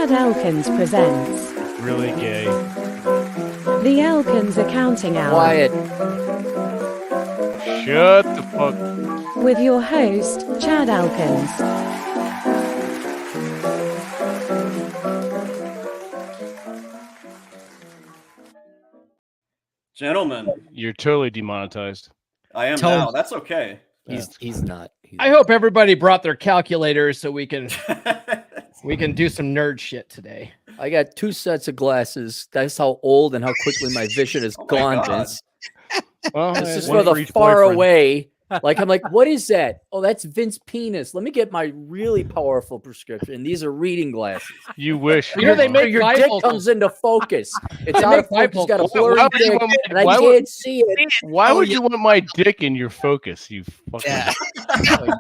Chad Elkins presents Really gay. The Elkins Accounting Hour. Quiet. Shut the fuck. With your host, Chad Elkins. Gentlemen, You're totally demonetized. I am now. That's okay. He's not. I hope everybody brought their calculators so we can do some nerd shit today. I got 2 sets of glasses. That's how old and how quickly my vision is gone, God. Vince. Well, This is one for the each far boyfriend. away. Like, I'm like, what is that? Oh, that's Vince penis. Let me get my really powerful prescription. These are reading glasses. You wish. You know, they make Your dick bifocals. comes into focus. It's They out of make focus. It's got a bifocals. blurry Why would you dick, want- and I why would- can't see it. Why would you want my dick in your focus? You fucking. Yeah.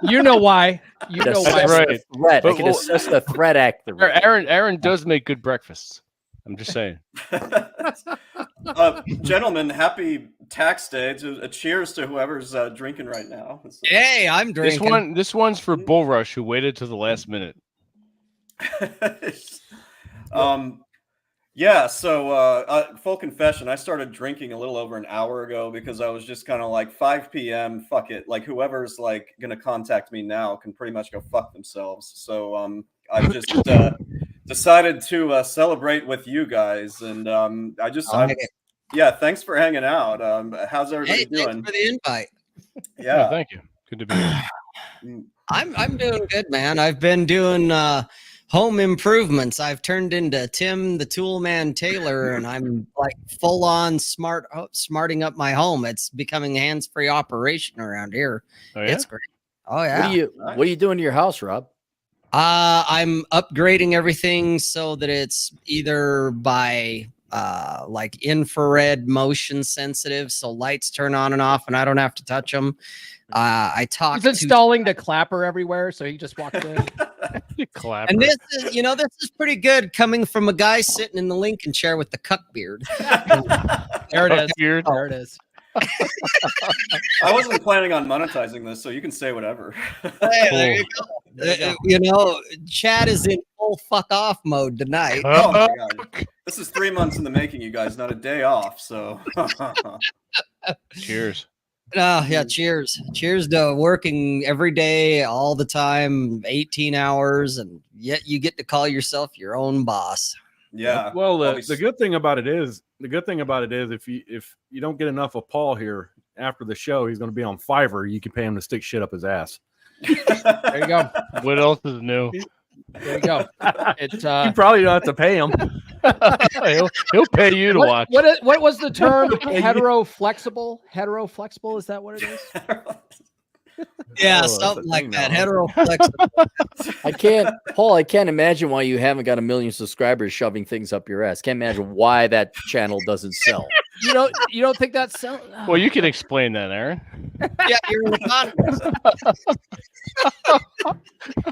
You know why? You know Assess why? That's right. the threat. I But can well- assess the threat actor. Aaron does make good breakfasts. I'm just saying. Gentlemen, happy tax day. A cheers to whoever's drinking right now. Hey, I'm drinking. This one's for Bull Rush, who waited to the last minute. Yeah, so full confession, I started drinking a little over an hour ago because I was just kind of like 5 p.m. Fuck it. Like whoever's like gonna contact me now can pretty much go fuck themselves. So I just decided to celebrate with you guys, and yeah, thanks for hanging out. How's everybody doing? Thanks for the invite. Yeah, Thank you. Good to be here. I'm doing good, man. I've been doing home improvements. I've turned into Tim the Toolman Taylor, and I'm like full on smarting up my home. It's becoming a hands-free operation around here. Oh, yeah? It's great. Oh yeah. What are you doing to your house, Rob? I'm upgrading everything so that it's either by like infrared motion sensitive, so lights turn on and off and I don't have to touch them. I talked He's installing the clapper everywhere, so he just walked in. Clapper. and this is pretty good coming from a guy sitting in the Lincoln chair with the cuck beard. There it is. Weird. There it is. I wasn't planning on monetizing this, so you can say whatever. Hey, there you go. You know, Chad is in full fuck off mode tonight. Oh my God. This is 3 months in the making, you guys, not a day off. So Cheers. Yeah, cheers. Cheers to working every day, all the time, 18 hours, and yet you get to call yourself your own boss. yeah. Well, Always- the good thing about it is if you don't get enough of Paul here after the show, he's going to be on Fiverr. You can pay him to stick shit up his ass. There you go. What else is new? There you go. It's You probably don't have to pay him. he'll pay you to watch. what was the term? Heteroflexible? Heteroflexible, is that what it is? Yeah, Oh, that's something a like thing that. now. Heteroflexible. Paul, I can't imagine why you haven't got 1 million subscribers shoving things up your ass. Can't imagine why that channel doesn't sell. You don't think that's so? Well, you can explain that, Aaron. Yeah, you're in the contest.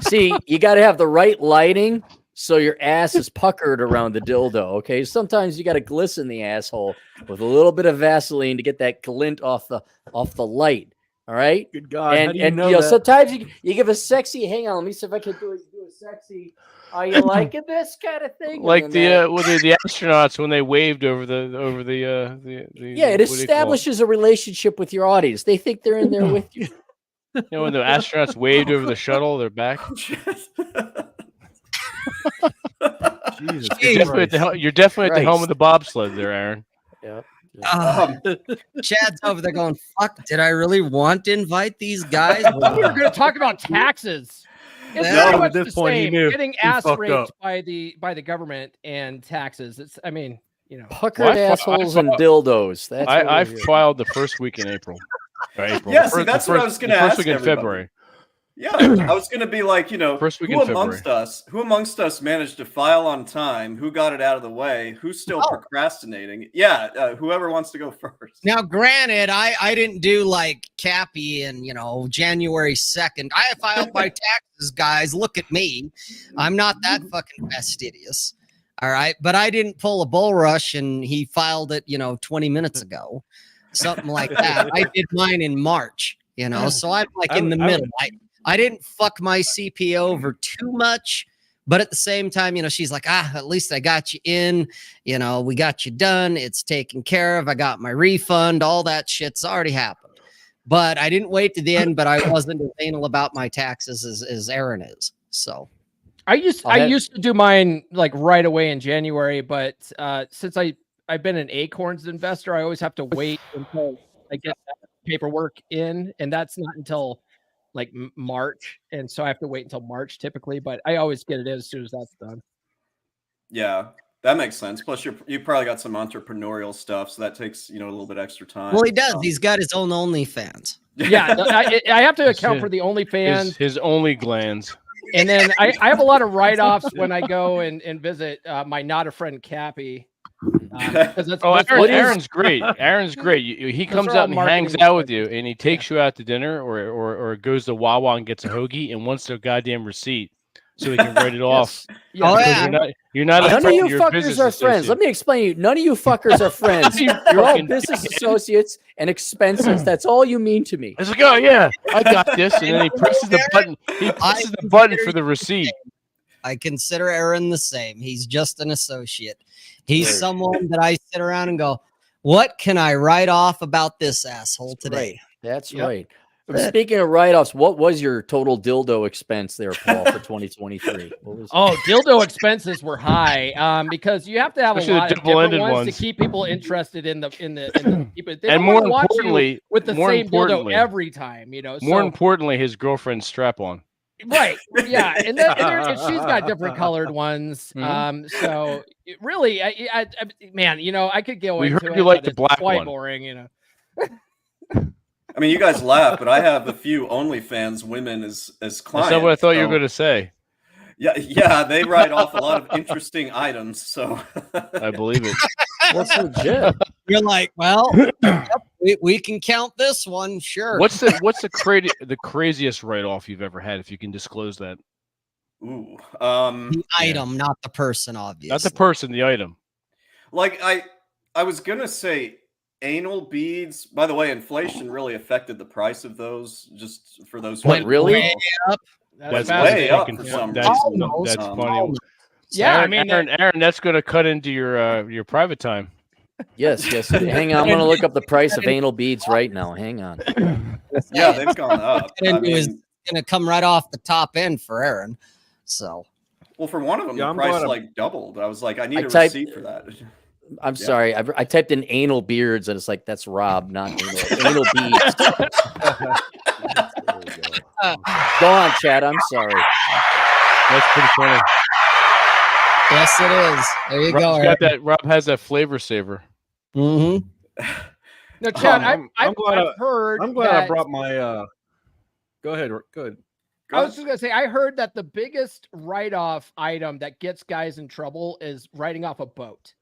See, you got to have the right lighting so your ass is puckered around the dildo. Okay, sometimes you got to glisten the asshole with a little bit of Vaseline to get that glint off the light. All right. Good God. how And do you know you know, that? sometimes you give a sexy. Hang on, let me see if I can do a sexy. Are you liking this kind of thing? Like And then the astronauts when they waved over the yeah, it establishes a relationship with your audience. They think they're in there with you. You know, when the astronauts waved over the shuttle, they're back. Jesus You're definitely at the helm Christ. of the bobsled there, Aaron. Yeah. Chad's over there going, fuck, did I really want to invite these guys? We were going to talk about taxes. It's No, pretty at much this the point, he same. knew. Getting He ass fucked raped up. by the government and taxes. It's Puckered Well, assholes and dildos. That's what I we're here. filed the first week in April. Yeah, see, that's what I was gonna the first ask week in everybody. February. Yeah, I was gonna be like, First week who in amongst us managed to file on time? Who got it out of the way? Who's still procrastinating? Yeah, whoever wants to go first. Now, granted, I didn't do like Cappy and, January 2nd. I filed my taxes, guys. Look at me. I'm not that fucking fastidious. All right. But I didn't pull a bull rush and he filed it, 20 minutes ago. Something like that. I did mine in March, so I'm like in the middle. I didn't fuck my CPO over too much, But at the same time, she's like, at least I got you in, we got you done. It's taken care of. I got my refund. All that shit's already happened. But I didn't wait to the end, but I wasn't as anal about my taxes as Aaron is. So I used to do mine like right away in January, but since I've been an Acorns investor, I always have to wait until I get that paperwork in, and that's not until like March, and so I have to wait until March typically. But I always get it in as soon as that's done. Yeah, that makes sense. Plus, you probably got some entrepreneurial stuff, so that takes a little bit extra time. Well, he does. He's got his own OnlyFans. Yeah, I have to account for the OnlyFans, his only glands. and then I have a lot of write-offs when I go and visit my not a friend Cappy. Aaron's great. Aaron's great. He comes out and hangs out with you, and he takes you out to dinner, or goes to Wawa and gets a hoagie and wants their goddamn receipt so he can write it off. Yeah. Oh, yeah. You're not. None of you your fuckers business are friends. associate. Let me explain to you. None of you fuckers are friends. You're all business associates and expenses. That's all you mean to me. It's like, oh yeah, I got this, and then he presses the button. He presses the button for the receipt. I consider Aaron the same. He's just an associate. He's someone that I sit around and go, what can I write off about this asshole today? Right. That's right. Speaking of write-offs, what was your total dildo expense there, Paul, for 2023? Dildo expenses were high because you have to have a lot of different ones to keep people interested in the they and don't more want to watch importantly, you with the same dildo every time, More importantly, his girlfriend's strap-on. Right. Yeah. And she's got different colored ones. So really, man, I could go we into heard it. You like but the black it's quite one. boring, I mean, you guys laugh, but I have a few OnlyFans women as clients. That's not what I thought you were going to say. Yeah, they write off a lot of interesting items. So I believe it. That's legit. You're like, well, we can count this one, sure. What's the craziest write-off you've ever had, if you can disclose that? Ooh, the item, not the person, obviously. Not the person, the item. Like I was gonna say anal beads. By the way, inflation really affected the price of those. Just for those. What, really? Way up. That's way up fucking for some that's reason. funny. Yeah, Aaron, that's going to cut into your private time. Yes. Hang on. I'm going to look up the price of anal beads right now. Hang on. Yeah, they've gone up. Is going to come right off the top end for Aaron. So, well, for one of them, the price doubled. I was like, I need a receipt for that. I'm sorry. I typed in anal beards, and it's like, that's Rob, not anal beads. Go on, Chad. I'm sorry. That's pretty funny. Yes, it is. There you go. Rob has that flavor saver. Mm-hmm. No, Chad, I've heard. I'm glad I brought my. Go ahead. Good. I was just gonna say, I heard that the biggest write-off item that gets guys in trouble is writing off a boat.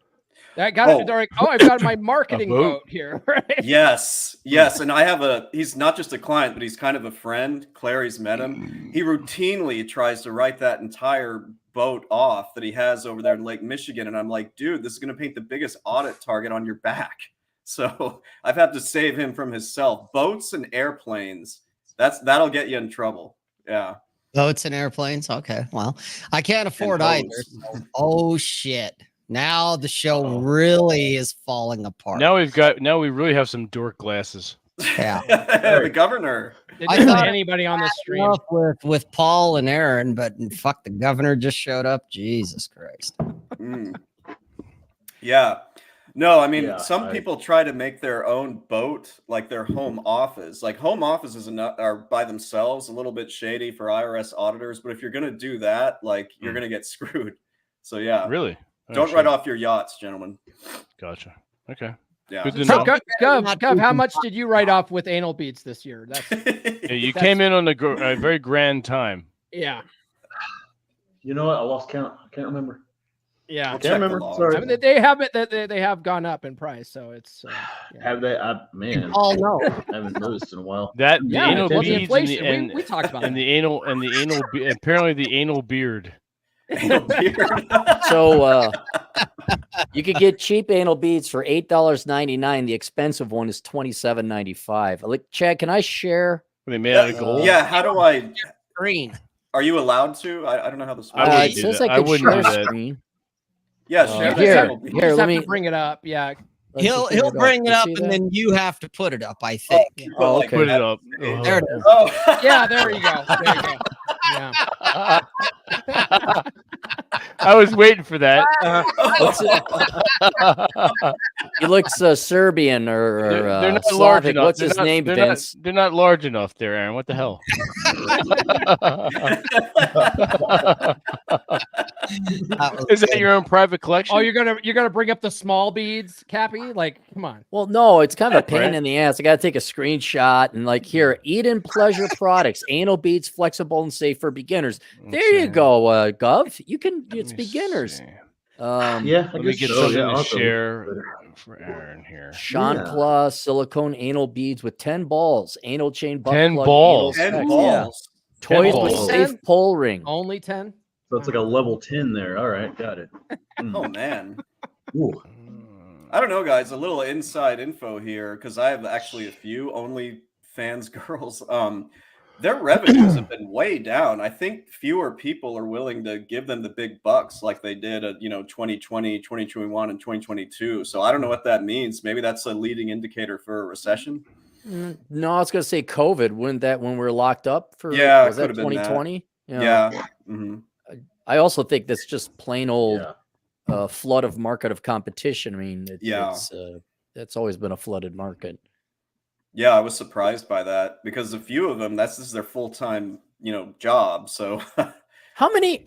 That got it. They're like, I've got my marketing boat here. Right? Yes. And I have he's not just a client, but he's kind of a friend. Clary's met him. He routinely tries to write that entire boat off that he has over there in Lake Michigan. And I'm like, dude, this is going to paint the biggest audit target on your back. So I've had to save him from himself. Boats and airplanes, that'll get you in trouble. Yeah. Boats and airplanes. Okay. Well, I can't afford either. So, oh shit. Now the show really is falling apart. Now we really have some dork glasses. Yeah. The governor. I thought anybody on the stream with Paul and Aaron, but fuck, the governor just showed up. Jesus Christ. Yeah. No, I mean, some people try to make their own boat like their home office. Like home offices are by themselves a little bit shady for IRS auditors, but if you're going to do that, like you're going to get screwed. So yeah. Really? Don't write off your yachts, gentlemen. Gotcha. Okay. Yeah. Good to know. Gov, how much did you write off with anal beads this year? You came in on a very grand time. Yeah. You know what? I lost count. I can't remember. Yeah, We'll can't remember. Sorry. I mean, they have gone up in price, so it's. Have they? Man, oh no, I haven't noticed in a while. That the anal beads the inflation. We talked about and the anal apparently the anal beard. So you could get cheap anal beads for $8.99. The expensive one is $27.95. Like, Chad, can I share? Are they made out of gold? Yeah. How do I? green. Are you allowed to? I don't know how this I works. wouldn't It do says that. I I could wouldn't share do that. screen. Yeah, share the Here, anal beads. You here, just let have me. to bring it up. Yeah. let's He'll just bring it You up, see and that? then you have to put it up. I Oh, think. you put, Oh, like, okay. Put it up. There it is. Oh. Yeah, there you go. There you go. Yeah. I was waiting for that. What's it? He looks Serbian or They're not large Slavic. enough. What's his name, Vince? They're not large enough there, Aaron. What the hell? Is that your own private collection? Oh, you're gonna bring up the small beads, Cappy? Like, come on. Well, no, it's kind of a pain Right. in the ass. I got to take a screenshot and like here, Eden Pleasure Products, anal beads, flexible and safe for beginners. There you go, Gov. You can. It's beginners. Yeah, Let me get something to share for Aaron here. Shankla silicone anal beads with 10 balls, anal chain, butt 10 plug, balls. anal 10 sex, balls. yeah. Toys with balls. safe pull ring. Only 10. So it's like a level 10 there. All right, got it. Oh man. Ooh. I don't know, guys. A little inside info here because I have actually a few OnlyFans girls. Their revenues have been way down. I think fewer people are willing to give them the big bucks like they did at 2020, 2021, and 2022. So I don't know what that means. Maybe that's a leading indicator for a recession. No, I was gonna say COVID. Wouldn't that when we were locked up for? Yeah, was it that could have been that. 2020? Yeah. Mhm. I also think that's just plain old flood of market of competition. I mean, it's always been a flooded market. Yeah, I was surprised by that because a few of them, this is their full-time, job. So How many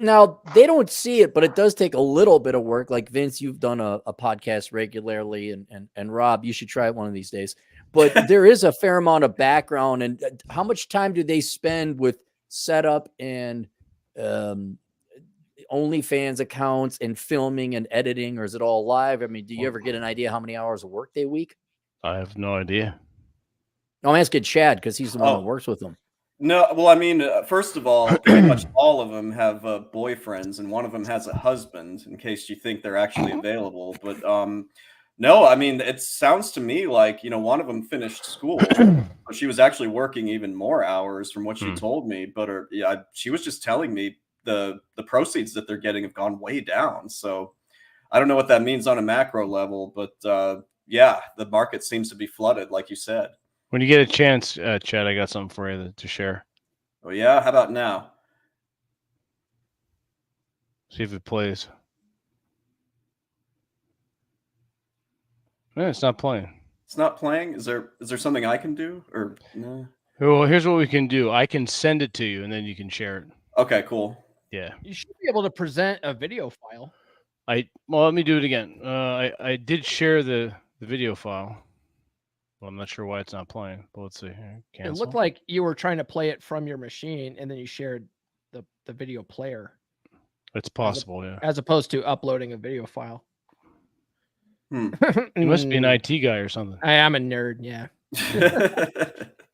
now they don't see it, but it does take a little bit of work. Like Vince, you've done a podcast regularly, and Rob, you should try it one of these days. But there is a fair amount of background. And how much time do they spend with setup and OnlyFans accounts and filming and editing, or is it all live? I mean, do you ever get an idea how many hours of work they week? I have no idea. I'm asking Chad because he's the one that works with them. No, well, I mean, first of all, pretty much all of them have boyfriends, and one of them has a husband. In case you think they're actually available, but no, I mean, it sounds to me like one of them finished school, but she was actually working even more hours from what she told me. But she was just telling me the proceeds that they're getting have gone way down. So I don't know what that means on a macro level, but yeah, the market seems to be flooded, like you said. When you get a chance, Chad, I got something for you to share. Oh yeah, how about now? See if it plays. No, it's not playing. It's not playing. Is there something I can do or no? Well, here's what we can do. I can send it to you, and then you can share it. Okay, cool. Yeah. You should be able to present a video file. Well, let me do it again. I did share the video file. Well, I'm not sure why it's not playing, but let's see here. Cancel. It looked like you were trying to play it from your machine, and then you shared the video player. It's possible, yeah. As opposed to uploading a video file. You must be an IT guy or something. I am a nerd, yeah.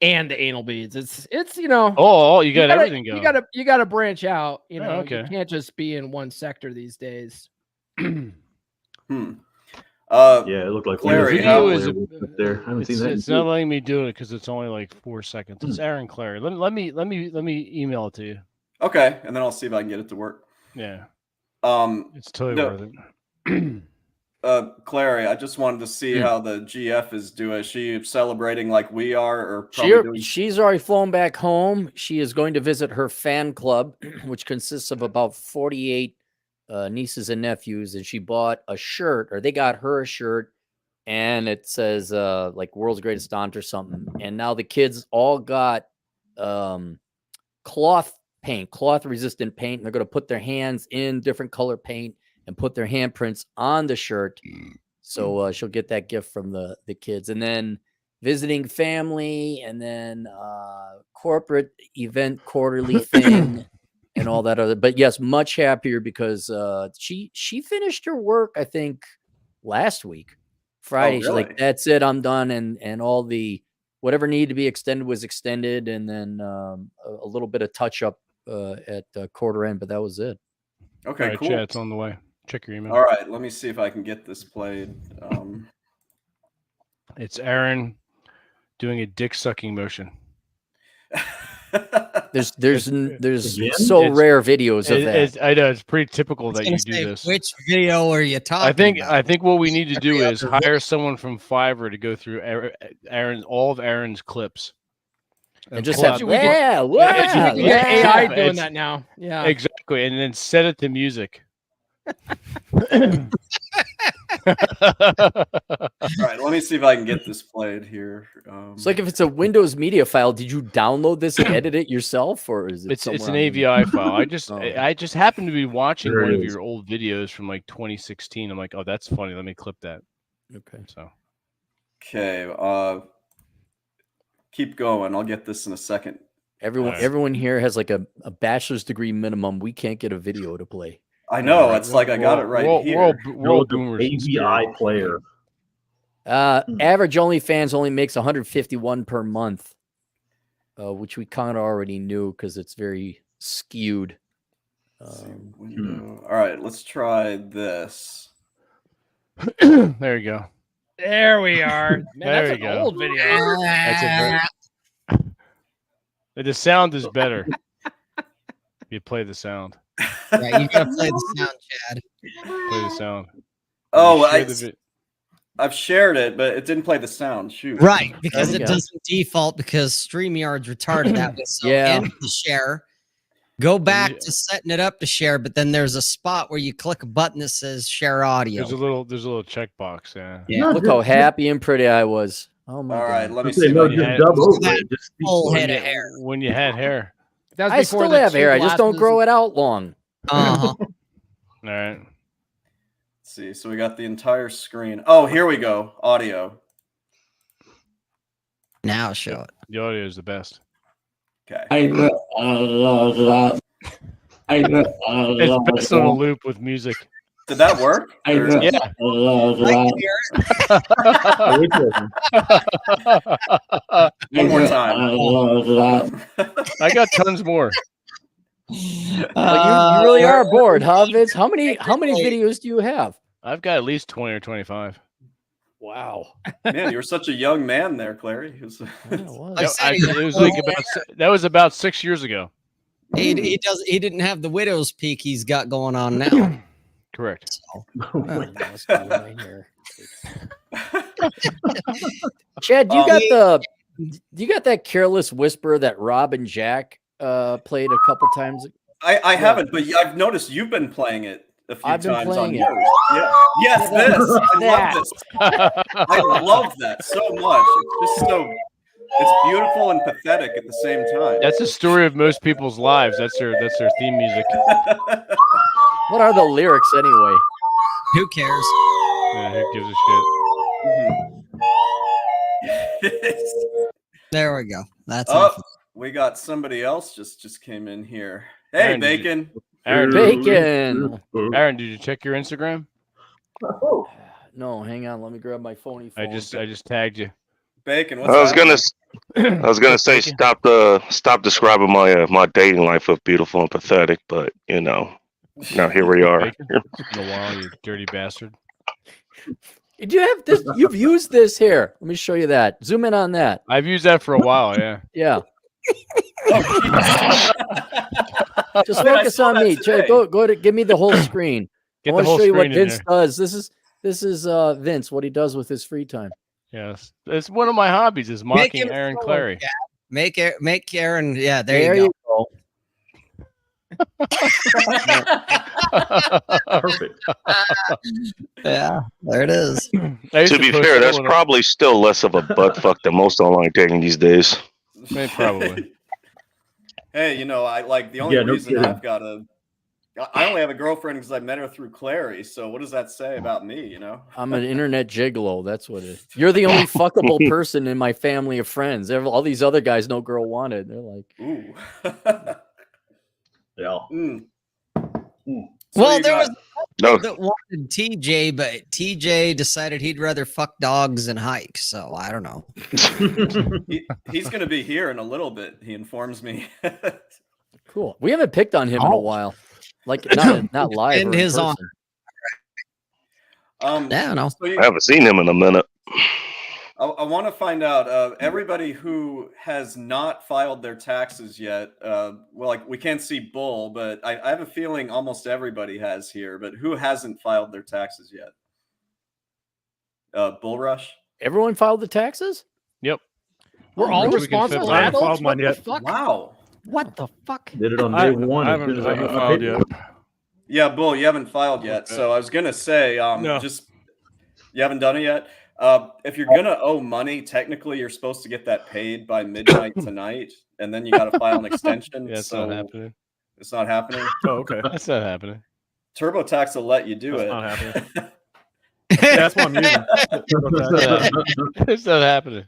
And the anal beads. It's Oh, you got everything going. You gotta branch out. Okay. You can't just be in one sector these days. Yeah, it looked like Clary, there. I haven't seen that. It's not letting me do it because it's only like 4 seconds. It's Aaron Clary. Let me email it to you. Okay, and then I'll see if I can get it to work. Yeah. It's totally worth it. Clary, I just wanted to see how the GF is doing. Is she celebrating like we are, or probably she's already flown back home. She is going to visit her fan club, which consists of about 48 nieces and nephews, and she bought a shirt, or they got her a shirt, and it says like "World's Greatest Aunt" or something. And now the kids all got cloth resistant paint, and they're going to put their hands in different color paint and put their handprints on the shirt. So she'll get that gift from the kids, and then visiting family, and then corporate event quarterly thing. And all that other, but yes, much happier because she finished her work, I think, last week, Friday. Oh, really? She's like, "That's it, I'm done," and all the whatever needed to be extended was extended, and then a little bit of touch up at quarter end, but that was it. Okay, all right, cool. Chad, it's on the way. Check your email. All right, let me see if I can get this played. It's Aaron doing a dick sucking motion. There's Again? so It's- rare videos of that. I know it's pretty typical I was that gonna you do say, this. which video are you talking about? I think what we need to do Every is other hire someone from Fiverr to go through all of Aaron's clips And just pull have, out- we can- yeah, I yeah, think we get yeah. AI doing It's- that now. Yeah. exactly, and then set it to music. All right, let me see if I can get this played here. It's like if it's a Windows media file, did you download this and edit it yourself, or is it? It's an somewhere on the- AVI file. Oh. I just happened to be watching There one it of is. your old videos from like 2016. I'm like, oh, that's funny. Let me clip that. Okay. So Okay, keep going. I'll get this in a second. Alright. Everyone here has like a bachelor's degree minimum. We can't get a video to play. I know. Right. It's like I got it right here. World the boomers. in spirit. AVI player. Average OnlyFans only makes 151 per month, which we kind of already knew because it's very skewed. Let's see, window. All right, let's try this. There you go. There we are. Man, There that's you an go. old video. That's it. The sound is better. You play the sound. Yeah, you gotta play the sound, Chad. Play the sound. Oh, You share the vi- I've shared it, but it didn't play the sound. Shoot. Right, because There it you go. doesn't default because StreamYard's retarded that way. So Yeah. end the share. Go back you- to setting it up to share, but then there's a spot where you click a button that says share audio. there's a little checkbox. Yeah. Yeah. Look how happy and pretty I was. Oh my All god! right, let me Okay, see. If no, I can- just had- dub over that it. Just speak full to it. head of hair. When you had hair. That was I before still the have two hair. I just don't glasses. grow it out long. Uh-huh. All right. Let's see. So we got the entire screen. Oh, here we go. Audio. Now show it. The audio is the best. Okay. It's best on a loop with music. Did that work? Or- Yeah. I can hear it. Oh, it's working. One more time. I got tons more. You really are bored, huh, Vince? How many videos do you have? I've got at least 20 or 25. Wow. Man, you were such a young man there, Clary. It was- I said It was like that was about 6 years ago. He didn't have the widow's peak he's got going on now. Correct. Chad, you got that careless whisper that Rob and Jack played a couple times. I haven't, but I've noticed you've been playing it a few I've been times on playing it. yours. Yeah. Yes, this. I love this. I love that so much. It's just so. It's beautiful and pathetic at the same time. That's the story of most people's lives. That's their theme music. What are the lyrics anyway? Who cares? Yeah, who gives a shit? There we go. That's Oh, enough. we got somebody else just came in here. Hey, Aaron, did you- Bacon. Aaron, Bacon. Aaron, did you check your Instagram? Oh, No, hang on. Let me grab my phony I phone. just tagged you. Bacon. What's I was happening? gonna say stop describing my dating life of beautiful and pathetic, but now here we are. Bacon? It's been a while, you dirty bastard. Do you have this? You've used this here. Let me show you that. Zoom in on that. I've used that for a while. Yeah. Yeah. Just Wait, I focus saw on that me. today. Go to give me the whole screen. Get I want the to whole show you what screen in Vince there. does. This is Vince, what he does with his free time. Yes. It's one of my hobbies is Make mocking him Aaron forward, Clary. yeah. Make Aaron. Yeah, there you go. perfect. Yeah, there it is. I used To be post fair, that that's one- probably still less of a butt fuck than most online dating these days. Yeah, probably. Hey, I like the only Yeah, no reason kidding. I only have a girlfriend because I met her through Clary. So what does that say about me? I'm an internet gigolo. That's what it is. You're the only fuckable person in my family of friends. All these other guys no girl wanted. They're like, Ooh. Yeah. Mm. Mm. So Well, you there got- was No, that wanted TJ, but TJ decided he'd rather fuck dogs and hike. So I don't know. he's going to be here in a little bit. He informs me. cool. We haven't picked on him in a while. Like not live. And or in his person. Yeah, no. So you, I haven't seen him in a minute. I want to find out everybody who has not filed their taxes yet. Well, like we can't see Bull, but I have a feeling almost everybody has here. But who hasn't filed their taxes yet? Bull Rush. Everyone filed the taxes? Yep. We're all Next week in responsible February. I haven't adults. filed What mine the yet. fuck? Wow. What the fuck? Did it on I day one. haven't, as soon as I I haven't got my filed yet. paperwork. Yeah, Bull, you haven't filed yet. Okay. So I was gonna say, No. just you haven't done it yet. If you're gonna owe money, technically you're supposed to get that paid by midnight tonight, and then you got to file an extension. Yeah, it's so not happening. it's not happening. Oh, okay. That's not happening. TurboTax will let you do That's it. not happening. Yeah, that's what I'm using. It's not happening.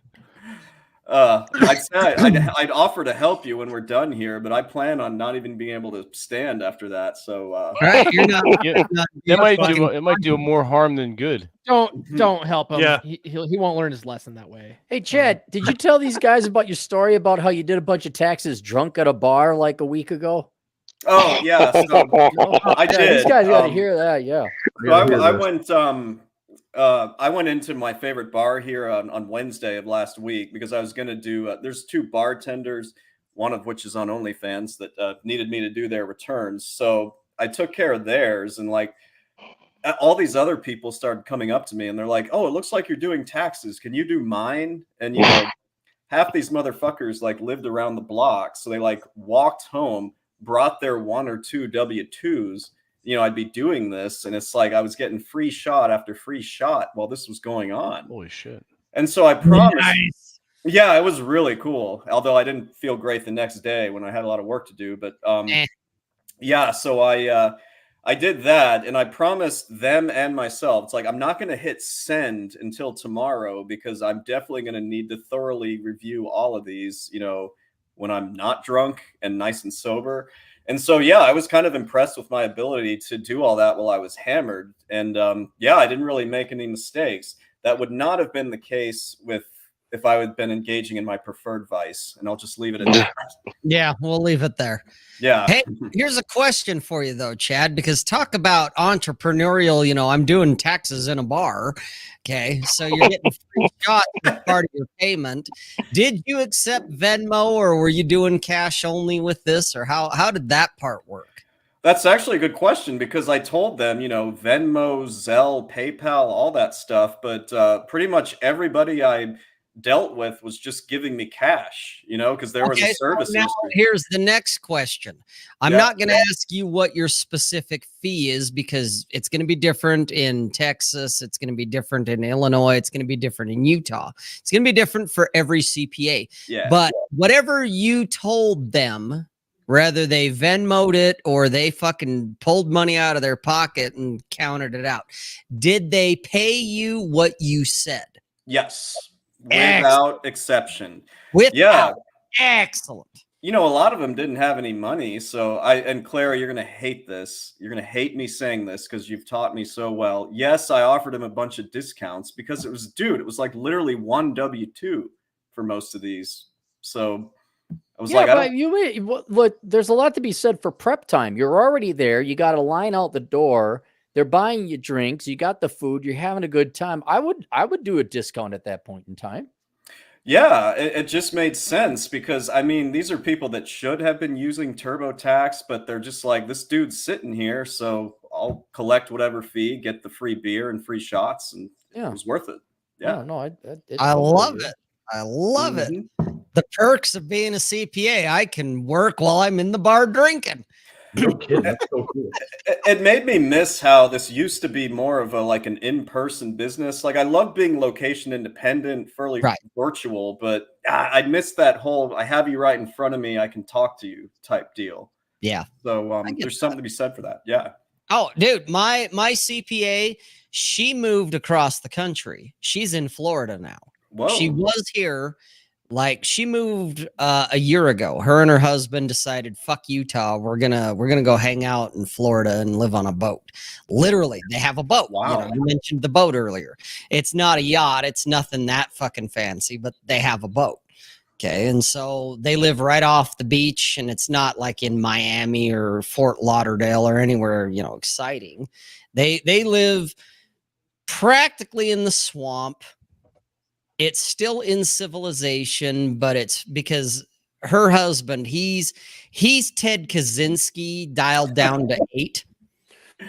I'd say I'd offer to help you when we're done here, but I plan on not even being able to stand after that. So Right? You're not. Yeah, it might do more harm than good. Don't help him. Yeah. He won't learn his lesson that way. Hey, Chad, did you tell these guys about your story about how you did a bunch of taxes drunk at a bar like a week ago? oh yeah, so I Yeah, did. these guys got to hear that. Yeah. So I went into my favorite bar here on Wednesday of last week because I was going to do. There's two bartenders, one of which is on OnlyFans that needed me to do their returns. So I took care of theirs, and like all these other people started coming up to me, and they're like, "Oh, it looks like you're doing taxes. Can you do mine?" And you know, half these motherfuckers like lived around the block, so they like walked home, brought their 1 or 2 W-2s. You know, I'd be doing this, and it's like I was getting free shot after free shot while this was going on. Holy shit. And so I promised. Yeah, it was really cool. Although I didn't feel great the next day when I had a lot of work to do. But yeah, so I did that, and I promised them and myself. It's like I'm not going to hit send until tomorrow because I'm definitely going to need to thoroughly review all of these, you know, when I'm not drunk and nice and sober. And so, yeah, I was kind of impressed with my ability to do all that while I was hammered. And yeah, I didn't really make any mistakes. That would not have been the case if I had been engaging in my preferred vice. And I'll just leave it at that. Yeah, we'll leave it there. Yeah. Hey, here's a question for you though, Chad, because talk about entrepreneurial, you know, I'm doing taxes in a bar. Okay. So you're getting free shots as part of your payment. Did you accept Venmo or were you doing cash only with this, or how did that part work? That's actually a good question because I told them, you know, Venmo, Zelle, PayPal, all that stuff. But pretty much everybody I dealt with was just giving me cash, you know, because there was a service now history. here's the next question. I'm Yeah. not going to ask you what your specific fee is because it's going to be different in Texas. It's going to be different in Illinois. It's going to be different in Utah. It's going to be different for every CPA. Yeah. But whatever you told them, whether they Venmoed it or they fucking pulled money out of their pocket and counted it out, did they pay you what you said? Yes. Without exception. Without. Excellent. You know, a lot of them didn't have any money. So and Clara, you're going to hate this. You're going to hate me saying this because you've taught me so well. Yes, I offered him a bunch of discounts because it was like literally 1 W-2 for most of these. So I was look, there's a lot to be said for prep time. You're already there. You got a line out the door. They're buying you drinks. You got the food. You're having a good time. I would do a discount at that point in time. Yeah, it just made sense because, I mean, these are people that should have been using TurboTax, but they're just like, this dude's sitting here, so I'll collect whatever fee, get the free beer and free shots, and it was worth it. Yeah. No, I love it. I love it. The perks of being a CPA. I can work while I'm in the bar drinking. No kidding. That's so cool. It made me miss how this used to be more of an in-person business. Like I love being location independent, fairly virtual, but I miss that whole I have you right in front of me, I can talk to you type deal. Yeah. So there's something to be said for that. Yeah. Oh, dude, my CPA, she moved across the country. She's in Florida now. Whoa. She was here. Like she moved a year ago. Her and her husband decided, fuck Utah. We're gonna go hang out in Florida and live on a boat. Literally, they have a boat. Wow. You mentioned the boat earlier. It's not a yacht. It's nothing that fucking fancy, but they have a boat. Okay. And so they live right off the beach, and it's not like in Miami or Fort Lauderdale or anywhere, you know, exciting. They live practically in the swamp. It's still in civilization, but it's because her husband, he's Ted Kaczynski dialed down to 8.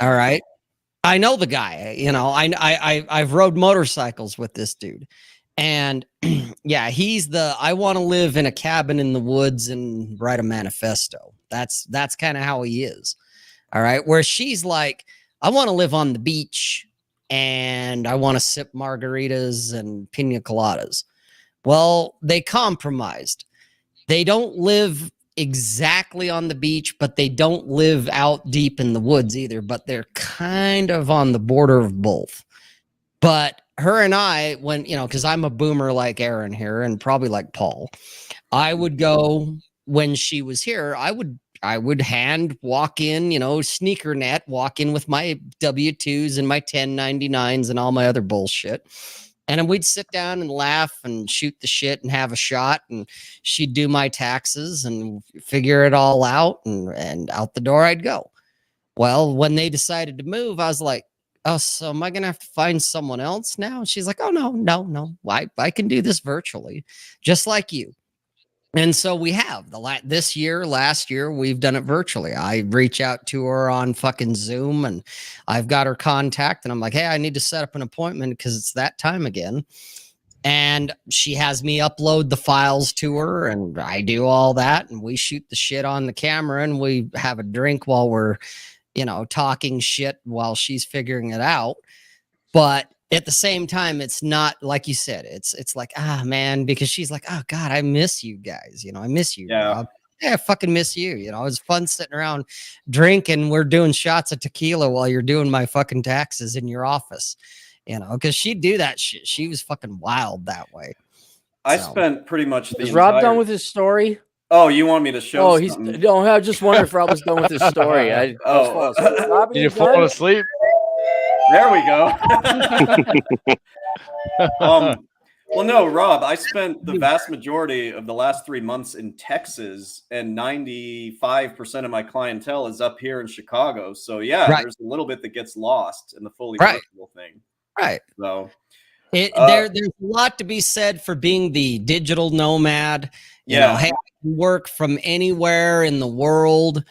All right. I know the guy, you know, I've rode motorcycles with this dude. And yeah, he's I want to live in a cabin in the woods and write a manifesto. That's kind of how he is. All right. Where she's like, I want to live on the beach and I want to sip margaritas and pina coladas. Well, they compromised. They don't live exactly on the beach, but they don't live out deep in the woods either, but they're kind of on the border of both. But her and I, when, you know, because I'm a boomer like Aaron here and probably like Paul, I would go when she was here, I would hand walk in, you know, sneaker net, walk in with my W-2s and my 1099s and all my other bullshit. And then we'd sit down and laugh and shoot the shit and have a shot. And she'd do my taxes and figure it all out. And out the door I'd go. Well, when they decided to move, I was like, oh, so am I going to have to find someone else now? And she's like, oh, no. I can do this virtually, just like you. And so we have last year, we've done it virtually. I reach out to her on fucking Zoom and I've got her contact and I'm like, hey, I need to set up an appointment because it's that time again. And she has me upload the files to her and I do all that. And we shoot the shit on the camera and we have a drink while we're, you know, talking shit while she's figuring it out. But at the same time, it's not like you said, it's like, man, because she's like, oh God, I miss you guys. You know, I miss you. Yeah. I fucking miss you. You know, it was fun sitting around drinking. We're doing shots of tequila while you're doing my fucking taxes in your office, you know, because she'd do that shit. She was fucking wild that way. I spent pretty much the Is Rob done with his story? Oh, you want me to show? Oh, something? no. I just wondered if Rob was done with his story. I was falling asleep. Rob, Did you fall asleep? There we go. Well, no, Rob, I spent the vast majority of the last 3 months in Texas, and 95% of my clientele is up here in Chicago. So yeah, there's a little bit that gets lost in the fully virtual thing. Right. So there's a lot to be said for being the digital nomad. You know, hey, I can work from anywhere in the world.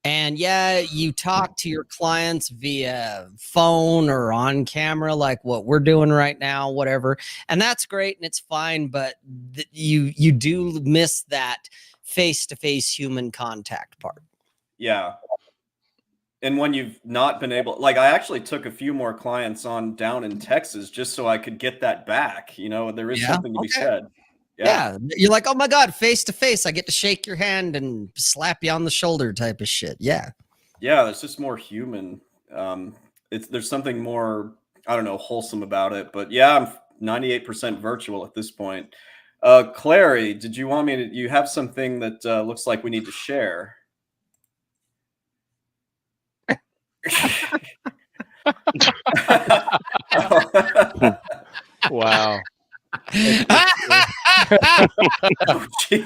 And yeah, you talk to your clients via phone or on camera, like what we're doing right now, whatever. And that's great and it's fine, but you do miss that face-to-face human contact part. Yeah. And when you've not been able, like I actually took a few more clients on down in Texas just so I could get that back. You know, there is something to be said. Yeah. You're like, oh my God, face to face. I get to shake your hand and slap you on the shoulder type of shit. Yeah. Yeah. It's just more human. There's something more, I don't know, wholesome about it, but yeah, I'm 98% virtual at this point. Clary, did you want me to, you have something that looks like we need to share? Wow. Oh,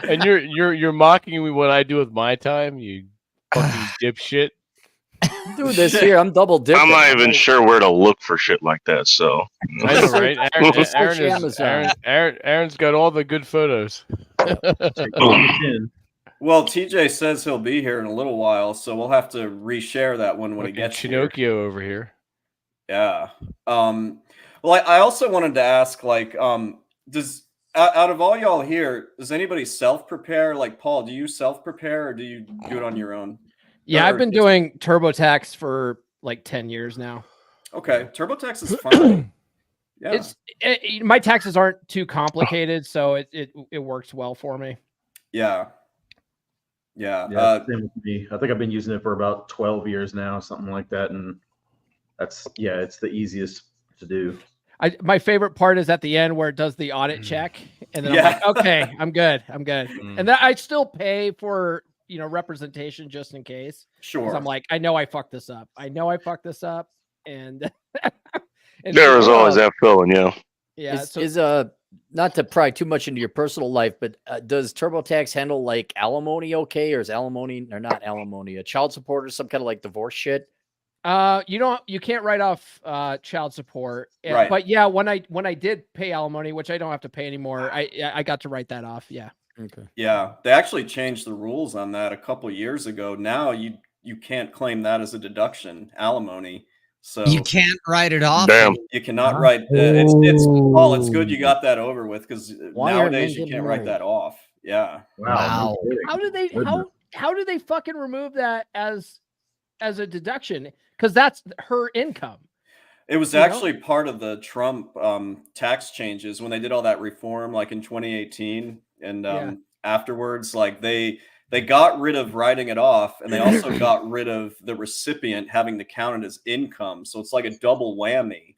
and you're mocking me what I do with my time, you fucking dipshit. Do this here. I'm double dipping. I'm not even sure where to look for shit like that. So I know, right? Aaron's got all the good photos. Well, TJ says he'll be here in a little while, so we'll have to reshare that one when he gets here. Chinocchio over here. Yeah. Well, I also wanted to ask, like, does out of all y'all here, does anybody self-prepare? Like, Paul, do you self-prepare or do you do it on your own? Yeah, I've been doing TurboTax for like 10 years now. Okay, TurboTax is fun. Yeah, my taxes aren't too complicated, so it works well for me. Yeah. Same with me. I think I've been using it for about 12 years now, something like that, and it's the easiest to do. My favorite part is at the end where it does the audit check, and then I'm like, okay, I'm good. And then I still pay for representation just in case. Sure. I'm like, I know I fucked this up, and there is always that feeling, yeah. Is not to pry too much into your personal life, but does TurboTax handle like alimony okay, or is alimony or not alimony, a child support or some kind of like divorce shit? You can't write off child support. Right. But yeah, when I did pay alimony, which I don't have to pay anymore, I got to write that off. Yeah. Okay. Yeah, they actually changed the rules on that a couple years ago. Now you can't claim that as a deduction, alimony. So You can't write it off. Damn. you cannot write. It's Paul. It's good you got that over with because Why aren't nowadays men you getting can't write married? that off. Yeah. Wow. no kidding. How do they Goodness. how do they fucking remove that as a deduction? Because that's her income. It was You know? actually part of the Trump tax changes when they did all that reform, like in 2018, and Yeah. afterwards, like they got rid of writing it off, and they also got rid of the recipient having to count it as income. So it's like a double whammy.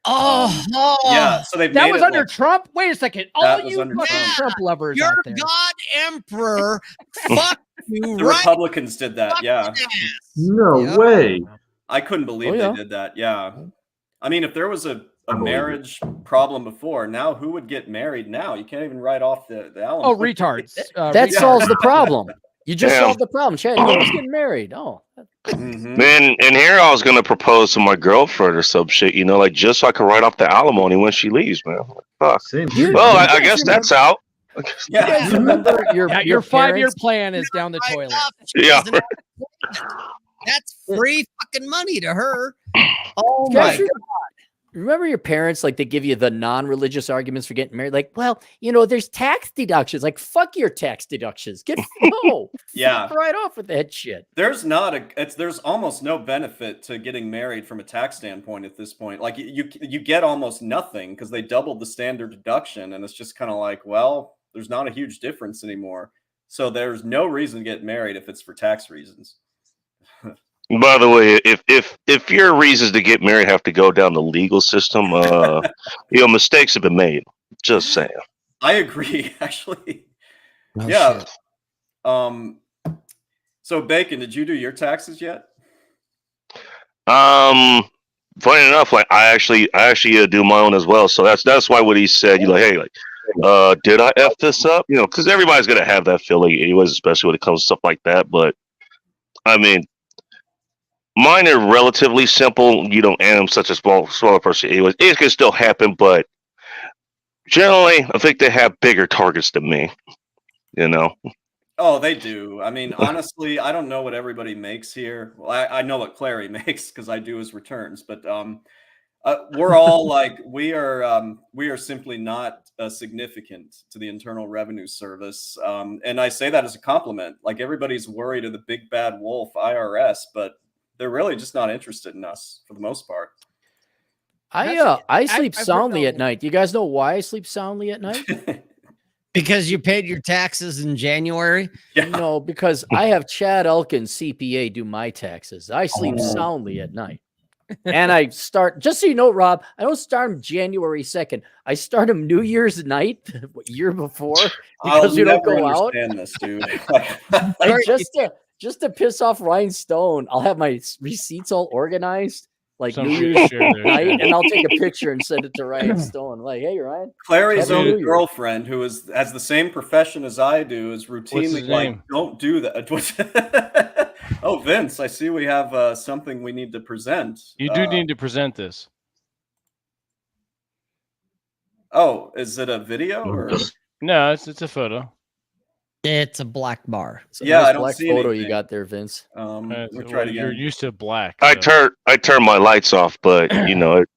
Yeah, so they That made was it under like, Trump. Wait a second, That all was you under fucking Trump. Trump lovers Your out there. God Emperor, fuck you, the right? Republicans did that. Fuck Yeah, ass. No Yep. way. I couldn't believe Oh, yeah. they did that. Yeah, I mean, if there was a I believe it. marriage problem before, now who would get married now? You can't even write off the Oh, alimony. retards. That retards. solves the problem. You just Damn. solved the problem. Chad, no one's getting married. Oh, Mhm. Man, and here I was gonna propose to my girlfriend or some shit, you know, like just so I could write off the alimony when she leaves, man. Fuck. Same You- here. Well, you I guys guess remember- that's out. you Yeah. guys remember your Yeah, your 5-year parents? plan is down the Right toilet. off, she Yeah. doesn't have- That's free fucking money to her. Oh You guys my remember your parents, like they give you the non-religious arguments for getting married? Like, well, you know, there's tax deductions. Like, fuck your tax deductions. Yeah. fuck right off with that shit. There's almost no benefit to getting married from a tax standpoint at this point. Like you get almost nothing because they doubled the standard deduction, and it's just kind of like, well, there's not a huge difference anymore. So there's no reason to get married if it's for tax reasons. By the way, if your reasons to get married have to go down the legal system, you know, mistakes have been made. Just saying. I agree, actually. Oh, Yeah. shit. So Bacon, did you do your taxes yet? Funny enough, like I actually do my own as well. So that's why what he said, you're like, hey, like, did I F this up? You know, because everybody's gonna have that feeling anyways, especially when it comes to stuff like that. But I mean, mine are relatively simple. You know, and I'm such a smaller person anyways. It can still happen, but generally I think they have bigger targets than me. You know. Oh, they do. I mean, honestly, I don't know what everybody makes here. Well, I know what Clary makes because I do his returns, but we're all like we are simply not significant to the Internal Revenue Service, and I say that as a compliment. Like everybody's worried of the big bad wolf IRS, but they're really just not interested in us for the most part. I sleep I've soundly heard at night. Do you guys know why I sleep soundly at night? Because you paid your taxes in January. Yeah. No, because I have Chad Elkins CPA do my taxes. I sleep soundly at night. And I start, just so you know, Rob, I don't start them January 2nd. I start them New Year's night, year before, because you don't go out. Understand this, dude. Like, just to piss off Ryan Stone, I'll have my receipts all organized, like Some New shit Year's share there, night, shit. and I'll take a picture and send it to Ryan Stone. Like, hey, Ryan. Clary's Happy New own Year. girlfriend, who has the same profession as I do, is routinely his like, name? "Don't do that." Oh, Vince, I see we have something we need to present. You do need to present this. Oh, is it a video or? No, it's a photo. It's a black bar. It's a Yeah, nice I don't black see photo anything. you got there, Vince. We'll Well, try it you're again. used to black. I so turn my lights off, but you know it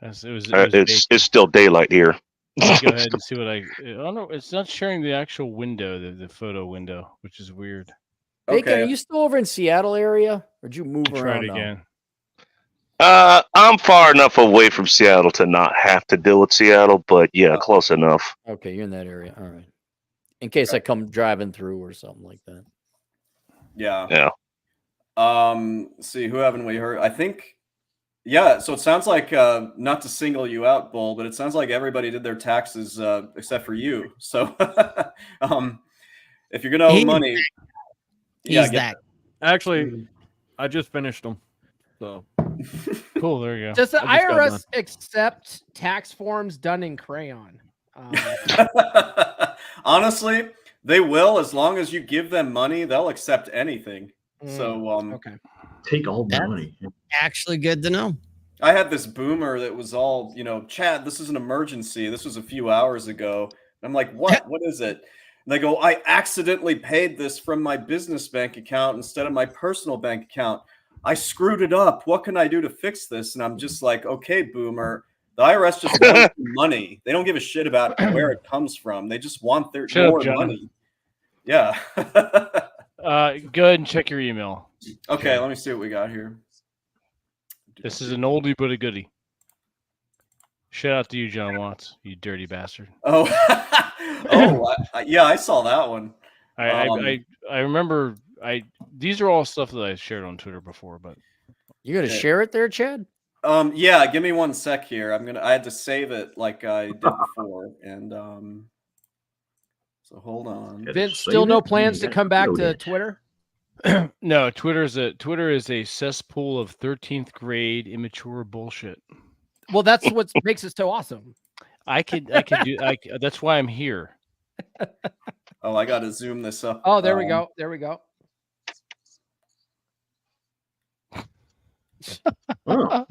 was it's still daylight here. Let me go ahead and see what I don't know. It's not sharing the actual window, the photo window, which is weird. Bacon, Okay. are you still over in Seattle area, or did you move Try around it now? again. I'm far enough away from Seattle to not have to deal with Seattle, but yeah, close enough. Okay, you're in that area. All right. In case I come driving through or something like that. Yeah. Yeah. Let's see, who haven't we heard? I think. Yeah. So it sounds like not to single you out, Bull, but it sounds like everybody did their taxes except for you. So, if you're gonna owe He's money, He's get that. Actually, I just finished them. So Cool. There you go. Does the I just got IRS done. accept tax forms done in crayon? Honestly, they will as long as you give them money. They'll accept anything. So, Okay. Take all the That's money. actually good to know. I had this boomer that was all, Chad, this is an emergency. This was a few hours ago. And I'm like, what? What is it? And they go, I accidentally paid this from my business bank account instead of my personal bank account. I screwed it up. What can I do to fix this? And I'm just like, okay, boomer. The IRS just wants money. They don't give a shit about where it comes from. They just want their more money. Yeah. Go ahead and check your email. Okay, let me see what we got here. This is an oldie but a goodie. Shout out to you, John Watts, you dirty bastard. Oh, yeah, I saw that one. I remember. These are all stuff that I shared on Twitter before, but you gonna share it there, Chad? Yeah, give me 1 sec here. I had to save it like I did before, and so hold on. Vince, still no plans to come back to Twitter? No, Twitter is a cesspool of 13th grade immature bullshit. Well, that's what makes it so awesome. I could do. That's why I'm here. Oh, I got to zoom this up. Oh, there we go. There we go. Oh,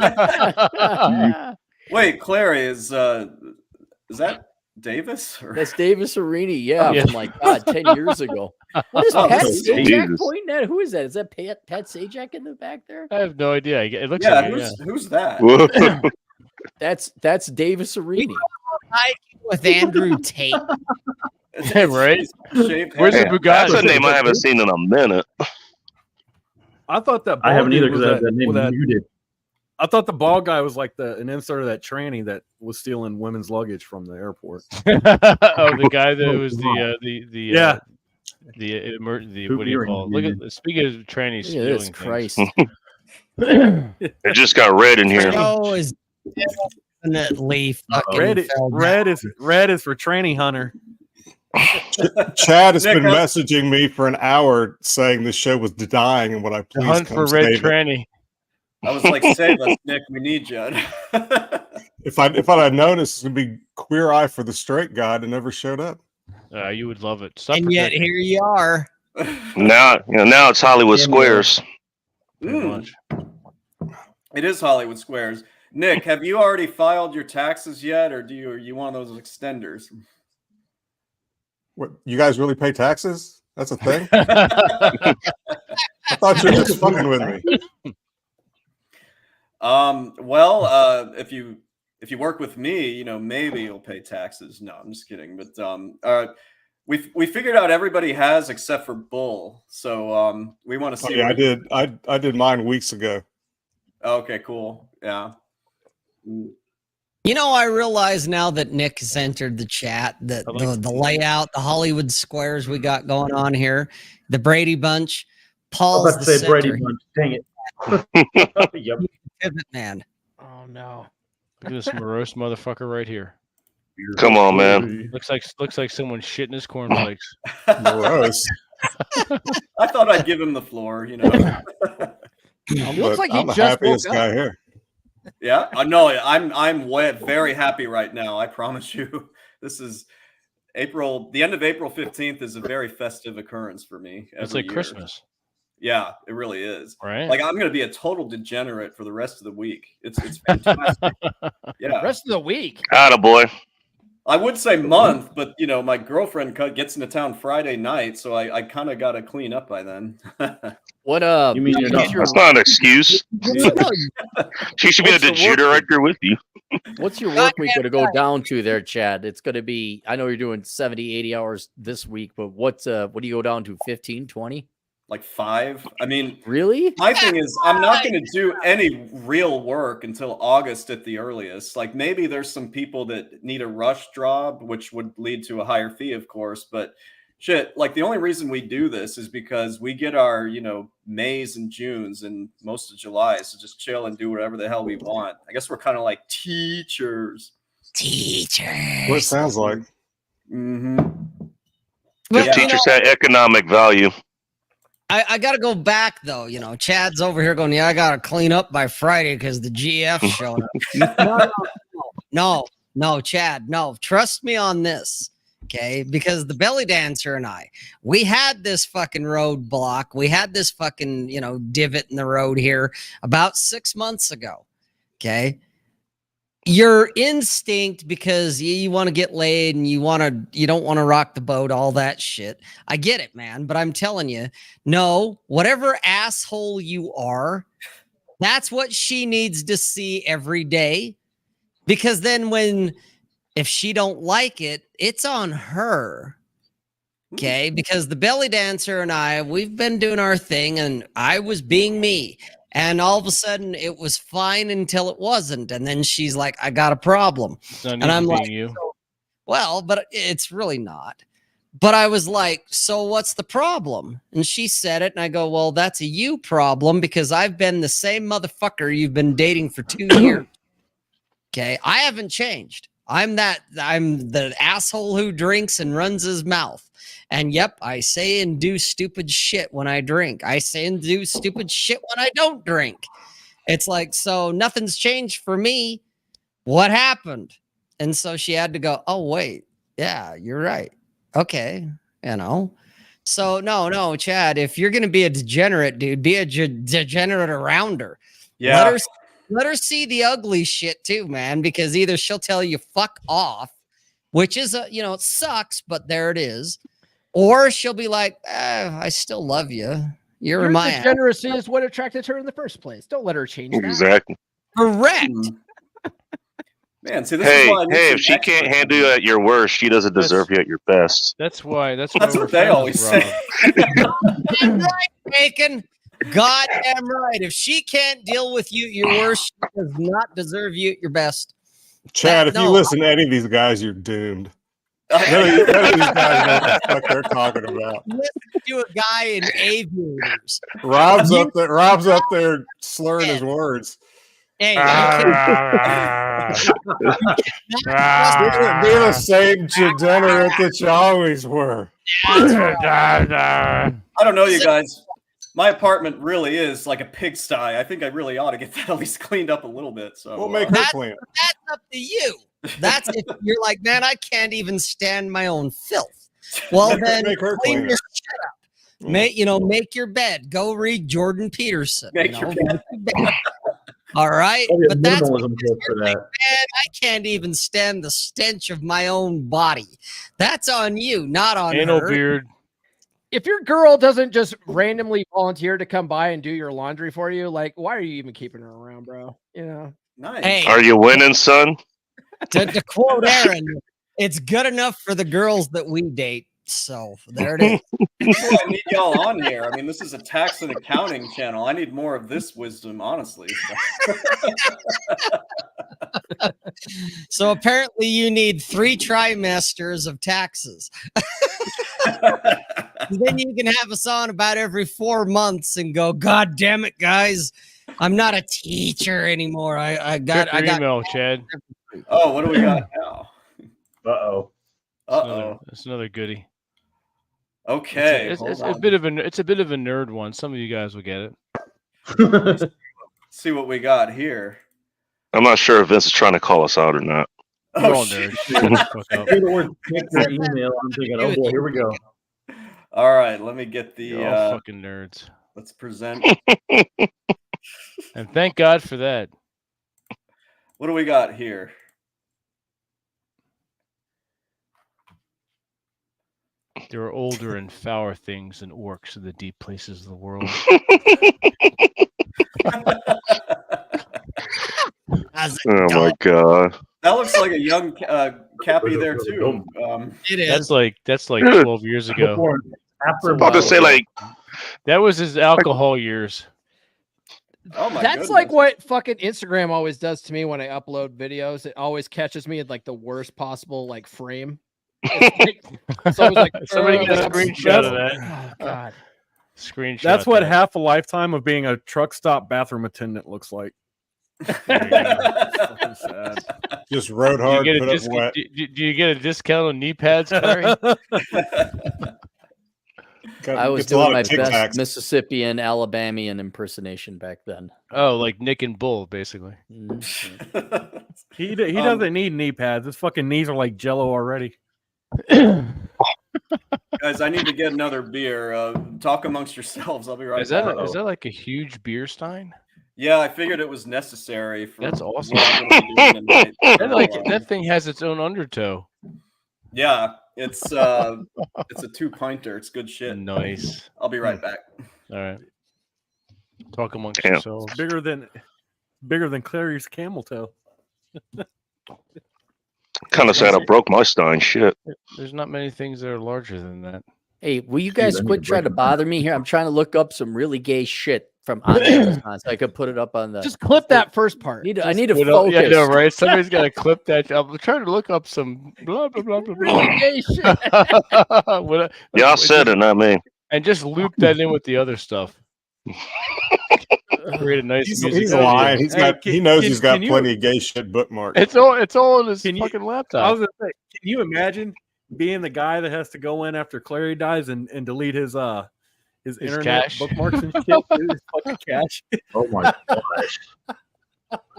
okay. Wait, Clary, is that Davis? Or? That's Davis Arini. Yeah, from like 10 years ago. What is Pat Sajak pointing at? Who is that? Is that Pat Sajak in the back there? I have no idea. It looks like who's that? That's Davis Arini. With Andrew Tate. Right? Where's the Bugatti? That's a name I haven't seen in a minute. I thought that I haven't either because I have that name muted. I thought the bald guy was like an insert of that tranny that was stealing women's luggage from the airport. The guy that was the what do you call it? Look at speaking of trannies stealing Christ. It just got red in here. Is definitely red is for tranny hunter. Chad has been messaging me for an hour saying the show was dying and would I please hunt come for red save tranny. it. I was like, save us, Nick. We need you. If I had known this was gonna be Queer Eye for the Straight God, it never showed up. You would love it. And yet here you are. Now it's Hollywood Squares. It is Hollywood Squares. Nick, have you already filed your taxes yet, or are you one of those extenders? What, you guys really pay taxes? That's a thing? I thought you were just fucking with me. Well, if you work with me, maybe you'll pay taxes. No, I'm just kidding. But we figured out everybody has except for Bull. So we want to see. I did. I did mine weeks ago. Okay, cool. Yeah. I realize now that Nick has entered the chat that the layout, the Hollywood Squares we got going on here, the Brady Bunch, Paul's I was about to say Brady Bunch. Dang it. Yep. Pivot man. Oh no. Look at this morose motherfucker right here. Come on, man. Looks like someone shit in his cornflakes. Morose. I thought I'd give him the floor, He looks like I'm he the just happiest woke guy up. here. Yeah, no, I'm very happy right now. I promise you. This is April. The end of April 15th is a very festive occurrence for me. It's like year. Christmas. Yeah, it really is. Right. Like I'm going to be a total degenerate for the rest of the week. It's fantastic. Yeah. Rest of the week. Attaboy. I would say month, but my girlfriend gets into town Friday night, so I kind of got to clean up by then. What You mean you're not? That's not an excuse. She should be a degenerator with you. What's your work week going to go down to there, Chad? It's going to be, I know you're doing 70, 80 hours this week, but what do you go down to? 15, 20? Like 5. I mean, really? My thing is, I'm not going to do any real work until August at the earliest. Like maybe there's some people that need a rush job, which would lead to a higher fee, of course. But shit, like the only reason we do this is because we get our, Mays and Junes and most of July. So just chill and do whatever the hell we want. I guess we're kind of like teachers. What it sounds like. Mm-hmm. Give teachers that economic value. I got to go back though. Chad's over here going, yeah, I got to clean up by Friday because the GF showed up. No, Chad, no. Trust me on this. Okay, because the belly dancer and I, we had this fucking roadblock. We had this fucking, divot in the road here about 6 months ago. Okay. Your instinct, because you want to get laid and you don't want to rock the boat, all that shit. I get it, man. But I'm telling you, no, whatever asshole you are, that's what she needs to see every day. Because then if she don't like it, it's on her. Okay. Because the belly dancer and I, we've been doing our thing and I was being me. And all of a sudden it was fine until it wasn't. And then she's like, I got a problem. And I'm like, well, but it's really not. But I was like, so what's the problem? And she said it. And I go, well, that's a you problem because I've been the same motherfucker you've been dating for 2 years. Okay. I haven't changed. I'm the asshole who drinks and runs his mouth. And yep, I say and do stupid shit when I drink. I say and do stupid shit when I don't drink. It's like, so nothing's changed for me. What happened? And so she had to go, oh, wait. Yeah, you're right. Okay. So no, Chad, if you're going to be a degenerate, dude, be a degenerate around her. Yeah. Let her see the ugly shit too, man, because either she'll tell you fuck off, which is it sucks, but there it is. Or she'll be like, I still love you. Your degeneracy is what attracted her in the first place. Don't let her change that. Exactly. Correct. Man, see, this is why I need if she can't handle you at your worst, she doesn't deserve you at your best. That's why what they always say. Goddamn right, Bacon. Goddamn right. If she can't deal with you at your worst, she does not deserve you at your best. Chad, if you listen to any of these guys, you're doomed. None of these guys know what the fuck they're talking about. Listen to a guy in aviators. Rob's up there slurring his words. Hey, Be the same degenerate that you always were. I don't know, you guys. My apartment really is like a pigsty. I think I really ought to get that at least cleaned up a little bit. So we'll make her clean it. That's up to you. That's if you're like, man, I can't even stand my own filth. Well, then clean your shit up. Make your bed. Go read Jordan Peterson. Make your bed. All right, but that's for that. Man, I can't even stand the stench of my own body. That's on you, not on Anal her. beard. If your girl doesn't just randomly volunteer to come by and do your laundry for you, like, why are you even keeping her around, bro? Nice. Hey, are you winning, son? To quote Aaron, it's good enough for the girls that we date. So there it is. That's why I need y'all on here. I mean, this is a tax and accounting channel. I need more of this wisdom, honestly. So apparently you need 3 trimesters of taxes. Then you can have us on about every 4 months and go, God damn it, guys. I'm not a teacher anymore. I got email, Chad. Oh, what do we got now? Uh-oh. That's another goodie. Okay. It's a bit of a nerd one. Some of you guys will get it. Let's see what we got here. I'm not sure if Vince is trying to call us out or not. We're all nerds. Email. I'm thinking, oh boy, here we go. All right, let me get the You're all fucking nerds. Let's present. And thank God for that. What do we got here? There are older and fouler things than orcs in the deep places of the world. Oh my God. That looks like a young Cappy there too. It is. That's like 12 years ago. I'm about to say, like, that was his alcohol years. Oh my That's goodness. like what fucking Instagram always does to me when I upload videos. It always catches me at like the worst possible like frame. It's always like Somebody get a screenshot of that. Oh God. Screenshot. That's what that. half a lifetime of being a truck stop bathroom attendant looks like. Fucking sad. Just rode hard, put up wet. Do you get a discount on knee pads, Corey? I was doing my best Mississippian, Alabamian impersonation back then. Oh, like Nick and Bull, basically. He doesn't need knee pads. His fucking knees are like Jello already. Guys, I need to get another beer. Talk amongst yourselves. I'll be right back. Is that like a huge beer stein? Yeah, I figured it was necessary for That's awesome. what I'm gonna be doing tonight. That thing has its own undertow. Yeah, it's a 2-pinter. It's good shit. Nice. I'll be right back. All right. Talk amongst yourselves. Bigger than Clary's camel toe. Kind of sad I broke my stein. Shit. There's not many things that are larger than that. Hey, will you guys quit trying to bother me here? I'm trying to look up some really gay shit from Amazon so I could put it up on the. Just clip that first part. I need to focus. Yeah, no, right? Somebody's got to clip that. I'm trying to look up some blah blah blah blah blah. Really gay shit. Y'all said it, not me. And just loop that in with the other stuff. Create a nice music. He's lying. He knows he's got can plenty of gay shit bookmarked. It's all on his fucking laptop. I was gonna say, can you imagine being the guy that has to go in after Clary dies and delete his internet cache. bookmarks and shit, his fucking cache? Oh my gosh.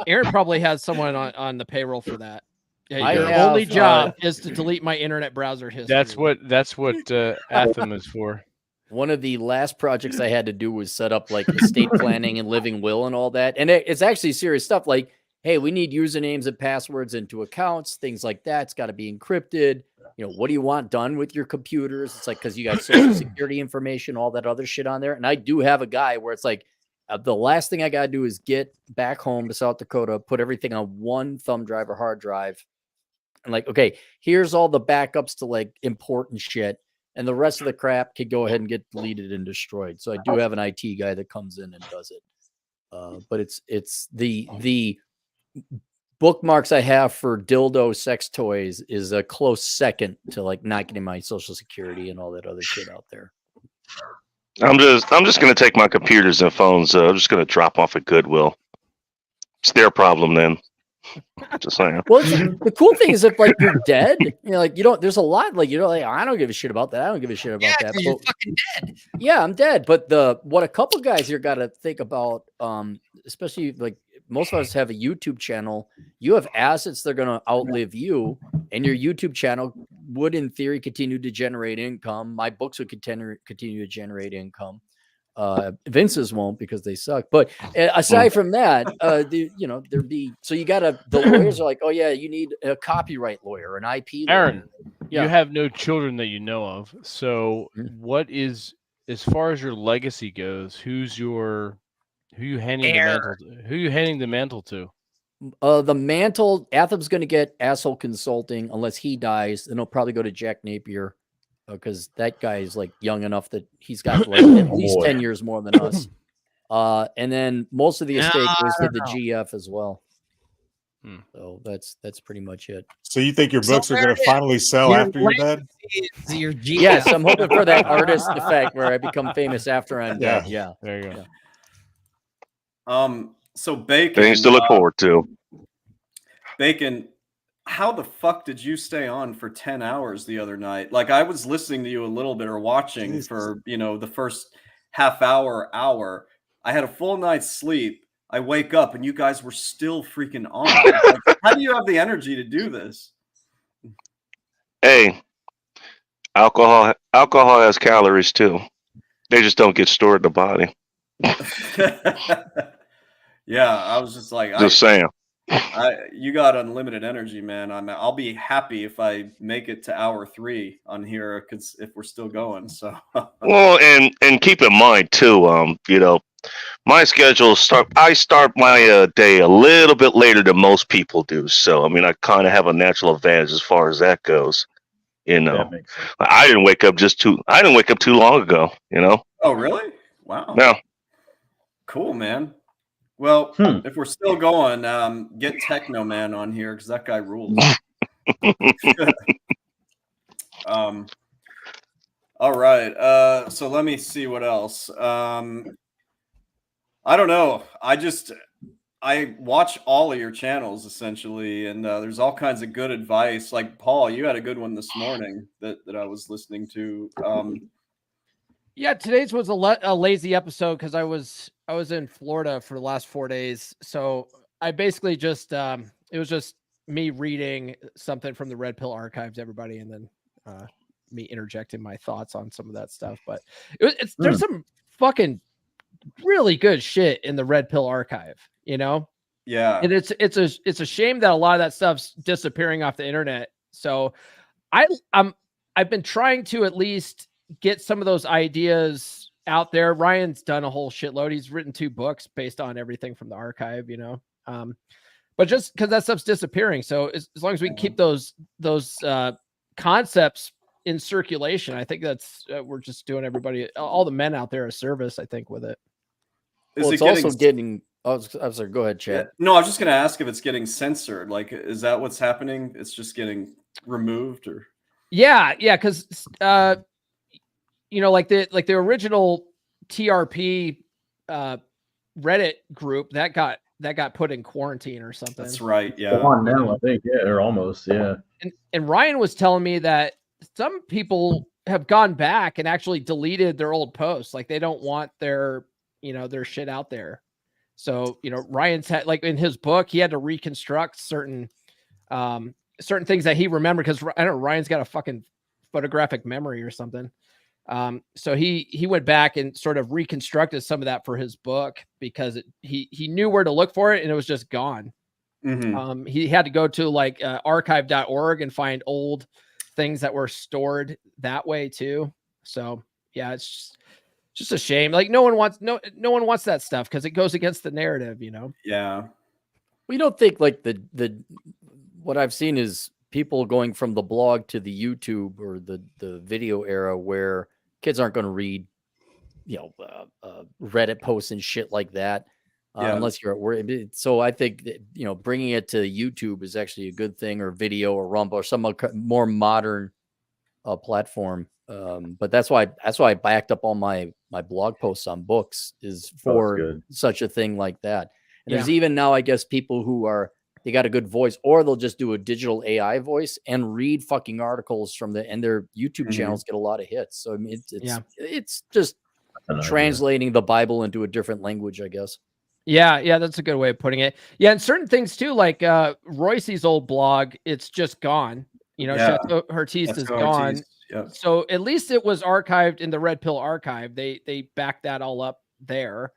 Aaron probably has someone on the payroll for that. Yeah, your have, only job is to delete my internet browser history. That's what Atham is for. One of the last projects I had to do was set up like estate planning and living will and all that. And it's actually serious stuff. Like, hey, we need usernames and passwords into accounts, things like that. It's got to be encrypted. You know, what do you want done with your computers? It's like, because you got social security information, all that other shit on there. And I do have a guy where it's like, the last thing I got to do is get back home to South Dakota, put everything on one thumb drive or hard drive. And like, okay, here's all the backups to like important shit. And the rest of the crap could go ahead and get deleted and destroyed. So I do have an IT guy that comes in and does it. But it's the bookmarks I have for dildo sex toys is a close second to like not getting my social security and all that other shit out there. I'm just gonna take my computers and phones. I'm just gonna drop off at Goodwill. It's their problem then. Just saying. Well, the cool thing is if like you're dead, you know, like you don't. There's a lot like like I don't give a shit about that. I don't give a shit about that. You're fucking dead. Yeah, I'm dead. But what a couple guys here got to think about, especially like most of us have a YouTube channel. You have assets that are going to outlive you, and your YouTube channel would, in theory, continue to generate income. My books would continue to generate income. Vince's won't because they suck. But aside from that, there'd be so you the lawyers are like, oh yeah, you need a copyright lawyer, an IP lawyer. Aaron, Yeah. you have no children that you know of. So what is, as far as your legacy goes, who you handing the mantle to? The mantle, Atham's going to get asshole consulting unless he dies. Then he'll probably go to Jack Napier because that guy is like young enough that he's got like at least 10 years more than us. And then most of the estate goes to the GF as well. So that's pretty much it. So you think your books are going to finally sell after you're dead? Yes, I'm hoping for that artist effect where I become famous after I'm dead. Yeah, there you go. Yeah. So Bacon, Things to look forward to. Bacon, how the fuck did you stay on for 10 hours the other night? Like I was listening to you a little bit or watching for, the first half hour. I had a full night's sleep. I wake up and you guys were still freaking on. Like, how do you have the energy to do this? Hey, alcohol has calories too. They just don't get stored in the body. Yeah, I was just like, Just saying. You got unlimited energy, man. I'll be happy if I make it to hour 3 on here because if we're still going. So Well, and keep in mind too, my schedule I start my day a little bit later than most people do. So I mean, I kind of have a natural advantage as far as that goes. I didn't wake up too long ago. Oh, really? Wow. No. Cool, man. Well, if we're still going, get Techno Man on here because that guy rules. All right. So let me see what else. I don't know. I watch all of your channels essentially, and there's all kinds of good advice. Like Paul, you had a good one this morning that I was listening to. Yeah, today's was a lazy episode because I was in Florida for the last 4 days. So I basically just it was just me reading something from the Red Pill archives, everybody, and then me interjecting my thoughts on some of that stuff. But there's some fucking really good shit in the Red Pill archive, you know? Yeah. And it's a shame that a lot of that stuff's disappearing off the internet. So I've been trying to at least get some of those ideas out there. Ryan's done a whole shitload. He's written 2 books based on everything from the archive, you know. But just because that stuff's disappearing, so as long as we can keep those concepts in circulation, I think that's we're just doing everybody, all the men out there, a service. I think with it. Well, it's also getting. Oh, I'm sorry. Go ahead, Chad. No, I was just going to ask if it's getting censored. Like, is that what's happening? It's just getting removed, or? Yeah, because you know, like the original TRP Reddit group that got put in quarantine or something. That's right. Yeah. On now, I think. Yeah, or almost. Yeah. And Ryan was telling me that some people have gone back and actually deleted their old posts. Like they don't want their shit out there. So, you know, Ryan's had, like in his book, he had to reconstruct certain things that he remembered, because I don't know, Ryan's got a fucking photographic memory or something. So he went back and sort of reconstructed some of that for his book, because he knew where to look for it and it was just gone. Mm-hmm. He had to go to like archive.org and find old things that were stored that way too. So yeah, it's just a shame. Like no one wants that stuff because it goes against the narrative, you know? Yeah. We don't think like the what I've seen is people going from the blog to the YouTube or the video era where kids aren't going to read, Reddit posts and shit like that. Unless you're at work. So I think that, bringing it to YouTube is actually a good thing, or video or Rumble or some more modern platform. But that's why I backed up all my blog posts on books, is for such a thing like that. And there's even now, I guess, people who they got a good voice, or they'll just do a digital AI voice and read fucking articles from and their YouTube channels get a lot of hits. So I mean, it's just translating the Bible into a different language, I guess. Yeah, that's a good way of putting it. Yeah, and certain things too, like Royce's old blog, it's just gone. You know, Chateau Artiste is gone. Yep. So at least it was archived in the Red Pill archive. They backed that all up there.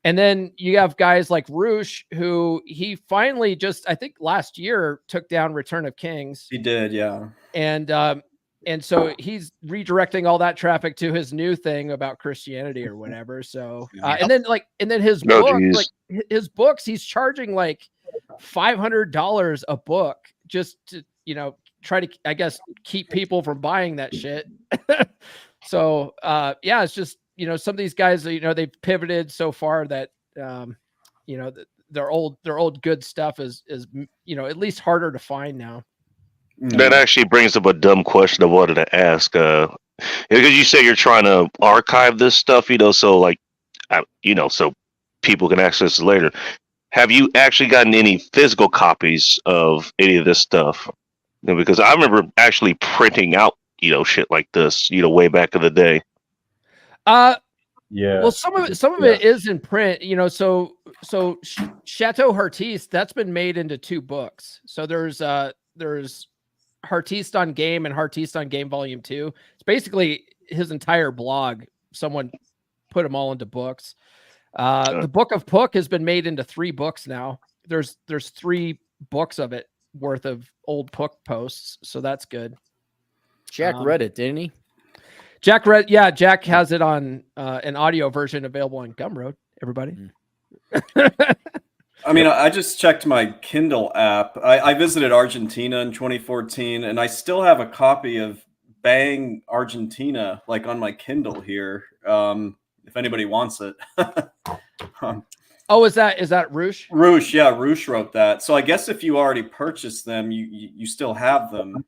And then you have guys like Roosh, who he finally just, I think last year, took down Return of Kings. He did, yeah. And so he's redirecting all that traffic to his new thing about Christianity or whatever. So and then his book, like his books, he's charging like $500 a book just to, try to, I guess, keep people from buying that shit. So it's just, some of these guys, they've pivoted so far that their old good stuff is at least harder to find now. That actually brings up a dumb question I wanted to ask. Because you say you're trying to archive this stuff, so like, so people can access it later. Have you actually gotten any physical copies of any of this stuff? Because I remember actually printing out, shit like this, way back in the day. Yeah. Well, some of it is in print, so Chateau Artiste, that's been made into 2 books. So there's Artiste on Game and Artiste on Game Volume 2. It's basically his entire blog. Someone put them all into books. The Book of Puck has been made into 3 books now. There's 3 books of it worth of old Puck posts, so that's good. Jack read it, didn't he? Jack read, yeah. Jack has it on an audio version available on Gumroad. Everybody. I mean, I just checked my Kindle app. I visited Argentina in 2014, and I still have a copy of Bang Argentina, like on my Kindle here. If anybody wants it. Oh, is that Roosh? Roosh, yeah, Roosh wrote that. So I guess if you already purchased them, you still have them.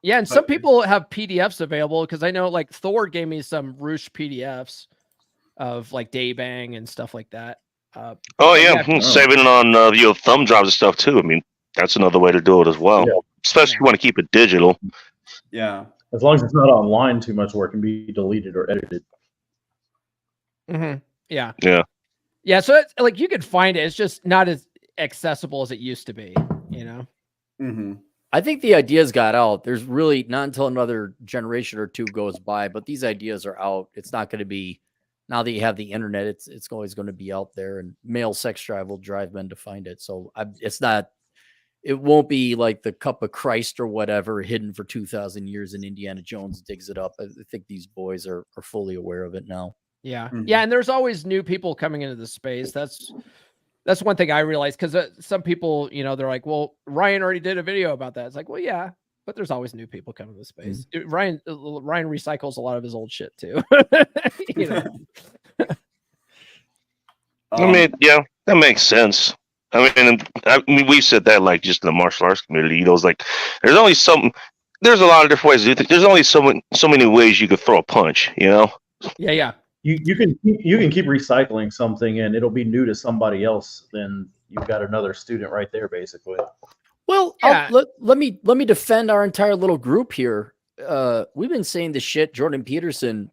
Yeah, and some people have PDFs available, because I know like Thor gave me some Roosh PDFs of like Daybang and stuff like that. Saving it on thumb drives and stuff too. I mean, that's another way to do it as well. Yeah. Especially if you want to keep it digital. Yeah, as long as it's not online too much, where it can be deleted or edited. Mm-hmm. Yeah. Yeah. Yeah. So it's like you can find it. It's just not as accessible as it used to be. Mm-hmm. I think the ideas got out. There's really not until another generation or two goes by, but these ideas are out. It's not going to be, now that you have the internet, it's always going to be out there, and male sex drive will drive men to find it. So it won't be like the cup of Christ or whatever hidden for 2,000 years and Indiana Jones digs it up. I think these boys are fully aware of it now. Yeah. Mhm. Yeah. And there's always new people coming into the space. That's one thing I realized, because some people, they're like, well, Ryan already did a video about that. It's like, well, yeah, but there's always new people coming to the space. Ryan recycles a lot of his old shit too. I mean, yeah, that makes sense. I mean, we've said that like just in the martial arts community. It's like there's a lot of different ways to do things. There's only so many ways you could throw a punch. Yeah. You can keep recycling something and it'll be new to somebody else. Then you've got another student right there, basically. Well, Yeah. let me defend our entire little group here. We've been saying the shit Jordan Peterson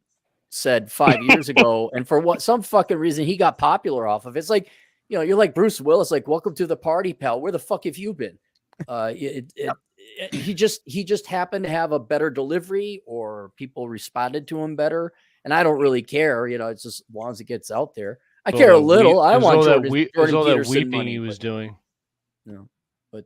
said 5 years ago, and for some fucking reason he got popular off of it. It's like, you're like Bruce Willis, like, welcome to the party, pal. Where the fuck have you been? He just happened to have a better delivery, or people responded to him better. And I don't really care, it's just as long as it gets out there. I care a little. I want Jordan Peterson weeping money, he was doing. But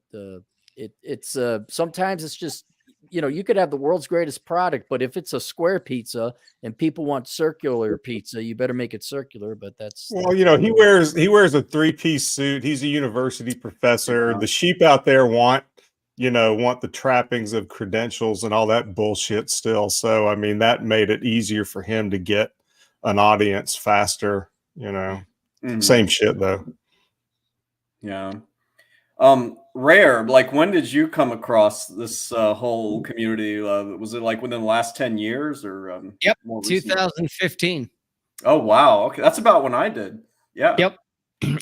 it's sometimes it's just, you could have the world's greatest product, but if it's a square pizza and people want circular pizza, you better make it circular. But he wears a 3-piece suit. He's a university professor. The sheep out there want the trappings of credentials and all that bullshit still. So, I mean, that made it easier for him to get an audience faster, Same shit though. Yeah. Rare, like, when did you come across this whole community? Was it like within the last 10 years or? Yep. More recently? 2015. Oh, wow. Okay. That's about when I did. Yeah. Yep.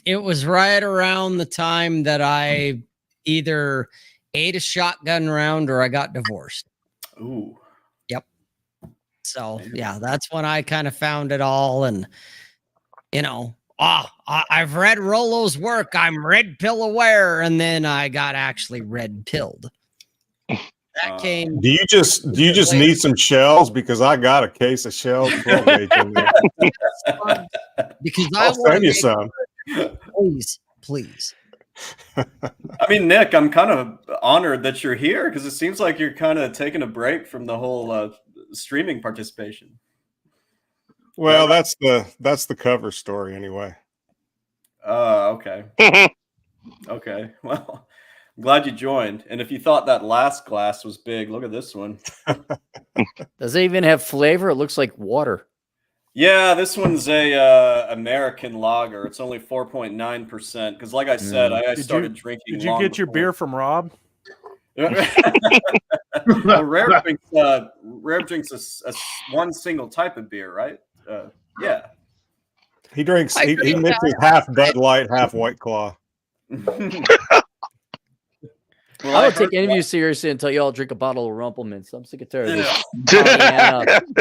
It was right around the time that I either ate a shotgun round or I got divorced. Ooh. Yep. So yeah, that's when I kind of found it all. And, I've read Rollo's work. I'm red pill aware. And then I got actually red pilled. That came. Do you just need some shells? Because I got a case of shells. Because I'll send you some. Please. I mean, Nick, I'm kind of honored that you're here, because it seems like you're kind of taking a break from the whole streaming participation. Well, that's the cover story anyway. Okay. Okay. Well, I'm glad you joined. And if you thought that last glass was big, look at this one. Does it even have flavor? It looks like water. Yeah, this one's a American lager. It's only 4.9%. Because, like I said, I started drinking. Did you get your beer from Rob? Well, Rare drinks a one single type of beer, right? Yeah. He drinks. He mixes half Bud Light, half White Claw. Well, I don't take any of you seriously until y'all drink a bottle of Rumplemints. I'm sick of tired of this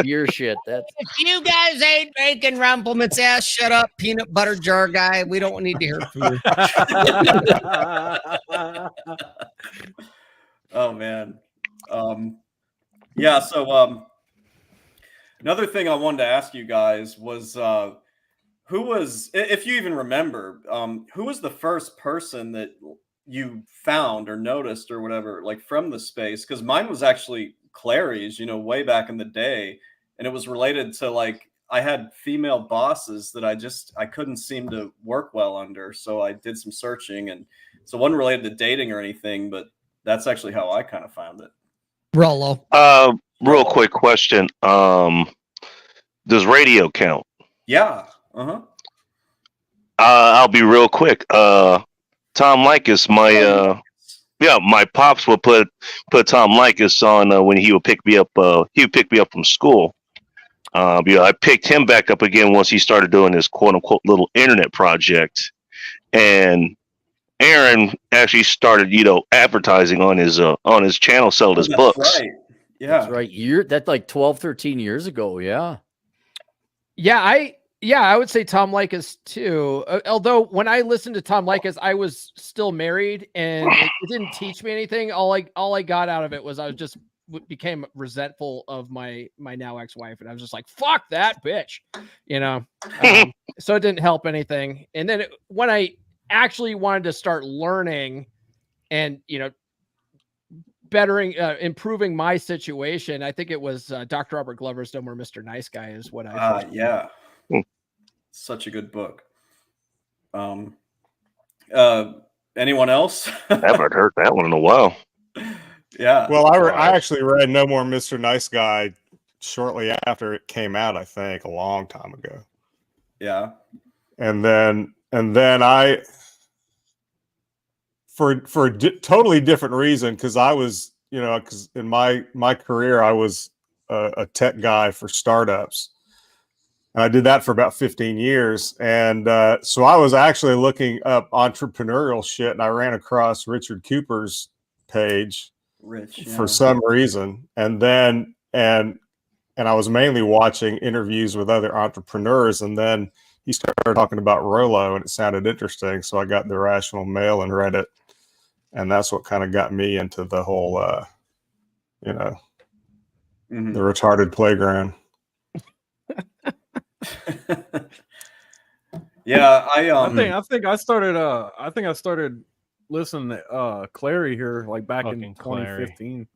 beer shit. If you guys ain't drinking Rumplemints, ass, shut up, peanut butter jar guy. We don't need to hear from you. Oh man. Yeah. So another thing I wanted to ask you guys was who was, if you even remember, who was the first person that you found or noticed or whatever, like from the space? Because mine was actually Clary's, way back in the day, and it was related to, like, I had female bosses that I couldn't seem to work well under, so I did some searching, and so it wasn't related to dating or anything, but that's actually how I kind of found it. Rollo. Real quick question. Does radio count? Yeah. Uh-huh. I'll be real quick. Tom Likas, my pops would put Tom Likas on when he would pick me up. He would pick me up from school. I picked him back up again once he started doing his quote unquote little internet project, and Aaron actually started, advertising on his channel, selling his books. Right. Yeah, that's right. That's like 12, 13 years ago. Yeah. Yeah. Yeah, I would say Tom Likas too. Although when I listened to Tom Likas, I was still married, and it didn't teach me anything. All I got out of it was I was just became resentful of my now ex-wife, and I was just like, "Fuck that bitch," you know. So it didn't help anything. And then when I actually wanted to start learning, and improving my situation, I think it was Dr. Robert Glover's "No More Mr. Nice Guy" is what I first. Yeah. Such a good book. Anyone else? I haven't heard that one in a while. Yeah. Well, I actually read No More Mr. Nice Guy shortly after it came out, I think, a long time ago. Yeah. And then I, for a totally different reason, because I was, because in my career, I was a tech guy for startups. And I did that for about 15 years. And so I was actually looking up entrepreneurial shit, and I ran across Richard Cooper's page for some reason. And then, and I was mainly watching interviews with other entrepreneurs. And then he started talking about Rollo, and it sounded interesting. So I got the Rational Mail and read it. And that's what kind of got me into the whole, the retarded playground. Yeah, I think I started listening to Clary here like back in 2015.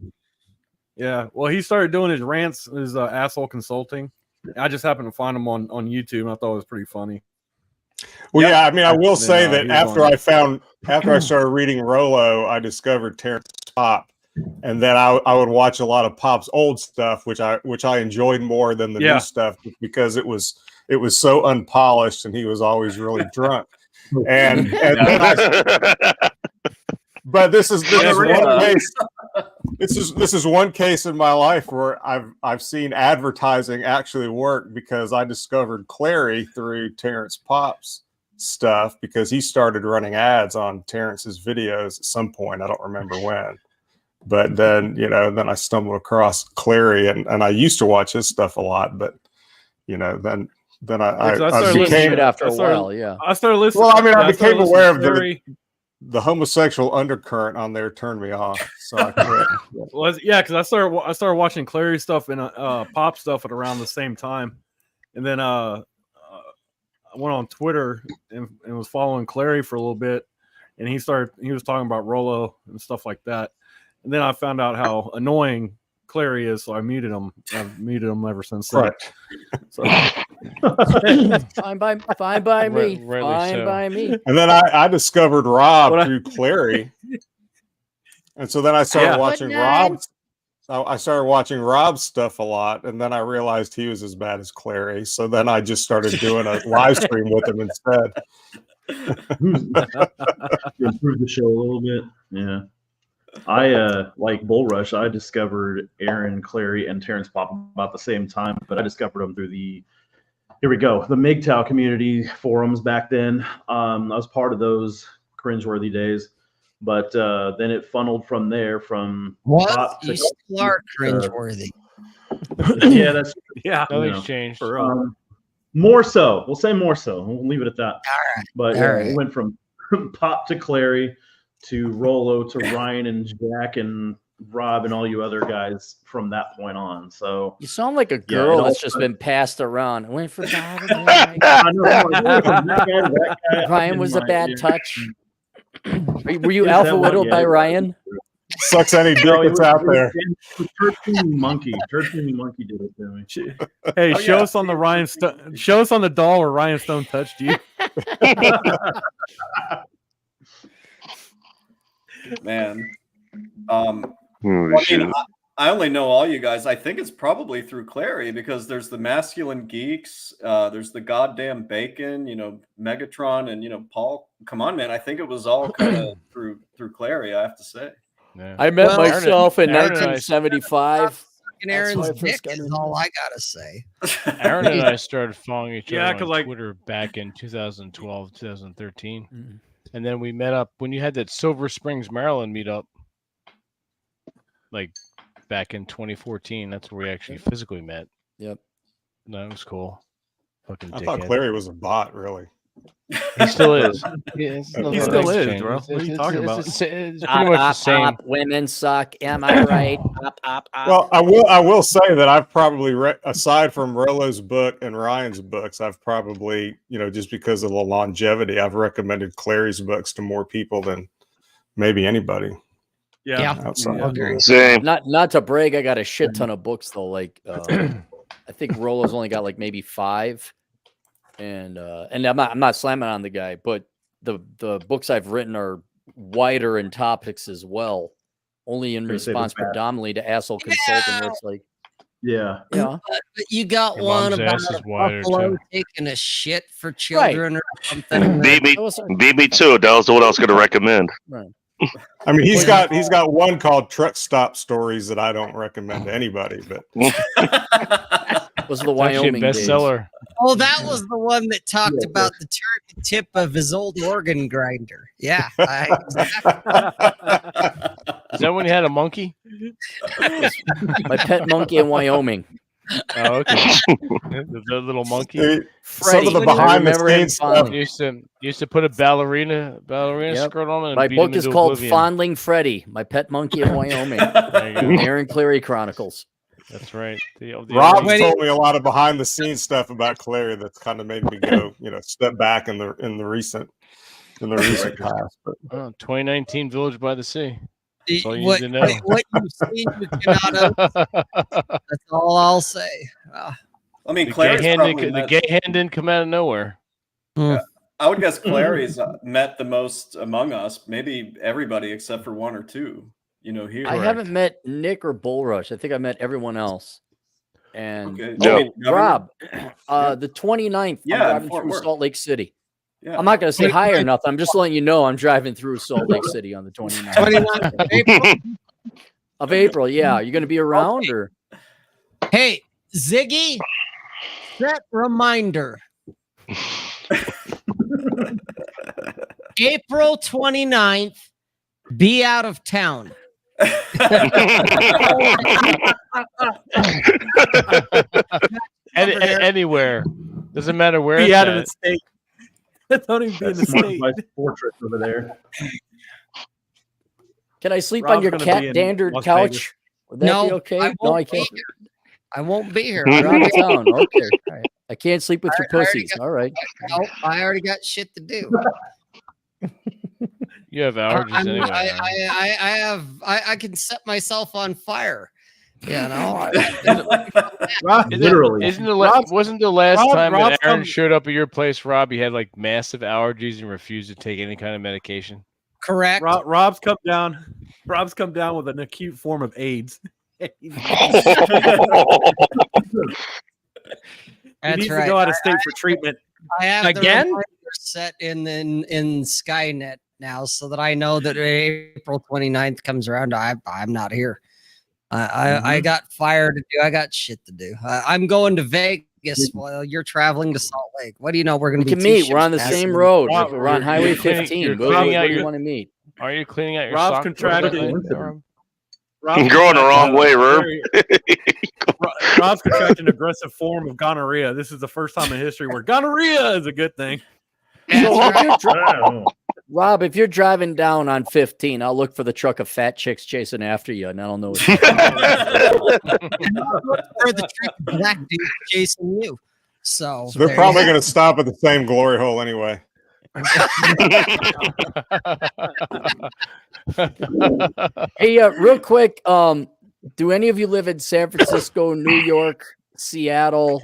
Yeah, well, he started doing his rants, his asshole consulting. I just happened to find him on YouTube, and I thought it was pretty funny. Well, yeah, I mean, I will say that after I started reading Rollo, I discovered Terrence Pop, and then I would watch a lot of Pop's old stuff, which I enjoyed more than the new stuff, because it was so unpolished, and he was always really drunk. And but this is one case. This is one case in my life where I've seen advertising actually work, because I discovered Clary through Terrence Pop's stuff, because he started running ads on Terrence's videos at some point. I don't remember when, but then then I stumbled across Clary, and I used to watch his stuff a lot, but then I became after a while. Yeah, I started listening. Well, I mean, I became aware of the homosexual undercurrent on there turned me off, so I quit. Well, yeah, because I started watching Clary stuff and Pop stuff at around the same time, and then I went on Twitter and was following Clary for a little bit, and he was talking about Rollo and stuff like that, and then I found out how annoying Clary is, so I muted him. I've muted him ever since then. Right. So. Fine by me. Fine by me. And then I discovered Rob through Clary, and so then I started watching Rob. I started watching Rob's stuff a lot, and then I realized he was as bad as Clary. So then I just started doing a live stream with him instead. Improve the show a little bit. Yeah. I like Bull Rush. I discovered Aaron, Clary, and Terrence Pop about the same time, but I discovered them through the MGTOW community forums back then. I was part of those cringeworthy days, but then it funneled from there. From Pop to you still are cringeworthy. Yeah, that's nothing's changed. More so. We'll say more so. We'll leave it at that. All right. But it went from Pop to Clary to Rollo to Ryan and Jack and Rob and all you other guys from that point on. So you sound like a girl that's just been passed around. I went for Bob. Ryan was a bad touch. Were you alpha whittled by Ryan? Sucks any dick that's out there. Turkey Monkey did it to me. Hey, show us on the Ryan show us on the doll where Ryan Stone touched you. Man. I only know all you guys. I think it's probably through Clary, because there's the Masculine Geeks, there's the Goddamn Bacon, Megatron, and Paul. Come on, man. I think it was all kind of through Clary, I have to say. Yeah. I met myself in 1975. Aaron's dick is all I gotta say. Aaron and I started following each other on Twitter back in 2012, 2013. Mm-hmm. And then we met up when you had that Silver Springs, Maryland meetup, like back in 2014. That's where we actually physically met. Yep. That was cool. Fucking I thought dickhead. Clary was a bot, really. He still is. He still is, bro. What are you talking about? It's pretty much the same. Women suck. Am I right? Well, I will say that I've probably aside from Rollo's book and Ryan's books, I've probably, just because of the longevity, I've recommended Clary's books to more people than maybe anybody. Yeah. Outside. Same. Not to brag, I got a shit ton of books though. Like I think Rollo's only got like maybe 5. And I'm not slamming on the guy, but the books I've written are wider in topics as well, only in response predominantly to asshole consulting, where it's like, but you got Your one mom's about ass is a wider, buffalo too. taking a shit for children or something. Beat me too. That was the one I was going to recommend. Right. I mean, he's got one called Truck Stop Stories that I don't recommend to anybody, but those are the It's actually a Wyoming bestseller. Oh, that was the one that talked about the turkey tip of his old organ grinder. Yeah. Is that when you had a monkey? My pet monkey in Wyoming. Oh, okay. The little monkey. Some of the behind the scenes stuff. Used to put a ballerina skirt on and My beat book him is into called oblivion. Fondling Freddy, My Pet Monkey in Wyoming. Aaron Cleary Chronicles. That's right. Rob told me a lot of behind the scenes stuff about Clary that's kind of made me go, step back in the recent past. But 2019 Village by the Sea. That's all you What need to know. you've seen, you cannot That's all I'll say. I mean, The Clary's gay hand probably didn't- the met- gay hand didn't come out of nowhere. I would guess Clary's met the most among us, maybe everybody except for 1 or 2. Here. I haven't met Nick or Bullrush. I think I met everyone else. And Rob, the 29th, I'm driving through Salt Lake City. Yeah. I'm not going to say hi or nothing. I'm just letting you know I'm driving through Salt Lake City on the 29th of April. Yeah. Are you going to be around or? Hey, Ziggy, set reminder. April 29th, be out of town. Anywhere. Doesn't matter where Be it's out of at. the state. Don't even be in the state. Fortress over there. Can I sleep Rob's on your gonna cat be in dandered Las couch? Vegas. Would that No, be okay? I No, I won't can't. be here. I won't be here. You're out of town. Okay. All right. I can't sleep with your I already pussies. All right. No, I already got shit to do. You have allergies anyway. I can set myself on fire. Literally. Wasn't the last time Rob's that Aaron come- showed up at your place, Rob, he had like massive allergies and refused to take any kind of medication? Correct. Rob's come down. Rob's come down with an acute form of AIDS. He That's needs right. to go out of state for treatment. I have Again? the reminder set in Skynet now, so that I know that April 29th comes around. I'm not here. I got fire to do. I got shit to do. I'm going to Vegas while you're traveling to Salt Lake. What do you know? We're going We to be can meet. We're on the same road. We're on Highway you're cleaning- 15. you're Where cleaning out do you your- want to meet? Are you cleaning out your Rob's sock contracted. drawer that night? Rob's Going the wrong way, Herb. Rob's contracted an aggressive form of gonorrhea. This is the first time in history where gonorrhea is a good thing. Rob, if you're driving down on 15, I'll look for the truck of fat chicks chasing after you, and I don't know. for the trip, black dude chasing you. So they're there probably you going to stop at the same glory hole anyway. Hey, real quick, do any of you live in San Francisco, New York, Seattle,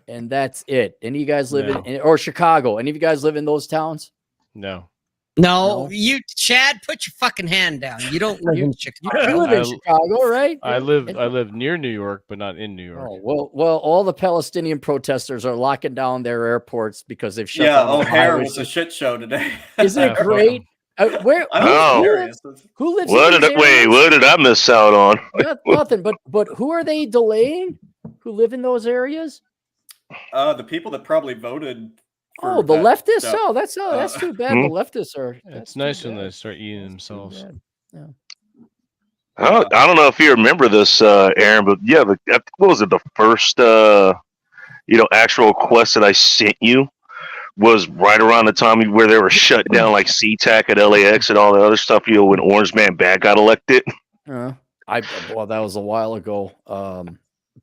and that's it? Any of you guys live in or Chicago? Any of you guys live in those towns? No. No, you, Chad, put your fucking hand down. You don't live in Chicago. You live in Chicago, right? I live near New York, but not in New York. Oh, well, all the Palestinian protesters are locking down their airports because they've shut down. O'Hare was a shit show today. Isn't it great? Where? Who lives? What did I miss out on? Nothing. But who are they delaying? Who live in those areas? The people that probably voted. Oh, the leftists. Oh, that's too bad. The leftists are. It's nice when they start eating themselves. Yeah. I don't know if you remember this, Aaron, but yeah, what was it? The first, actual request that I sent you was right around the time where they were shut down, like SeaTac at LAX and all the other stuff. When Orange Man Bad got elected. Well, that was a while ago.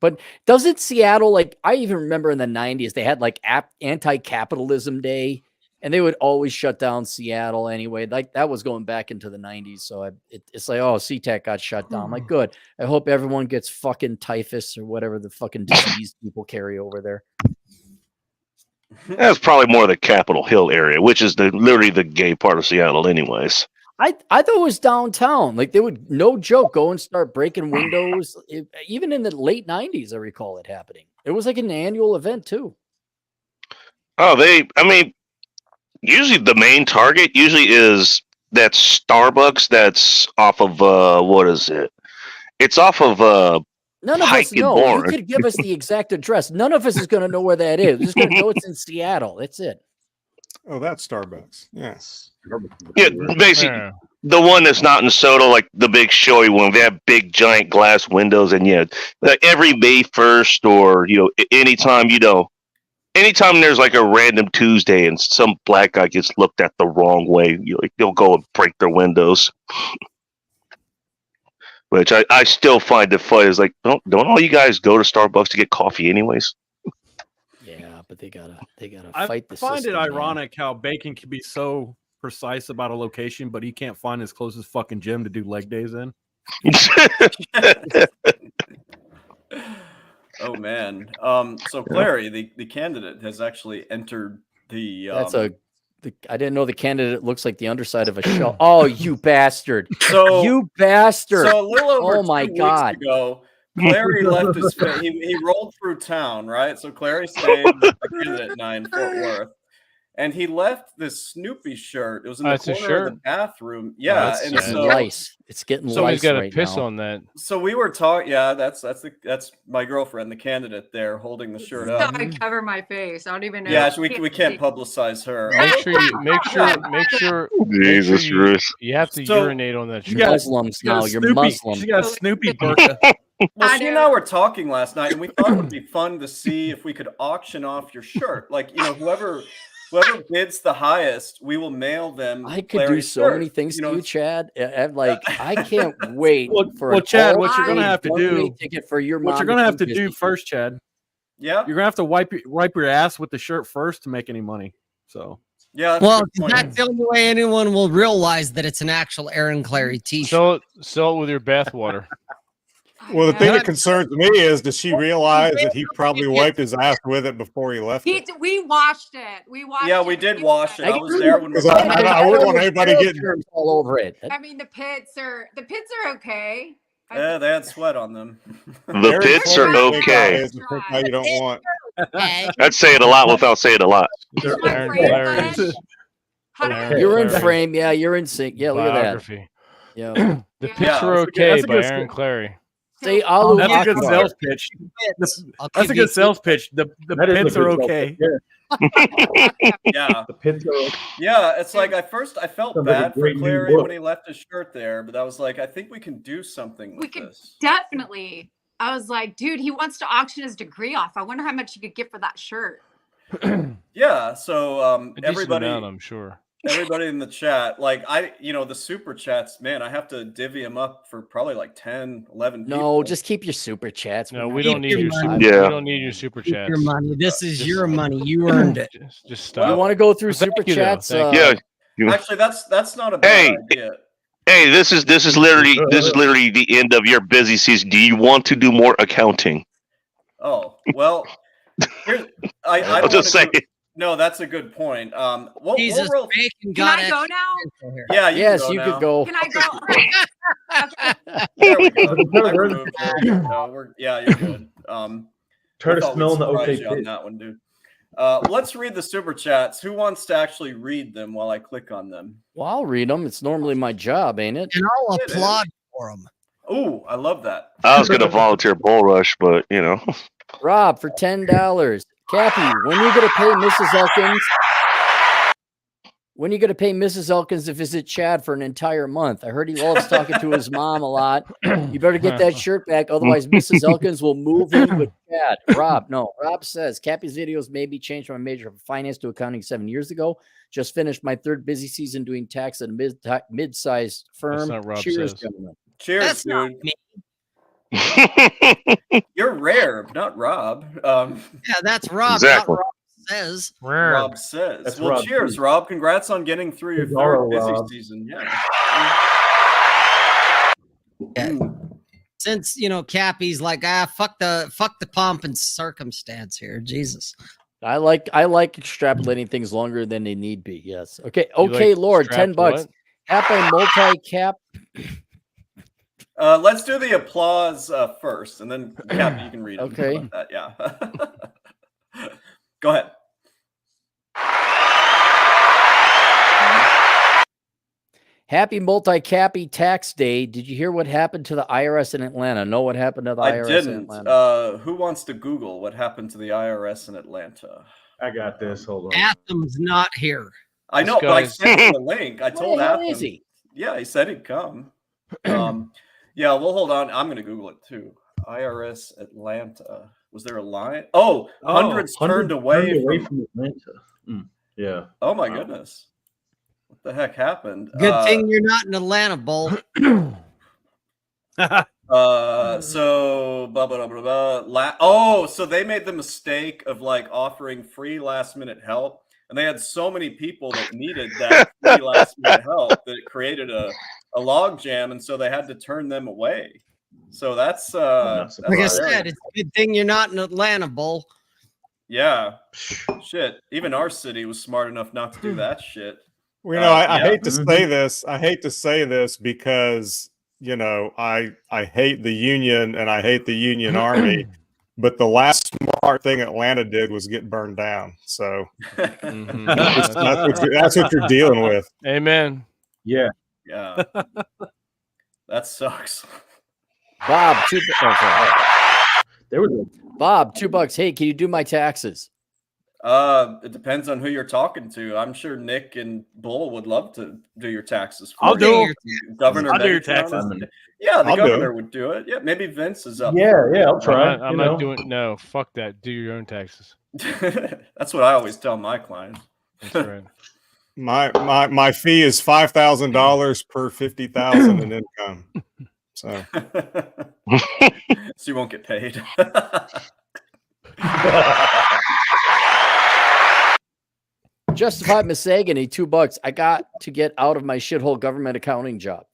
But doesn't Seattle, like, I even remember in the 90s, they had like anti-capitalism day, and they would always shut down Seattle anyway. Like, that was going back into the 90s. So it's like, oh, SeaTac got shut down. I'm like, good. I hope everyone gets fucking typhus or whatever the fucking disease people carry over there. That's probably more the Capitol Hill area, which is literally the gay part of Seattle anyways. I thought it was downtown. Like, they would, no joke, go and start breaking windows. Even in the late 90s, I recall it happening. It was like an annual event too. Oh, usually the main target is that Starbucks that's off of what is it? It's off of none of us know. You could give us the exact address. None of us is going to know where that is. We're just going to know it's in Seattle. That's it. Oh, that's Starbucks. Yes. Yeah, basically the one that's not in Soto, like the big showy one. They have big giant glass windows, and like every May 1st or anytime there's like a random Tuesday and some black guy gets looked at the wrong way, they'll go and break their windows. Which I still find it funny. Is like, don't all you guys go to Starbucks to get coffee anyways? Yeah, but they gotta I fight the find system, it ironic how Bacon can be so precise about a location, but he can't find his closest fucking gym to do leg days in. Oh man. So Clary, the candidate has actually entered the. I didn't know the candidate looks like the underside of a shell. Oh, you bastard! So you bastard! So a little over oh my 2 god! Weeks ago, Clary left his. He rolled through town, right? So Clary stayed with the candidate and I in Fort Worth. And he left this Snoopy shirt. It was in the corner of the bathroom. Yeah, and so lice. It's getting somebody's got to right piss now. on that. So we were talking. Yeah, that's my girlfriend, the candidate there, holding the shirt up. I cover my face. I don't even know. Yeah, so we can't publicize her. Make sure. Jesus Christ! You have to urinate on that shirt. Muslims now. You're Muslim. She got a Snoopy burqa. Well, she and I were talking last night, and we thought it would be fun to see if we could auction off your shirt. Like, whoever bids the highest, we will mail them. I could do so many things to you, Chad. I can't wait for. Well, Chad, what you're gonna have to do? Ticket for your what you're gonna have to do first, Chad? Yeah, you're gonna have to wipe your ass with the shirt first to make any money. So. Yeah. Well, that's the only way anyone will realize that it's an actual Aaron Clary t-shirt. Sell it with your bathwater. Well, the thing that concerns me is, does she realize that he probably wiped his ass with it before he left? We washed it. We did wash it. I was there when I wouldn't want anybody getting all over it. I mean, the pits are okay. Yeah, they had sweat on them. The pits are okay. How you don't want. I'd say it a lot without saying a lot. You're in frame. Yeah, you're in sync. Yeah, look at that. Yeah. The pits are okay by Aaron Clary. Say that's a good sales pitch. That's a good sales pitch. The pits are okay. Yeah, the pits are okay. Yeah, it's like I felt bad for Clary when he left his shirt there, but I was like, I think we can do something with this. Definitely. I was like, dude, he wants to auction his degree off. I wonder how much he could get for that shirt. Yeah, so everybody, I'm sure. Everybody in the chat, the super chats, man, I have to divvy them up for probably like 10, 11 people. No, just keep your super chats. No, we don't need your super. Yeah. We don't need your super chats. Your money. This is your money. You earned it. Just stop. You want to go through super chats? Yeah. Actually, that's not a bad idea. Hey, this is literally the end of your busy season. Do you want to do more accounting? Oh well, I was just saying. No, that's a good point. Jesus, can I go now? Yeah, you could go. Can I go? There we go. Yeah, you're good. Turtle smelling the okay on that one, dude. Let's read the super chats. Who wants to actually read them while I click on them? Well, I'll read them. It's normally my job, ain't it? And I'll applaud for them. Oh, I love that. I was going to volunteer Bull Rush, but Rob for $10. Cappy, when are you going to pay Mrs. Elkins? When are you going to pay Mrs. Elkins to visit Chad for an entire month? I heard he loves talking to his mom a lot. You better get that shirt back. Otherwise, Mrs. Elkins will move in with chat. Rob says Cappy's videos made me change my major from finance to accounting 7 years ago. Just finished my 3rd busy season doing tax at a mid-sized firm. That's not Rob Cheers, says. gentlemen. Cheers, That's not dude. me. You're rare, not Rob. Yeah, that's Rob. Exactly. Not Rob says. Rob says. That's well, Rob, cheers, too. Rob. Congrats on getting through your Bizarro 3rd busy Rob. season. Yeah. Since Cappy's like, fuck the pomp and circumstance here. Jesus. I like extrapolating things longer than they need be. Yes. Okay. You Okay, like Lord, strapped $10. what? Apple multi-cap. Let's do the applause first, and then Cap, you can read it. Okay. How about that? Yeah. Go ahead. Happy multi-cappy tax day. Did you hear what happened to the IRS in Atlanta? Know what happened to the I IRS in didn't. Atlanta? Who wants to Google what happened to the IRS in Atlanta? I got this. Hold on. Athem's not here. I know, but I sent him the link. I told Where the hell Atham. is he? Yeah, he said he'd come. Yeah, well, hold on. I'm going to Google it too. IRS Atlanta. Was there a line? Oh, hundreds turned away from Atlanta. Yeah. Oh my goodness. What the heck happened? Good thing you're not in Atlanta, Bull. So blah, blah, blah, blah. So they made the mistake of like offering free last minute help, and they had so many people that needed that free last minute help that it created a log jam, and so they had to turn them away. So that's like I said, it's a good thing you're not in Atlanta, Bull. Yeah. Shit. Even our city was smart enough not to do that shit. Well, I hate to say this. I hate to say this because, I hate the union and I hate the union army, but the last smart thing Atlanta did was get burned down. So that's what you're dealing with. Amen. Yeah. Yeah. That sucks. Bob, Bob, $2. Hey, can you do my taxes? It depends on who you're talking to. I'm sure Nick and Bull would love to do your taxes. I'll do you. Governor. I'll do your taxes. Yeah, the I'll do governor it. would do it. Yeah, maybe Vince is up. Yeah, I'll try. I'm not doing. No, fuck that. Do your own taxes. That's what I always tell my clients. That's right. My fee is $5,000 per 50,000 in income. So you won't get paid. Justified Misagany, $2. I got to get out of my shithole government accounting job.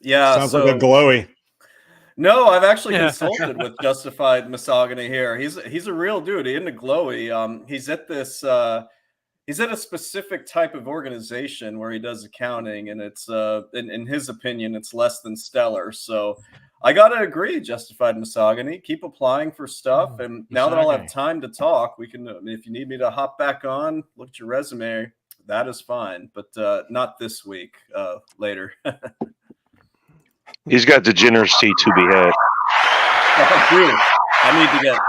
Yeah, sounds like a glowy. No, I've actually consulted with Justified Misogyny here. He's a real dude. He isn't a glowy. He's at this. He's at a specific type of organization where he does accounting, and it's in his opinion, it's less than stellar. So I gotta agree, Justified Misogyny. Keep applying for stuff, and now that I'll have time to talk, we can. If you need me to hop back on, look at your resume. That is fine, but not this week. Later. He's got degeneracy to be had. Dude, I need to get.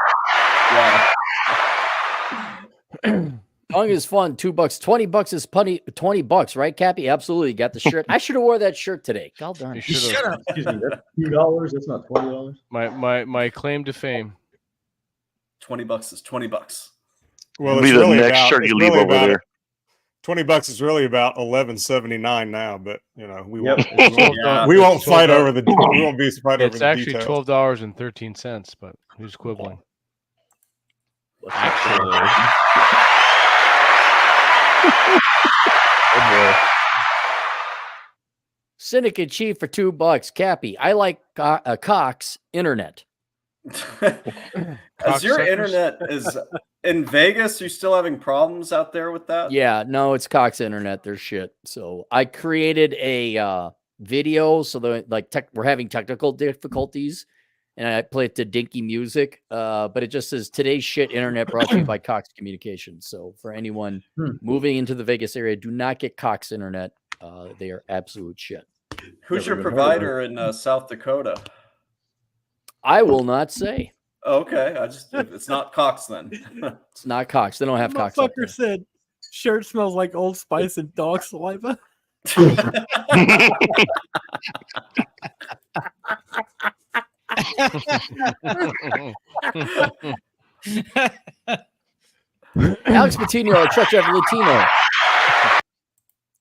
Yeah. Tongue is fun. $2. $20 is punny. $20, right, Cappy? Absolutely. Got the shirt. I should have wore that shirt today. God darn it. You should have. Excuse me, that's $2. That's not $20. My claim to fame. $20 is $20. Well, Be it's the really next about, shirt it's you leave really over about there. $20 is really about $11.79 now, but we Yep. we won't fight over the we won't be fight over It's the actually details. $12.13, but who's quibbling? Actually, Cynic in Chief for $2. Cappy, I like Cox internet. As your internet is in Vegas, you still having problems out there with that? Yeah, no, it's Cox internet. They're shit. So I created a video so that we're having technical difficulties, and I play it to dinky music. But it just says today's shit internet brought to you by Cox Communications. So for anyone moving into the Vegas area, do not get Cox internet. They are absolute shit. Who's your provider in South Dakota? I will not say. Okay, it's not Cox then. It's not Cox. They don't have Cox. Up there. Motherfucker said shirt smells like Old Spice and dog saliva. Alex Patino, a truck driver Latino.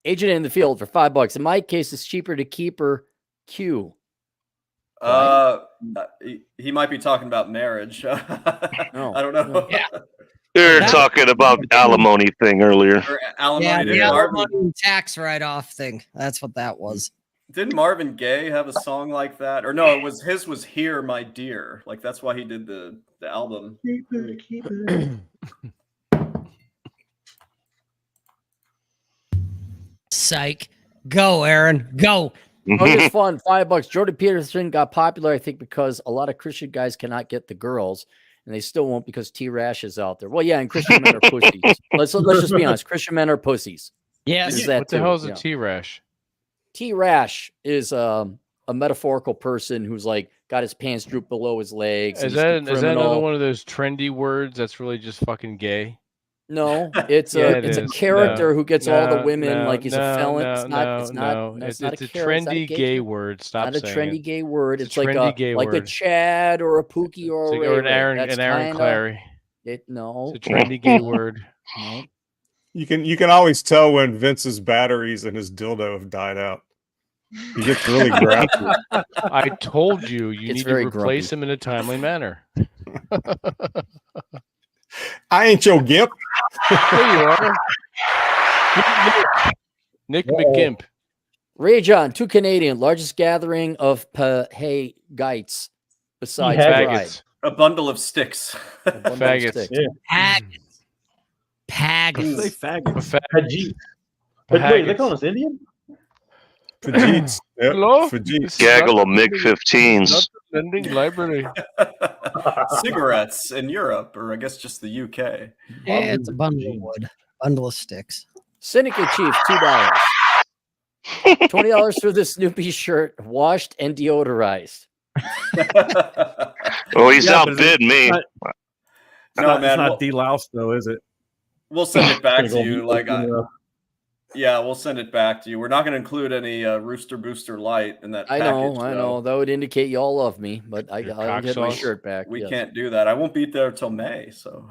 Agent in the field for $5. In my case, it's cheaper to keep her Q. He might be talking about marriage. I don't know. Yeah. You're talking about alimony thing earlier. Or alimony. Yeah, Didn't the Marvin, alimony tax write-off thing. That's what that was. didn't Marvin Gaye have a song like that? Or no, his was "Here, My Dear." Like that's why he did the album. Keep it. Psych. Go, Aaron. Go. Oh, it's fun. $5. Jordan Peterson got popular, I think, because a lot of Christian guys cannot get the girls, and they still won't because T-Rash is out there. Well, yeah, and Christian men are pussies. Let's just be honest. Christian men are pussies. Yes. What the hell is a T-Rash? T-Rash is a metaphorical person who's like got his pants drooped below his legs. Is that another one of those trendy words that's really just fucking gay? No, it's a character who gets all the women, like he's a felon. It's not a trendy gay word. Stop saying it. Not a trendy gay word. It's like a Chad or a Pookie or an Aaron Clary. No, it's a trendy gay word. No. You can always tell when Vince's batteries and his dildo have died out. He gets really graphic. I told you need to replace him in a timely manner. I ain't your gimp. There you are. Nick McGimp. Ray John, 2 Canadian, largest gathering of Gaits besides faggots. A bundle of sticks. Faggots. Yeah. Paggins. Say faggots. Pajit. Wait, they call us Indian? Pajeets. Yep. Hello? Gaggle of MiG-15s. Lending library. Cigarettes in Europe, or I guess just the UK. Yeah, it's a bundle of wood. Bundle of sticks. Syndicate Chief, $2. $20 for the Snoopy shirt, washed and deodorized. Oh, he's outbid me. It's not deloused though, is it? We'll send it back to you. Yeah, we'll send it back to you. We're not going to include any Rooster Booster Light in that package. I know. That would indicate you all love me, but I'll get my shirt back. We can't do that. I won't be there till May, so.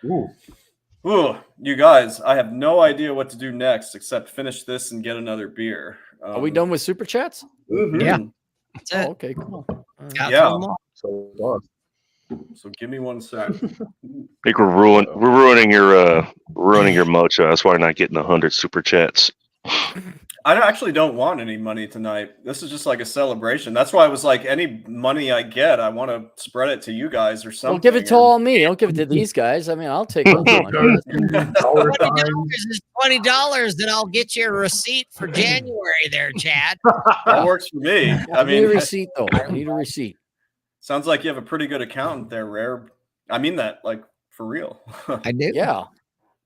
Ooh, you guys, I have no idea what to do next except finish this and get another beer. Are we done with super chats? Mm-hmm. Yeah. Oh, okay, cool. Yeah. So give me 1 sec. I think we're ruining your mojo. That's why we're not getting 100 super chats. I actually don't want any money tonight. This is just like a celebration. That's why I was like, any money I get, I want to spread it to you guys or something. Well, give it to all me. Don't give it to these guys. I mean, I'll take all the money. $20 is $20, then I'll get you a receipt for January there, Chad. That works for me. I need a receipt, though. I need a receipt. Sounds like you have a pretty good accountant there, Rare. I mean that, like, for real. I do. Yeah.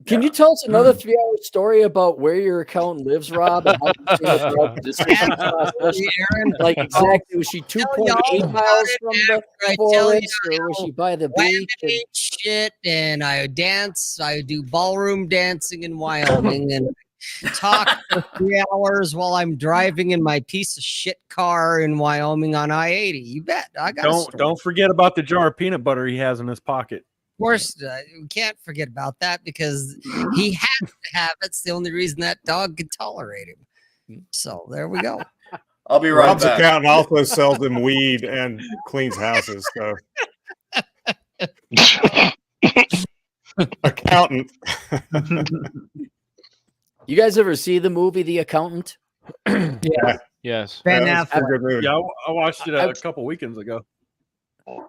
Can you tell us another 3-hour story about where your accountant lives, Rob? And how you came about the decision process? Like exactly, was she 2.8 miles from the forest, or was she by the beach? Shit, and I dance. I do ballroom dancing in Wyoming, and talk for 3 hours while I'm driving in my piece of shit car in Wyoming on I-80. You bet. I got. Don't forget about the jar of peanut butter he has in his pocket. Of course, we can't forget about that because he has to have it. It's the only reason that dog could tolerate him. So there we go. I'll be right Rob's back. accountant also sells them weed and cleans houses. So accountant. You guys ever see the movie The Accountant? Yeah. Yes. That's a good movie. Yeah, I watched it a couple weekends ago.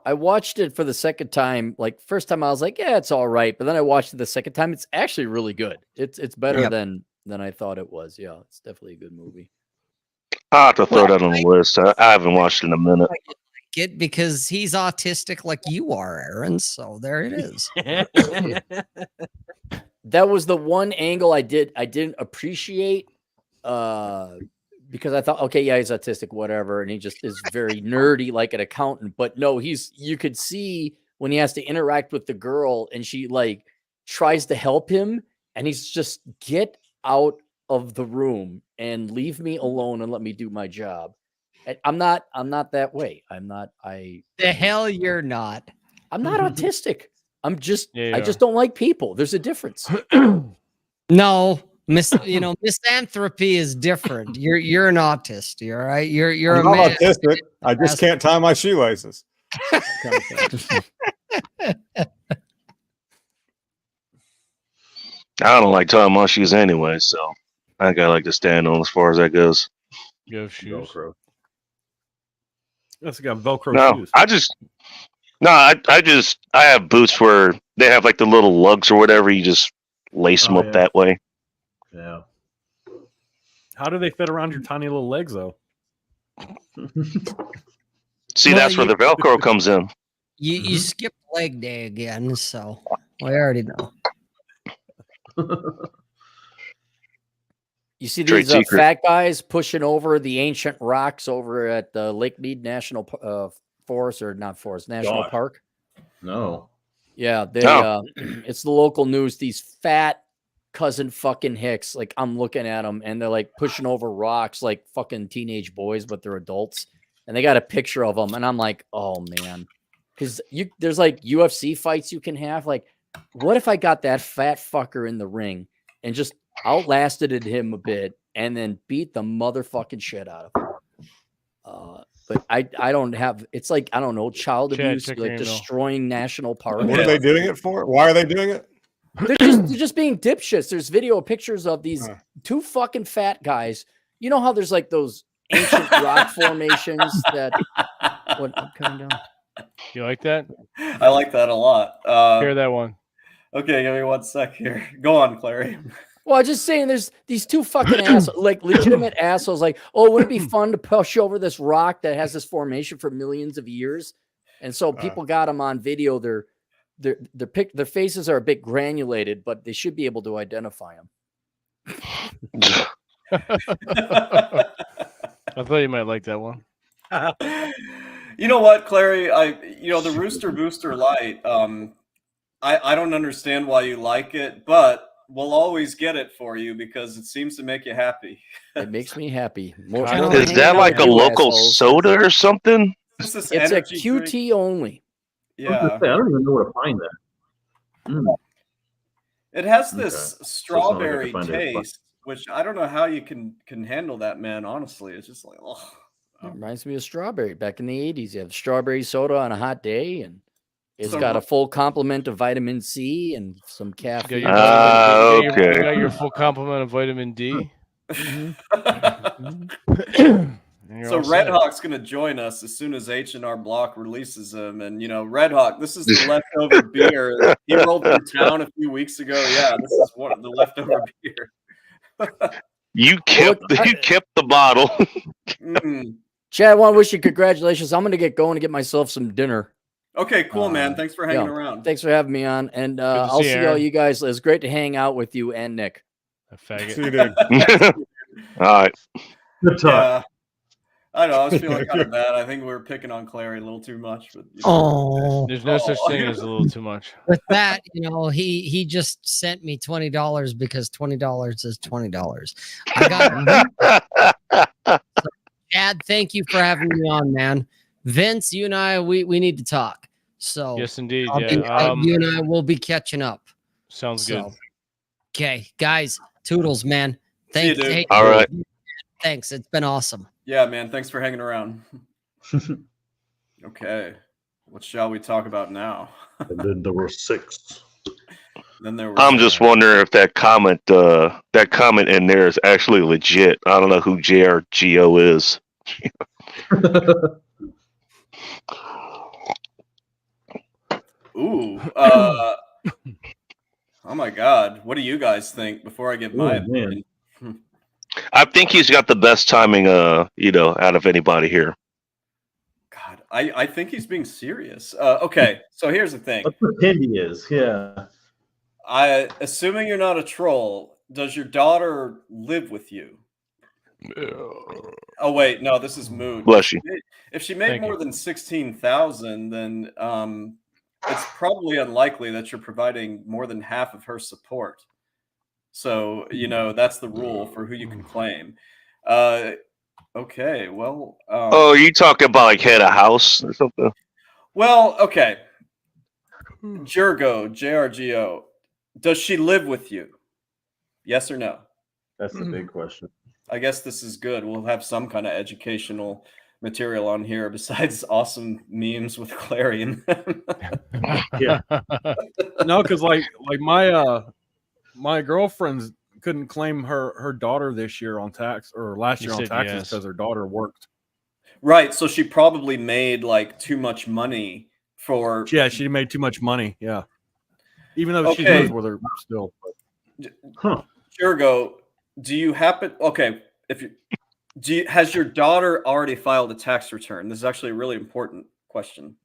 I watched it for the second time. Like first time I was like, yeah, it's all right. But then I watched it the second time. It's actually really good. It's better than I thought it was. Yeah, it's definitely a good movie. I'll have to throw that on the list. I haven't watched it in a minute. It because he's autistic like you are, Aaron. So there it is. That was the one angle I didn't appreciate because I thought, okay, yeah, he's autistic, whatever, and he just is very nerdy like an accountant. But no, you could see when he has to interact with the girl and she like tries to help him, and he's just, get out of the room and leave me alone and let me do my job. I'm not that way. The hell you're not. I'm not autistic. I'm just, Yeah, I just don't like people. There's a difference. No, misanthropy is different. You're an autist. You're all right. You're I'm a not man. autistic. I just can't tie my shoelaces. I don't like tying my shoes anyway, so I think I like to stand on as far as that goes. You have shoes. Velcro. That's got Velcro No, shoes. I have boots where they have like the little lugs or whatever. You just lace them up that way. Yeah. How do they fit around your tiny little legs, though? See, that's where the Velcro comes in. You skipped leg day again, so we already know. You see these fat guys pushing over the ancient rocks over at the Lake Mead National Forest, or not forest, National Park? No. Yeah, it's the local news. These fat cousin fucking hicks, like I'm looking at them and they're like pushing over rocks like fucking teenage boys, but they're adults. And they got a picture of them. And I'm like, oh man, because there's like UFC fights you can have. Like, what if I got that fat fucker in the ring and just outlasted him a bit and then beat the motherfucking shit out of him? But I don't have, it's like, I don't know, child abuse, like destroying national parks. What are they doing it for? Why are they doing it? They're just being dipshits. There's video pictures of these two fucking fat guys. You know how there's like those ancient rock formations that I'm coming down. You like that? I like that a lot. Hear that one. Okay, give me 1 sec here. Go on, Clary. Well, I'm just saying there's these two fucking assholes, like legitimate assholes, like, oh, wouldn't it be fun to push over this rock that has this formation for millions of years? And so people got them on video. Their faces are a bit granulated, but they should be able to identify them. I thought you might like that one. You know what, Clary? The Rooster Booster Light. I don't understand why you like it, but we'll always get it for you because it seems to make you happy. It makes me happy. Is that like a local soda or something? It's a QT drink only. Yeah. I don't even know where to find that. It has this strawberry taste, which I don't know how you can handle that, man. Honestly, it's just like, oh. It reminds me of strawberry. Back in the 80s, you have strawberry soda on a hot day, and it's got a full complement of vitamin C and some caffeine. You got your full complement of vitamin D. So Red Hawk's going to join us as soon as H&R Block releases him. And, Red Hawk, this is the leftover beer. He rolled through town a few weeks ago. Yeah, this is one of the leftover beer. You kept the bottle. Chad, I want to wish you congratulations. I'm going to get going to get myself some dinner. Okay, cool, man. Thanks for hanging around. Thanks for having me on. And I'll see all you guys. It's great to hang out with you and Nick. A faggot. See you, dude. All right. Good talk. Yeah. I know. I was feeling kind of bad. I think we were picking on Clary a little too much. But, there's no such thing as a little too much. With that, he just sent me $20 because $20 is $20. So, Chad, thank you for having me on, man. Vince, you and I, we need to talk. So yes, indeed. You and I will be catching up. Sounds good. Okay, guys, toodles, man. Thanks. Hey, all right. Thanks. It's been awesome. Yeah, man. Thanks for hanging around. Okay. What shall we talk about now? And then there were 6. Then there were. I'm just wondering if that comment in there is actually legit. I don't know who JRGO is. Ooh. Oh my God. What do you guys think before I give my opinion? I think he's got the best timing, out of anybody here. God, I think he's being serious. Okay, so here's the thing. Let's pretend he is. Yeah. Assuming you're not a troll, does your daughter live with you? Oh wait, no, this is mood. Bless you. If she made more than 16,000, then it's probably unlikely that you're providing more than half of her support. So, that's the rule for who you can claim. Okay, well. Oh, you talking about like head of house or something? Well, okay. Jurgo, JRGO, does she live with you? Yes or no? That's the big question. I guess this is good. We'll have some kind of educational material on here besides awesome memes with Clary in them. Yeah. No, because like my girlfriend's couldn't claim her daughter this year on tax or last year on taxes because her daughter worked. Right. So she probably made like too much money for. Yeah, she made too much money. Yeah. Even though she Okay. lives with her still. Jurgo, do you happen? Okay. If you has your daughter already filed a tax return? This is actually a really important question.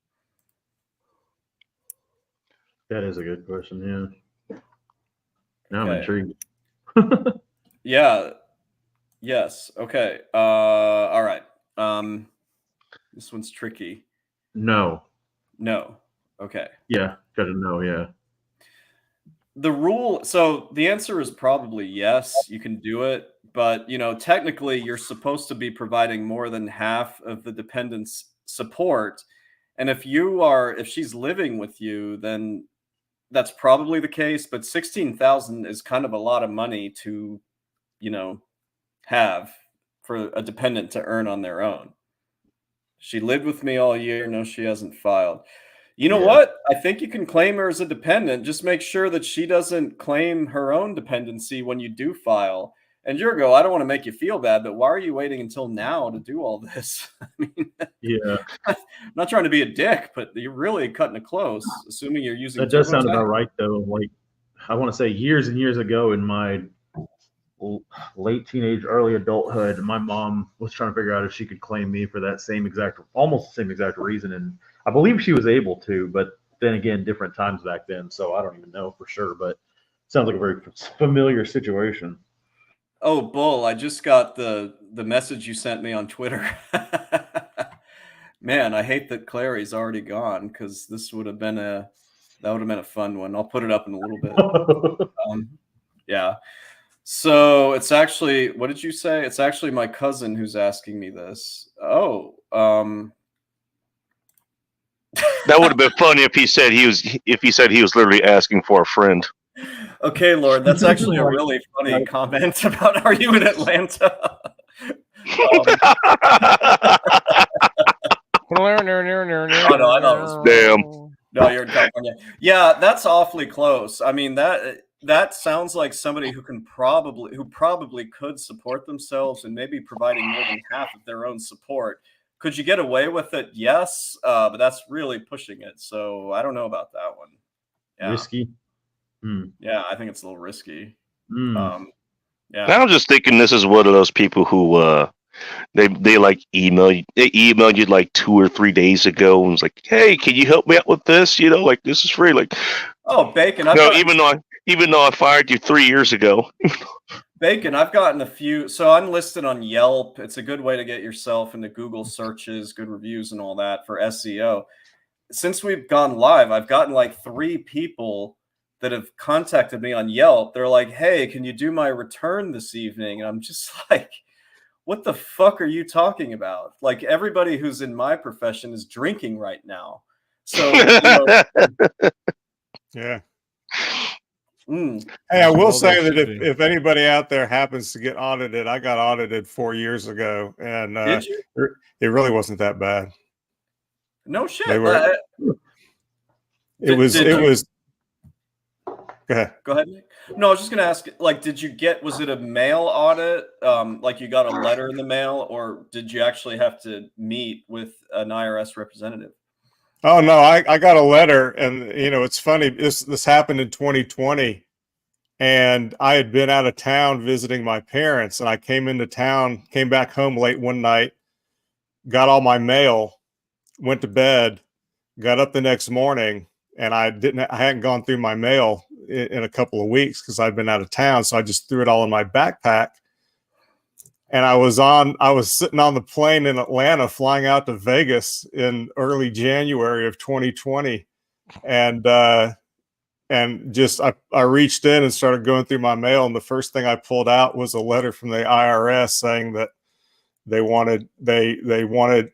That is a good question. Yeah. Now I'm intrigued. Yeah. Yes. Okay. All right. This one's tricky. No. No. Okay. Yeah. Gotta know. Yeah. The rule. So the answer is probably yes. You can do it, but technically, you're supposed to be providing more than half of the dependent's support, and if she's living with you, then that's probably the case. But 16,000 is kind of a lot of money to, have for a dependent to earn on their own. She lived with me all year. No, she hasn't filed. You know what? I think you can claim her as a dependent. Just make sure that she doesn't claim her own dependency when you do file. And Jurgo, I don't want to make you feel bad, but why are you waiting until now to do all this? I mean, yeah. I'm not trying to be a dick, but you're really cutting it close, assuming you're using. That does sound about right, though. Like, I want to say years and years ago in my late teenage, early adulthood, my mom was trying to figure out if she could claim me for that almost the same exact reason. And I believe she was able to, but then again, different times back then. So I don't even know for sure, but it sounds like a very familiar situation. Oh, Bull, I just got the message you sent me on Twitter. Man, I hate that Clary's already gone because this would have been a fun one. I'll put it up in a little bit. Yeah. So it's actually, what did you say? It's actually my cousin who's asking me this. Oh, that would have been funny if he said he was literally asking for a friend. Okay, Lord, that's actually a really funny comment about, are you in Atlanta? Oh, no, I thought it was damn. No, you're in California. Yeah, that's awfully close. I mean, that sounds like somebody who probably could support themselves and maybe providing more than half of their own support. Could you get away with it? Yes, but that's really pushing it. So I don't know about that one. Yeah. Risky. Yeah, I think it's a little risky. Yeah. I'm just thinking this is one of those people who they like emailed you like 2 or 3 days ago and was like, hey, can you help me out with this? Like this is free. Like, oh, Bacon. Even though I fired you 3 years ago. Bacon, I've gotten a few. So I'm listed on Yelp. It's a good way to get yourself into Google searches, good reviews and all that for SEO. Since we've gone live, I've gotten like 3 people that have contacted me on Yelp. They're like, hey, can you do my return this evening? And I'm just like, what the fuck are you talking about? Like, everybody who's in my profession is drinking right now. So, yeah. Hey, I will say that if anybody out there happens to get audited, I got audited 4 years ago, and did you? It really wasn't that bad. No shit. It was. Go ahead, Nick. No, I was just gonna ask, like, was it a mail audit? Like you got a letter in the mail, or did you actually have to meet with an IRS representative? Oh no, I got a letter, and it's funny. This happened in 2020, and I had been out of town visiting my parents, and I came back home late one night, got all my mail, went to bed, got up the next morning, and I hadn't gone through my mail in a couple of weeks because I've been out of town, so I just threw it all in my backpack. And I was sitting on the plane in Atlanta, flying out to Vegas in early January of 2020. And just, I reached in and started going through my mail. And the first thing I pulled out was a letter from the IRS saying that, they wanted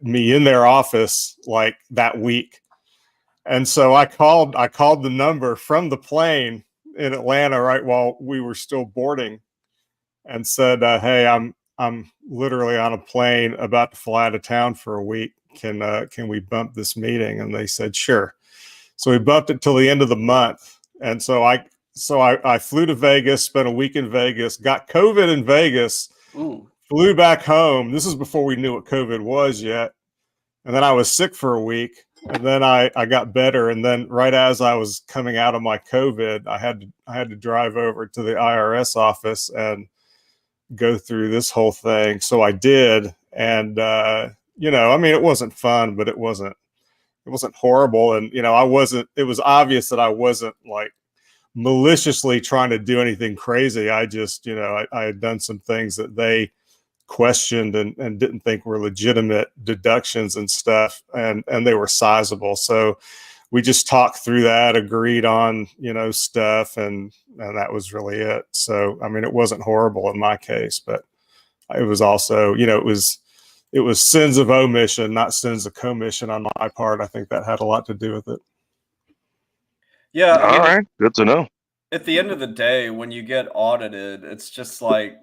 me in their office like that week. And so I called the number from the plane in Atlanta right while we were still boarding, and said, "Hey, I'm literally on a plane about to fly out of town for a week. Can we bump this meeting?" And they said, "Sure." So we bumped it till the end of the month. And so I flew to Vegas, spent a week in Vegas, got COVID in Vegas, flew back home. This is before we knew what COVID was yet. And then I was sick for a week, and then I got better. And then right as I was coming out of my COVID, I had to drive over to the IRS office and go through this whole thing. So I did. And, I mean, it wasn't fun, but it wasn't horrible. And, it was obvious that I wasn't like maliciously trying to do anything crazy. I just, I had done some things that they questioned and didn't think were legitimate deductions and stuff. And they were sizable. So we just talked through that, agreed on, stuff. And that was really it. So, I mean, it wasn't horrible in my case, but it was also, it was sins of omission, not sins of commission on my part. I think that had a lot to do with it. Yeah. All right. Good to know. At the end of the day, when you get audited, it's just like,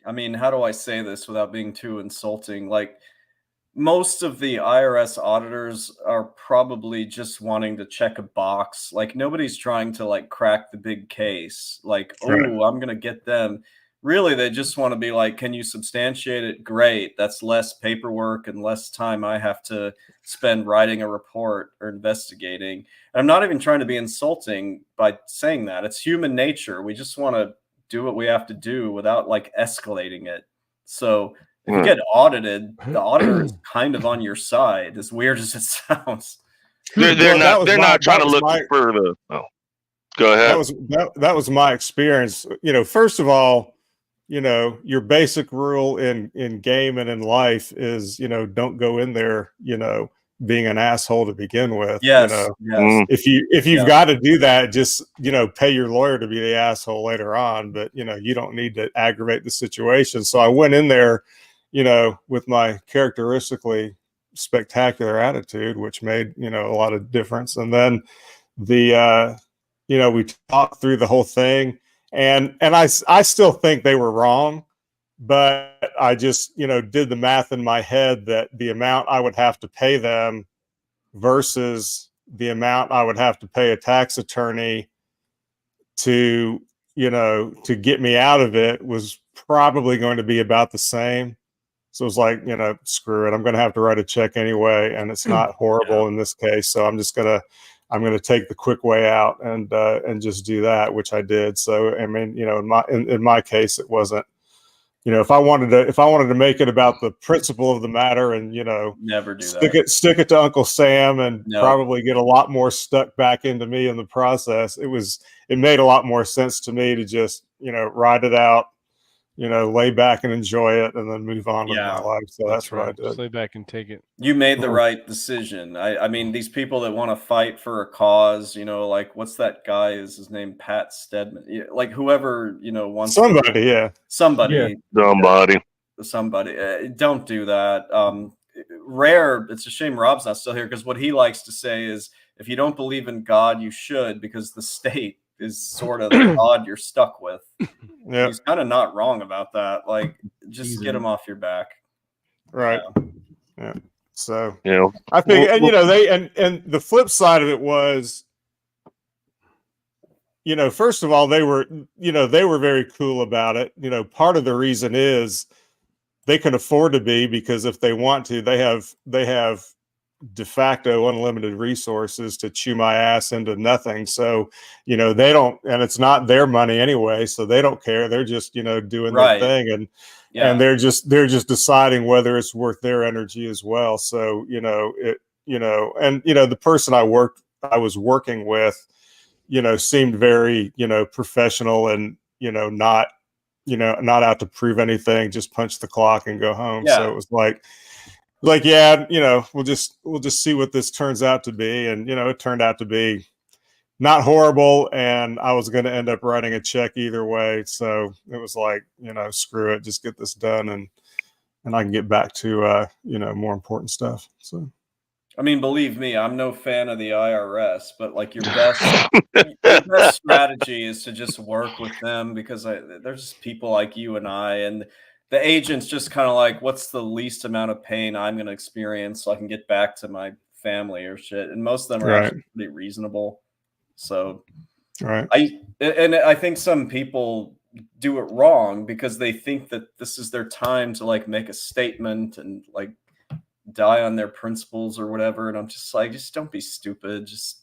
I mean, how do I say this without being too insulting? Like, most of the IRS auditors are probably just wanting to check a box. Like, nobody's trying to like crack the big case. Like, Right. oh, I'm going to get them. Really, they just want to be like, can you substantiate it? Great. That's less paperwork and less time I have to spend writing a report or investigating. And I'm not even trying to be insulting by saying that. It's human nature. We just want to do what we have to do without like escalating it. So if you get audited, the auditor is kind of on your side, as weird as it sounds. They're not trying to look for the. Oh, go ahead. That was my experience. First of all, your basic rule in game and in life is, don't go in there, being an asshole to begin with. Yes. If you've got to do that, just, pay your lawyer to be the asshole later on, but you don't need to aggravate the situation. So I went in there, with my characteristically spectacular attitude, which made, a lot of difference. And then we talked through the whole thing, and I still think they were wrong, but I just, did the math in my head that the amount I would have to pay them versus the amount I would have to pay a tax attorney to get me out of it was probably going to be about the same. So it was like, screw it. I'm going to have to write a check anyway. And it's not horrible in this case. So I'm going to take the quick way out and just do that, which I did. So, I mean, in my case, it wasn't, if I wanted to make it about the principle of the matter and, never do stick it to Uncle Sam and probably get a lot more stuck back into me in the process. It made a lot more sense to me to just, ride it out, lay back and enjoy it and then move on with my life. So that's what I did. Just lay back and take it. You made the right decision. I mean, these people that want to fight for a cause, like what's that guy? Is his name Pat Stedman? Like whoever, wants somebody. Don't do that. Rare. It's a shame Rob's not still here, because what he likes to say is, if you don't believe in God, you should, because the state is sort of the God you're stuck with. Yeah. He's kind of not wrong about that. Like, just get him off your back. Right. Yeah. So Yeah. I think, and the flip side of it was, first of all, they were very cool about it. Part of the reason is they can afford to be, because if they want to, they have de facto unlimited resources to chew my ass into nothing. So, they don't, and it's not their money anyway, so they don't care. They're just, doing their thing, and they're just deciding whether it's worth their energy as well. So, the person I was working with, seemed very, professional and, not out to prove anything, just punch the clock and go home. Yeah. So it was like, we'll just see what this turns out to be. And, it turned out to be not horrible. And I was going to end up writing a check either way. So it was like, screw it, just get this done and I can get back to more important stuff. So. I mean, believe me, I'm no fan of the IRS, but like your best strategy is to just work with them, because there's just people like you and I, and the agent's just kind of like, what's the least amount of pain I'm going to experience so I can get back to my family or shit. And most of them are actually pretty reasonable. So, I think some people do it wrong because they think that this is their time to like make a statement and like die on their principles or whatever. And I'm just like, just don't be stupid. Just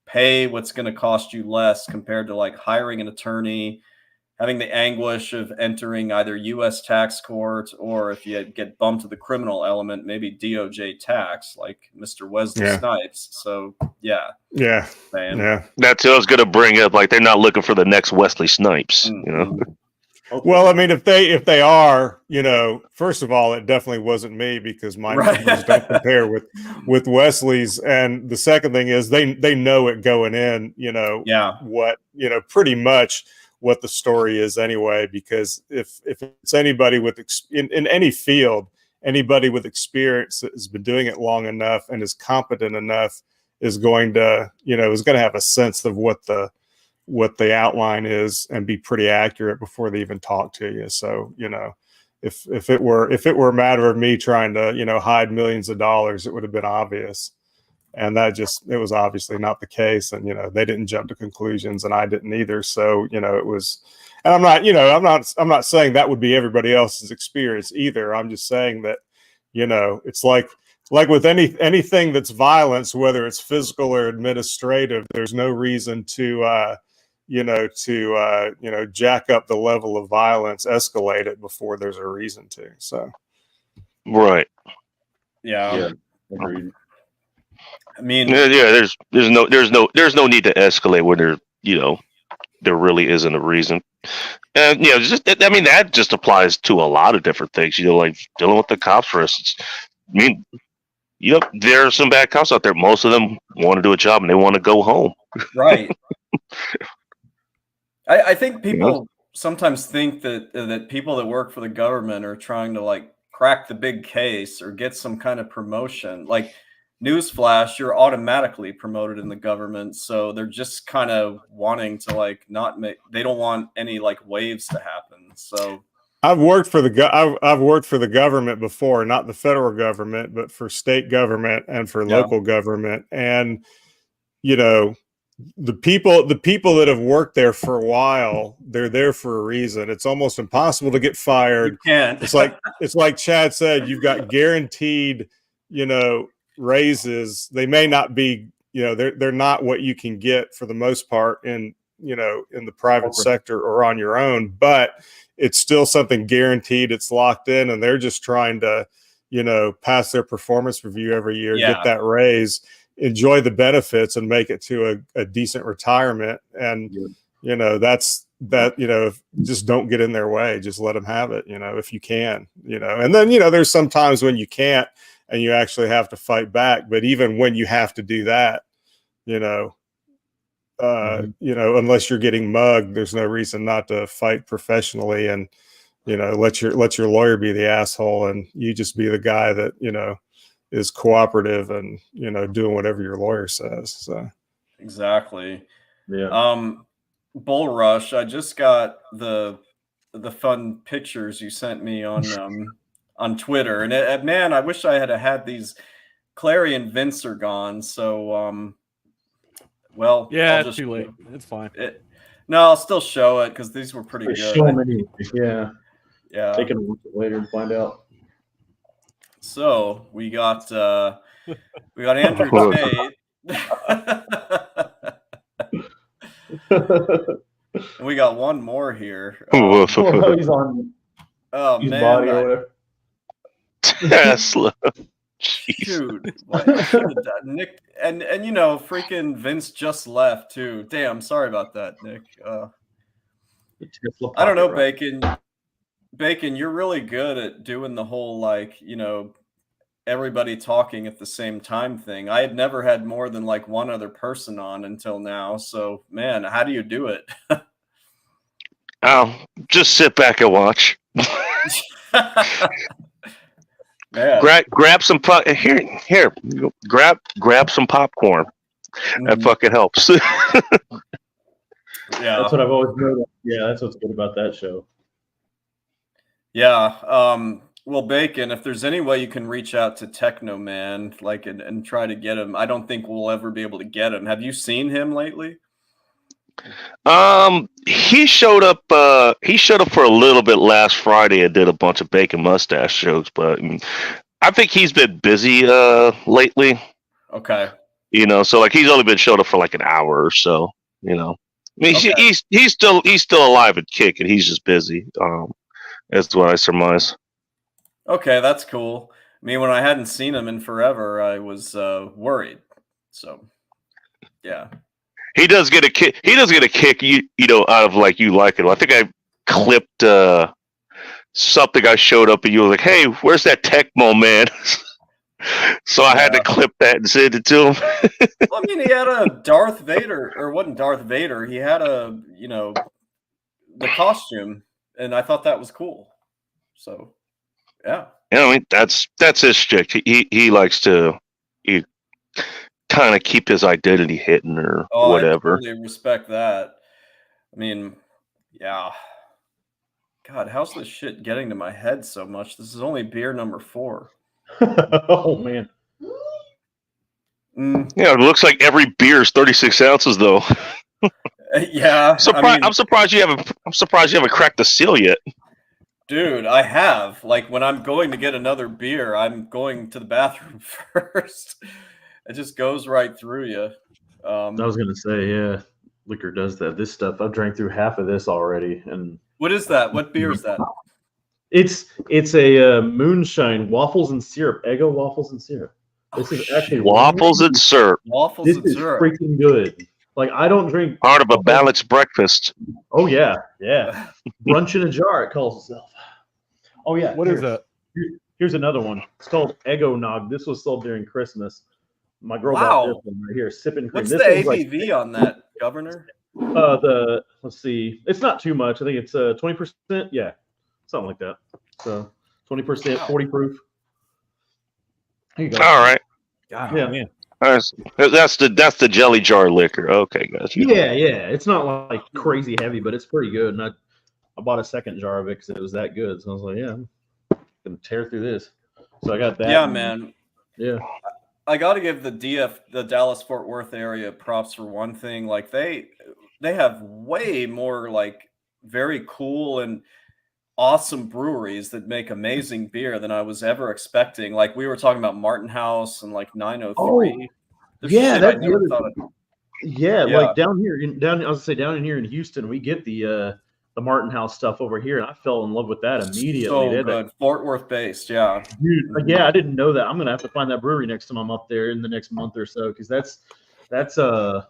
pay what's going to cost you less compared to like hiring an attorney, having the anguish of entering either U.S. tax court, or if you get bumped to the criminal element, maybe DOJ tax, like Mr. Wesley Snipes. So yeah. That's what I was going to bring up. Like, they're not looking for the next Wesley Snipes, you know. Well, I mean, if they are, first of all, it definitely wasn't me, because my numbers don't compare with Wesley's. And the second thing is they know it going in, what, pretty much what the story is anyway, because if it's anybody with in any field, anybody with experience that has been doing it long enough and is competent enough is going to, is going to have a sense of what the outline is and be pretty accurate before they even talk to you. So, if it were a matter of me trying to, hide millions of dollars, it would have been obvious. And it was obviously not the case. And, they didn't jump to conclusions, and I didn't either. So, it was, and I'm not saying that would be everybody else's experience either. I'm just saying that, it's like with anything that's violence, whether it's physical or administrative, there's no reason to, jack up the level of violence, escalate it before there's a reason to. So, right. Yeah. Agreed. I mean, there's no need to escalate when there really isn't a reason. And that just applies to a lot of different things. Like dealing with the cops, for instance. I mean, there are some bad cops out there. Most of them want to do a job and they want to go home. Right. I think people sometimes think that people that work for the government are trying to like crack the big case or get some kind of promotion. Like, newsflash, you're automatically promoted in the government. So they're just kind of wanting to like they don't want any like waves to happen. So I've worked for the government before, not the federal government, but for state government and for local government. And, the people that have worked there for a while, they're there for a reason. It's almost impossible to get fired. You can't. It's like Chad said, you've got guaranteed, raises. They may not be, they're not what you can get for the most part in the private sector or on your own, but it's still something guaranteed. It's locked in, and they're just trying to, pass their performance review every year, get that raise, enjoy the benefits, and make it to a decent retirement. And, just don't get in their way. Just let them have it, if you can, and then, there's some times when you can't, and you actually have to fight back. But even when you have to do that, unless you're getting mugged, there's no reason not to fight professionally and, let your lawyer be the asshole, and you just be the guy that, is cooperative and, doing whatever your lawyer says. So. Exactly. Yeah. Bull Rush, I just got the fun pictures you sent me on Twitter, and man, I wish I had these. Clary and Vince are gone, so well, yeah, it's too late. It's fine. No, I'll still show it because these were pretty good. So many, yeah. Take a look later and find out. So we got Andrew Tate. We got one more here. He's on. Oh his man, body or whatever. Tesla. Dude, Nick, and freaking Vince just left too. Damn, sorry about that, Nick. I don't know, Bacon, you're really good at doing the whole everybody talking at the same time thing. I had never had more than one other person on until now. So man, how do you do it? Oh, just sit back and watch. Yeah. Grab some here. Grab some popcorn. That fucking helps. Yeah, that's what I've always noticed. Yeah, that's what's good about that show. Yeah. Well, Bacon, if there's any way you can reach out to Techno Man, like, and try to get him, I don't think we'll ever be able to get him. Have you seen him lately? He showed up. He showed up for a little bit last Friday and did a bunch of Bacon mustache jokes, but I think he's been busy lately. Okay. You know, so like he's only been showed up for like an hour or so. You know, I mean, Okay. he's still alive and kicking. He's just busy. That's what I surmise. Okay, that's cool. I mean, when I hadn't seen him in forever, I was worried. So, yeah. He does get a kick. He does get a kick. You know, out of like you like it. I think I clipped something. I showed up and you were like, "Hey, where's that Tecmo man?" So I had to clip that and send it to him. Well, I mean, he had a Darth Vader, or wasn't Darth Vader. He had a, the costume, and I thought that was cool. So, yeah. You know, I mean, that's his shtick. He likes to kind of keep his identity hidden or whatever. I totally respect that. I mean, yeah. God, how's this shit getting to my head so much? This is only beer number 4. Oh man. Yeah, it looks like every beer is 36 ounces though. Yeah. I'm surprised you haven't cracked the seal yet. Dude, I have. Like, when I'm going to get another beer, I'm going to the bathroom first. It just goes right through you. I was gonna say, yeah, liquor does that. This stuff, I've drank through half of this already. And what is that? What beer is that? It's a moonshine waffles and syrup, Eggo waffles and syrup. This is actually waffles and syrup. Waffles and syrup. This is freaking good. Like, I don't drink part of a balanced breakfast. Oh yeah. Brunch in a jar, it calls itself. Oh yeah. What is that? Here's another one. It's called Eggo Nog. This was sold during Christmas. My girl Wow. bought this one right here, sipping cream. What's This the one's ABV on that, Governor? Let's see. It's not too much. I think it's 20%. Yeah, something like that. So 20%, 40 proof. There you go. All right. God, Yeah. man. That's the jelly jar liquor. Okay, guys. Yeah. It's not like crazy heavy, but it's pretty good. And I bought a second jar of it because it was that good. So I was like, yeah, I'm gonna tear through this. So I got that. Yeah, man. Yeah. I got to give the Dallas Fort Worth area props for one thing. Like, they have way more like very cool and awesome breweries that make amazing beer than I was ever expecting. Like, we were talking about Martin House and like 903. Oh, There's yeah, shit that's I never the thought other of. Yeah, Yeah. like down in here in Houston, we get the Martin House stuff over here, and I fell in love with that immediately. So They had that- good. Fort Worth based, yeah. Dude, yeah, I didn't know that. I'm gonna have to find that brewery next time I'm up there in the next month or so, because that's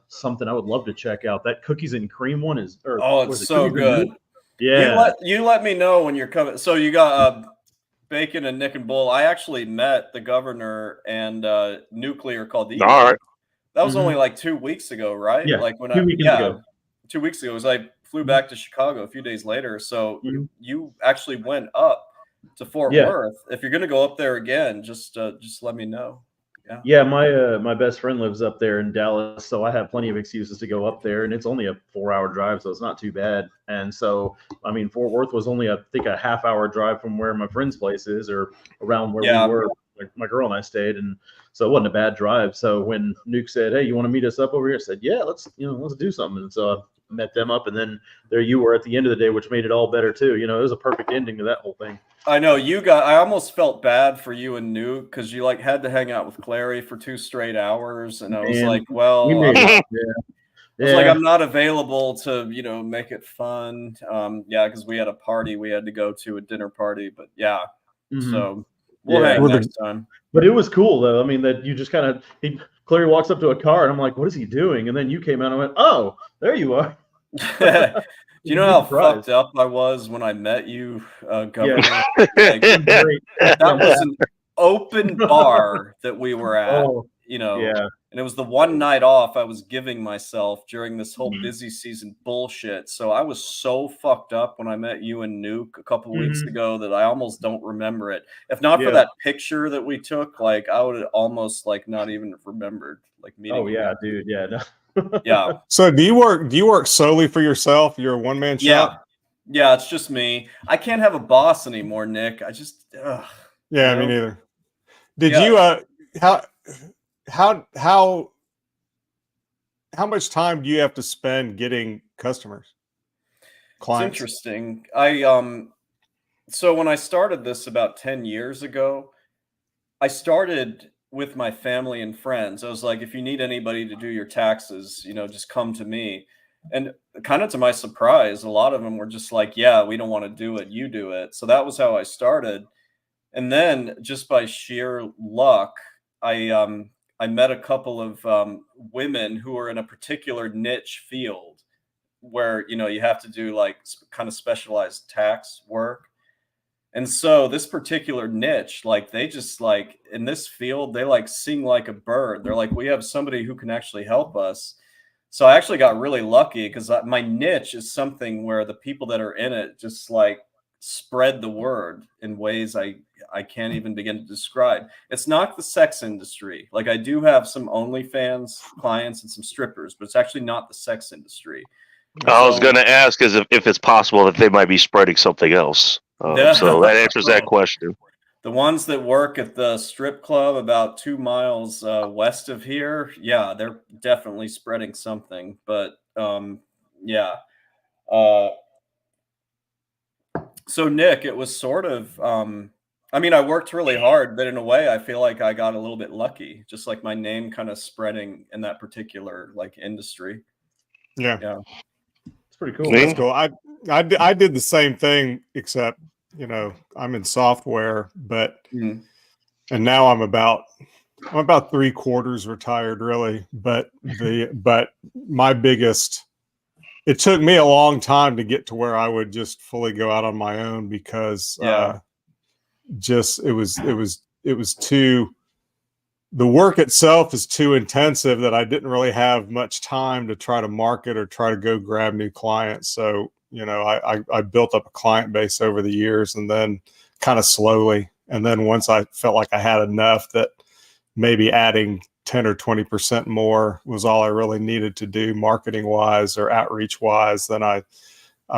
something I would love to check out. That cookies and cream one is. It's so good. Yeah, you let me know when you're coming. So you got Bacon and Nick and Bull. I actually met the Governor and Nuclear called the. All right. That was only like 2 weeks ago, right? Yeah, Like when 2 weekends ago. 2 weeks ago, as I flew back to Chicago a few days later. So you actually went up to Fort Worth. If you're gonna go up there again, just let me know. Yeah, my best friend lives up there in Dallas, so I have plenty of excuses to go up there, and it's only a 4-hour drive, so it's not too bad. And so, I mean, Fort Worth was only, I think, a half-hour drive from where my friend's place is, or around where we were. Like, my girl and I stayed, and so it wasn't a bad drive. So when Nuke said, "Hey, you want to meet us up over here?" I said, "Yeah, let's do something." And so I met them up, and then there you were at the end of the day, which made it all better too. It was a perfect ending to that whole thing. I know I almost felt bad for you and Nuke because you like had to hang out with Clary for 2 straight hours, and I was like, well, we made it. I was like, I'm not available to, make it fun. Because we had a party we had to go to, a dinner party, but so we'll hang next time. But it was cool though. I mean, that you just kind of Clary walks up to a car, and I'm like, "What is he doing?" And then you came out and went, "Oh, there you are." Do you know how fucked up I was when I met you, Governor? Like, that was an open bar that we were at. you know, Yeah. and it was the one night off I was giving myself during this whole busy season bullshit. So I was so fucked up when I met you and Nuke a couple weeks ago that I almost don't remember it. If not for that picture that we took, like I would have almost like not even remembered like meeting. Oh yeah, dude. Yeah. No. Yeah. So do you work solely for yourself? You're a one-man shop? Yeah, it's just me. I can't have a boss anymore, Nick. I just yeah, me neither. Did you how much time do you have to spend getting customers? Clients? It's interesting. So when I started this about 10 years ago, I started with my family and friends. I was like, if you need anybody to do your taxes, you know, just come to me. And kind of to my surprise, a lot of them were just like, yeah, we don't want to do it, you do it. So that was how I started. And then just by sheer luck, I met a couple of women who are in a particular niche field where, you know, you have to do like kind of specialized tax work. And so this particular niche, like they just like in this field, they like sing like a bird. They're like, we have somebody who can actually help us. So I actually got really lucky because my niche is something where the people that are in it just like spread the word in ways I can't even begin to describe. It's not the sex industry. Like I do have some OnlyFans clients and some strippers, but it's actually not the sex industry. I was going to ask is if it's possible that they might be spreading something else. So that answers that question. The ones that work at the strip club about 2 miles west of here, yeah, they're definitely spreading something. But yeah. So Nick, it was sort of, I mean, I worked really hard, but in a way, I feel like I got a little bit lucky, just like my name kind of spreading in that particular like industry. Yeah. It's pretty cool. That's cool. I did the same thing, except, you know, I'm in software, but, and now I'm about 3/4 retired really. But my biggest, it took me a long time to get to where I would just fully go out on my own because it was too, the work itself is too intensive that I didn't really have much time to try to market or try to go grab new clients. So, you know, I built up a client base over the years and then kind of slowly. And then once I felt like I had enough that maybe adding 10 or 20% more was all I really needed to do marketing wise or outreach wise, then I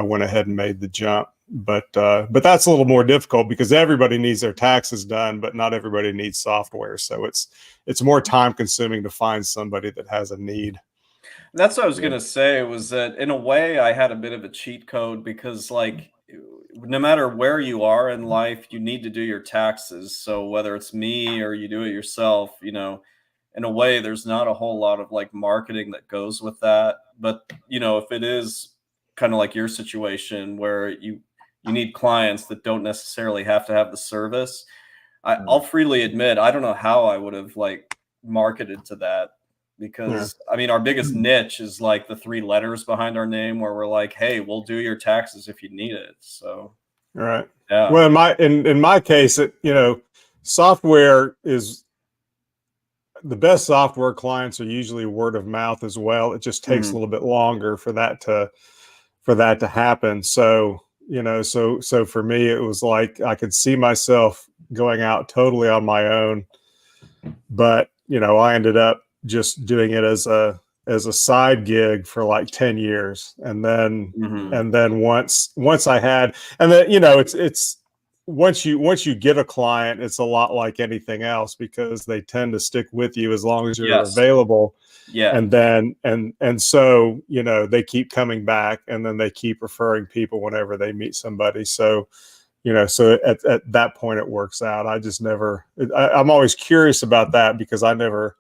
went ahead and made the jump. But that's a little more difficult because everybody needs their taxes done, but not everybody needs software. So it's more time consuming to find somebody that has a need. That's what I was going to say, was that in a way I had a bit of a cheat code because like no matter where you are in life, you need to do your taxes. So whether it's me or you do it yourself, you know, in a way there's not a whole lot of like marketing that goes with that. But, you know, if it is kind of like your situation where you need clients that don't necessarily have to have the service, I'll freely admit, I don't know how I would have like marketed to that. Because I mean, our biggest niche is like the 3 letters behind our name where we're like, hey, we'll do your taxes if you need it. So, right. Yeah. Well, in my case, you know, software is the best software clients are usually word of mouth as well. It just takes a little bit longer for that to happen. So, you know, so for me, it was like, I could see myself going out totally on my own, but you know, I ended up just doing it as a side gig for like 10 years. And then, once I had, and then, you know, it's once you get a client, it's a lot like anything else because they tend to stick with you as long as you're available. Yeah. And then, and so, you know, they keep coming back and then they keep referring people whenever they meet somebody. So, you know, so at that point it works out. I just never, I'm always curious about that because I never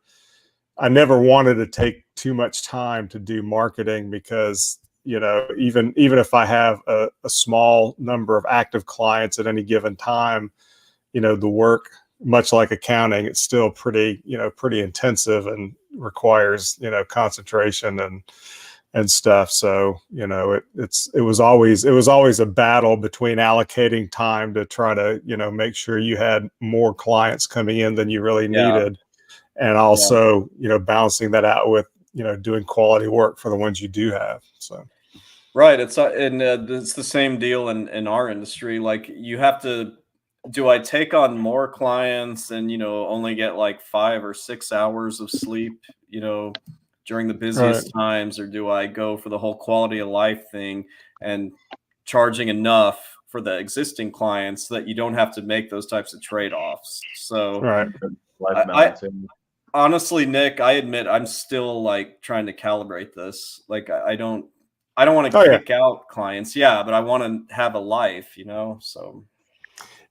wanted to take too much time to do marketing because, you know, even if I have a small number of active clients at any given time, you know, the work, much like accounting, it's still pretty intensive and requires, you know, concentration and stuff. So, you know, it was always a battle between allocating time to try to, you know, make sure you had more clients coming in than you really needed. and also, balancing that out with, doing quality work for the ones you do have. So. Right. It's the same deal in our industry. Like, you have to, do I take on more clients and, only get like 5 or 6 hours of sleep, during the busiest times, or do I go for the whole quality of life thing and charging enough for the existing clients so that you don't have to make those types of trade-offs? So I honestly, Nick, I admit I'm still like trying to calibrate this. Like, I don't want to kick out clients. Yeah, but I want to have a life, so.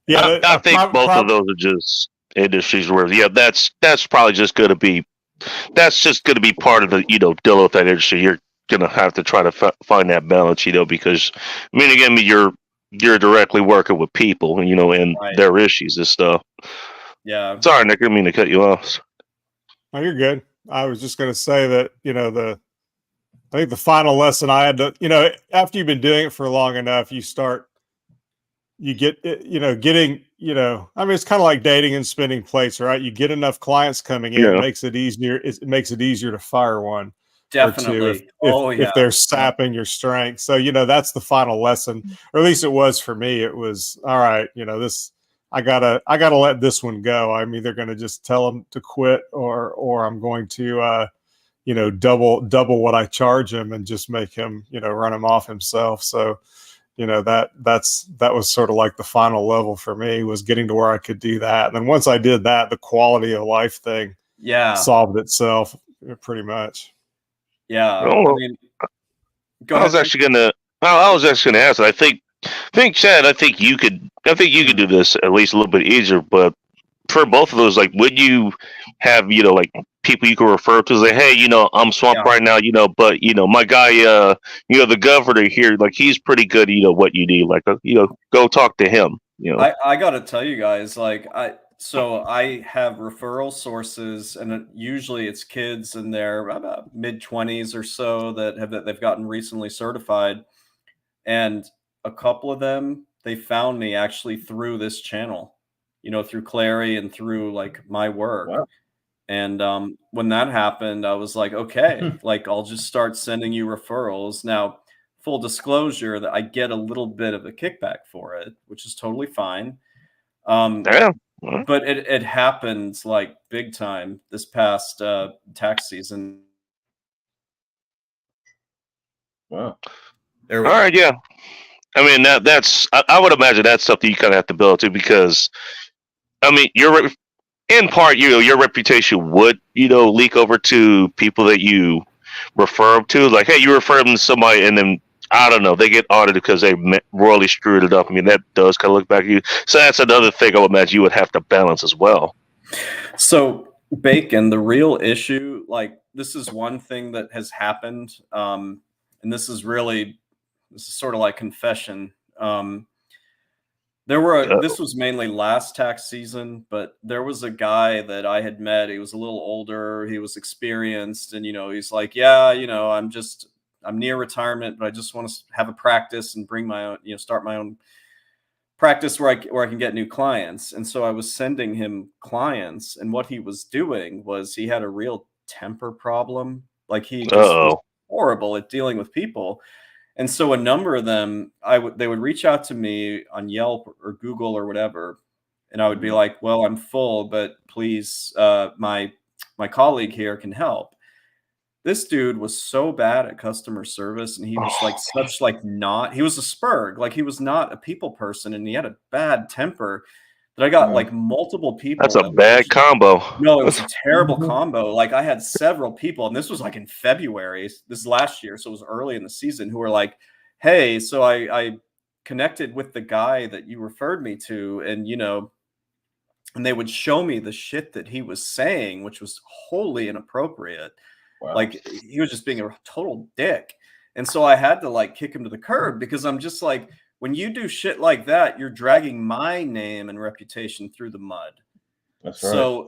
Yeah, I think both of those are just industries where, that's probably just going to be, part of the, deal with that industry. You're going to have to try to find that balance, because, again, you're directly working with people, and their issues and stuff. Yeah. Sorry, Nick, I didn't mean to cut you off. Oh, you're good. I was just going to say that, I think the final lesson I had to, after you've been doing it for long enough, you get, getting, it's kind of like dating and spinning plates, right? You get enough clients coming in, it makes it easier. It makes it easier to fire one Definitely. or two if they're sapping your strength. So, that's the final lesson, or at least it was for me. It was, all right, I gotta let this one go. I'm either going to just tell them to quit, or I'm going to, double what I charge him and just make him, run him off himself. So, that was sort of like the final level for me, was getting to where I could do that. And then once I did that, the quality of life thing solved itself pretty much. Yeah. Oh, I was actually gonna ask. I think Chad, I think you could do this at least a little bit easier. But for both of those, like, would you have, like, people you can refer to, say, hey, I'm swamped right now, but my guy, the governor here, like, he's pretty good, what you need, like, go talk to him. I gotta tell you guys, like, so I have referral sources, and usually it's kids in their about mid-20s or so that they've gotten recently certified, and a couple of them, they found me actually through this channel, through Clary and through like my work. Wow. And when that happened, I was like, okay, like, I'll just start sending you referrals. Now, full disclosure, that I get a little bit of a kickback for it, which is totally fine. But it happened like big time this past tax season. Wow. All right, yeah. That's I would imagine that's something you kind of have to build to, because you're in part, your reputation would, leak over to people that you refer them to. Like, hey, you refer them to somebody, and then, I don't know, they get audited because they royally screwed it up. That does kind of look back at you. So that's another thing I would imagine you would have to balance as well. So, Bacon, the real issue, like, this is one thing that has happened, and this is sort of like confession. This was mainly last tax season, but there was a guy that I had met. He was a little older, he was experienced, and he's like, yeah, I'm near retirement, but I just want to have a practice and bring my own, start my own practice where I can get new clients. And so I was sending him clients, and what he was doing was he had a real temper problem. Like, he just was horrible at dealing with people. And so a number of them, they would reach out to me on Yelp or Google or whatever, and I would be like, well, I'm full, but please, my colleague here can help. This dude was so bad at customer service, and he was he was a spurg, like, he was not a people person, and he had a bad temper that I got like multiple people. That's a bad combo. No, it was a terrible combo. Like, I had several people, and this was like in February, this is last year, so it was early in the season, who were like, hey, so I connected with the guy that you referred me to, and and they would show me the shit that he was saying, which was wholly inappropriate. Wow. Like, he was just being a total dick. And so I had to like kick him to the curb, because I'm just like, when you do shit like that, you're dragging my name and reputation through the mud. That's right. So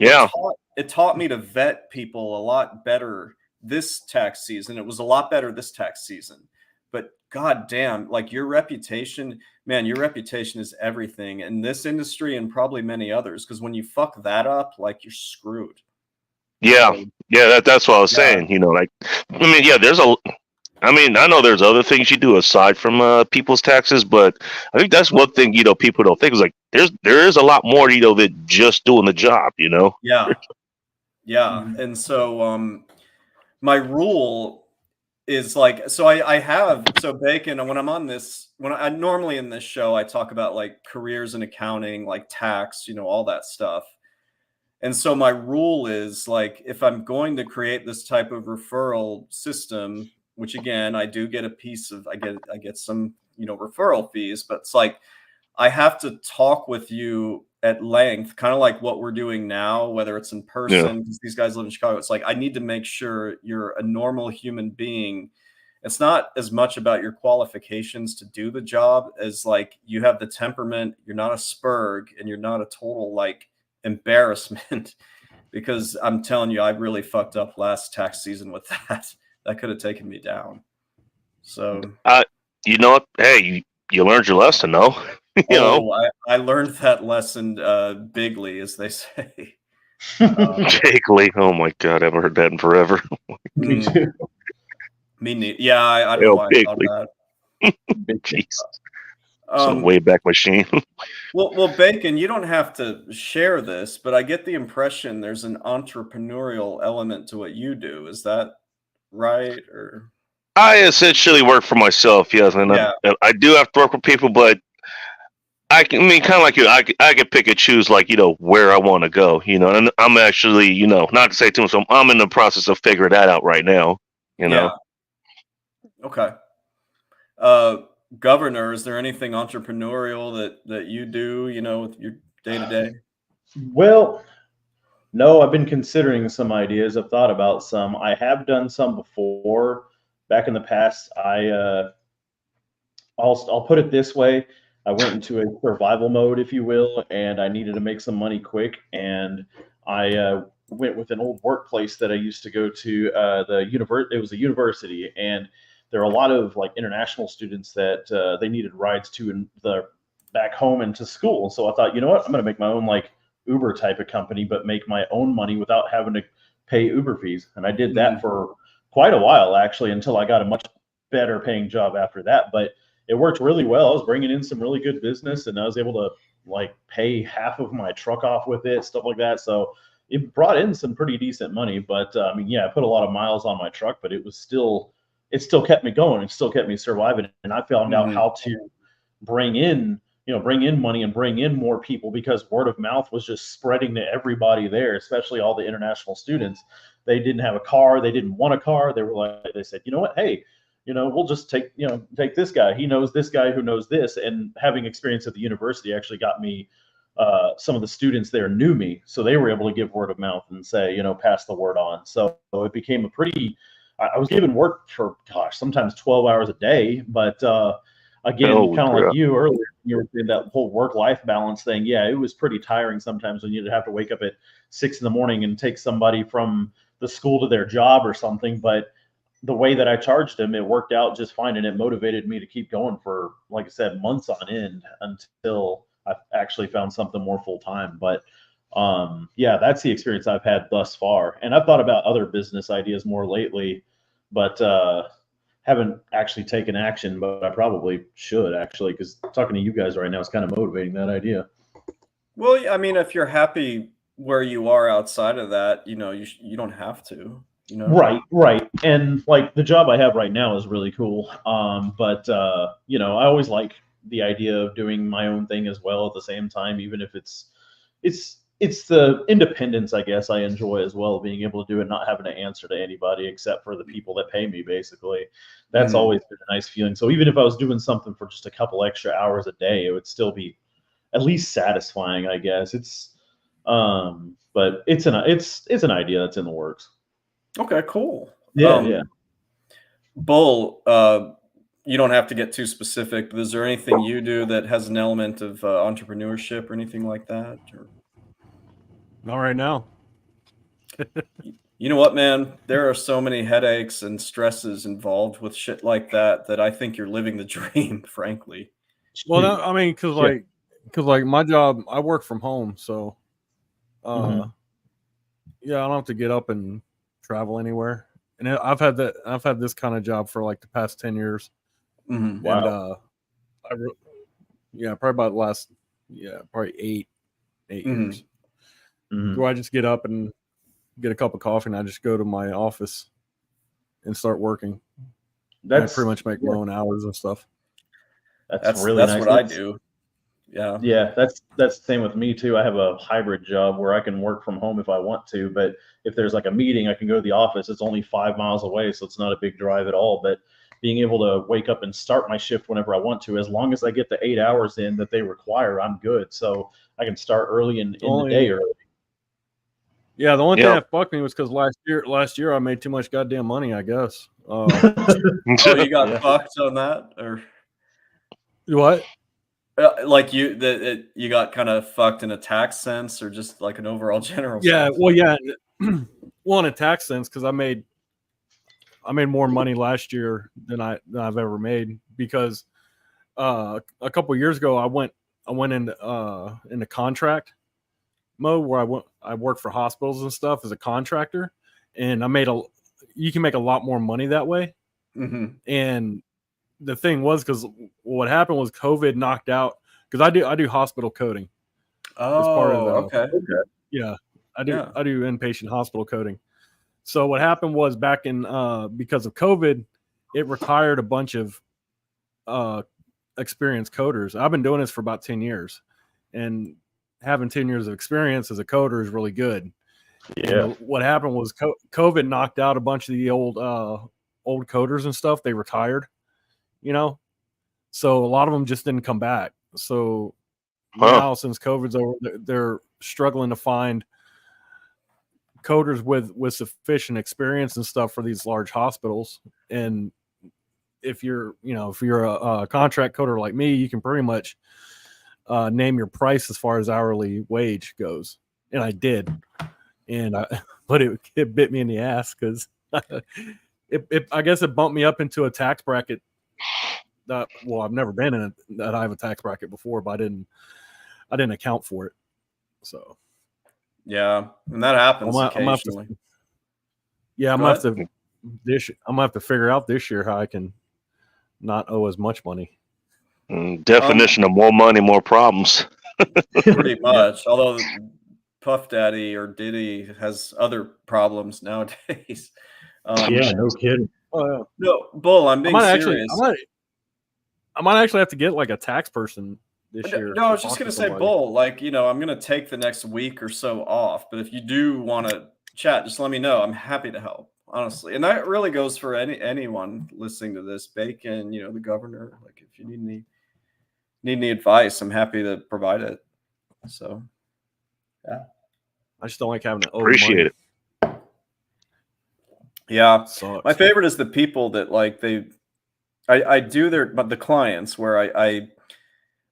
it taught me to vet people a lot better this tax season. It was a lot better this tax season. But goddamn, like, your reputation, man, your reputation is everything in this industry and probably many others. Because when you fuck that up, like, you're screwed. Yeah, yeah, that's what I was saying. You know, like, I mean, yeah, I know there's other things you do aside from people's taxes, but I think that's one thing, you know, people don't think is like there is a lot more, you know, than just doing the job, you know? Yeah. Yeah. And so my rule is like, so I have, so Bacon, when I'm on this, when I normally in this show, I talk about like careers in accounting, like tax, you know, all that stuff. And so my rule is like, if I'm going to create this type of referral system, which again, I do get a piece of, I get some, you know, referral fees, but it's like, I have to talk with you at length, kind of like what we're doing now, whether it's in person, because these guys live in Chicago. It's like, I need to make sure you're a normal human being. It's not as much about your qualifications to do the job as like you have the temperament, you're not a spurg, and you're not a total like embarrassment. Because I'm telling you, I really fucked up last tax season with that. That could have taken me down. So, you know what? Hey, you learned your lesson, though. You know, I learned that lesson bigly, as they say. bigly. Oh my god, I haven't heard that in forever. Me too. Me neither. Yeah, I don't know why I thought that. Jesus. Some way back machine. Well, Bacon, you don't have to share this, but I get the impression there's an entrepreneurial element to what you do. Is that right? Or I essentially work for myself, yes, and I do have to work with people, but I mean, kind of like you, I can pick and choose, like, you know, where I want to go, you know, and I'm actually, you know, not to say too much, I'm in the process of figuring that out right now, you know. Okay. Governor, is there anything entrepreneurial that you do, you know, with your day to day? Well, no, I've been considering some ideas. I've thought about some. I have done some before. Back in the past, I'll put it this way. I went into a survival mode, if you will, and I needed to make some money quick. And I went with an old workplace that I used to go to. It was a university, and there are a lot of like international students that they needed rides to the back home and to school. So I thought, you know what, I'm going to make my own like Uber type of company, but make my own money without having to pay Uber fees. And I did that for quite a while, actually, until I got a much better paying job after that. But it worked really well. I was bringing in some really good business, and I was able to like pay half of my truck off with it, stuff like that. So it brought in some pretty decent money. But I mean, yeah, I put a lot of miles on my truck, but it still kept me going. It still kept me surviving. And I found out how to bring in money and bring in more people, because word of mouth was just spreading to everybody there, especially all the international students. They didn't have a car. They didn't want a car. They said, you know what? Hey, you know, we'll just take this guy. He knows this guy who knows this. And having experience at the university actually got me, some of the students there knew me. So they were able to give word of mouth and say, you know, pass the word on. So it became I was given work for, sometimes 12 hours a day. But again, kind of like you earlier, you were in that whole work-life balance thing. Yeah, it was pretty tiring sometimes when you'd have to wake up at 6 a.m. and take somebody from the school to their job or something. But the way that I charged them, it worked out just fine, and it motivated me to keep going for, like I said, months on end until I actually found something more full-time. But yeah, that's the experience I've had thus far. And I've thought about other business ideas more lately, but haven't actually taken action, but I probably should, actually, because talking to you guys right now is kind of motivating that idea. Well, I mean, if you're happy where you are outside of that, you know, you don't have to. You know? Right. And like the job I have right now is really cool. But you know, I always like the idea of doing my own thing as well at the same time, even if it's the independence, I guess, I enjoy as well, being able to do it, not having to answer to anybody except for the people that pay me, basically. That's always been a nice feeling. So even if I was doing something for just a couple extra hours a day, it would still be at least satisfying, I guess. But it's an idea that's in the works. Okay, cool. Yeah. Bull, you don't have to get too specific, but is there anything you do that has an element of entrepreneurship or anything like that? Or... Not right now. You know what, man? There are so many headaches and stresses involved with shit like that I think you're living the dream, frankly. Well, no, I mean, because my job, I work from home, so Yeah, I don't have to get up and travel anywhere. And I've had this kind of job for like the past 10 years. Mm-hmm. Wow. And probably about the last probably eight years. Mm-hmm. So I just get up and get a cup of coffee and I just go to my office and start working. I pretty much make my own hours and stuff. That's really that's nice. what I do. Yeah, that's the same with me too. I have a hybrid job where I can work from home if I want to, but if there's like a meeting, I can go to the office. It's only 5 miles away, so it's not a big drive at all. But being able to wake up and start my shift whenever I want to, as long as I get the 8 hours in that they require, I'm good. So I can start early and in the day early. Yeah, the only thing that fucked me was because last year I made too much goddamn money, I guess. Oh, you got fucked on that, or what? Like you got kind of fucked in a tax sense, or just like an overall general sense? Well, in a tax sense, because I made more money last year than I've ever made, because a couple of years ago I went into contract mode where I worked for hospitals and stuff as a contractor, and you can make a lot more money that way. Mm-hmm. And the thing was, because what happened was COVID knocked out, because I do hospital coding. Oh, as part of okay. Yeah, I do inpatient hospital coding. So what happened was back in because of COVID, it retired a bunch of experienced coders. I've been doing this for about 10 years, and having 10 years of experience as a coder is really good. Yeah. And what happened was COVID knocked out a bunch of the old coders and stuff. They retired, so a lot of them just didn't come back. So now, since COVID's over, they're struggling to find coders with sufficient experience and stuff for these large hospitals. And if you're a contract coder like me, you can pretty much name your price as far as hourly wage goes. And I did, but it bit me in the ass, because I guess it bumped me up into a tax bracket that, well, I've never been in that I have a tax bracket before, but I didn't account for it. So yeah, and that happens occasionally. I'm gonna have to figure out this year how I can not owe as much money. Definition of more money, more problems. Pretty much. Although Puff Daddy or Diddy has other problems nowadays. Yeah, no kidding. Oh, yeah. No, Bull, I'm being serious. I might actually have to get like a tax person this year. No, I was just going to say, Bull, like, I'm going to take the next week or so off, but if you do want to chat, just let me know. I'm happy to help, honestly. And that really goes for anyone listening to this. Bacon, the governor, like, if you need any advice, I'm happy to provide it. So, yeah. I just don't like having to owe Appreciate money. it. Yeah. Sucks. My favorite is the people that, like, I do the clients where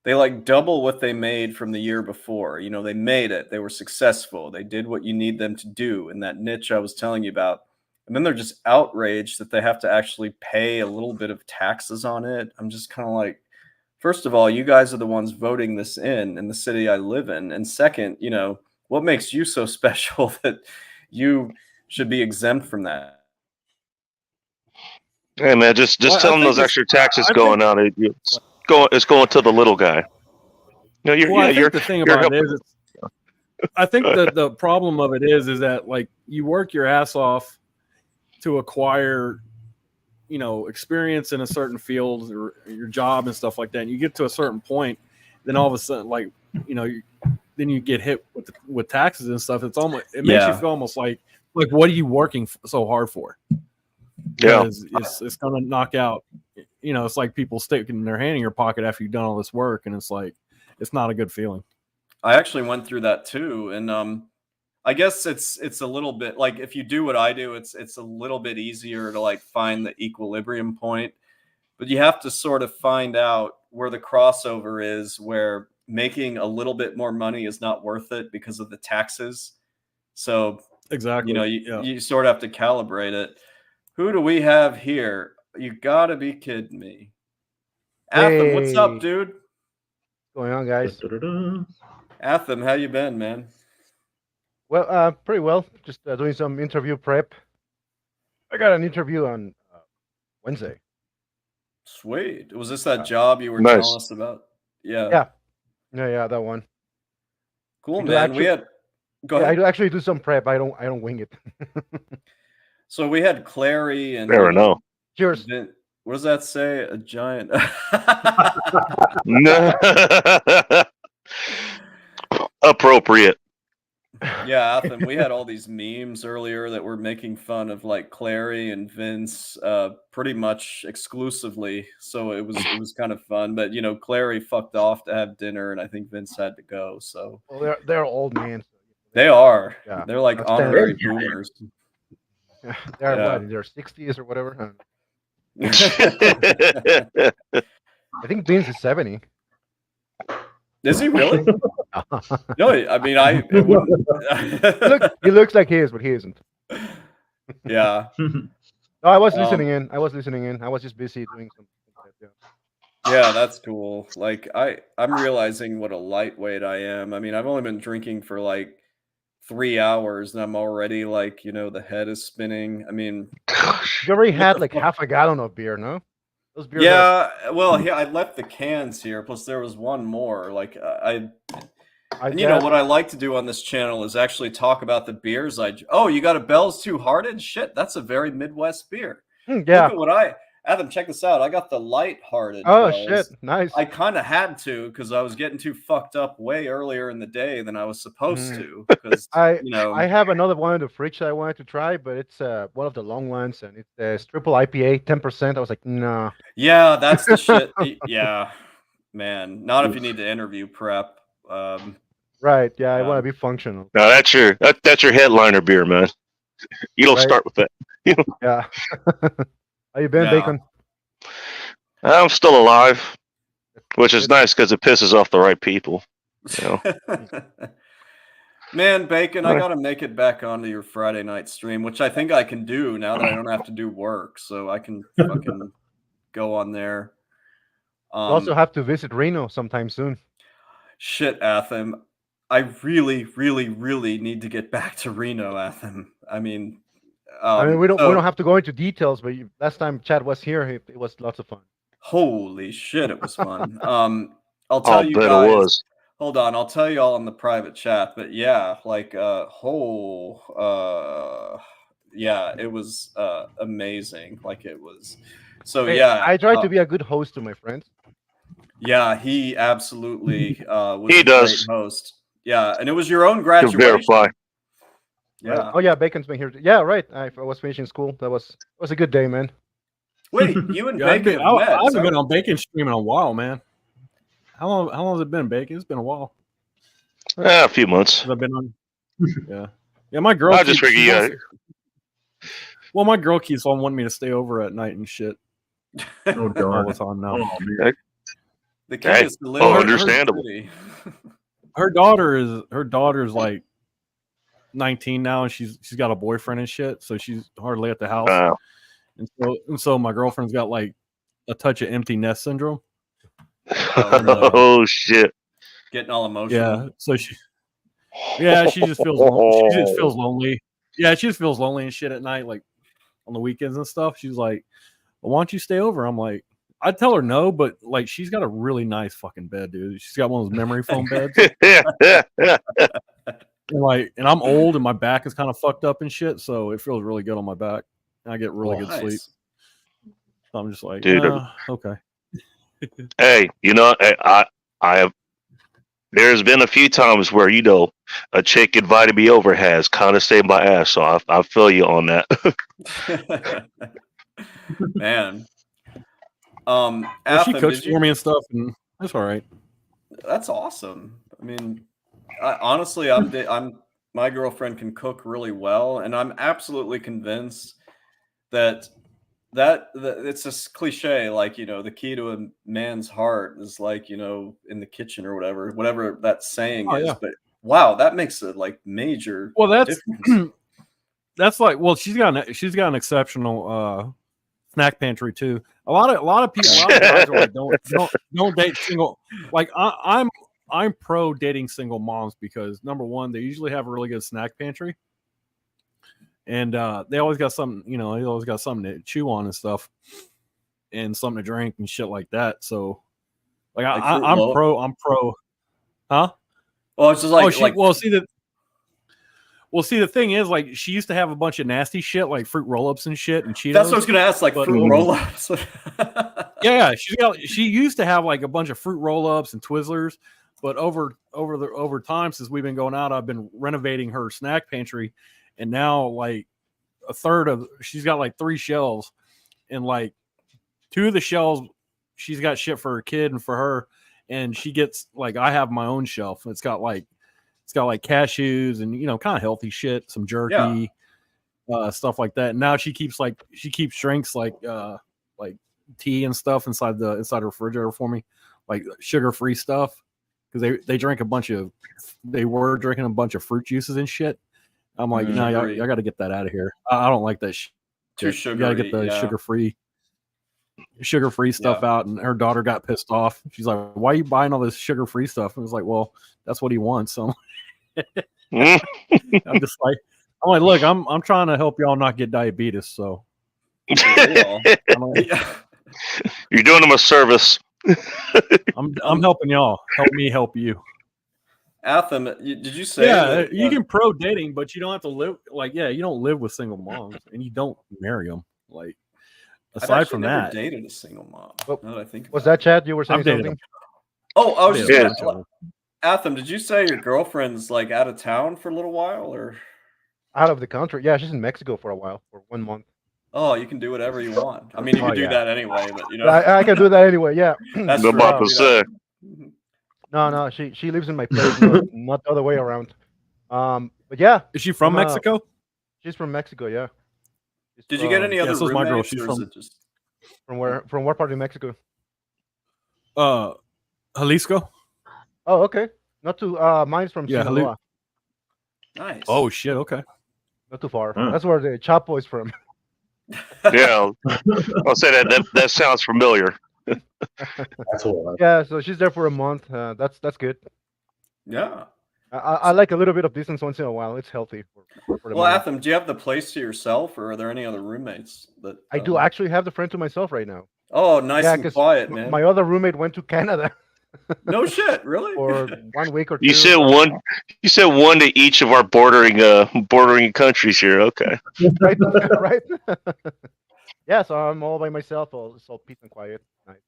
they like double what they made from the year before. They made it. They were successful. They did what you need them to do in that niche I was telling you about. And then they're just outraged that they have to actually pay a little bit of taxes on it. I'm just kind of like, first of all, you guys are the ones voting this in the city I live in. And second, what makes you so special that you should be exempt from that? Hey man, just tell them those extra taxes going out. It's going to the little guy. I think the thing about it is, I think that the problem of it is that, like, you work your ass off to acquire, experience in a certain field or your job and stuff like that. And you get to a certain point, then all of a sudden, like, then you get hit with taxes and stuff. It makes you feel almost like what are you working so hard for? Yeah, it's going to knock out. It's like people sticking their hand in your pocket after you've done all this work, and it's like, it's not a good feeling. I actually went through that too, and I guess it's a little bit like, if you do what I do, it's a little bit easier to like find the equilibrium point, but you have to sort of find out where the crossover is, where making a little bit more money is not worth it because of the taxes. So exactly, you sort of have to calibrate it. Who do we have here? You gotta be kidding me. Atham, what's up, dude? What's going on, guys? Atham, how you been, man? Well, pretty well. Just doing some interview prep. I got an interview on Wednesday. Sweet. Was this that job you were Nice. telling us about? Yeah, that one. Cool, man. We had. Go I ahead. do actually do some prep. I don't wing it. So we had Clary and. Fair enough. Cheers. What does that say? A giant. Appropriate. Yeah, Athen, we had all these memes earlier that were making fun of like Clary and Vince pretty much exclusively. So it was kind of fun. But you know, Clary fucked off to have dinner, and I think Vince had to go. So well, they're old man. They are. Yeah. They're like honorary boomers. They're what, in their 60s or whatever. I think Vince is 70. Is he really? No, I mean, he looks like he is, but he isn't. Yeah. No, I was listening in. I was just busy doing something. Yeah, that's cool. Like I'm realizing what a lightweight I am. I mean, I've only been drinking for like 3 hours, and I'm already like, you know, the head is spinning. I mean, you already had like half a gallon of beer, no? Those beers well, yeah, I left the cans here. Plus, there was one more. Like and you know what I like to do on this channel is actually talk about the beers Oh, you got a Bell's Two Hearted? Shit, that's a very Midwest beer. Yeah. Look at what Adam, check this out. I got the Light-Hearted. Oh, shit. Nice. I kind of had to because I was getting too fucked up way earlier in the day than I was supposed to. Because I have another one in the fridge that I wanted to try, but it's one of the long ones, and it's triple IPA, 10%. I was like, no. Yeah, that's the shit. Yeah, man. Not if you need to interview prep. Right. Yeah, I want to be functional. No, that's your headliner beer, man. You don't start with that. Yeah. How you been, Bacon? I'm still alive, which is nice because it pisses off the right people. You know? Man, Bacon, I gotta make it back onto your Friday night stream, which I think I can do now that I don't have to do work, so I can fucking go on there. You also have to visit Reno sometime soon. Shit, Athem. I really, really, really need to get back to Reno, Athem. I mean, we don't have to go into details, but last time Chad was here, it was lots of fun. Holy shit, it was fun. I'll tell you guys. It was. Hold on, I'll tell you all in the private chat. But yeah, like yeah, it was amazing. Like it was. So yeah, I tried to be a good host to my friends. Yeah, he absolutely was he a does. great host. Yeah, and it was your own graduation. To verify. Yeah. Oh yeah, Bacon's been here. Yeah, right. I was finishing school. It was a good day, man. Wait, you and Yeah, Bacon? I haven't been on Bacon stream in a while, man. How long has it been, Bacon? It's been a while. A few months. I've been on. Yeah. My girl. Well, my girl keeps on wanting me to stay over at night and shit. Oh god, all the time now. The kid is understandable. Her daughter's like 19 now, and she's got a boyfriend and shit, so she's hardly at the house. And so my girlfriend's got like a touch of empty nest syndrome. Oh shit! Getting all emotional. Yeah. So she just feels lonely. Yeah, she just feels lonely and shit at night, like on the weekends and stuff. She's like, well, "Why don't you stay over?" I'm like, I'd tell her no, but like she's got a really nice fucking bed, dude. She's got one of those memory foam beds. And I'm old and my back is kind of fucked up and shit, so it feels really good on my back. And I get really good sleep. So I'm just like, dude, okay. Hey, you know, I have. There's been a few times where a chick invited me over has kind of saved my ass, so I feel you on that. Man, she cooks for me and stuff, and that's all right. That's awesome. I mean, honestly, my girlfriend can cook really well, and I'm absolutely convinced that it's a cliche, like, you know, the key to a man's heart is like, you know, in the kitchen or whatever that saying is. Yeah. But wow, that makes a like major. Well, that's like, well, she's got an exceptional snack pantry too. A lot of guys are like, don't date single. Like I'm I'm pro dating single moms because number one, they usually have a really good snack pantry, and they always got something. You know, they always got something to chew on and stuff, and something to drink and shit like that. So, like, I'm pro. Huh? Well, it's just like, see, the thing is, like, she used to have a bunch of nasty shit, like fruit roll-ups and shit, and Cheetos. That's what I was gonna ask, like fruit roll-ups. yeah, she used to have like a bunch of fruit roll-ups and Twizzlers, but over time since we've been going out, I've been renovating her snack pantry, and now like she's got like 3 shelves, and like 2 of the shelves she's got shit for her kid and for her, and she gets like I have my own shelf. It's got like cashews and kind of healthy shit, some jerky, stuff like that. And now she keeps drinks like tea and stuff inside her refrigerator for me, like sugar-free stuff, because they were drinking a bunch of fruit juices and shit. I'm like, no, I got to get that out of here. I don't like that shit. Too sugary. You got to get the sugar-free stuff out. And her daughter got pissed off. She's like, why are you buying all this sugar-free stuff? And I was like, well, that's what he wants. So I'm like, look, I'm trying to help y'all not get diabetes. So you're doing them a service. I'm helping y'all. Help me help you. Atham, did you say? Yeah, you can pro dating, but you don't have to live you don't live with single moms, and you don't marry them. Like, aside from that, dated a single mom. Now that I think was that Chad? You were saying something? Oh, I was just Atham, did you say your girlfriend's like out of town for a little while, or out of the country? Yeah, she's in Mexico for a while, for 1 month. Oh, you can do whatever you want. I mean, you can do that anyway, but I can do that anyway. Yeah, that's about to say. No, she lives in my place, not the other way around. But yeah, is she from Mexico? She's from Mexico. Yeah. Did you get any other roommates? My girl. She's from where? From what part of Mexico? Jalisco. Oh, okay. Not too. Mine's from Sinaloa. Nice. Oh shit. Okay. Not too far. That's where the Chapo is from. Yeah, I'll say that sounds familiar. That's all. Yeah, so she's there for a month. That's good. Yeah. I like a little bit of distance once in a while. It's healthy. For the well, Atham, do you have the place to yourself, or are there any other roommates? That I do actually have the friend to myself right now. Oh, nice and quiet, man. My other roommate went to Canada. No shit, really? For 1 week or 2. You said one. You said one to each of our bordering countries here. Okay. Right. Right. Yeah, so I'm all by myself. It's all peace and quiet. Nice.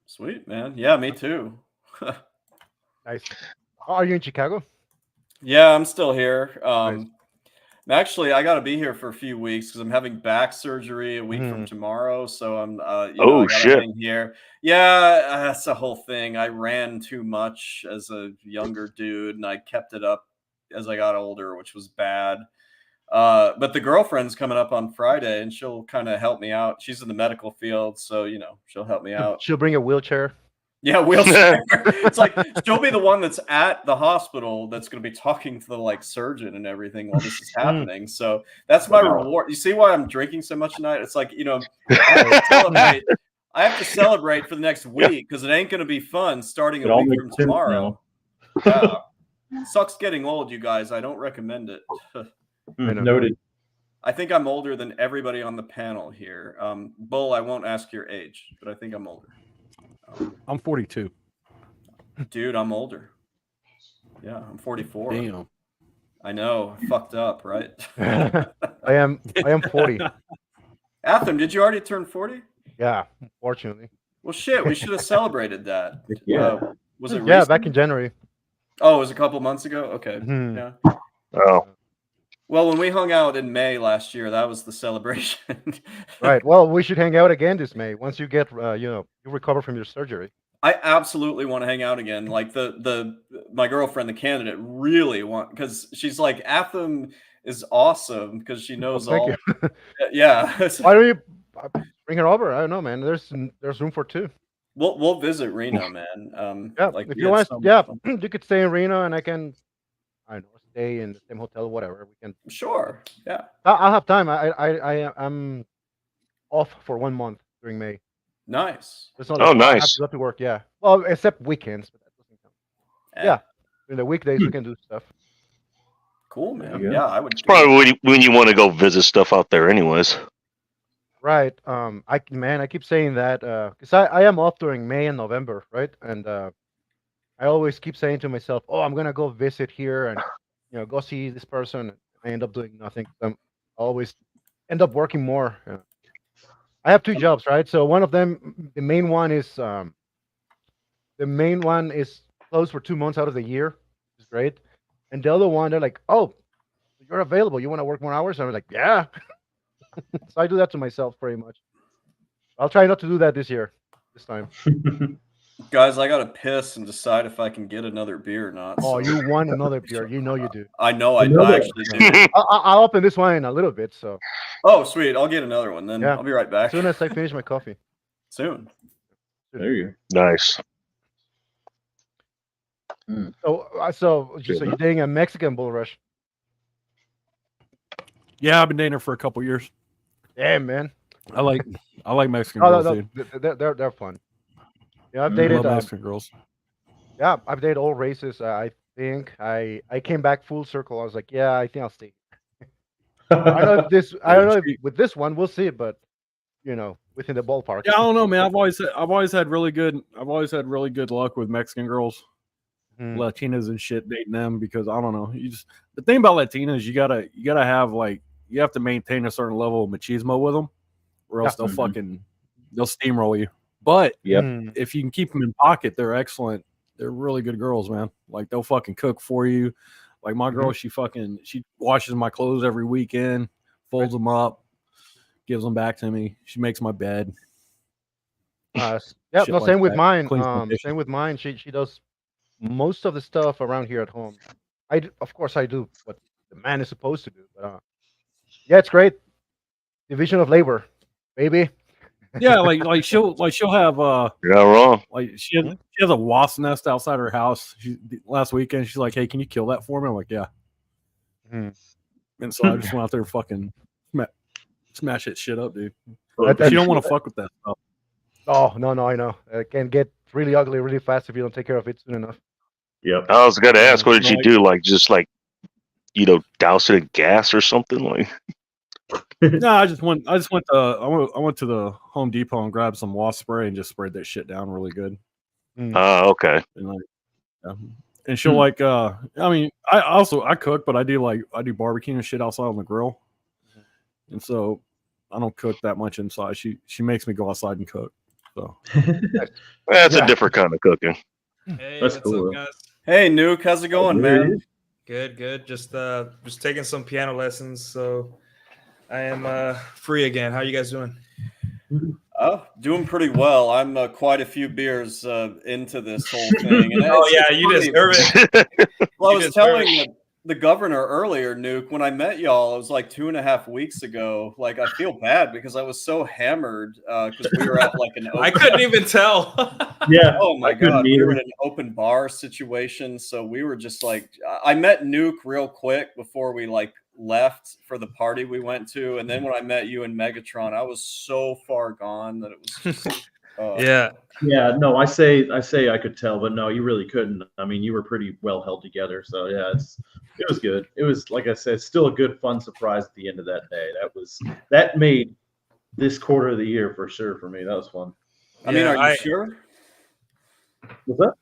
Sweet, man. Yeah, me too. Nice. Oh, are you in Chicago? Yeah, I'm still here. Nice. Actually, I got to be here for a few weeks because I'm having back surgery a week from tomorrow. So I'm, shit. Here. Yeah, that's the whole thing. I ran too much as a younger dude, and I kept it up as I got older, which was bad. But the girlfriend's coming up on Friday, and she'll kind of help me out. She's in the medical field, so she'll help me out. She'll bring a wheelchair. Yeah, wheelchair. It's like she'll be the one that's at the hospital that's going to be talking to the surgeon and everything while this is happening. So that's my reward. You see why I'm drinking so much tonight? It's like I have to celebrate for the next week because it ain't going to be fun starting a week from tomorrow. Yeah. Sucks getting old, you guys. I don't recommend it. Noted. I think I'm older than everybody on the panel here. Bull, I won't ask your age, but I think I'm older. I'm 42. Dude, I'm older. Yeah, I'm 44. Damn. I know. I fucked up, right? I am 40. Atham, did you already turn 40? Yeah, fortunately. Well, shit, we should have celebrated that. Yeah. Was it Yeah, recent? back in January. Oh, it was a couple months ago? Okay. Mm-hmm. Yeah. Oh. Well, when we hung out in May last year, that was the celebration. Right. Well, we should hang out again this May once you get, you recover from your surgery. I absolutely want to hang out again. Like my girlfriend, the candidate, really because she's like, Atham is awesome because she knows all. Yeah. Why don't you bring her over? I don't know, man. There's room for 2. We'll visit Reno, man. Yeah. If you want, you could stay in Reno, and I don't know, stay in the same hotel, whatever. We can. Sure. Yeah. I'll have time. I'm off for 1 month during May. Nice. Nice. I have to go to work. Yeah. Well, except weekends, but that doesn't Yeah, in the weekdays we can do stuff. Cool, man. Yeah, I would. It's probably when you want to go visit stuff out there, anyways. Right. I keep saying that because I am off during May and November, right? And I always keep saying to myself, "Oh, I'm gonna go visit here and go see this person." I end up doing nothing. I always end up working more. I have two jobs, right? So one of them, the main one is closed for 2 months out of the year, which is great. And the other one, they're like, "Oh, you're available. You want to work more hours?" And I'm like, "Yeah." So I do that to myself pretty much. I'll try not to do that this time. Guys, I gotta piss and decide if I can get another beer or not. Oh, you want another beer? You know you do. I know I actually do. I'll open this one in a little bit. So. Oh, sweet! I'll get another one then. Yeah. I'll be right back. As soon as I finish my coffee. Soon. There you go. Nice. So you're dating a Mexican bull rush? Yeah, I've been dating her for a couple years. Yeah, man. I like Mexican girls, dude. They're fun. Yeah, I've dated Mexican girls. Yeah, I've dated all races. I think I came back full circle. I was like, yeah, I think I'll stay. I don't know if with this one we'll see, but within the ballpark. Yeah, I don't know, man. I've always had really good luck with Mexican girls, Latinas and shit, dating them, because I don't know. The thing about Latinas, you gotta have you have to maintain a certain level of machismo with them, or else they'll steamroll you. But if you can keep them in pocket, they're excellent. They're really good girls, man. Like, they'll fucking cook for you. Like, my girl, she washes my clothes every weekend, folds them up, gives them back to me. She makes my bed. Same with mine. Same with mine. She does most of the stuff around here at home. Of course I do what the man is supposed to do, but yeah, it's great. Division of labor, baby. Yeah, like she'll have you're not wrong. Like she has a wasp nest outside her house. Last weekend she's like, "Hey, can you kill that for me?" I'm like, "Yeah." And so I just went out there and fucking smash that shit up, dude. She don't want to fuck with that stuff. Oh no, I know. It can get really ugly really fast if you don't take care of it soon enough. Yep. I was gonna ask, what did you do? Douse it in gas or something? Like, no, I went to the Home Depot and grabbed some wasp spray and just sprayed that shit down really good. Okay. And she'll I mean, I cook, but I do barbecue and shit outside on the grill. And so I don't cook that much inside. She makes me go outside and cook. So that's a different kind of cooking. Hey, that's what's cool. up, guys? Hey, Nuke, how's it going, man? Good. Just taking some piano lessons, so I am free again. How you guys doing? Doing pretty well. I'm quite a few beers into this whole thing. And you deserve it. Well, I was telling the governor earlier, Nuke, when I met y'all, it was like 2.5 weeks ago. Like, I feel bad because I was so hammered because we were at like an open... I couldn't even tell. Yeah. Oh my God. We were in an open bar situation. So we were just like, I met Nuke real quick before we left for the party we went to. And then when I met you and Megatron, I was so far gone that it was just... Yeah, no, I say I could tell, but no, you really couldn't. I mean, you were pretty well held together. So yeah, it was good. It was, like I said, still a good, fun surprise at the end of that day. That made this quarter of the year for sure for me. That was fun. I mean, are you sure? What's that?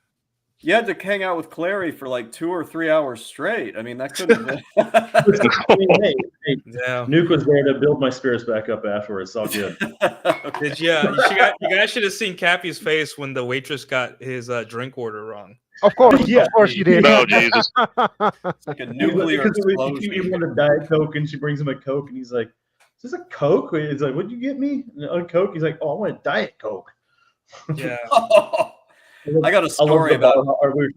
You had to hang out with Clary for like 2 or 3 hours straight. I mean, that couldn't have been. Hey, Nuke was there to build my spirits back up afterwards. It's all good. Did you guys should have seen Cappy's face when the waitress got his drink order wrong. Of course, yeah. Of course you did. No, Jesus. It's like a nuclear explosion. He wanted a Diet Coke, and she brings him a Coke, and he's like, "Is this a Coke?" He's like, "What'd you get me?" A Coke. He's like, "Oh, I want a Diet Coke." Yeah. I got a story about we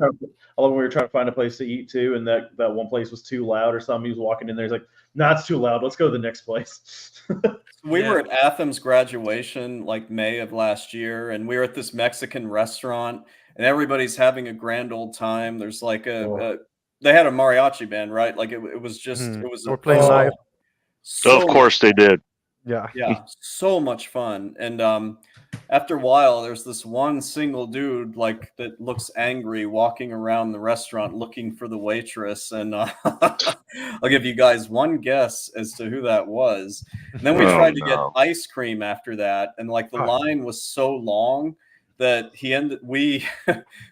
were trying to find a place to eat too, and that one place was too loud or something. He was walking in there. He's like, "Nah, it's too loud. Let's go to the next place." We were at Athem's graduation like May of last year, and we were at this Mexican restaurant, and everybody's having a grand old time. There's like they had a mariachi band, right? Like it was just it was we're playing live. So of course they did. Yeah, so much fun. And after a while, there's this one single dude like that looks angry walking around the restaurant looking for the waitress. And I'll give you guys one guess as to who that was. And then we tried to get ice cream after that, and like the line was so long that we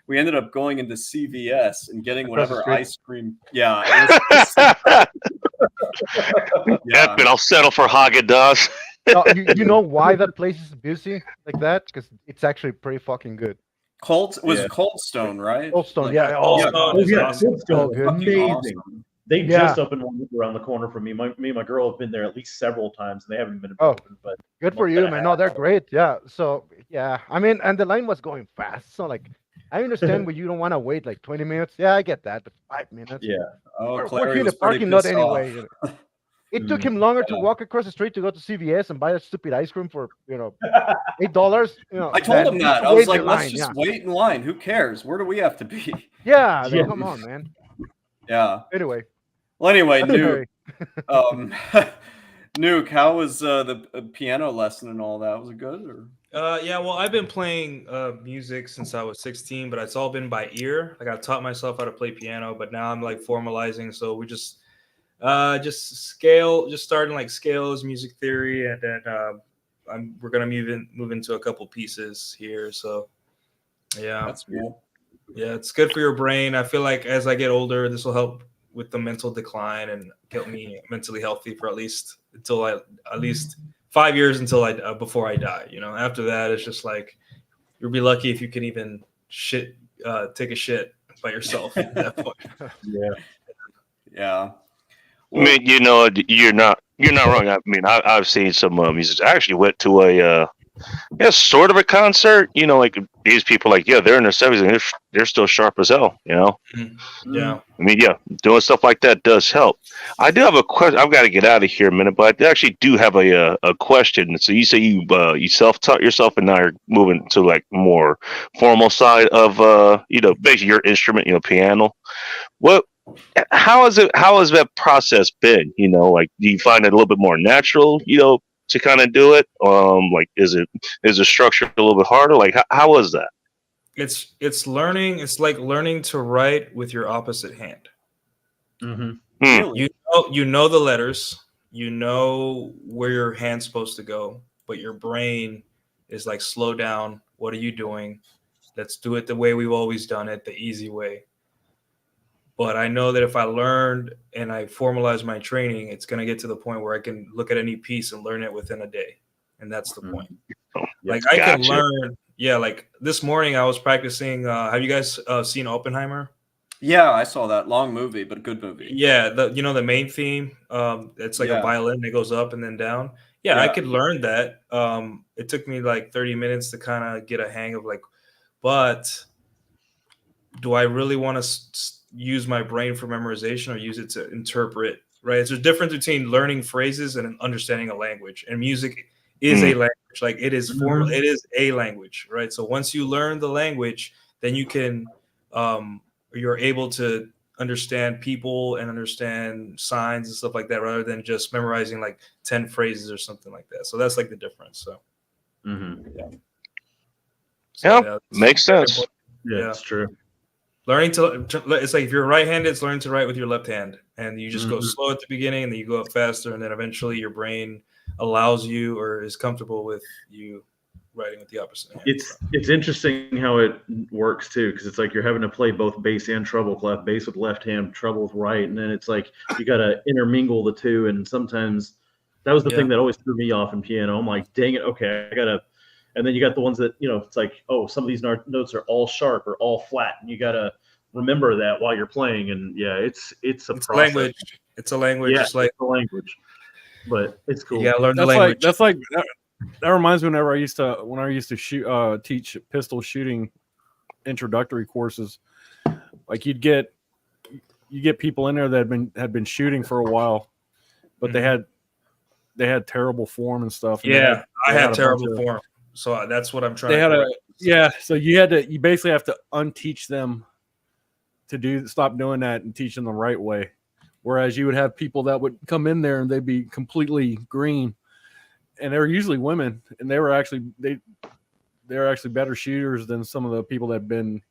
ended up going into CVS and getting whatever ice cream. Yeah, it was F it, I'll settle for Haagen-Dazs. No, you know why that place is busy like that? Because it's actually pretty fucking good. Cold Stone, right? Cold Stone, Like, yeah. Cold Stone, good. amazing. Awesome. They just opened one around the corner from me. Me and my girl have been there at least several times, and they haven't been open. But good for you, man. No, they're great. Yeah. So yeah, I mean, and the line was going fast. So like, I understand when you don't want to wait like 20 minutes. Yeah, I get that. But 5 minutes. Yeah. We're in the parking lot anyway. You know. It took him longer to walk across the street to go to CVS and buy a stupid ice cream for $8. You know, I told him that. I was like, let's just wait in line. Who cares? Where do we have to be? Yeah, come on, man. Yeah. Anyway. Well, anyway, Nuke. Nuke, how was the piano lesson and all that? Was it good? Or? Yeah, well, I've been playing music since I was 16, but it's all been by ear. Like I've taught myself how to play piano, but now I'm like formalizing. So we just starting like scales, music theory, and then we're gonna move into a couple pieces here. So yeah, that's cool. Yeah, it's good for your brain. I feel like as I get older, this will help with the mental decline and get me mentally healthy for at least 5 years until before I die. You know, after that, it's just like you'll be lucky if you can even take a shit by yourself at that point. Yeah. I mean, you know, you're not wrong. I mean, I've seen some musicians. I actually went to a sort of a concert. You know, like these people, like they're in their 70s and they're still sharp as hell. You know. Yeah. I mean, doing stuff like that does help. I do have a question. I've got to get out of here in a minute, but I actually do have a question. So you say you self-taught yourself, and now you're moving to like more formal side of basically your instrument, piano. How has that process been? You know, like, do you find it a little bit more natural, to kind of do it? Like, is the structure a little bit harder? Like, how was that? It's learning. It's like learning to write with your opposite hand. Mm-hmm. You know the letters. You know where your hand's supposed to go, but your brain is like, slow down. What are you doing? Let's do it the way we've always done it, the easy way. But I know that if I learned and I formalize my training, it's going to get to the point where I can look at any piece and learn it within a day. And that's the point. Like I can learn. Yeah. Like this morning I was practicing. Have you guys seen Oppenheimer? Yeah, I saw that. Long movie, but good movie. Yeah. The main theme, it's like a violin that goes up and then down. Yeah. I could learn that. It took me like 30 minutes to kind of get a hang of but do I really want to use my brain for memorization or use it to interpret? Right. There's a difference between learning phrases and understanding a language, and music is a language. Like it is formal. It is a language. Right. So once you learn the language, then you can, you're able to understand people and understand signs and stuff like that, rather than just memorizing like 10 phrases or something like that. So that's like the difference. So, Makes sense. Yeah, it's true. Learning it's like if you're right-handed, it's learning to write with your left hand, and you just go slow at the beginning, and then you go up faster, and then eventually your brain allows you or is comfortable with you writing with the opposite hand. It's interesting how it works too, because it's like you're having to play both bass and treble clef, bass with left hand, treble with right, and then it's like you got to intermingle the two, and sometimes that was the thing that always threw me off in piano. I'm like, dang it, okay, I gotta. And then you got the ones that, it's like, oh, some of these notes are all sharp or all flat. And you got to remember that while you're playing. And it's a process. Language. It's a language. Yeah, it's like a language. But it's cool. Yeah, learn the language. That reminds me when I used to teach pistol shooting introductory courses. Like you get people in there that had been shooting for a while, but they had terrible form and stuff. And I had terrible form. So that's what I'm trying So you basically have to unteach them to stop doing that and teach them the right way. Whereas you would have people that would come in there and they'd be completely green and they were usually women, and they were actually better shooters than some of the people that have been,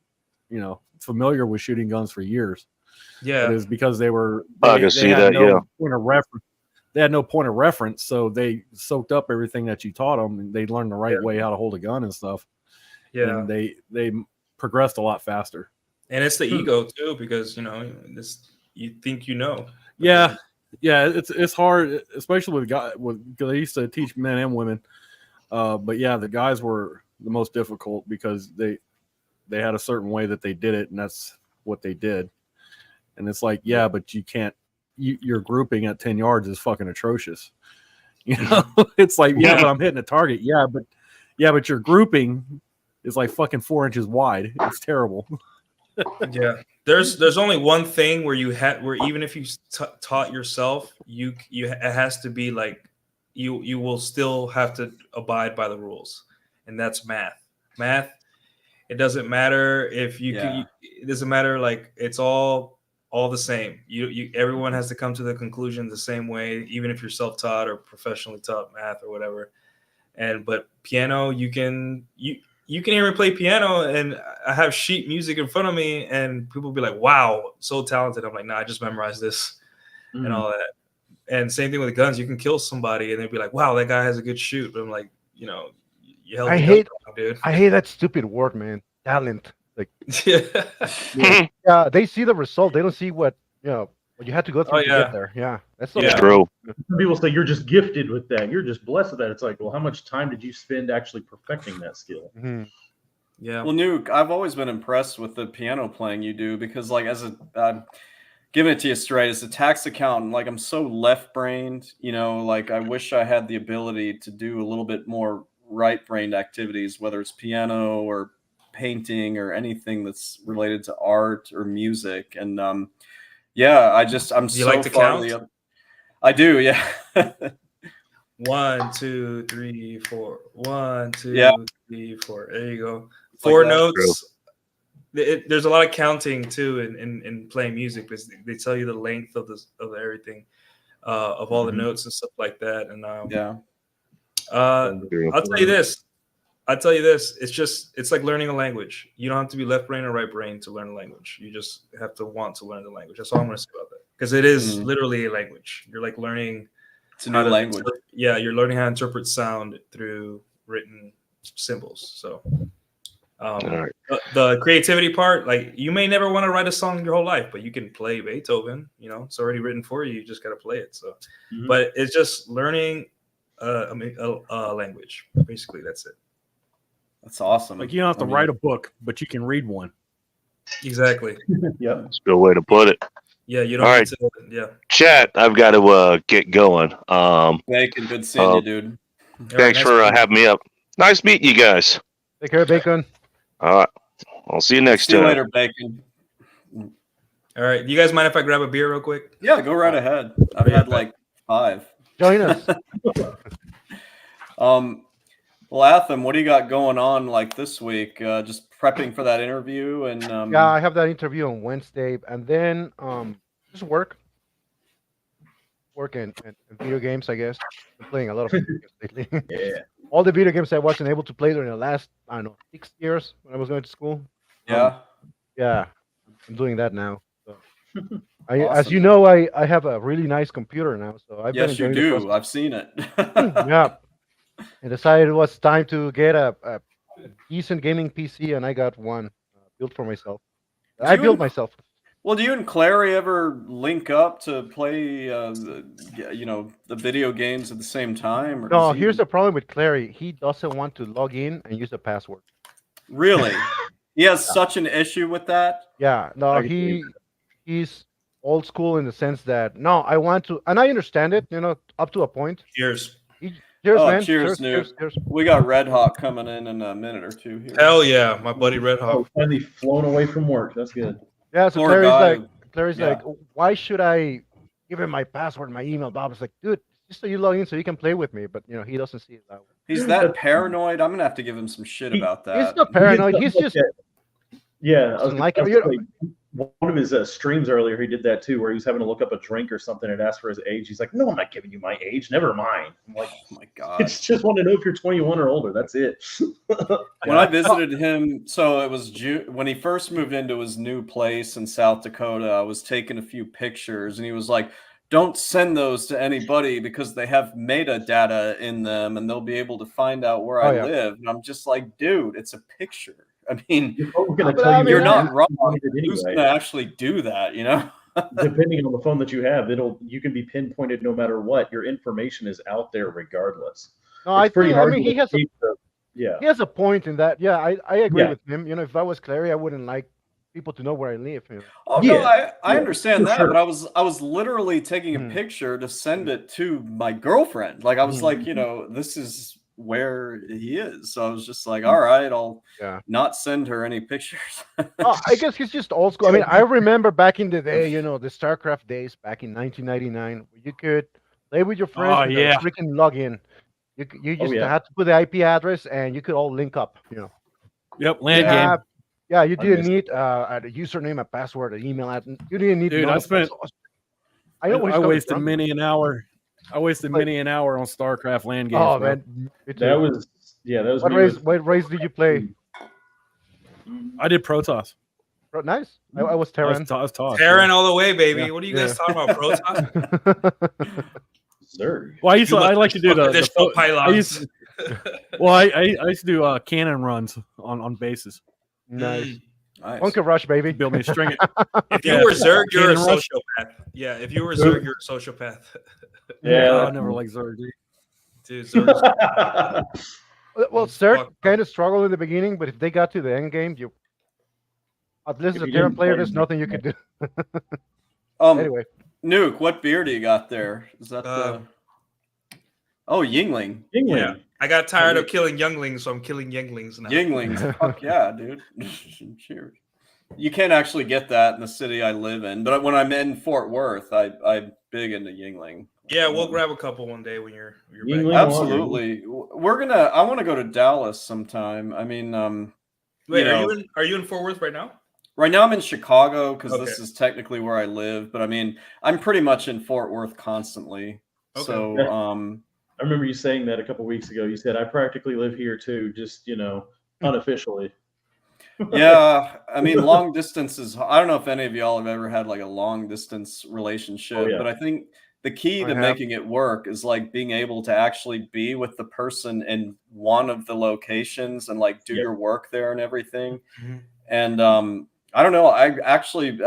you know, familiar with shooting guns for years. Yeah, it is because they can see that. Yeah, point of reference. They had no point of reference, so they soaked up everything that you taught them, and they learned the right way how to hold a gun and stuff. Yeah, and they progressed a lot faster. And it's the ego too, because you know you think you know. Yeah, it's hard, especially with guys. Because I used to teach men and women, but yeah, the guys were the most difficult because they had a certain way that they did it, and that's what they did. And it's like, yeah, but you can't. Your grouping at 10 yards is fucking atrocious. You know, it's like, yeah, but I'm hitting a target. Yeah, but your grouping is like fucking 4 inches wide. It's terrible. Yeah, there's only one thing where even if you taught yourself, it has to be like you will still have to abide by the rules, and that's math. It doesn't matter if it doesn't matter, like it's all the same. Everyone has to come to the conclusion the same way, even if you're self-taught or professionally taught math or whatever. But piano, you can hear me play piano, and I have sheet music in front of me, and people be like, "Wow, so talented." I'm like, "Nah, I just memorized this and all that." And same thing with the guns. You can kill somebody, and they'd be like, "Wow, that guy has a good shoot." But I'm like, you know, you held dude. I hate that stupid word, man. Talent. Like, they see the result. They don't see what you had to go through to get there. Yeah, that's so true. Some people say you're just gifted with that. You're just blessed with that. It's like, well, how much time did you spend actually perfecting that skill? Mm-hmm. Yeah. Well, Nuke, I've always been impressed with the piano playing you do, because like giving it to you straight, as a tax accountant, like I'm so left-brained, like I wish I had the ability to do a little bit more right-brained activities, whether it's piano or painting or anything that's related to art or music. And I'm you like to count? I do, yeah. 1, 2, 3, 4. 1, 2, 3, 4. There you go. 4 notes. There's a lot of counting too in playing music, because they tell you the length of everything, of all the notes and stuff like that. And I'll tell you this. It's like learning a language. You don't have to be left brain or right brain to learn a language. You just have to want to learn the language. That's all I'm going to say about that, because it is literally a language. You're like learning. It's a new language. You're learning how to interpret sound through written symbols. So the creativity part, like you may never want to write a song your whole life, but you can play Beethoven. It's already written for you. You just got to play it. So, but it's just learning a language. Basically, that's it. That's awesome. Like you don't have to write a book, but you can read one. Exactly. Yep. That's a good way to put it. Yeah, you don't. All need right. to, yeah. Chat, I've got to get going. Bacon, good seeing you, dude. Thanks for having me up. Nice meeting you guys. Take care, Bacon. All right. I'll see you next time. See you later, Bacon. All right. Do you guys mind if I grab a beer real quick? Yeah, go right ahead. I've had like 5. Join us. Well, Atham, what do you got going on like this week? Just prepping for that interview, and yeah, I have that interview on Wednesday, and then just work and video games. I guess I'm playing a lot of video games lately. Yeah, all the video games I wasn't able to play during the last 6 years when I was going to school. Yeah, I'm doing that now. So. Awesome. As you know, I have a really nice computer now. So I've been you do. I've seen it. Yeah. I decided it was time to get a decent gaming PC, and I got one built for myself. I built myself. Well, do you and Clary ever link up to play, the video games at the same time? Or no, here's the problem with Clary. He doesn't want to log in and use a password. Really? He has such an issue with that? Yeah. No, he's old school in the sense that, no, I want to, and I understand it, up to a point. Cheers. Cheers, man. Cheers, Noob. Cheers. We got Red Hawk coming in a minute or two here. Hell yeah, my buddy Red Hawk. Finally flown away from work. That's good. Yeah, so Clary's like, why should I give him my password, my email? Bob's like, dude, just so you log in so you can play with me. But he doesn't see it that way. He's that paranoid. I'm gonna have to give him some shit about that. He's not paranoid. He's just one of his streams earlier, he did that too, where he was having to look up a drink or something and ask for his age. He's like, "No, I'm not giving you my age. Never mind." I'm like, "Oh my God. It's just want to know if you're 21 or older. That's it. When I visited him, so it was June when he first moved into his new place in South Dakota. I was taking a few pictures, and he was like, "Don't send those to anybody because they have metadata in them, and they'll be able to find out where I live." And I'm just like, "Dude, it's a picture. I mean, you're not wrong. Who's going to actually do that? You know." Depending on the phone that you have, you can be pinpointed no matter what. Your information is out there regardless. No, it's pretty hard. He has a point in that. Yeah, I agree with him. You know, if I was Clary, I wouldn't like people to know where I live. You know? Oh no, I understand that, but I was literally taking a picture to send it to my girlfriend. Like I was like, you know, this is where he is. So I was just like, all right, I'll not send her any pictures. Oh, I guess he's just old school. I mean, I remember back in the day, you know, the StarCraft days back in 1999, you could play with your friends and freaking log in. You just had to put the IP address and you could all link up, you know. Yep, LAN game. Yeah, you didn't need a username, a password, an email address. You didn't need. Dude, I wasted many an hour. I wasted many an hour on StarCraft LAN games. Oh bro. man, that was What race did you play? I did Protoss. Nice. I was Terran. Terran all the way, baby. What are you guys talking about, Protoss? Sir. Well, I like to do the pylons. I used to do cannon runs on bases. Nice. Bunker rush, baby. Build me a string. If you were Zerg, you're a sociopath. Yeah, if you were Zerg, you're a sociopath. Yeah, I never liked Zerg. Dude, Zerg. Well, Zerg kind of struggled in the beginning, but if they got to the end game, at least as a Terran player, there's nothing you could do. Anyway, Nuke, what beer do you got there? Is that the? Oh, Yingling. Yeah. I got tired of killing younglings, so I'm killing Yinglings now. Yinglings. Fuck yeah, dude. Cheers. You can't actually get that in the city I live in, but when I'm in Fort Worth, I'm big into Yingling. Yeah, we'll grab a couple one day when you're back. Absolutely. I want to go to Dallas sometime. I mean, wait, are you in Fort Worth right now? Right now I'm in Chicago because this is technically where I live, but I mean, I'm pretty much in Fort Worth constantly. Okay. So, I remember you saying that a couple weeks ago. You said, I practically live here too, just, unofficially. Yeah. I mean, long distance is, I don't know if any of y'all have ever had like a long distance relationship, but I think the key to making it work is like being able to actually be with the person in one of the locations and like do your work there and everything. Mm-hmm. And I don't know. I actually,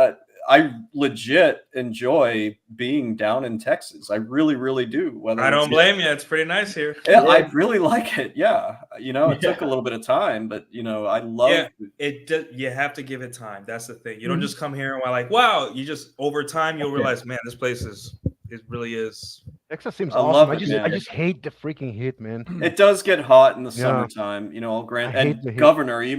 I legit enjoy being down in Texas. I really, really do. I don't blame you. It's pretty nice here. Yeah, I really like it. Yeah. It took a little bit of time, but I love it. You have to give it time. That's the thing. You don't just come here and we're like, wow, you just over time you'll realize, man, this place it really is. Texas seems awesome. I just hate the freaking heat, man. It does get hot in the summertime, I'll grant. And Governor, you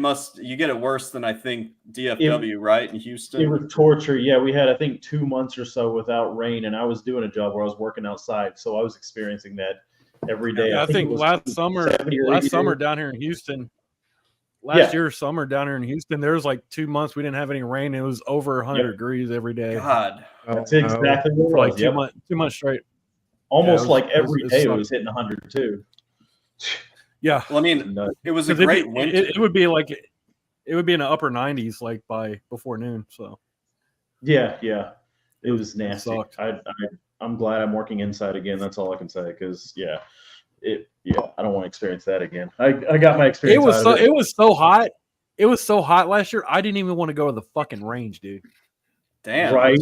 get it worse than I think DFW, right? In Houston. It was torture. Yeah, we had I think 2 months or so without rain, and I was doing a job where I was working outside, so I was experiencing that every day. I think last summer down here in Houston. Last year summer down here in Houston, there was like 2 months we didn't have any rain. It was over 100 degrees every day. God, that's exactly what it was. Like 2 months straight. Almost like every day it was hitting 100 too. Yeah. Well, I mean, it was a great winter. It would be in the upper 90s like by before noon. So. Yeah, it was nasty. I'm glad I'm working inside again. That's all I can say. Because I don't want to experience that again. I got my experience. It was so hot. It was so hot last year. I didn't even want to go to the fucking range, dude. Damn. Right.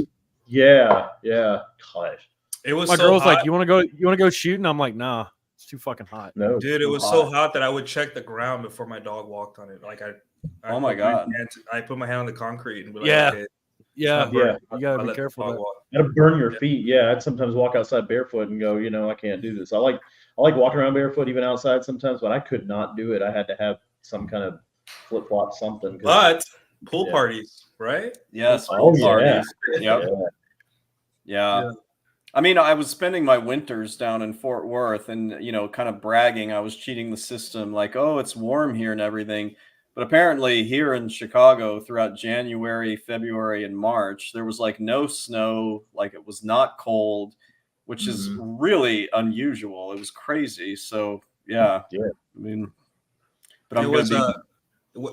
Yeah. Gosh. It was my so girl's hot. like, you want to go shooting? I'm like, nah, it's too fucking hot. No, dude, it was so hot that I would check the ground before my dog walked on it. Like oh my god, I put my hand on the concrete and be like, okay, you gotta be careful. You gotta burn your feet. Yeah, I'd sometimes walk outside barefoot and go, I can't do this. I like walking around barefoot even outside sometimes, but I could not do it. I had to have some kind of flip flop something. But pool parties, right? Yes, pool parties. Yep. Yeah. I mean, I was spending my winters down in Fort Worth and, kind of bragging. I was cheating the system like, oh, it's warm here and everything. But apparently here in Chicago throughout January, February, and March, there was like no snow. Like it was not cold. which is really unusual. It was crazy. So yeah. Yeah. I mean, but It I'm was gonna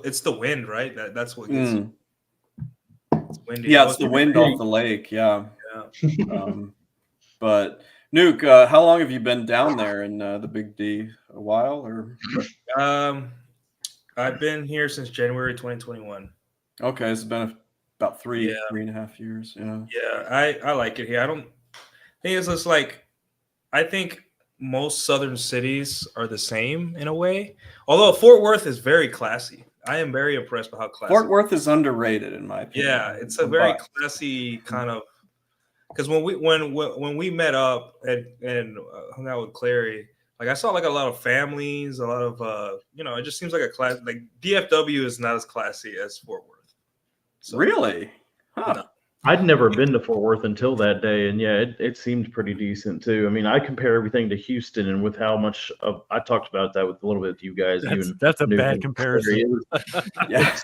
it's the wind, right? That's what gets you. It's windy. Yeah, it's the wind off the lake. Yeah. But Nuke, how long have you been down there in the Big D? A while or? I've been here since January 2021. Okay, it's been about 3.5 years. Yeah. Yeah, I like it here. I don't think it's just like I think most southern cities are the same in a way. Although Fort Worth is very classy. I am very impressed by how classy. Fort Worth is underrated in my opinion. Yeah, it's a very classy kind of because when we met up and hung out with Clary, like I saw like a lot of families, a lot of it just seems like a class. Like DFW is not as classy as Fort Worth. So, really? Huh. No. I'd never been to Fort Worth until that day, and yeah, it seemed pretty decent too. I mean, I compare everything to Houston, and with how much I talked about that with a little bit with you guys. That's a bad comparison. It's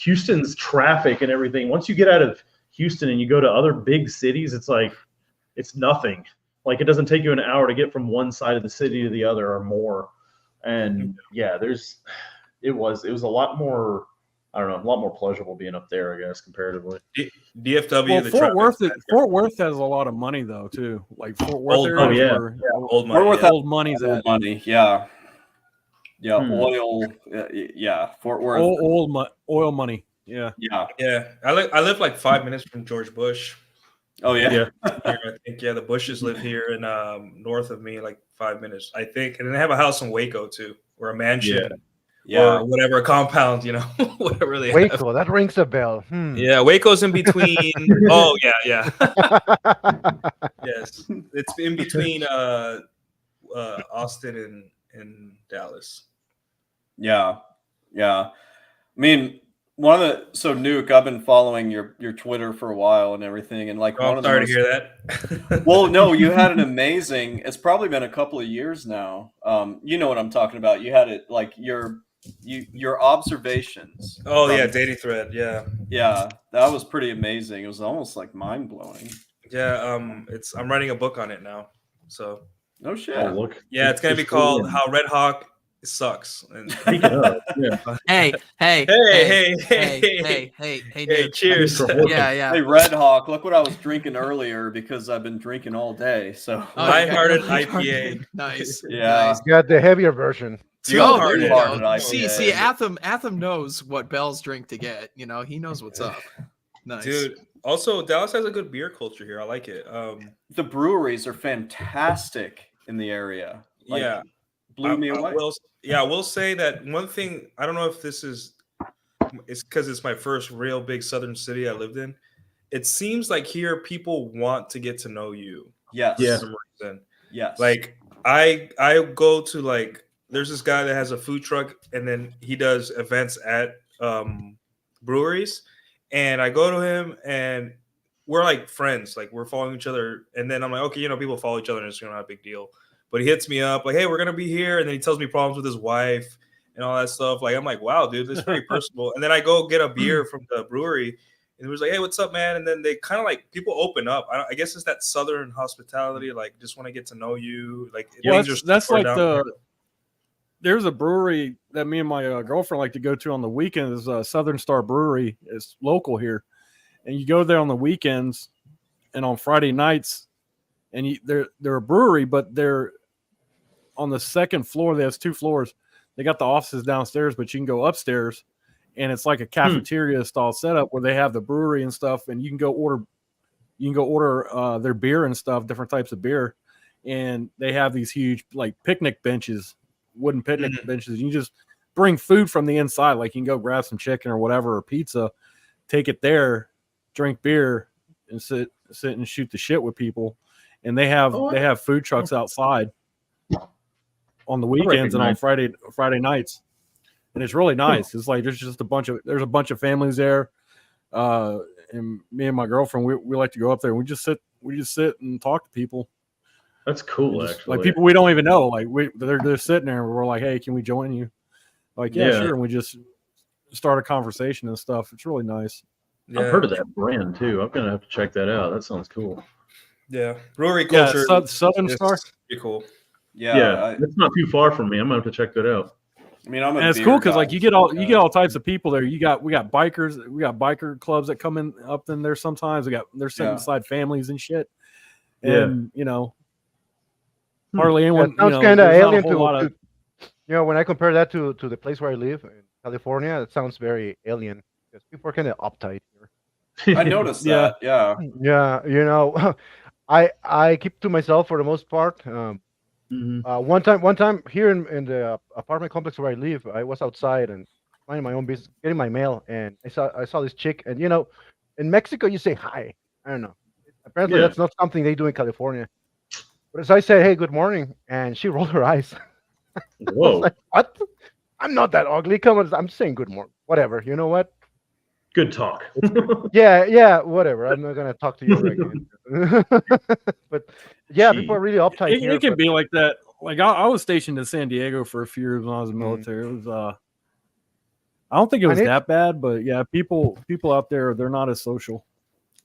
Houston's traffic and everything. Once you get out of Houston and you go to other big cities, it's like it's nothing. Like it doesn't take you an hour to get from one side of the city to the other or more. And yeah, it was a lot more. I don't know, a lot more pleasurable being up there, I guess, comparatively. DFW. Well, Fort Worth has a lot of money though, too. Like Fort Worth, old money. Old money. Fort Worth, old money's old at money. Yeah. Yeah, oil. Yeah, Fort Worth. Oil money. Yeah. Yeah. I live like 5 minutes from George Bush. Oh yeah. I think the Bushes live here in north of me, like 5 minutes, I think, and they have a house in Waco too, or a mansion. Yeah, or whatever compound, whatever they Waco, have. that rings a bell. Yeah, Waco's in between. Oh yeah. Yes, it's in between Austin and Dallas. Yeah. I mean, so Nuke, I've been following your Twitter for a while and everything, and like I'm sorry to hear that. Well, no, you had an amazing. It's probably been a couple of years now. You know what I'm talking about. You had it like your observations. Oh yeah, dating thread. Yeah, that was pretty amazing. It was almost like mind blowing. Yeah, I'm writing a book on it now. So no shit. Oh, look. Yeah, it's gonna be called "How Red Hawk Sucks." And Hey, dude. Cheers. Yeah. Hey, Red Hawk, look what I was drinking earlier because I've been drinking all day. So lighthearted IPA. Nice. Yeah. You got the heavier version. See, Atham knows what Bell's drink to get. He knows what's up. Nice. Dude. Also, Dallas has a good beer culture here. I like it. The breweries are fantastic in the area. Like, blew me away. I will say that one thing. I don't know if it's because it's my first real big southern city I lived in. It seems like here people want to get to know you. Yes. For some reason. Yes. Like I go to like. There's this guy that has a food truck, and then he does events at breweries. And I go to him, and we're like friends, like we're following each other. And then I'm like, okay, people follow each other, and it's not a big deal. But he hits me up like, hey, we're gonna be here, and then he tells me problems with his wife and all that stuff. Like I'm like, wow, dude, this is pretty personal. And then I go get a beer from the brewery, and he was like, hey, what's up, man? And then they kind of like people open up. I guess it's that southern hospitality, like just want to get to know you. Like that's like there's a brewery that me and my girlfriend like to go to on the weekends. Southern Star Brewery. It's local here, and you go there on the weekends and on Friday nights. And they're a brewery, but they're on the second floor. There's 2 floors. They got the offices downstairs, but you can go upstairs, and it's like a cafeteria style setup where they have the brewery and stuff, and you can go order their beer and stuff, different types of beer, and they have these huge like picnic benches. Wooden picnic benches. You just bring food from the inside. Like you can go grab some chicken or whatever, or pizza, take it there, drink beer, and sit and shoot the shit with people. And they have food trucks outside on the weekends and on Friday nights. And it's really nice. It's like there's a bunch of families there. And me and my girlfriend, we like to go up there and we just sit and talk to people. That's cool, actually. Like people we don't even know. Like they're sitting there and we're like, hey, can we join you? Like, yeah, sure. And we just start a conversation and stuff. It's really nice. I've heard of that brand too. I'm gonna have to check that out. That sounds cool. Yeah, brewery culture. Southern Star. Pretty cool. Yeah, it's not too far from me. I'm gonna have to check that out. I mean, I'm a and it's cool because like you get all types of people there. We got bikers, we got biker clubs that come in up in there sometimes. They're sitting beside families and shit. And hardly anyone. It sounds kind of alien to when I compare that to the place where I live in California. It sounds very alien because people are kind of uptight here. I noticed that. Yeah. Yeah. I keep to myself for the most part. One time here in the apartment complex where I live, I was outside and minding my own business, getting my mail, and I saw this chick. And in Mexico you say hi. I don't know. Apparently that's not something they do in California. But as I said, hey, good morning, and she rolled her eyes. Whoa! I was like, what? I'm not that ugly. Come on, I'm saying good morning. Whatever. You know what? Good talk. Yeah, whatever. I'm not gonna talk to you again. But yeah, people are really uptight here. It can be like that. Like I was stationed in San Diego for a few years when I was in the military. It was I don't think it was that bad, but yeah, people out there, they're not as social.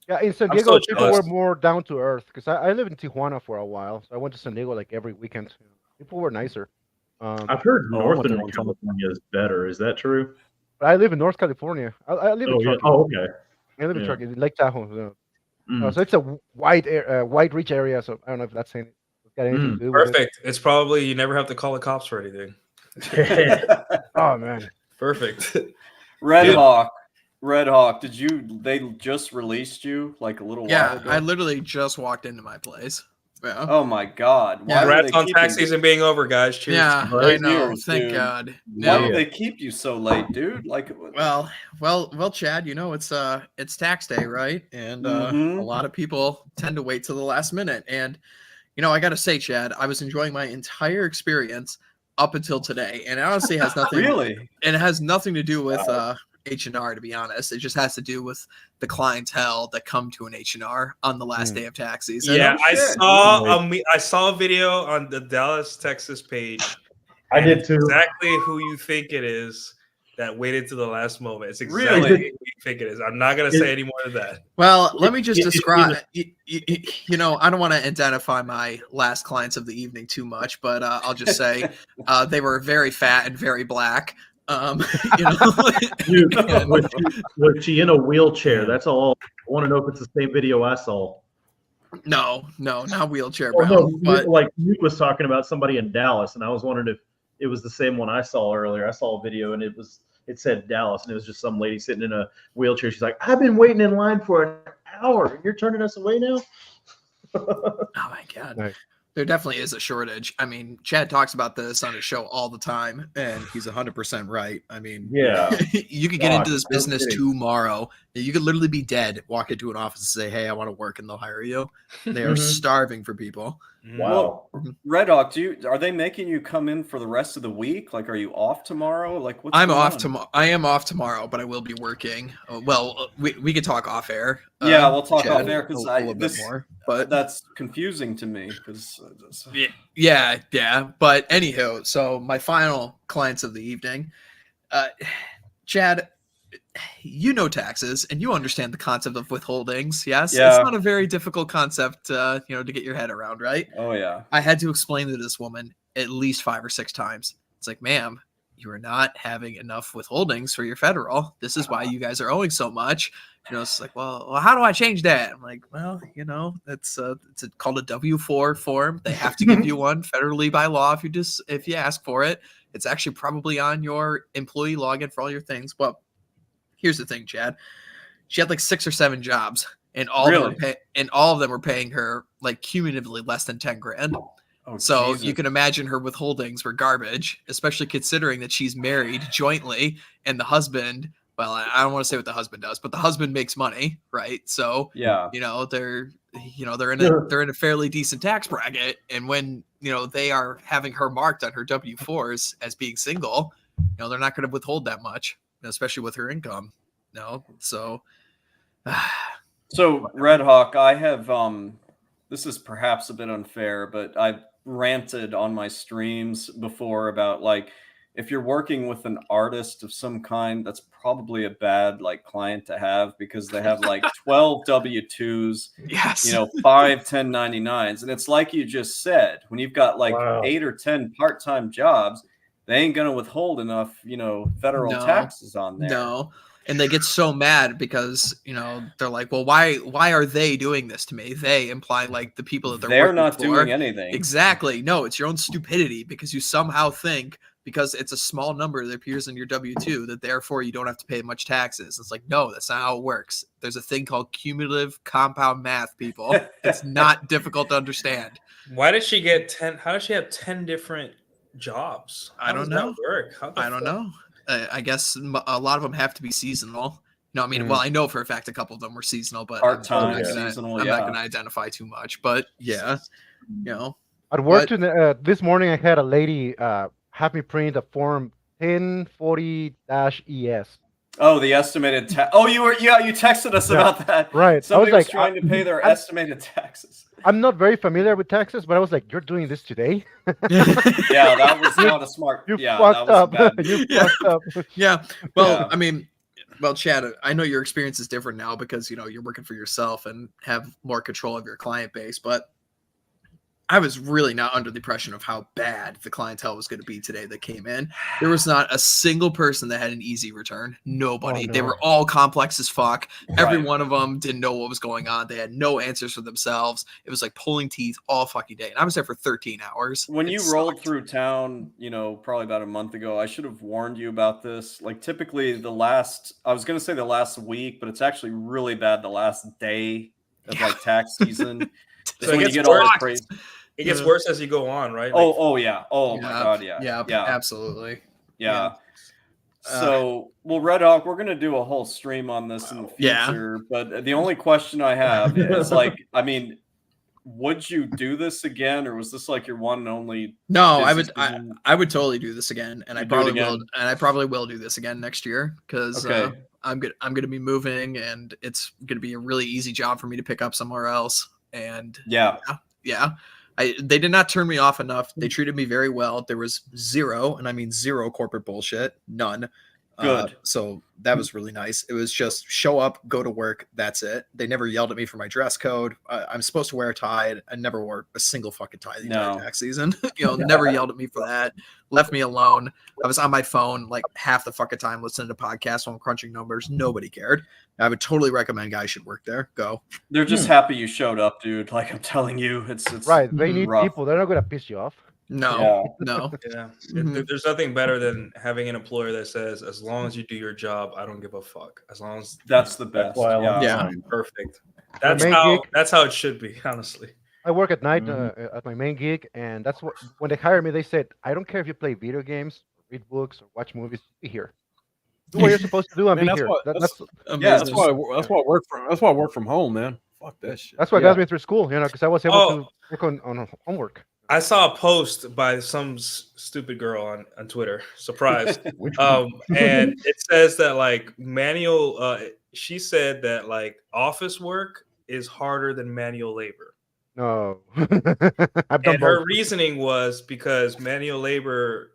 Yeah, in San Diego, people were more down to earth because I lived in Tijuana for a while, so I went to San Diego like every weekend. People were nicer. I've heard Northern California is better. Is that true? I live in North California. I live in Truckee. Oh, okay. I live in Truckee, Lake Tahoe. So it's a wide reach area. So I don't know if that's got anything to do with it. Perfect. It's probably you never have to call the cops for anything. Oh man. Perfect. Red Hawk, they just released you like a little while ago? I literally just walked into my place. Yeah. Oh my God. Why Congrats on tax season being over, guys. Cheers. Yeah, I know. Thank God. Why do they keep you so late, dude? Like, well, Chad, it's tax day, right? And a lot of people tend to wait till the last minute. And I gotta say, Chad, I was enjoying my entire experience up until today, and it honestly has nothing. Really? And it has nothing to do with H&R, to be honest. It just has to do with the clientele that come to an H&R on the last day of tax season. Yeah, I saw a video on the Dallas, Texas page. I did too. Exactly who you think it is that waited to the last moment. It's exactly Really? who you think it is. I'm not going to say any more than that. Well, let me just describe. I don't want to identify my last clients of the evening too much, but I'll just say they were very fat and very black. Dude, was she in a wheelchair? That's all. I want to know if it's the same video I saw. No, not wheelchair bound. bound. But like you was talking about somebody in Dallas, and I was wondering if it was the same one I saw earlier. I saw a video, and it said Dallas, and it was just some lady sitting in a wheelchair. She's like, "I've been waiting in line for an hour, and you're turning us away now." Oh my God. Right. There definitely is a shortage. I mean, Chad talks about this on his show all the time, and he's 100% right. I mean, yeah, you could get into this business tomorrow. You could literally be dead, walk into an office and say, "Hey, I want to work," and they'll hire you. They are starving for people. Wow. Well, Red Hawk, are they making you come in for the rest of the week? Like, are you off tomorrow? Like, what's I'm off tomorrow. I am off tomorrow, but I will be working. Well, we could talk off air. Yeah, we'll talk off air because a little bit more. But that's confusing to me because yeah. But anywho, so my final clients of the evening, Chad. Taxes, and you understand the concept of withholdings. Yes, yeah. It's not a very difficult concept, to get your head around, right? Oh yeah. I had to explain to this woman at least 5 or 6 times. It's like, ma'am, you are not having enough withholdings for your federal. This is why you guys are owing so much. It's like, well, how do I change that? I'm like, well, it's called a W-4 form. They have to give you one federally by law if you ask for it. It's actually probably on your employee login for all your things. But here's the thing, Chad. She had like 6 or 7 jobs, and all of them were paying her like cumulatively less than 10 grand. Oh, so Jesus. you can imagine her withholdings were garbage, especially considering that she's married jointly, and the husband. Well, I don't want to say what the husband does, but the husband makes money, right? So yeah, they're in a fairly decent tax bracket, and when they are having her marked on her W-4s as being single, they're not going to withhold that much. Especially with her income. So Red Hawk, I have this is perhaps a bit unfair, but I've ranted on my streams before about like if you're working with an artist of some kind, that's probably a bad like client to have, because they have like 12 W-2s, Yes. 5 1099s. And it's like you just said, when you've got like 8 or 10 part-time jobs, they ain't gonna withhold enough, federal taxes on there. No. And they get so mad because, they're like, well, why are they doing this to me? They imply like the people that they're working not for. doing anything. Exactly. No, it's your own stupidity, because you somehow think because it's a small number that appears in your W-2 that therefore you don't have to pay much taxes. It's like, no, that's not how it works. There's a thing called cumulative compound math, people. It's not difficult to understand. Why did she get 10? How does she have 10 different jobs? I don't know. Work? I don't know. I guess a lot of them have to be seasonal. No, I mean, well, I know for a fact a couple of them were seasonal, but part-time, seasonal. I'm not going to identify too much. But yeah, At work this morning, I had a lady have me print a form 1040-ES. Oh, the estimated tax. Oh, you texted us about that. Right. Somebody I was like, trying to pay their estimated taxes. I'm not very familiar with taxes, but I was like, you're doing this today? Yeah, that was not a smart. You yeah, fucked that was up. bad. You fucked up. Yeah. Well, Yeah. I mean, well, Chad, I know your experience is different now because, you're working for yourself and have more control of your client base, but I was really not under the impression of how bad the clientele was going to be today that came in. There was not a single person that had an easy return. Nobody. Oh, no. They were all complex as fuck. Every Right. one of them didn't know what was going on. They had no answers for themselves. It was like pulling teeth all fucking day. And I was there for 13 hours. When It you rolled sucked. through town, probably about a month ago, I should have warned you about this. Like typically I was going to say the last week, but it's actually really bad the last day of like tax season. So when it you gets get all the worse. crazy. It gets worse as you go on, right? Oh yeah. Oh my God, yeah. Yeah, absolutely. Yeah. So, Red Hawk, we're going to do a whole stream on this in the future. But the only question I have is like, I mean, would you do this again, or was this like your one and only? No, I business would. decision? I would totally do this again, and I You'd do it probably will. again? And I probably will do this again next year because Okay. I'm gonna be moving, and it's gonna be a really easy job for me to pick up somewhere else. And Yeah. they did not turn me off enough. They treated me very well. There was zero, and I mean zero corporate bullshit. None. Good. So that was really nice. It was just show up, go to work. That's it. They never yelled at me for my dress code. I'm supposed to wear a tie. I never wore a single fucking tie the entire tax season. Never yelled at me for that. Left me alone. I was on my phone like half the fucking time listening to podcasts while I'm crunching numbers. Nobody cared. I would totally recommend guys should work there. Go. They're just happy you showed up, dude. Like I'm telling you, it's Right. They need rough. people. They're not going to piss you off. No. Yeah. Mhm. There's nothing better than having an employer that says, as long as you do your job, I don't give a fuck. As long as That's the best. why I love Yeah. perfect. My That's main how gig- that's how it should be, honestly. I work at night at my main gig, and that's what when they hired me, they said, "I don't care if you play video games, read books, or watch movies. Be here. Do what you're supposed to do and Man, be that's here." why- That's That's why I work from. That's why I work from home, man. Fuck that shit. what got me through school, because I was able to work on homework. I saw a post by some stupid girl on Twitter. Surprise. And it says that like manual. She said that like office work is harder than manual labor. No, I've done And her both. reasoning was because manual labor,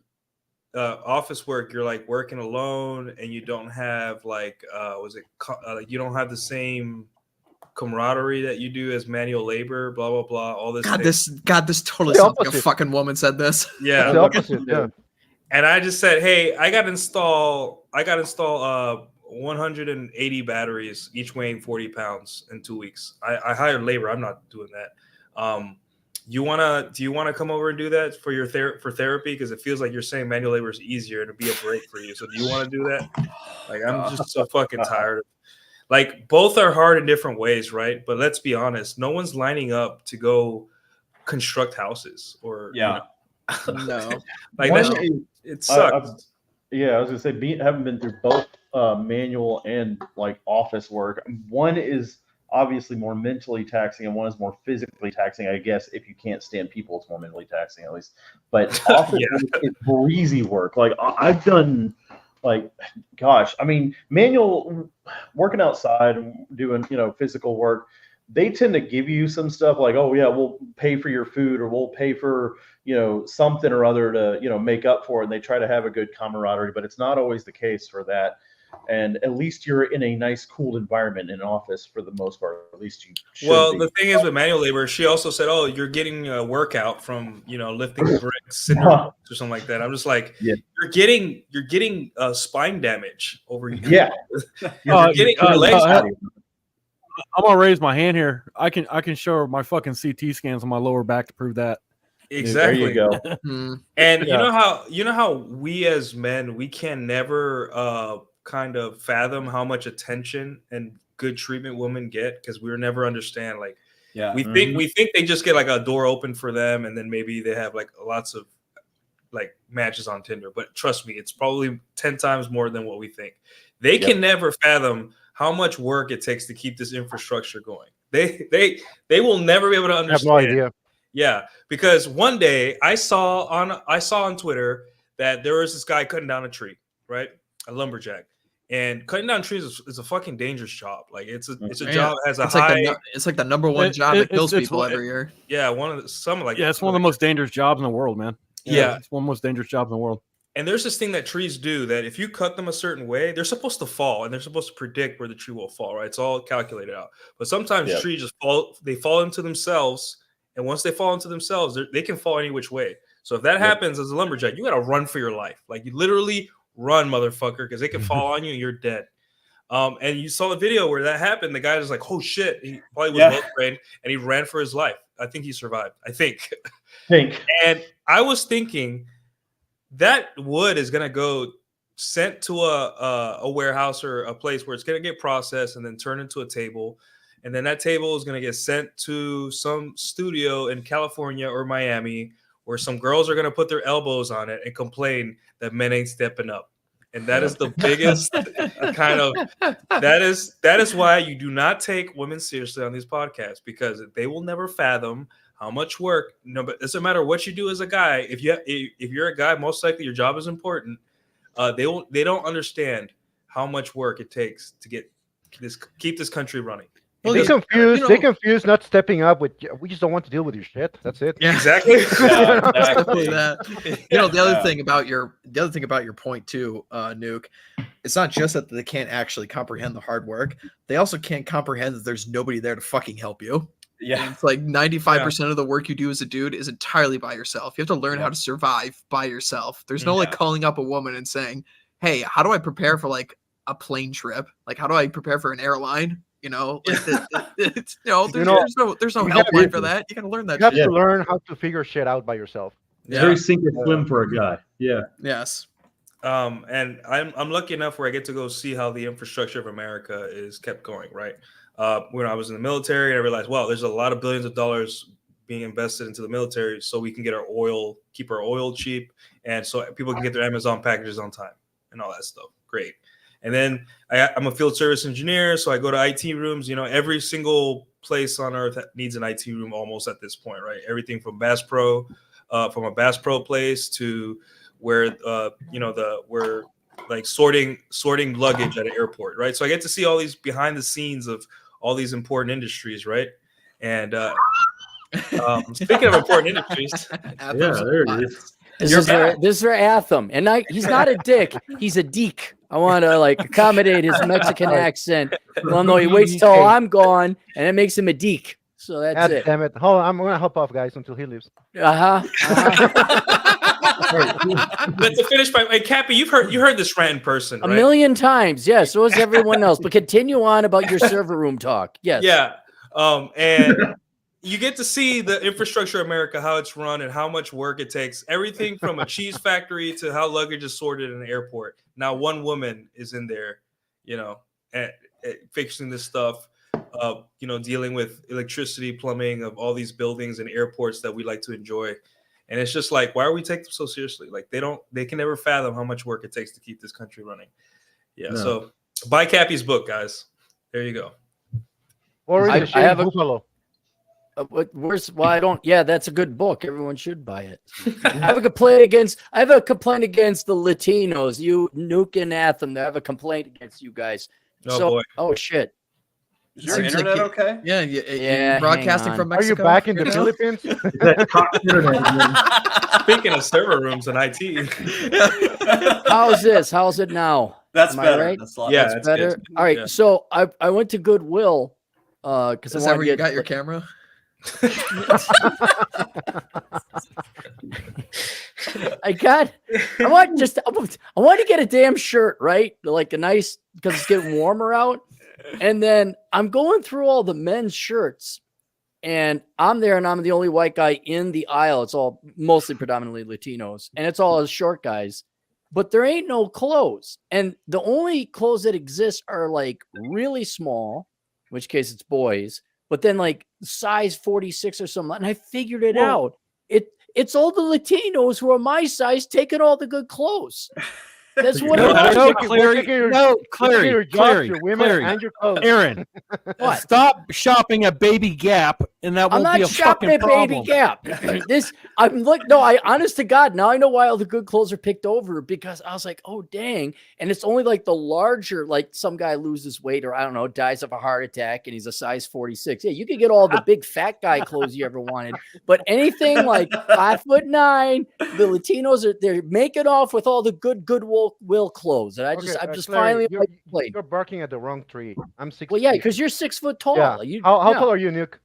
office work, you're like working alone, and you don't have like you don't have the same camaraderie that you do as manual labor. Blah blah blah. All this. God, this totally The sounds like a opposite. fucking woman said this. Yeah. The opposite, yeah. And I just said, hey, I got to install 180 batteries, each weighing 40 pounds in 2 weeks. I hired labor. I'm not doing that. Do you want to come over and do that for your for therapy? Because it feels like you're saying manual labor is easier and it'd be a break for you. So do you want to do that? Like, I'm just so fucking tired. Like, both are hard in different ways, right? But let's be honest. No one's lining up to go construct houses or No. like One that shit, is- it sucks. I was gonna say, having been through both manual and like office work. One is obviously more mentally taxing, and one is more physically taxing. I guess if you can't stand people, it's more mentally taxing at least. But office work is breezy work. Like I've done, like, gosh, I mean, manual working outside and doing physical work. they tend to give you some stuff like, oh yeah, we'll pay for your food, or we'll pay for, something or other to, make up for it. And they try to have a good camaraderie, but it's not always the case for that. And at least you're in a nice, cool environment in an office for the most part. At least you should be. The thing is with manual labor, she also said, "Oh, you're getting a workout from lifting bricks or something like that." I'm just like, you're getting spine damage over here. Yeah, you're getting legs. I'm gonna raise my hand here. I can show my fucking CT scans on my lower back to prove that. Exactly. There you go. And you know how we as men, we can never kind of fathom how much attention and good treatment women get, because we'll never understand. Like, we think they just get like a door open for them, and then maybe they have like lots of like matches on Tinder. But trust me, it's probably 10 times more than what we think. They can never fathom how much work it takes to keep this infrastructure going. They will never be able to understand. I have no idea. Yeah, because one day I saw on Twitter that there was this guy cutting down a tree, right? A lumberjack. And cutting down trees is a fucking dangerous job. Like it's a job that has a high. It's like the number one job that kills people every year. Yeah, it's one of the most dangerous jobs in the world, man. Yeah, it's one of the most dangerous jobs in the world. And there's this thing that trees do, that if you cut them a certain way, they're supposed to fall, and they're supposed to predict where the tree will fall, right? It's all calculated out. But sometimes trees just fall. They fall into themselves, and once they fall into themselves, they can fall any which way. So if that happens as a lumberjack, you got to run for your life. Like, you literally run, motherfucker, because they can fall on you and you're dead. And you saw the video where that happened. The guy was like, oh shit. He probably was well trained, and he ran for his life. I think he survived. I think. And I was thinking that wood is going to go sent to a warehouse or a place where it's going to get processed and then turned into a table. And then that table is going to get sent to some studio in California or Miami, where some girls are going to put their elbows on it and complain that men ain't stepping up. And that is the biggest kind of, that is why you do not take women seriously on these podcasts, because they will never fathom how much work, but it doesn't matter what you do as a guy. If you're a guy, most likely your job is important. They don't understand how much work it takes to keep this country running. Well, they confuse not stepping up with, we just don't want to deal with your shit. That's it. Yeah, exactly. Exactly that. The other thing about your point too, Nuke, it's not just that they can't actually comprehend the hard work. They also can't comprehend that there's nobody there to fucking help you. Yeah. And it's like 95% of the work you do as a dude is entirely by yourself. You have to learn how to survive by yourself. There's no like calling up a woman and saying, hey, how do I prepare for like a plane trip? Like, how do I prepare for an airline? There's no helpline for that. You gotta learn that. You have to learn how to figure shit out by yourself. It's very sink or swim for a guy. Yeah. Yes. And I'm lucky enough where I get to go see how the infrastructure of America is kept going. Right. When I was in the military, I realized, wow, there's a lot of billions of dollars being invested into the military so we can get keep our oil cheap, and so people can get their Amazon packages on time and all that stuff. Great. And then I'm a field service engineer, so I go to IT rooms. Every single place on earth needs an IT room almost at this point, right? Everything from Bass Pro, from a Bass Pro place to where we're like sorting luggage at an airport, right? So I get to see all these behind the scenes of all these important industries, right? And speaking of important industries, there it is. This is for Atham, and he's not a dick. He's a deek. I want to accommodate his Mexican accent. Well, no, he waits till I'm gone, and it makes him a deek. So that's it. Damn it! Hold on, I'm gonna hop off, guys, until he leaves. But to finish hey, Cappy, you heard this rant in person, right? A million times, yes. So has everyone else. But continue on about your server room talk. Yes. Yeah. And you get to see the infrastructure of America, how it's run and how much work it takes. Everything from a cheese factory to how luggage is sorted in an airport. Now, one woman is in there, fixing this stuff, dealing with electricity, plumbing of all these buildings and airports that we like to enjoy. And it's just like, why are we taking them so seriously? Like, they can never fathom how much work it takes to keep this country running. Yeah. No. So buy Cappy's book, guys. There you go. Or I have Buffalo. I don't. Yeah, that's a good book. Everyone should buy it. I have a complaint against the Latinos. You Nuke and Atham. I have a complaint against you guys. Oh boy. Oh shit. Is your internet okay? Yeah, Yeah, broadcasting from Are you Mexico. back in the right now? Philippines? Speaking of server rooms and IT. How's this? How's it now? That's Am I better. right? That's a lot Yeah, That's it's better. good. All right. Yeah. So I went to Goodwill because Is that where you got your camera? I want to get a damn shirt, right? Like a nice, because it's getting warmer out. And then I'm going through all the men's shirts, and I'm there, and I'm the only white guy in the aisle. It's all mostly predominantly Latinos, and it's all short guys. But there ain't no clothes, and the only clothes that exist are like really small, in which case it's boys. But then like size 46 or something, and I figured it out. It's all the Latinos who are my size taking all the good clothes. That's what it is. Clary, Aaron, What? stop shopping at Baby Gap, and that I'm won't be not a shopping fucking at problem. Baby Gap. I honest to God, now I know why all the good clothes are picked over, because I was like, oh dang. And it's only like the larger, like some guy loses weight or I don't know, dies of a heart attack and he's a size 46. Yeah, you could get all the big fat guy clothes you ever wanted. But anything like 5'9", the Latinos they're making off with all the Goodwill clothes. And I'm just Clary, finally you're barking at the wrong tree. I'm 6 Well, yeah, feet. because you're 6 foot tall. Yeah. You, How yeah. tall are you, Nuke?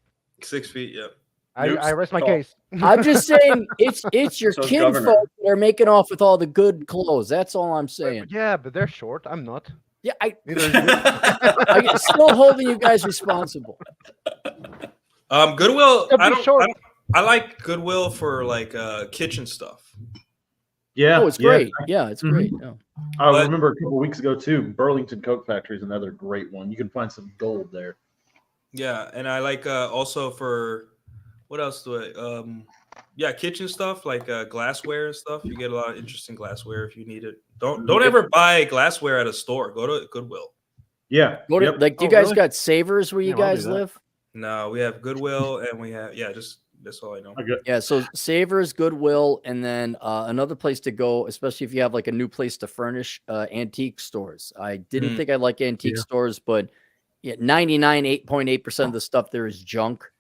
6 feet. Yeah. I rest my case. I'm just saying it's your So is kinfolk Governor. that are making off with all the good clothes. That's all I'm saying. Yeah, but they're short. I'm not. Yeah, Neither is you. I'm still holding you guys responsible. Goodwill. They'll be I don't. short. I like Goodwill for like kitchen stuff. Yeah. Oh, it's great. Yeah, it's great. Yeah. I But- remember a couple weeks ago too. Burlington Coke Factory is another great one. You can find some gold there. Yeah, and I like also for what else do I? Yeah, kitchen stuff like glassware and stuff. You get a lot of interesting glassware if you need it. Don't ever buy glassware at a store. Go to Goodwill. Yeah. Like, do you guys got Savers where you Yeah, I'll do guys that. live? No, we have Goodwill and we have just that's all I know. Yeah, so Savers, Goodwill, and then another place to go, especially if you have like a new place to furnish, antique stores. I didn't think I like antique stores, but 99.8% of the stuff there is junk.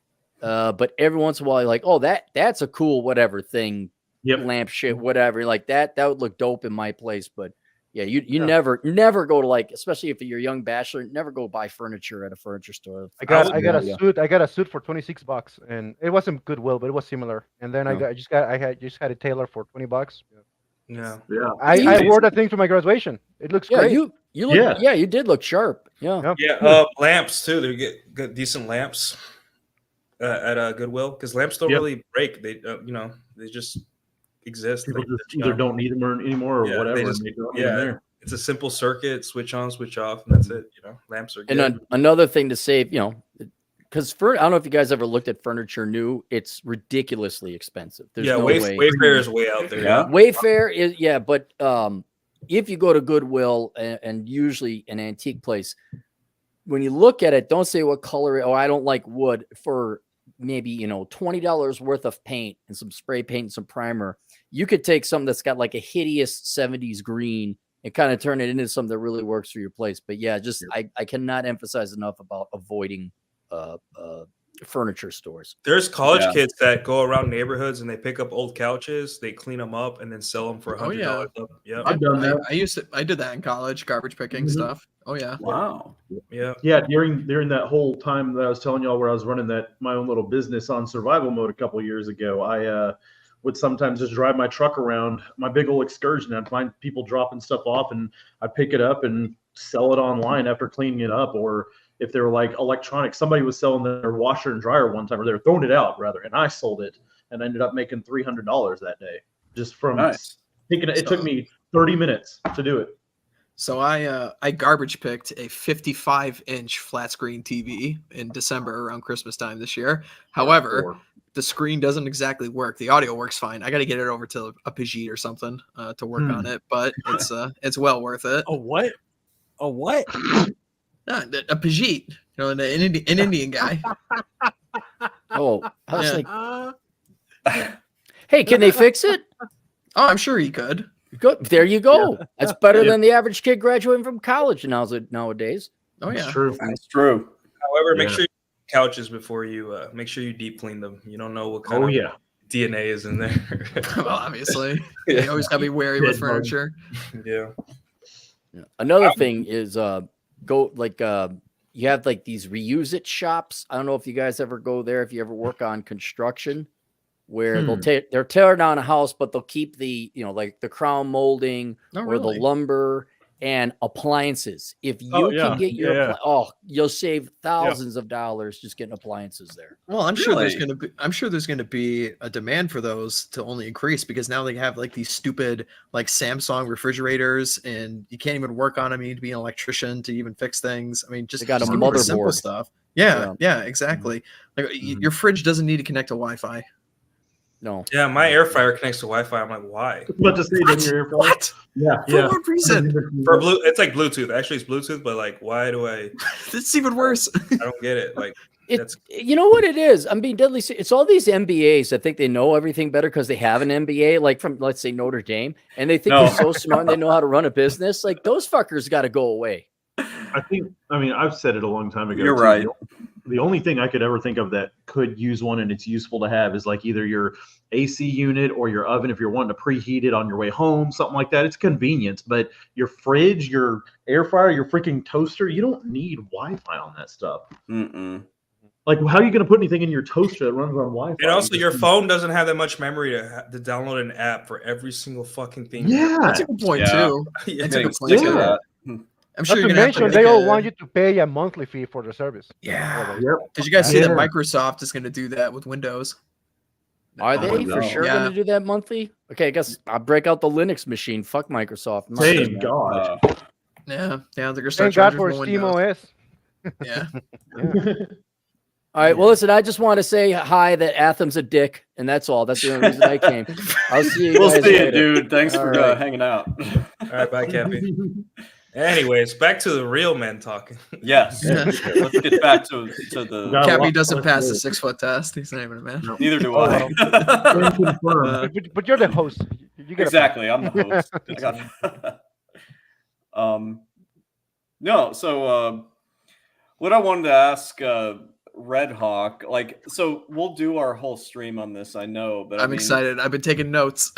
But every once in a while, you're like, oh, that's a cool whatever thing, lamp shit, whatever. Like that would look dope in my place. But yeah, you never go to, like, especially if you're a young bachelor, never go buy furniture at a furniture store. I got a suit for $26, and it wasn't Goodwill, but it was similar. And then I just had a tailor for $20. Yeah. I wore that thing to my graduation. It looks great. You look, you did look sharp. Yeah. Yeah. Lamps too. They get good, decent lamps at Goodwill because lamps don't really break. They they just exist. People just either don't need them anymore or whatever. They just, and they don't need them there. It's a simple circuit, switch on, switch off, and that's it. Lamps are good. And another thing to save, because I don't know if you guys ever looked at furniture new. It's ridiculously expensive. There's no way. Wayfair is way out there. Yeah. Wayfair is, but if you go to Goodwill and usually an antique place, when you look at it, don't say what color. Oh, I don't like wood. For maybe $20 worth of paint and some spray paint and some primer, you could take something that's got like a hideous 70s green and kind of turn it into something that really works for your place. But yeah, I cannot emphasize enough about avoiding furniture stores. There's college kids that go around neighborhoods and they pick up old couches, they clean them up, and then sell them for $100. Yeah, I've done that. I did that in college, garbage picking stuff. Oh yeah. Wow. Yeah. During that whole time that I was telling y'all where I was running my own little business on survival mode a couple of years ago, I would sometimes just drive my truck around my big old excursion. I'd find people dropping stuff off, and I'd pick it up and sell it online after cleaning it up. Or if they were like electronics, somebody was selling their washer and dryer one time, or they were throwing it out rather, and I sold it and ended up making $300 that day just from picking it. It took me 30 minutes to do it. So I garbage picked a 55-inch flat screen TV in December around Christmas time this year. However, the screen doesn't exactly work. The audio works fine. I got to get it over to a Pajit or something to work on it, but it's well worth it. A what? A what? A Pajit, an Indian guy. Oh, I was like, hey, can they fix it? Oh, I'm sure he could. Good. There you go. Yeah. That's better than the average kid graduating from college nowadays. Oh yeah, that's true. That's true. However, make sure you couches before you make sure you deep clean them. You don't know what kind of DNA is in there. Well, obviously, you always gotta be wary with furniture. Yeah. Another thing is you have like these reuse it shops. I don't know if you guys ever go there, if you ever work on construction, where they're tearing down a house, but they'll keep the, like the crown molding or the lumber and appliances. If you can get your you'll save thousands of dollars just getting appliances there. Well, I'm sure there's gonna be a demand for those to only increase, because now they have like these stupid like Samsung refrigerators, and you can't even work on them. You need to be an electrician to even fix things. I mean, just got a simple motherboard stuff. Yeah, exactly. Like your fridge doesn't need to connect to Wi-Fi. No. Yeah, my air fryer connects to Wi-Fi. I'm like, why? What to say to your air fryer? What? Yeah. For what reason? For it's like Bluetooth. Actually, it's Bluetooth, but like, why do I? It's even worse. I don't get it. Like, you know what it is? I'm being deadly serious. It's all these MBAs. I think they know everything better because they have an MBA, like from, let's say, Notre Dame, and they think they're so smart and they know how to run a business. Like, those fuckers got to go away. I've said it a long time ago. You're right. The only thing I could ever think of that could use one and it's useful to have is like either your AC unit or your oven if you're wanting to preheat it on your way home, something like that. It's convenient, but your fridge, your air fryer, your freaking toaster, you don't need Wi-Fi on that stuff. Like, how are you going to put anything in your toaster that runs on Wi-Fi? And also, your phone doesn't have that much memory to download an app for every single fucking thing. Yeah, that's a good point too. That's a good point too. I'm sure you're gonna mention they all want you to pay a monthly fee for the service. Yeah. Did you guys see that Microsoft is going to do that with Windows? Are they for sure going to do that monthly? Okay, I guess I'll break out the Linux machine. Fuck Microsoft. Thank God. Yeah, they're going to start Thank God charging for Windows. SteamOS. Yeah. All right. Well, listen, I just want to say hi that Athem's a dick, and that's all. That's the only reason I came. I'll see you guys later. Dude. Thanks for hanging out. All right, bye, Cappy. Anyways, back to the real men talking. Yes. Let's get back to the... Cappy doesn't pass the 6-foot test. He's not even a man. No. Neither do I. But you're the host. You get exactly. I'm the host. No, so what I wanted to ask Red Hawk, like, so we'll do our whole stream on this, I know, but I'm excited. I've been taking notes.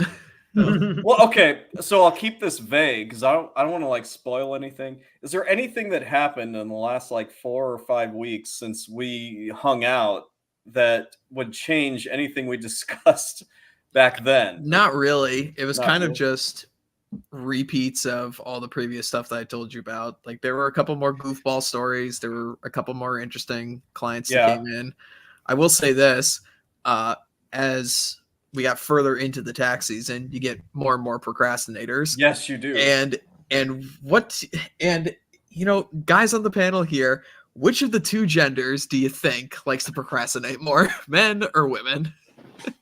Well, okay, so I'll keep this vague because I don't want to like spoil anything. Is there anything that happened in the last like 4 or 5 weeks since we hung out that would change anything we discussed back then? Not really. It was kind of just repeats of all the previous stuff that I told you about. Like, there were a couple more goofball stories. There were a couple more interesting clients that came in. I will say this, as we got further into the tax season, you get more and more procrastinators. Yes, you do. And you know, guys on the panel here, which of the two genders do you think likes to procrastinate more, men or women?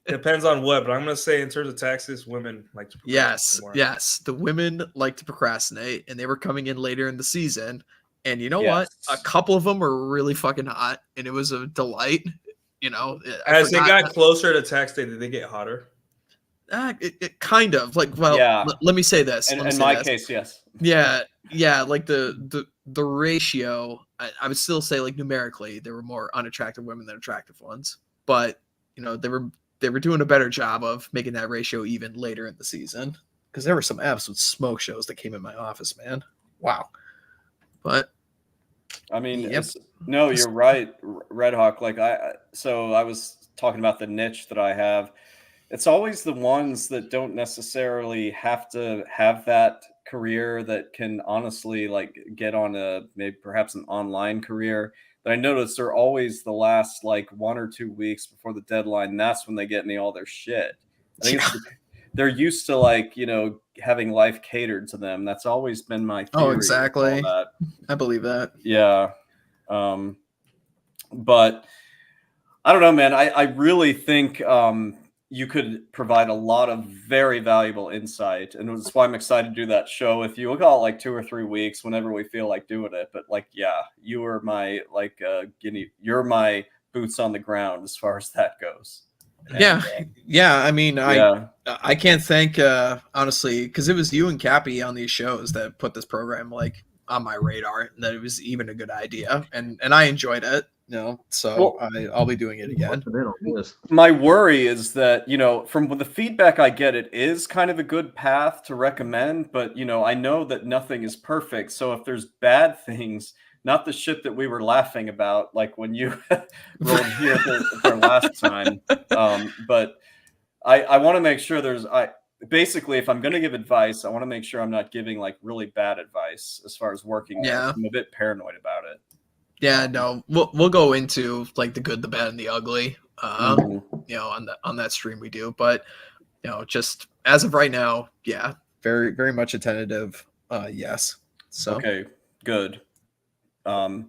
Depends on what, but I'm going to say in terms of taxes, women like to procrastinate more. Yes. The women like to procrastinate, and they were coming in later in the season. And you know what? A couple of them were really fucking hot, and it was a delight. You know, as they got closer to tax day, did they get hotter? It kind of like, well, let me say this. In my case, yes. Yeah. Like the ratio, I would still say like numerically, there were more unattractive women than attractive ones, but you know, they were doing a better job of making that ratio even later in the season, because there were some absolute smoke shows that came in my office, man. Wow. But I mean, no, you're right, Red Hawk. Like I was talking about the niche that I have. It's always the ones that don't necessarily have to have that career that can honestly like get on maybe perhaps an online career. That I noticed are always the last like 1 or 2 weeks before the deadline. And that's when they get me all their shit. I think they're used to like, you know, having life catered to them. That's always been my theory. Oh, exactly. I believe that. Yeah. But I don't know, man. I really think you could provide a lot of very valuable insight. And that's why I'm excited to do that show with you. We'll call it like 2 or 3 weeks whenever we feel like doing it. But like, yeah, you are my like you're my boots on the ground as far as that goes. Yeah. I mean, I can't thank honestly, because it was you and Cappy on these shows that put this program like on my radar that it was even a good idea, and I enjoyed it. So I'll be doing it again. My worry is that, from the feedback I get, it is kind of a good path to recommend, but I know that nothing is perfect. So if there's bad things, not the shit that we were laughing about, like when you rolled here for last time, but I want to make sure basically, if I'm going to give advice, I want to make sure I'm not giving like really bad advice as far as working there. I'm a bit paranoid about it. Yeah, no, we'll go into like the good, the bad, and the ugly, on that stream we do. But just as of right now, yeah, very, very much a tentative yes. So okay, good. Well,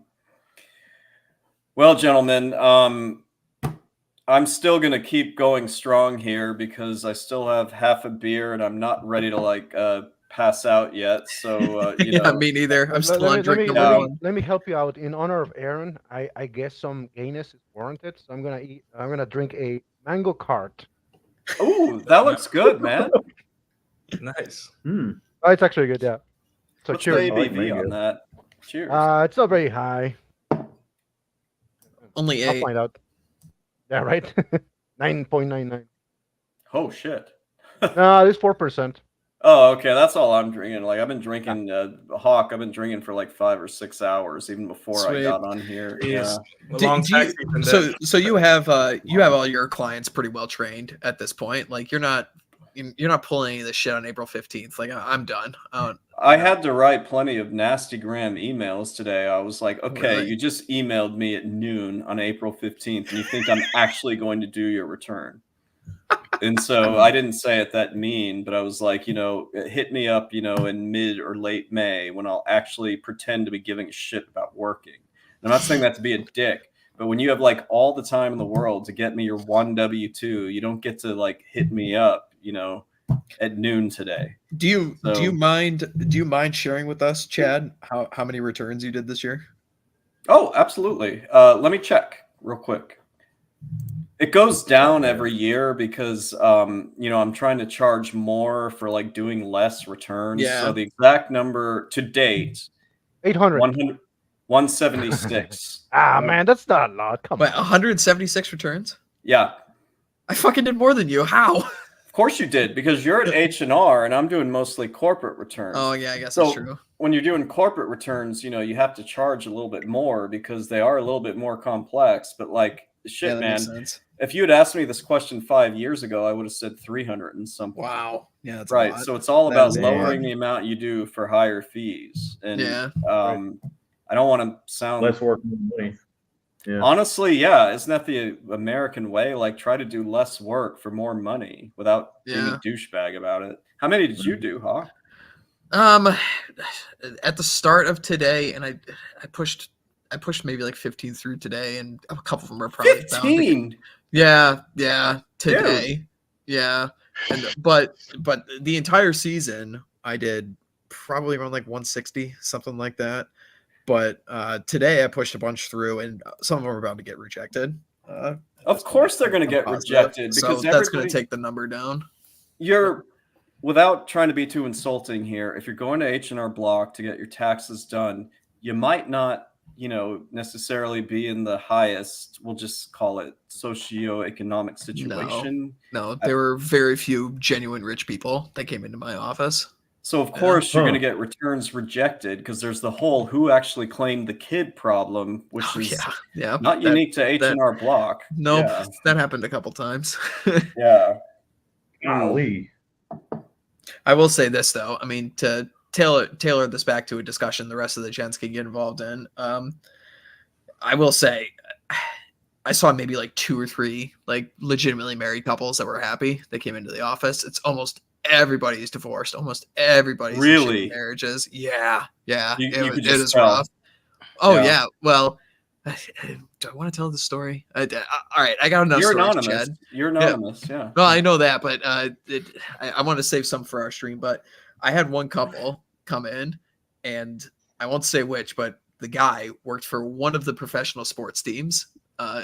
gentlemen, I'm still gonna keep going strong here because I still have half a beer and I'm not ready to pass out yet. So yeah, me neither. I'm still on drink number one. Let me help you out. In honor of Aaron, I guess some gayness is warranted. So I'm gonna drink a mango cart. Oh, that looks good, man. Nice. Oh, it's actually good, yeah. So what's cheers. the ABV on that? Cheers. It's not very high. Only 8. I'll find out. Yeah, right. 9.99. Oh shit. No, it's 4%. Oh, okay. That's all I'm drinking. Like I've been drinking Hawk. I've been drinking for like 5 or 6 hours even before I got on here. Yeah. So you have all your clients pretty well trained at this point. Like you're not pulling any of this shit on April 15th. Like I'm done. I had to write plenty of nasty gram emails today. I was like, okay, Really? you just emailed me at noon on April 15th and you think I'm actually going to do your return. And so I didn't say it that mean, but I was like, hit me up, in mid or late May when I'll actually pretend to be giving a shit about working. And I'm not saying that to be a dick, but when you have like all the time in the world to get me your one W-2, you don't get to like hit me up, at noon today. Do you mind sharing with us, Chad, how many returns you did this year? Oh, absolutely. Let me check real quick. It goes down every year because I'm trying to charge more for like doing less returns. Yeah. So the exact number to date, 800. 176. Man, that's not a lot. Come on. 176 returns? Yeah. I fucking did more than you. How? Of course you did, because you're at H&R and I'm doing mostly corporate returns. Oh yeah, I guess that's true. When you're doing corporate returns, you have to charge a little bit more because they are a little bit more complex. But like shit, man, if you had asked me this question 5 years ago, I would have said 300 and something. Wow. Yeah, that's right. A lot. So it's all That about is a lowering lot. the amount you do for higher fees. And Yeah. I don't want to sound less work, more money. Yeah. Honestly, yeah, isn't that the American way? Like, try to do less work for more money without being a douchebag about it. How many did you do, Hawk? At the start of today, and I pushed maybe like 15 through today, and a couple of them are probably 15. Yeah, today. Dude. Yeah, but the entire season I did probably around like 160, something like that. But today I pushed a bunch through, and some of them are about to get rejected. Of course they're going to get rejected because so that's going to take the number down. You're, without trying to be too insulting here, if you're going to H&R Block to get your taxes done, you might not, necessarily be in the highest, we'll just call it socioeconomic situation. No, there were very few genuine rich people that came into my office. So of course you're going to get returns rejected because there's the whole who actually claimed the kid problem, which is not unique to H&R Block. Nope, that happened a couple times. Yeah. Golly. I will say this though. I mean, to tailor this back to a discussion the rest of the gents can get involved in. I will say I saw maybe like 2 or 3 like legitimately married couples that were happy. They came into the office. It's almost everybody's divorced. Almost everybody's really in marriages. Yeah. It is rough. Oh yeah. Well, do I want to tell the story? All right, I got enough. You're stories, anonymous. Chad. You're anonymous. Yeah. Well, I know that, but I want to save some for our stream. But I had one couple come in, and I won't say which, but the guy worked for one of the professional sports teams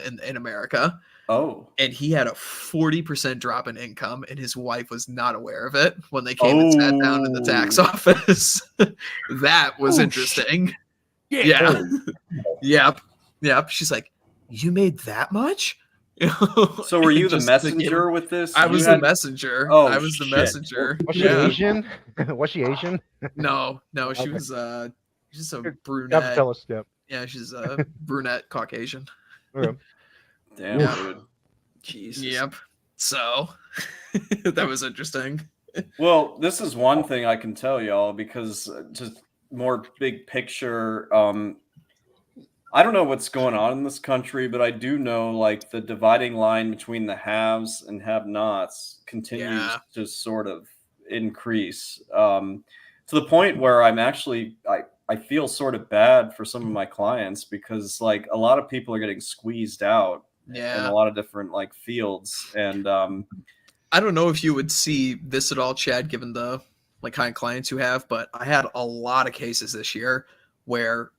in America. Oh. And he had a 40% drop in income, and his wife was not aware of it when they came and sat down in the tax office. That was interesting. Yeah. Yep. She's like, "You made that much?" So were you the Just messenger with this? I You was had- the messenger. Oh, I was the shit. messenger. Was she Asian? Was she Asian? No, she Okay. was she's a You have to brunette. tell us, Step. Yeah, she's a brunette Caucasian. Okay. Damn, Yeah. dude. Jesus. Yep. So that was interesting. Well, this is one thing I can tell y'all, because just more big picture, I don't know what's going on in this country, but I do know like the dividing line between the haves and have-nots continues to sort of increase, to the point where I'm actually I feel sort of bad for some of my clients, because like a lot of people are getting squeezed out in a lot of different like fields. And I don't know if you would see this at all, Chad, given the like kind of clients you have, but I had a lot of cases this year where,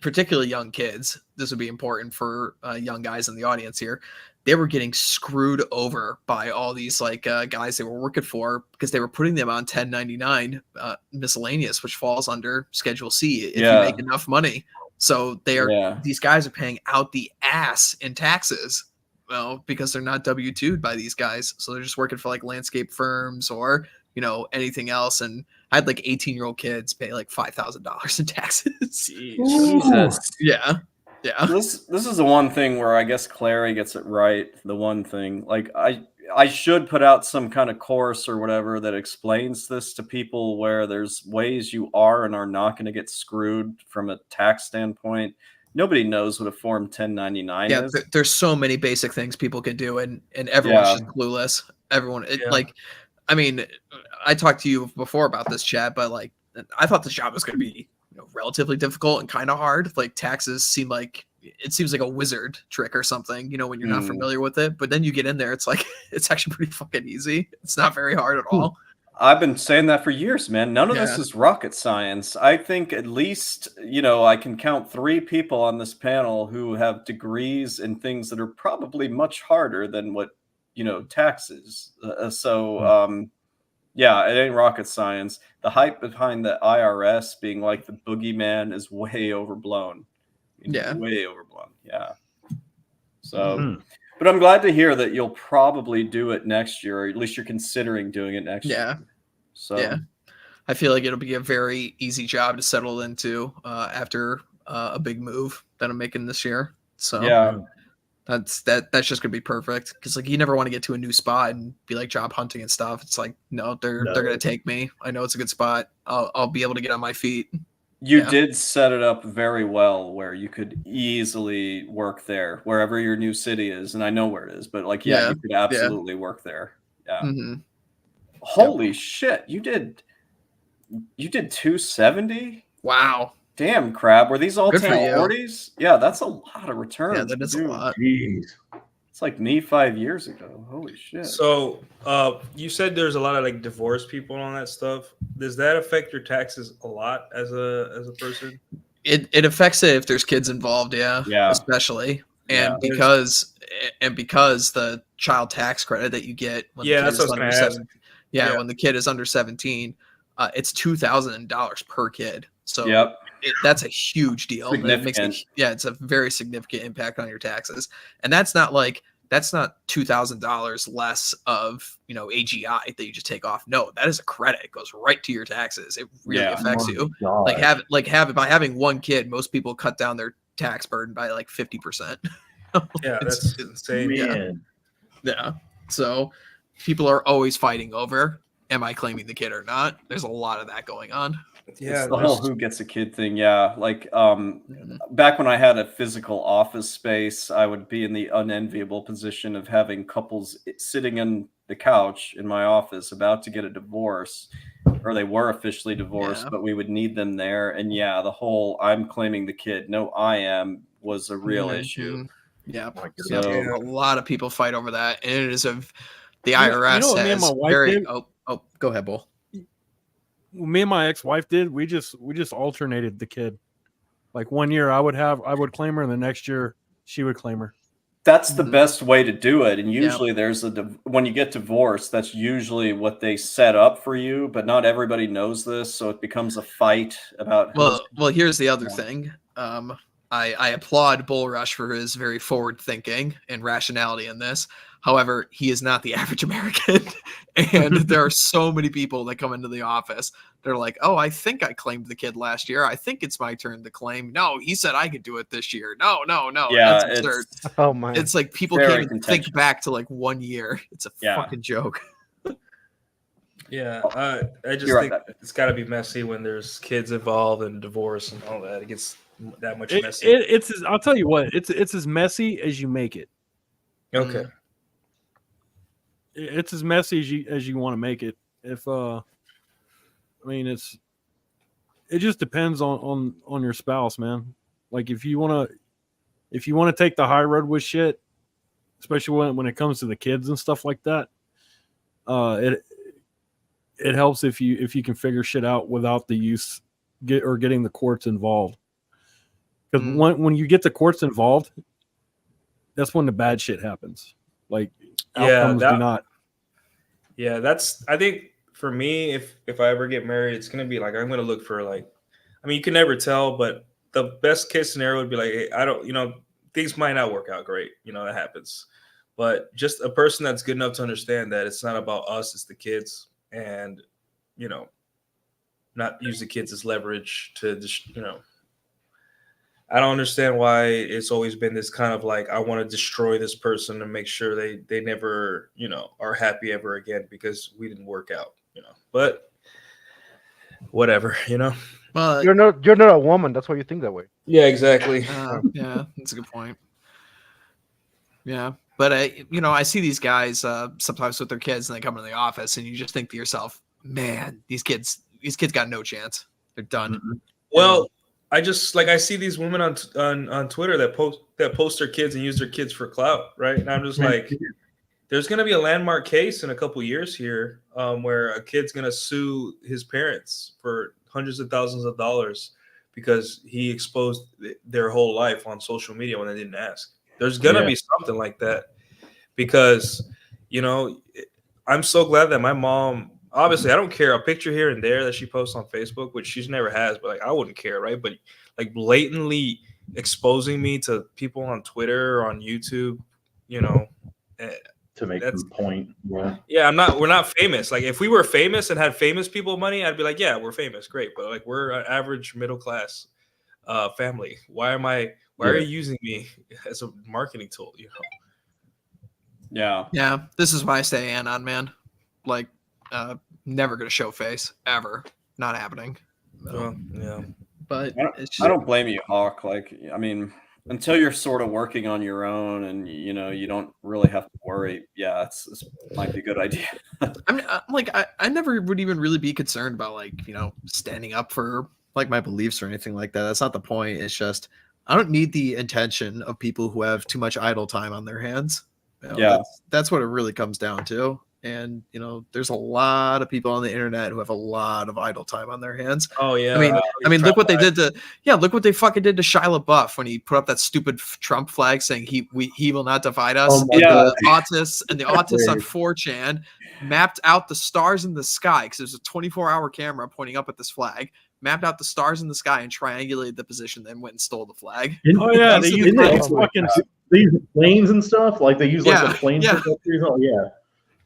particularly young kids, this would be important for young guys in the audience here, they were getting screwed over by all these like guys they were working for, because they were putting them on 1099 miscellaneous, which falls under Schedule C if you make enough money. So these guys are paying out the ass in taxes. Well, because they're not W-2'd by these guys. So they're just working for like landscape firms or, anything else. And I had like 18-year-old kids pay like $5,000 in taxes. Jesus. Yeah. This is the one thing where I guess Clary gets it right. The one thing, like I should put out some kind of course or whatever that explains this to people, where there's ways you are and are not going to get screwed from a tax standpoint. Nobody knows what a Form 1099 is. There's so many basic things people can do, and everyone's just clueless. Everyone, like, I mean, I talked to you before about this, Chad, but like, I thought this job was going to be relatively difficult and kind of hard. Like, taxes seems like a wizard trick or something, when you're not familiar with it. But then you get in there, it's like it's actually pretty fucking easy. It's not very hard at all. I've been saying that for years, man. None of this is rocket science. I think at least, I can count 3 people on this panel who have degrees in things that are probably much harder than what, taxes. Yeah, it ain't rocket science. The hype behind the IRS being like the boogeyman is way overblown. Way overblown. Yeah. So, but I'm glad to hear that you'll probably do it next year, or at least you're considering doing it next year. So, I feel like it'll be a very easy job to settle into after a big move that I'm making this year. So that's just gonna be perfect, because like you never want to get to a new spot and be like job hunting and stuff. It's like they're gonna take me. I know it's a good spot. I'll be able to get on my feet. You did set it up very well where you could easily work there wherever your new city is, and I know where it is, but like you could absolutely work there. Yeah. Holy shit! You did 270? Wow. Damn, Crab. Were these all Good for you. 1040s? Yeah, that's a lot of returns. Yeah, that is a lot. Jeez. It's like me 5 years ago. Holy shit. So you said there's a lot of like divorced people and all that stuff. Does that affect your taxes a lot as a person? It affects it if there's kids involved, especially. And because the child tax credit that you get when the kid is under 17, when the kid is under 17, it's $2,000 per kid. So that's a huge deal. It makes it's a very significant impact on your taxes. And that's not $2,000 less of AGI that you just take off. No, that is a credit. It goes right to your taxes. It really affects you. God. By having one kid, most people cut down their tax burden by like 50%. Yeah, that's insane. Yeah. So people are always fighting over, am I claiming the kid or not? There's a lot of that going on. Yeah, it's the whole who gets a kid thing. Yeah, like back when I had a physical office space, I would be in the unenviable position of having couples sitting on the couch in my office about to get a divorce, or they were officially divorced, but we would need them there. And the whole I'm claiming the kid, no, I am, was a real issue. Yeah, so a lot of people fight over that, and it is the IRS me and my wife very. did? Oh, go ahead, Bull. Me and my ex-wife did. We just alternated the kid. Like 1 year I would claim her, and the next year she would claim her. That's the best way to do it. And usually there's when you get divorced, that's usually what they set up for you, but not everybody knows this. So it becomes a fight about. Well, here's the other thing. I applaud Bull Rush for his very forward thinking and rationality in this. However, he is not the average American. And there are so many people that come into the office. They're like, oh, I think I claimed the kid last year. I think it's my turn to claim. No, he said I could do it this year. No. Yeah, that's absurd. Oh my. It's like people can't even think back to like 1 year. It's a fucking joke. Yeah, I just think it's got to be messy when there's kids involved and divorce and all that. It gets that much messy. I'll tell you what, it's as messy as you make it. Okay. It's as messy as you want to make it. If I mean, it just depends on your spouse, man. Like if you want to take the high road with shit, especially when it comes to the kids and stuff like that, it helps if you can figure shit out without the use getting the courts involved. Because when you get the courts involved, that's when the bad shit happens. Like outcomes do not. Yeah, I think for me, if I ever get married, it's gonna be like I'm gonna look for like, I mean, you can never tell, but the best case scenario would be like, hey, I don't, things might not work out great, that happens, but just a person that's good enough to understand that it's not about us, it's the kids, and not use the kids as leverage to just, I don't understand why it's always been this kind of like, I want to destroy this person and make sure they never, are happy ever again because we didn't work out, but whatever, Well, you're not a woman. That's why you think that way. Yeah, exactly. Yeah, that's a good point. Yeah. But I see these guys sometimes with their kids and they come into the office and you just think to yourself, man, these kids got no chance. They're done. Mm-hmm. Well, I see these women on Twitter that post their kids and use their kids for clout, right? And I'm just like, there's going to be a landmark case in a couple years here where a kid's going to sue his parents for hundreds of thousands of dollars because he exposed their whole life on social media when they didn't ask. There's going to be something like that because, I'm so glad that my mom, obviously, I don't care a picture here and there that she posts on Facebook, which she's never has, but like I wouldn't care, right? But like blatantly exposing me to people on Twitter or on YouTube, to make the point. Yeah, we're not famous. Like if we were famous and had famous people money, I'd be like, yeah, we're famous, great. But like we're an average middle class family. Why are you using me as a marketing tool? Yeah. Yeah. This is why I stay anon, man. Like, never gonna show face ever. Not happening. Yeah. But I don't blame you, Hawk. Like, I mean, until you're sort of working on your own and you don't really have to worry. Yeah, this might be a good idea. I mean, I never would even really be concerned about like standing up for like my beliefs or anything like that. That's not the point. It's just I don't need the attention of people who have too much idle time on their hands. That's what it really comes down to. And there's a lot of people on the internet who have a lot of idle time on their hands. Oh yeah. I mean, look what they did to look what they fucking did to Shia LaBeouf when he put up that stupid Trump flag saying he will not divide us. The autists on 4chan mapped out the stars in the sky because there's a 24-hour camera pointing up at this flag. Mapped out the stars in the sky and triangulated the position, then went and stole the flag. They use planes and stuff. Like they use the planes.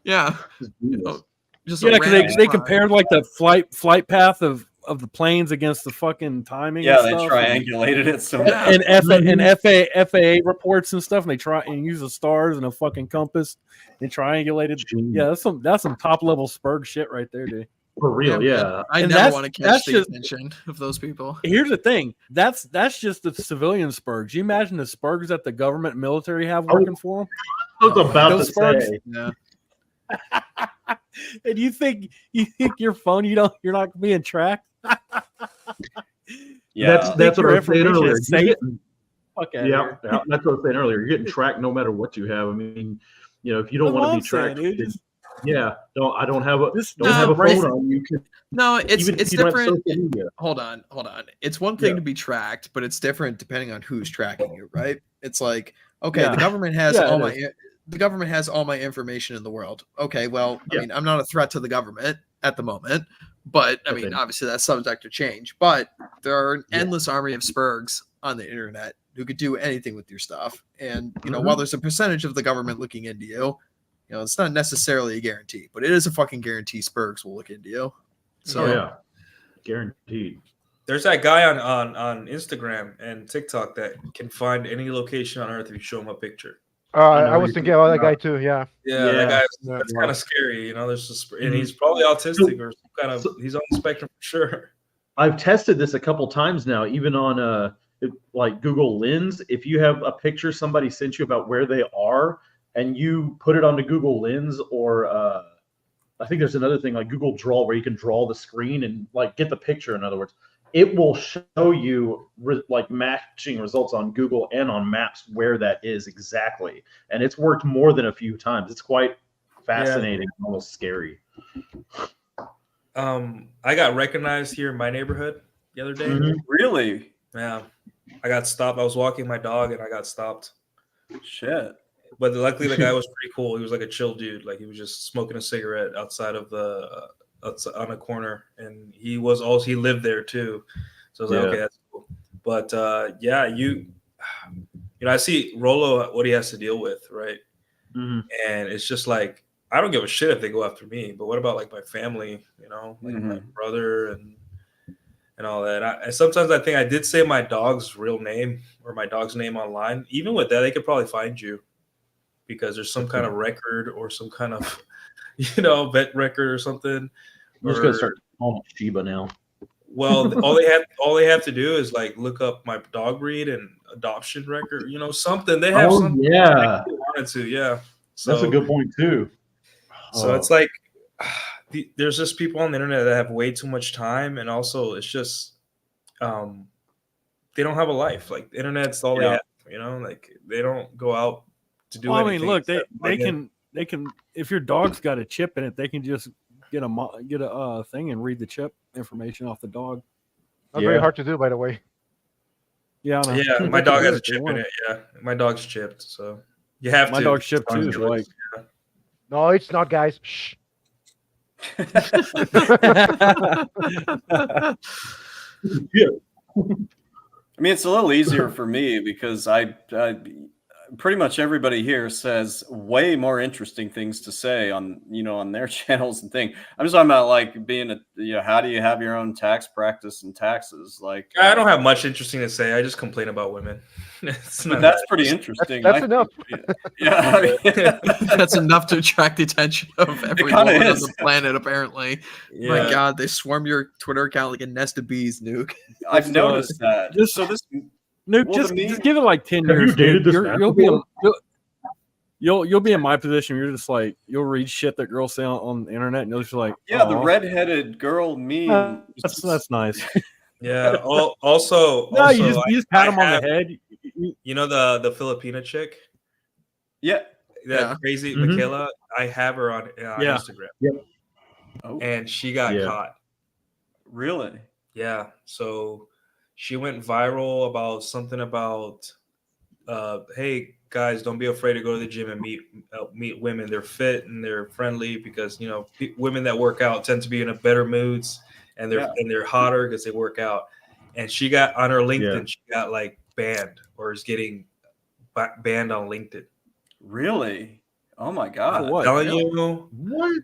Yeah. Just because they compared like the flight path of the planes against the fucking timing. Yeah, and they stuff. triangulated it. So and FAA reports and stuff, and they try and use the stars and a fucking compass and triangulated. Yeah, that's some top level Spurg shit right there, dude. For real, yeah. I never want to catch the attention of those people. Here's the thing: that's just the civilian Spurgs. You imagine the Spurgs that the government and military have working for them. I was about to say. Yeah. And you think your phone you're not being tracked? Yeah, that's what I was saying earlier. Yeah, that's what I was saying earlier. You're getting tracked no matter what you have. I mean, if you don't want to be tracked, I don't have a phone on you. It's different. Hold on. It's one thing to be tracked, but it's different depending on who's tracking you, right? It's like Okay, Yeah. the government has Yeah, all it my the government has all my information in the world. Okay, well, I Yeah. mean, I'm not a threat to the government at the moment, but I mean, Okay. obviously that's subject to change. But there are an endless army of spurgs on the internet who could do anything with your stuff. And you know, while there's a percentage of the government looking into you, you know, it's not necessarily a guarantee, but it is a fucking guarantee spurgs will look into you. So yeah, guaranteed. There's that guy on Instagram and TikTok that can find any location on earth if you show him a picture. I was thinking about that guy too. Yeah. Yeah, that guy. Yeah. That's kind of scary. You know, there's just, and Mhm. he's probably autistic or some kind of. He's on the spectrum for sure. I've tested this a couple times now, even on like Google Lens. If you have a picture somebody sent you about where they are, and you put it onto Google Lens, or I think there's another thing like Google Draw where you can draw the screen and like get the picture. In other words, it will show you like matching results on Google and on Maps where that is exactly. And it's worked more than a few times. It's quite fascinating, almost scary. I got recognized here in my neighborhood the other day. Mhm. Really? Yeah, I got stopped. I was walking my dog and I got stopped. Shit. But luckily the guy was pretty cool. He was like a chill dude. Like he was just smoking a cigarette outside of the on a corner, and he lived there too. So I was like, okay, that's cool. But yeah, you know, I see Rolo what he has to deal with, right? Mhm. And it's just like I don't give a shit if they go after me, but what about like my family? You know, like my brother and all that. And sometimes I think I did say my dog's real name or my dog's name online. Even with that, they could probably find you because there's some kind of record or some kind of, you know, vet record or something. I'm just gonna start calling it Shiba now. Well, all they have to do is like look up my dog breed and adoption record. You know, something they have. Something yeah, they wanted to. Yeah, so that's a good point too. So it's like there's just people on the internet that have way too much time, and also it's just they don't have a life. Like the internet's all they have. You know, like they don't go out to do anything. I mean, look, they can if your dog's got a chip in it, they can just get a thing and read the chip information off the dog. Not very hard to do, by the way. Yeah, I know. Yeah, my dog has a chip in it. Yeah, my dog's chipped, so you have to. My dog's chipped too. So like, no, it's not, guys. Shh. Yeah. I mean, it's a little easier for me because I pretty much everybody here says way more interesting things to say on, you know, on their channels and thing. I'm just talking about like being how do you have your own tax practice and taxes? Like, I don't have much interesting to say. I just complain about women. But that's pretty interesting. That's enough. Yeah, I mean, that's enough to attract the attention of every woman on the planet, apparently. Yeah. My God, they swarm your Twitter account like a nest of bees, Nuke. I've noticed that. Just so this Nuke, well, just give it like 10 years. You'll be in my position. You're just like you'll read shit that girls say on the internet, and you'll just like, yeah, the redheaded girl meme. That's nice. Yeah. Also, no, you just pat them on the head. You know the Filipina chick? Yeah. That crazy Michaela. I have her on Instagram. Yep. Oh. And she got caught. Really? Yeah. So she went viral about something about, hey guys, don't be afraid to go to the gym and meet women. They're fit and they're friendly because you know women that work out tend to be in a better moods and they're hotter because they work out. And she got on her LinkedIn, she got like banned or is getting banned on LinkedIn. Really? Oh my God! I'm telling you, what?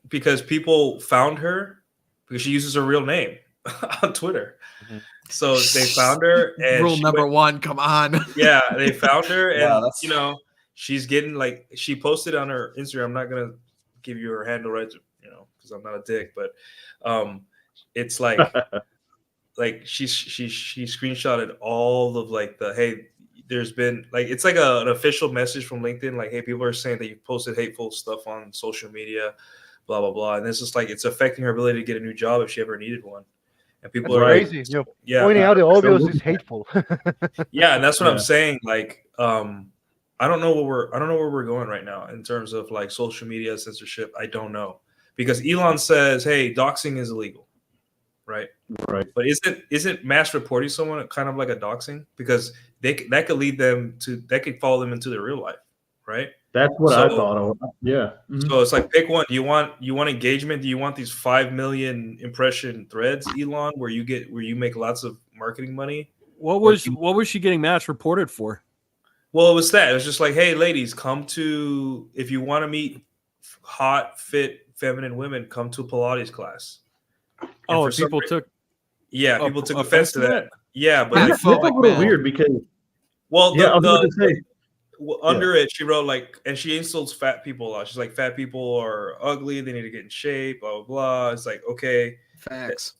Because people found her because she uses her real name on Twitter. Mm-hmm. So they found her. And rule number one, come on. Yeah, they found her, and you know she's getting like she posted on her Instagram. I'm not gonna give you her handle right, you know, because I'm not a dick, but it's like like she screenshotted all of like the hey. There's been like it's like an official message from LinkedIn, like, hey, people are saying that you posted hateful stuff on social media, blah blah blah, and this is like it's affecting her ability to get a new job if she ever needed one. And people are crazy. Like, you know, pointing out the obvious is hateful. Yeah, and that's what I'm saying. Like, I don't know where we're going right now in terms of like social media censorship. I don't know because Elon says, hey, doxing is illegal, right? Right. But isn't mass reporting someone kind of like a doxing? Because that could lead them to that could follow them into their real life, right? That's what I thought of. Yeah. So it's like pick one. Do you want engagement? Do you want these 5 million impression threads, Elon, where you make lots of marketing money? What was she getting match reported for? Well, it was that. It was just like, hey, ladies, come to if you want to meet hot, fit, feminine women, come to a Pilates class. Oh, and people took offense to that. Yeah, but that's a little weird because under it, she wrote like, and she insults fat people a lot. She's like, fat people are ugly. They need to get in shape. Blah blah blah. It's like, okay, facts.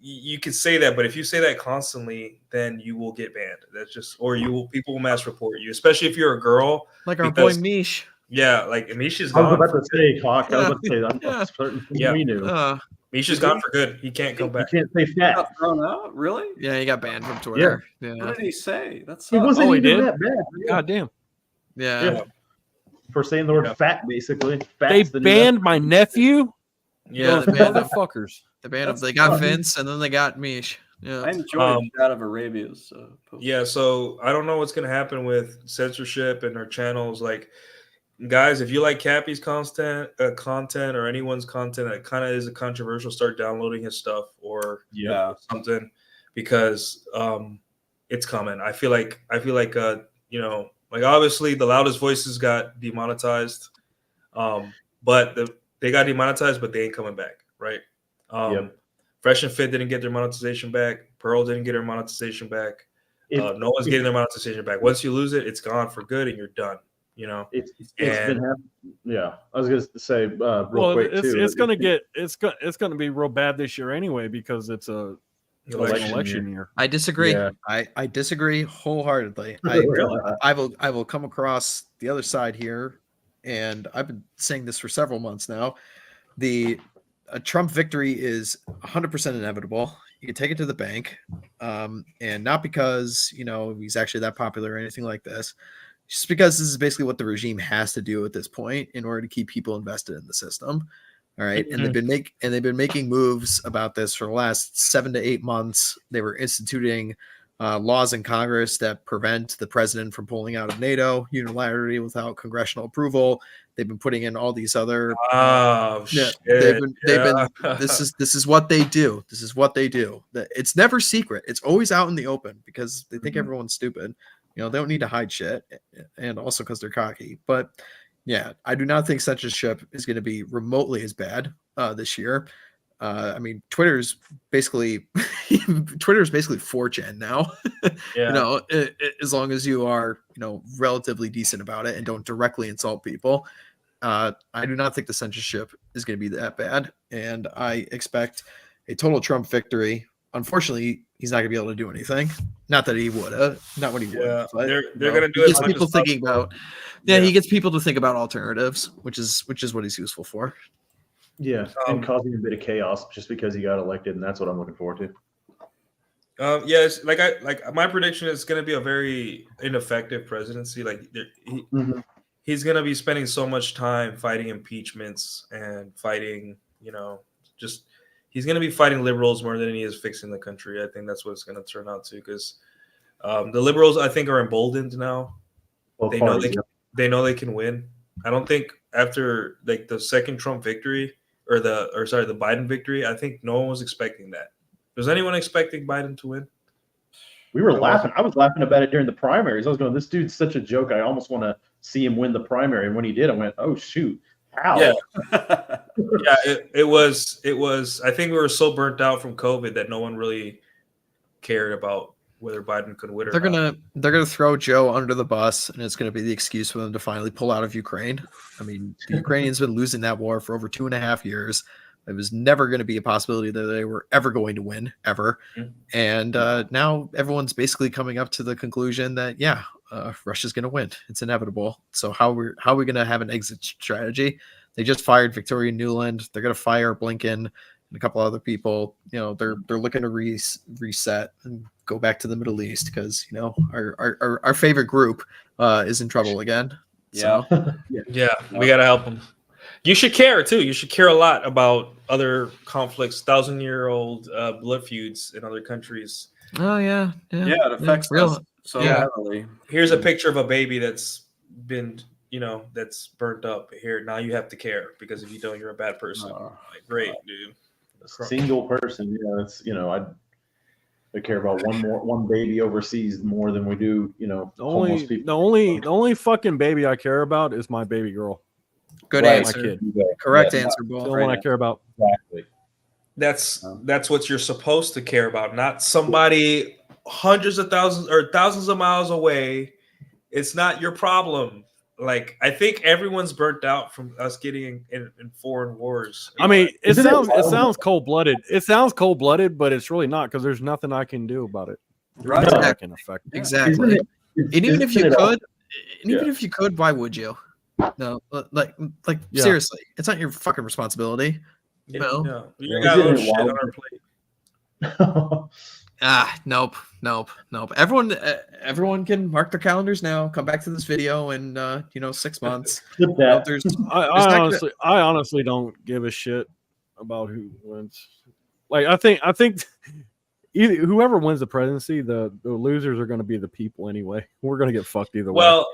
You can say that, but if you say that constantly, then you will get banned. That's just, or people will mass report you, especially if you're a girl. Like our boy Mish. Yeah, like Mish is gone. I was about to say, Hawk. I was about to say that's certain thing we knew. Mish is gone for good. He can't come back. You can't say fat. Got thrown out? Really? Yeah, he got banned from Twitter. Yeah. What did he say? He wasn't even that bad. God damn. Yeah. For saying the word fat, basically. They banned my nephew. Yeah, they banned motherfuckers. They got Vince and then they got Mish. Yeah. I enjoyed out of Arabia's. Yeah, so I don't know what's gonna happen with censorship and our channels. Like, guys, if you like Cappy's content or anyone's content that kind of is controversial, start downloading his stuff or something, because it's coming. I feel like like obviously the loudest voices got demonetized, but they got demonetized, but they ain't coming back, right? Fresh and Fit didn't get their monetization back. Pearl didn't get her monetization back. No one's getting their monetization back. Once you lose it, it's gone for good, and you're done. You know, it's been happening. Yeah, I was going to say real quick too. It's gonna be real bad this year anyway because it's a election year. I disagree. Yeah. I disagree wholeheartedly. I will come across the other side here, and I've been saying this for several months now. A Trump victory is 100% inevitable. You can take it to the bank, and not because he's actually that popular or anything like this. Just because this is basically what the regime has to do at this point in order to keep people invested in the system. All right. And they've been making moves about this for the last 7 to 8 months. They were instituting laws in Congress that prevent the president from pulling out of NATO unilaterally without congressional approval. They've been putting in all these other this is what they do. This is what they do. It's never secret. It's always out in the open because they think everyone's stupid. They don't need to hide shit, and also because they're cocky. But yeah, I do not think censorship is going to be remotely as bad this year. I mean, Twitter's basically 4chan now. Yeah. As long as you are relatively decent about it and don't directly insult people. I do not think the censorship is going to be that bad, and I expect a total Trump victory. Unfortunately, he's not going to be able to do anything. Not that he would, not when he would. But, they're going to do it. He gets people thinking about. He gets people to think about alternatives, which is what he's useful for. Yeah, and causing a bit of chaos just because he got elected, and that's what I'm looking forward to. Yes, my prediction is going to be a very ineffective presidency. Like he's going to be spending so much time fighting impeachments and fighting, he's going to be fighting liberals more than he is fixing the country. I think that's what it's going to turn out to, because the liberals, I think, are emboldened now. They know they can win. I don't think after the second Trump victory the Biden victory, I think no one was expecting that. Was anyone expecting Biden to win? We were laughing. I was laughing about it during the primaries. I was going, this dude's such a joke. I almost want to see him win the primary. And when he did, I went, oh shoot. How? Yeah. It was. I think we were so burnt out from COVID that no one really cared about whether Biden could win or not. They're gonna throw Joe under the bus, and it's gonna be the excuse for them to finally pull out of Ukraine. I mean, the Ukrainians been losing that war for over 2.5 years. It was never going to be a possibility that they were ever going to win, ever. And now everyone's basically coming up to the conclusion that Russia's going to win. It's inevitable. So how are we going to have an exit strategy? They just fired Victoria Nuland. They're going to fire Blinken and a couple other people. They're looking to reset and go back to the Middle East because our favorite group is in trouble again. Yeah, so, we got to help them. You should care too. You should care a lot about other conflicts, 1,000-year-old blood feuds in other countries. Oh yeah. It affects so Yeah. heavily. Here's a picture of a baby that's been, that's burnt up. Here, now you have to care because if you don't, you're a bad person. Like, great, dude. A single person, that's I care about one baby overseas more than we do, homeless people. The only fucking baby I care about is my baby girl. Good My answer. kid. Correct answer, Bull. The one I care about. Exactly. That's what you're supposed to care about, not somebody hundreds of thousands or thousands of miles away. It's not your problem. Like, I think everyone's burnt out from us getting in foreign wars. I mean, it sounds cold blooded. It sounds cold blooded, but it's really not because there's nothing I can do about it. Right. Nothing I can affect. Exactly. And even if you could, why would you? No, like seriously, it's not your fucking responsibility. No. You got a little shit on our plate. Nope. Everyone can mark their calendars now. Come back to this video in 6 months. I honestly don't give a shit about who wins. Like, I think whoever wins the presidency, the losers are going to be the people anyway. We're going to get fucked either way. Well,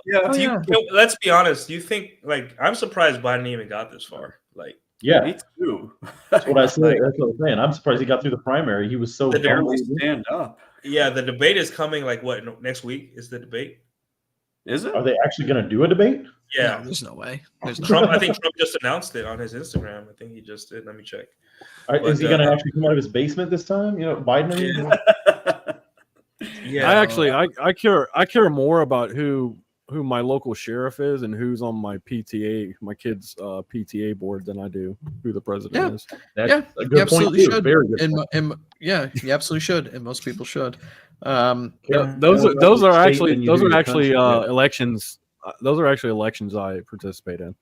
let's be honest. You think, I'm surprised Biden even got this far. Like, yeah, me too. That's what I said. That's what I'm saying. I'm surprised he got through the primary. He was so barely stand up. Yeah, the debate is coming. Like, what, next week is the debate? Is it? Are they actually going to do a debate? Yeah, no, there's no way. Trump. I think Trump just announced it on his Instagram. I think he just did. Let me check. Is he going to actually come out of his basement this time? Biden. Yeah. I care more about who my local sheriff is and who's on my PTA, my kids' PTA board than I do who the president is. That's a good you absolutely point too. should. Very good. Yeah, you absolutely should, and most people should. Those are actually elections. Those are actually elections I participate in.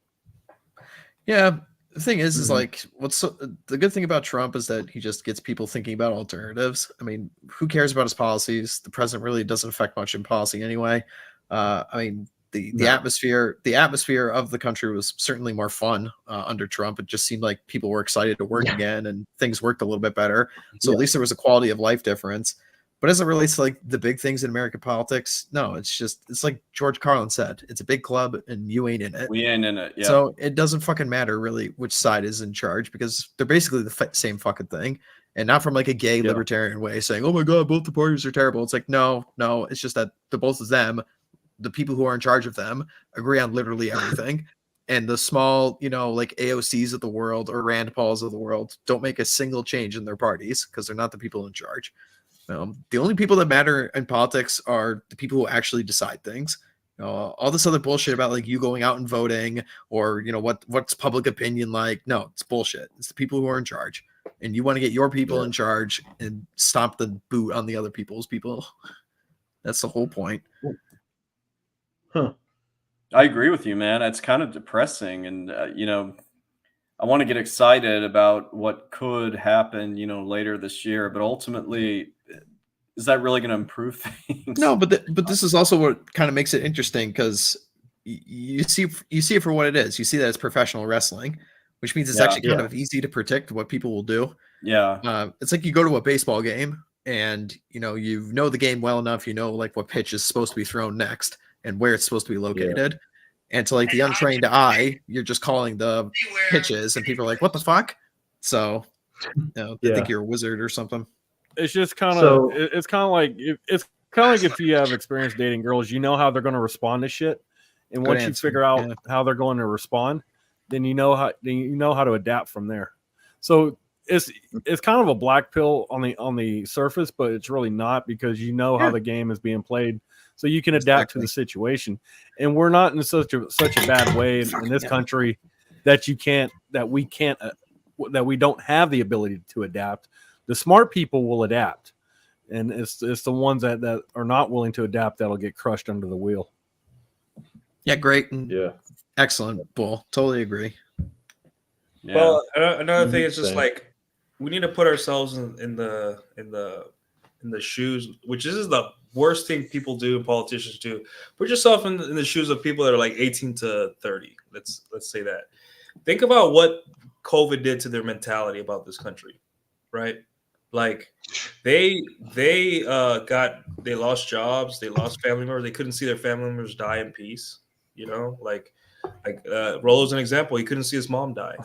Yeah, the thing is like the good thing about Trump is that he just gets people thinking about alternatives. I mean, who cares about his policies? The president really doesn't affect much in policy anyway. I mean, the atmosphere of the country was certainly more fun under Trump. It just seemed like people were excited to work again, and things worked a little bit better. So at least there was a quality of life difference. But as it relates to like the big things in American politics, no, it's like George Carlin said, it's a big club and you ain't in it. We ain't in it. Yeah. So it doesn't fucking matter really which side is in charge because they're basically the same fucking thing. And not from like a gay libertarian way saying, oh my God, both the parties are terrible. It's like, no, it's just that the both of them, the people who are in charge of them, agree on literally everything. And the small, like AOCs of the world or Rand Pauls of the world don't make a single change in their parties because they're not the people in charge. The only people that matter in politics are the people who actually decide things. All this other bullshit about like you going out and voting or what's public opinion like. No, it's bullshit. It's the people who are in charge, and you want to get your people in charge and stomp the boot on the other people's people. That's the whole point. Huh. I agree with you, man. It's kind of depressing, and I want to get excited about what could happen, later this year, but ultimately, is that really going to improve things? No, but this is also what kind of makes it interesting because you see it for what it is. You see that it's professional wrestling, which means it's actually kind of easy to predict what people will do. Yeah, it's like you go to a baseball game and you know the game well enough. Like what pitch is supposed to be thrown next and where it's supposed to be located. Yeah. And to like the untrained eye, you're just calling the pitches, and people are like, "What the fuck?" So, they think you're a wizard or something. It's just kind of it's kind of like if you have experience dating girls, you know how they're going to respond to shit, and once you figure out how they're going to respond, then you know how to adapt from there. So it's kind of a black pill on the surface, but it's really not because you know how the game is being played. So you can adapt to the situation, and we're not in such a bad way in this country that we don't have the ability to adapt. The smart people will adapt, and it's the ones that are not willing to adapt that'll get crushed under the wheel. Yeah, great. Excellent, Bull. Totally agree. Yeah. Well, another thing is just like we need to put ourselves in the shoes, which is the worst thing people do and politicians do. Put yourself in the shoes of people that are like 18 to 30. Let's say that. Think about what COVID did to their mentality about this country, right? Like they lost jobs, they lost family members, they couldn't see their family members die in peace. You know, like Rollo's an example. He couldn't see his mom die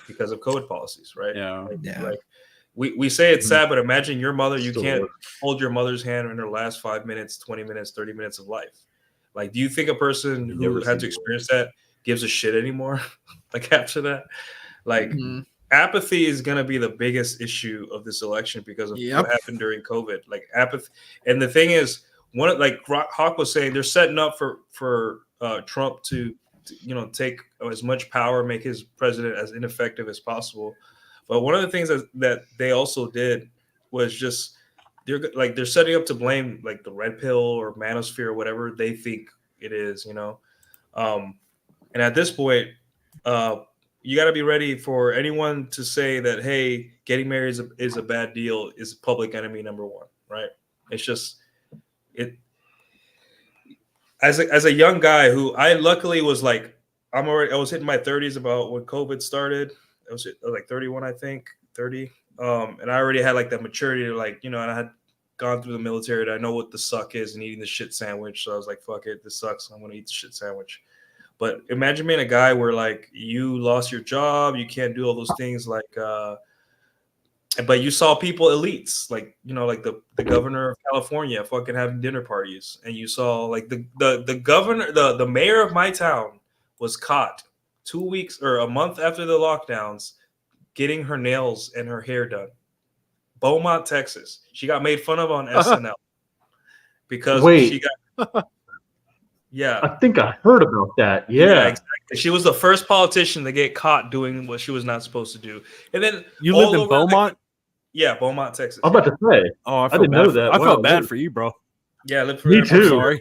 because of COVID policies, right? Yeah. Like we say it's sad, but imagine your mother. You can't hold your mother's hand in her last 5 minutes, 20 minutes, 30 minutes of life. Like, do you think a person who had to experience that gives a shit anymore? Like after that, like apathy is going to be the biggest issue of this election because of what happened during COVID. Like apathy, and the thing is, like Hawk was saying, they're setting up for Trump to take as much power, make his president as ineffective as possible. But one of the things that they also did was just they're setting up to blame like the red pill or manosphere or whatever they think it is, and at this point, you got to be ready for anyone to say that, hey, getting married is a bad deal, is public enemy number one, right? It's just it. As a young guy who I luckily was like, I was hitting my 30s about when COVID started. I was like 31, I think 30. And I already had like that maturity to like, and I had gone through the military. I know what the suck is and eating the shit sandwich. So I was like, fuck it, this sucks. I'm going to eat the shit sandwich. But imagine being a guy where like you lost your job, you can't do all those things like, but you saw people, elites, like, like the governor of California fucking having dinner parties. And you saw like the governor, the mayor of my town was caught 2 weeks or a month after the lockdowns getting her nails and her hair done. Beaumont, Texas. She got made fun of on SNL because she got... Yeah. I think I heard about that. Yeah, exactly. She was the first politician to get caught doing what she was not supposed to do. And then you lived in Beaumont? Yeah, Beaumont, Texas. I'm about to say. Oh, I didn't know that. I felt bad for you, bro. Yeah, I lived for Me too. Sorry.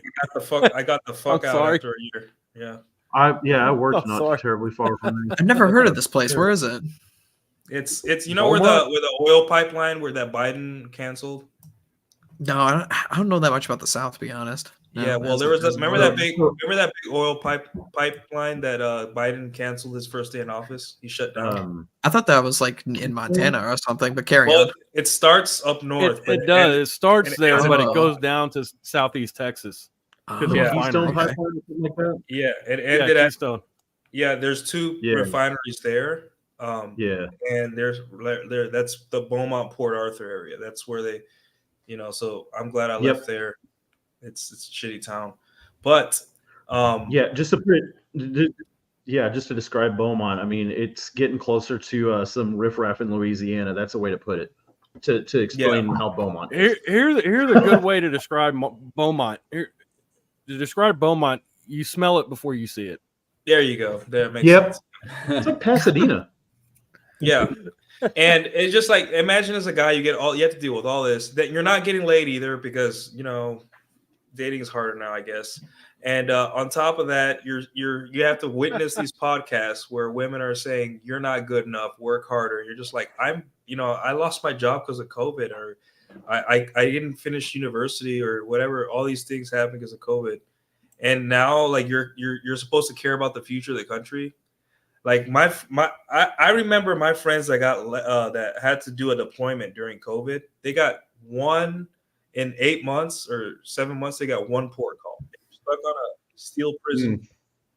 I got the fuck out after a year. Yeah. I worked not terribly far from me. I've never heard of this place. Where is it? It's where the oil pipeline where that Biden canceled. No, I don't know that much about the South, to be honest. No, Yeah, well, there was remember that big oil pipeline that Biden canceled his first day in office. He shut down. I thought that was like in Montana or something, but carry on. It starts up north. It does. It starts there, but it goes down to southeast Texas. Keystone Pipeline or something like that. Yeah, it ended at Keystone. Yeah, there's two refineries there. And that's the Beaumont Port Arthur area. That's where they, so I'm glad I left there. It's a shitty town, but just to describe Beaumont, I mean, it's getting closer to some riffraff in Louisiana. That's a way to put it. To explain how Beaumont is. Here's a good way to describe Beaumont. To describe Beaumont, you smell it before you see it. There you go. That makes sense. It's like Pasadena. Yeah. And it's just like, imagine as a guy, you have to deal with all this, that you're not getting laid either because, dating is harder now, I guess. And on top of that, you have to witness these podcasts where women are saying you're not good enough, work harder. You're just like, I lost my job because of COVID, or I didn't finish university or whatever. All these things happen because of COVID. And now like you're supposed to care about the future of the country. Like I remember my friends that got that had to do a deployment during COVID. They got one in 8 months or 7 months. They got one port call. They were stuck on a steel prison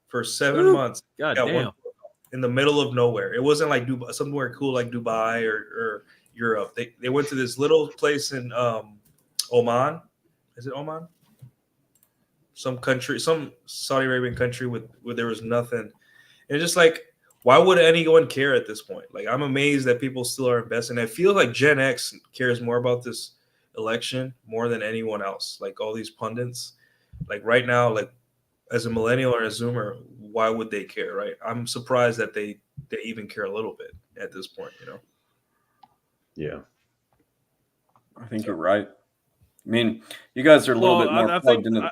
for 7 months. God got damn. one port call in the middle of nowhere. It wasn't like somewhere cool like Dubai or Europe. They went to this little place in Oman. Is it Oman? Some country, some Saudi Arabian country where there was nothing. And just like, why would anyone care at this point? Like, I'm amazed that people still are investing. I feel like Gen X cares more about this election more than anyone else. Like all these pundits, like right now, like as a millennial or a Zoomer, why would they care, right? I'm surprised that they even care a little bit at this point, Yeah. I think you're right. I mean, you guys are a little bit more plugged into.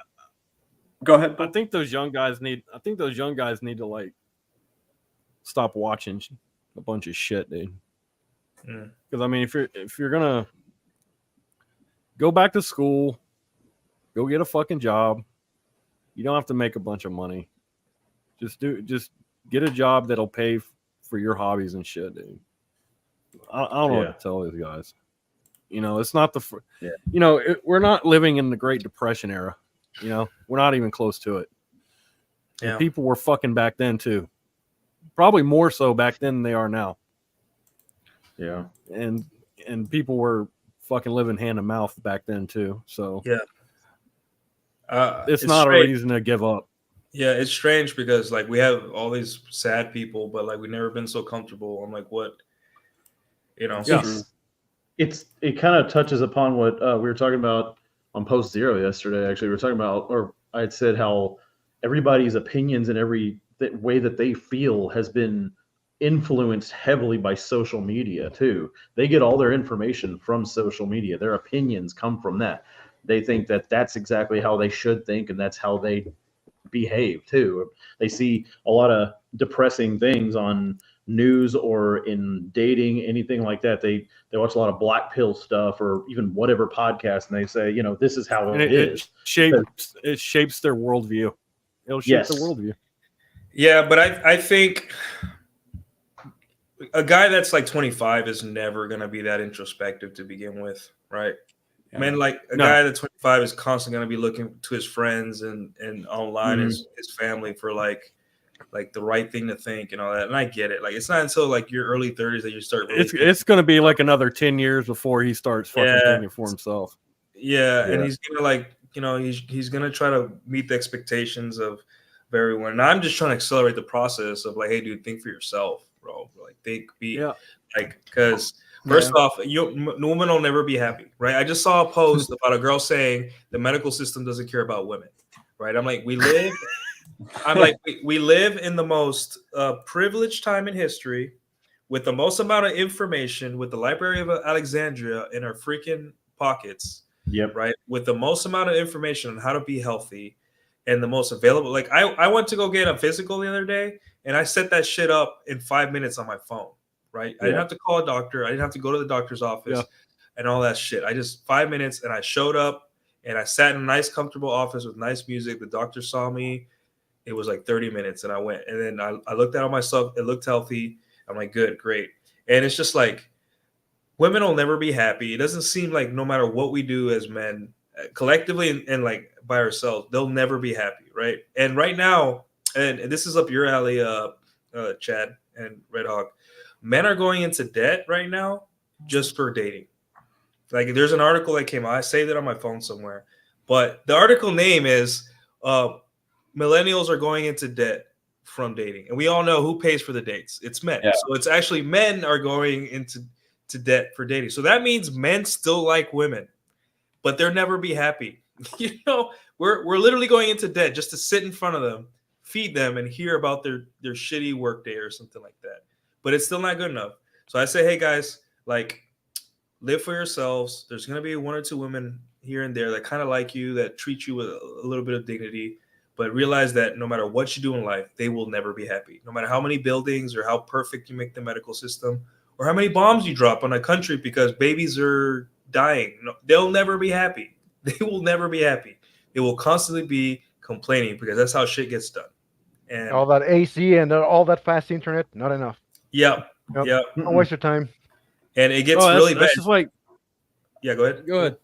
Go ahead. I think those young guys need to like stop watching a bunch of shit, dude. Because I mean, if you're gonna go back to school, go get a fucking job. You don't have to make a bunch of money. Just get a job that'll pay for your hobbies and shit, dude. I don't know what to tell these guys. It's not we're not living in the Great Depression era. We're not even close to it. Yeah. And people were fucking back then too. Probably more so back then than they are now. Yeah. And people were fucking living hand to mouth back then too. So yeah, it's not strange. a reason to give up. Yeah, it's strange because like we have all these sad people, but like we've never been so comfortable. I'm like, what? It kind of touches upon what we were talking about on Post Zero yesterday. Actually, we were talking about, or I had said how everybody's opinions and every way that they feel has been influenced heavily by social media too. They get all their information from social media. Their opinions come from that. They think that that's exactly how they should think, and that's how they behave too. They see a lot of depressing things on news or in dating, anything like that. They watch a lot of black pill stuff or even whatever podcast, and they say, this is how it is. It shapes their worldview. It'll shape the worldview. Yeah, but I think a guy that's like 25 is never going to be that introspective to begin with, right? Yeah. Man, like a guy that's 25 is constantly going to be looking to his friends and online his family for like the right thing to think and all that. And I get it. Like it's not until like your early 30s that you start. Really it's going to be like another 10 years before he starts fucking thinking for himself. Yeah, and he's gonna like he's gonna try to meet the expectations of everyone. And I'm just trying to accelerate the process of like, hey, dude, think for yourself, bro. Like because first off, no woman will never be happy, right? I just saw a post about a girl saying the medical system doesn't care about women, right? I'm like, we live in the most privileged time in history with the most amount of information, with the Library of Alexandria in our freaking pockets. Yep. Right. With the most amount of information on how to be healthy and the most available. Like I went to go get a physical the other day and I set that shit up in 5 minutes on my phone. Right. I didn't have to call a doctor. I didn't have to go to the doctor's office and all that shit. I just 5 minutes and I showed up and I sat in a nice, comfortable office with nice music. The doctor saw me. It was like 30 minutes and I went and then I looked at all my stuff. It looked healthy. I'm like, good, great. And it's just like, women will never be happy. It doesn't seem like no matter what we do as men, collectively and like by ourselves, they'll never be happy, right? And right now, and this is up your alley, Chad and Red Hawk, men are going into debt right now just for dating. Like there's an article that came out. I saved it on my phone somewhere, but the article name is "Millennials are going into debt from dating," and we all know who pays for the dates. It's men. Yeah. So it's actually men are going into debt for dating. So that means men still like women, but they'll never be happy. We're literally going into debt just to sit in front of them, feed them, and hear about their shitty work day or something like that. But it's still not good enough. So I say, hey guys, like live for yourselves. There's gonna be one or two women here and there that kind of like you, that treat you with a little bit of dignity, but realize that no matter what you do in life, they will never be happy. No matter how many buildings or how perfect you make the medical system, or how many bombs you drop on a country because babies are dying. No, they'll never be happy. They will never be happy. They will constantly be complaining because that's how shit gets done. And all that AC and all that fast internet, not enough. Yep. Don't waste your time. And it gets really bad. Just like, yeah, go ahead. Go ahead.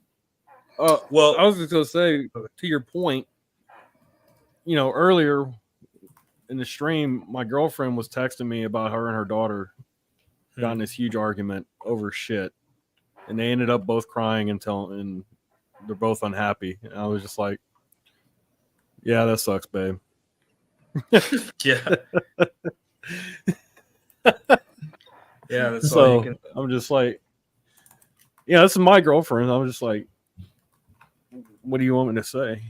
Well, I was just going to say, to your point, earlier in the stream, my girlfriend was texting me about her and her daughter got in this huge argument over shit, and they ended up both crying and they're both unhappy. And I was just like, yeah, that sucks, babe. Yeah. Yeah, that's all you can. I'm just like, yeah, this is my girlfriend. I'm just like, what do you want me to say?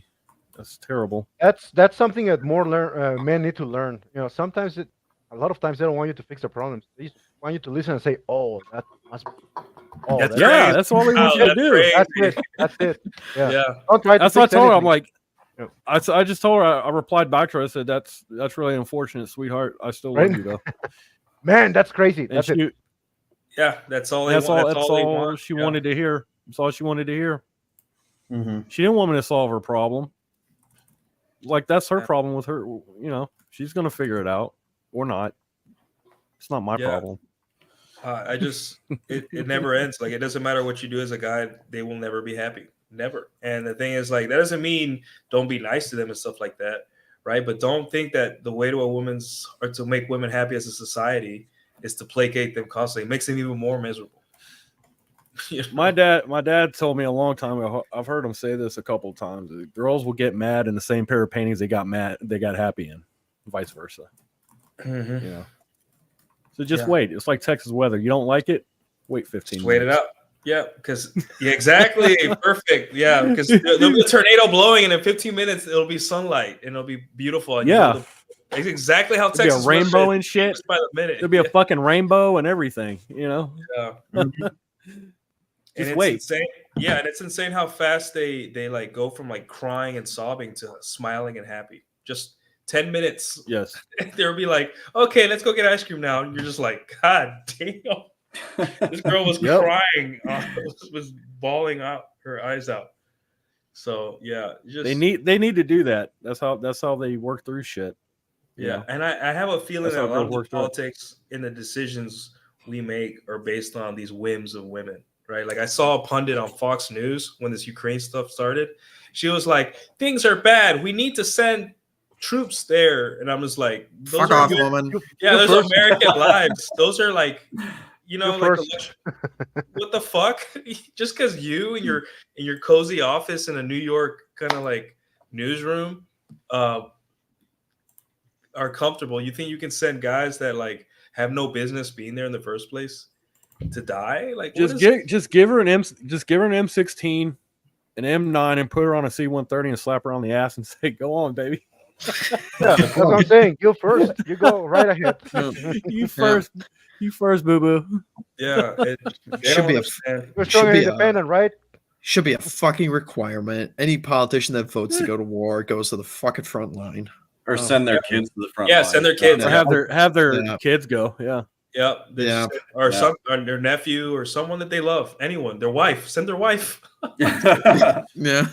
That's terrible. That's something that more men need to learn. Sometimes a lot of times they don't want you to fix their problems. They just want you to listen and say, "Oh, that must be." Oh, that's all they want you to do. That's it. Yeah. Don't try to that's what I told her. I'm like, I just told her. I replied back to her. I said, "That's really unfortunate, sweetheart. I still love you, though." Man, that's crazy. That's it. Yeah, that's all. That's all she wanted to hear. That's all she wanted to hear. Mm-hmm. She didn't want me to solve her problem. Like that's her problem with her. She's gonna figure it out or not. It's not my problem. It never ends. Like, it doesn't matter what you do as a guy, they will never be happy. Never. And the thing is, like, that doesn't mean don't be nice to them and stuff like that, right? But don't think that the way to make women happy as a society is to placate them constantly. It makes them even more miserable. My dad told me a long time ago. I've heard him say this a couple of times. Girls will get mad in the same pair of panties they got happy in, vice versa. Mm-hmm. You know. So just wait. It's like Texas weather. You don't like it? Wait 15 minutes. Wait it out. Yeah, because exactly. Perfect. Yeah, because there'll be a tornado blowing, and in 15 minutes it'll be sunlight and it'll be beautiful. And it's exactly how There'll Texas be a rainbow and shit. Just by the minute. There'll be a fucking rainbow and everything. You know. Yeah. Just and wait. Insane. Yeah, and it's insane how fast they like go from like crying and sobbing to smiling and happy. Just 10 minutes. Yes. They'll be like, okay, let's go get ice cream now. And you're just like, God damn. This girl was crying, was bawling out her eyes out. So yeah, they need to do that. That's how they work through shit. Yeah, and I have a feeling that a lot of the politics and the decisions we make are based on these whims of women, right? Like I saw a pundit on Fox News when this Ukraine stuff started. She was like, "Things are bad. We need to send troops there," and I'm just like, "Fuck off, woman." Yeah, those are American lives. Those are like. You know, like what the fuck? Just because you in your cozy office in a New York kind of like newsroom are comfortable, you think you can send guys that like have no business being there in the first place to die? Like just give her an M16, an M9, and put her on a C-130 and slap her on the ass and say, "Go on, baby." Yeah, that's what I'm saying. You first. You go right ahead. You first. You first, boo boo. Yeah, it should be independent, right? Should be a fucking requirement. Any politician that votes to go to war goes to the fucking front line, or send their kids to the front. Yeah, line. Send their kids. Or have their kids go. Yeah. Yeah. Or some or their nephew or someone that they love. Anyone. Their wife. Send their wife. Yeah.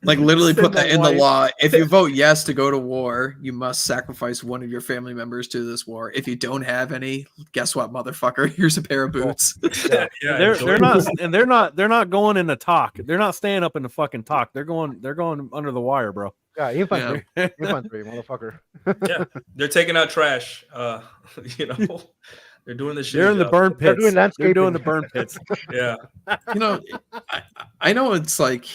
Like literally put that in the law. If you vote yes to go to war, you must sacrifice one of your family members to this war. If you don't have any, guess what, motherfucker? Here's a pair of boots. They're not going in the talk. They're not staying up in the fucking talk. They're going under the wire, bro. Yeah, infantry, motherfucker. Yeah, they're taking out trash. You know. They're doing the shit. They're in the burn pits. They're doing the burn pits. Yeah. You know, I know it's like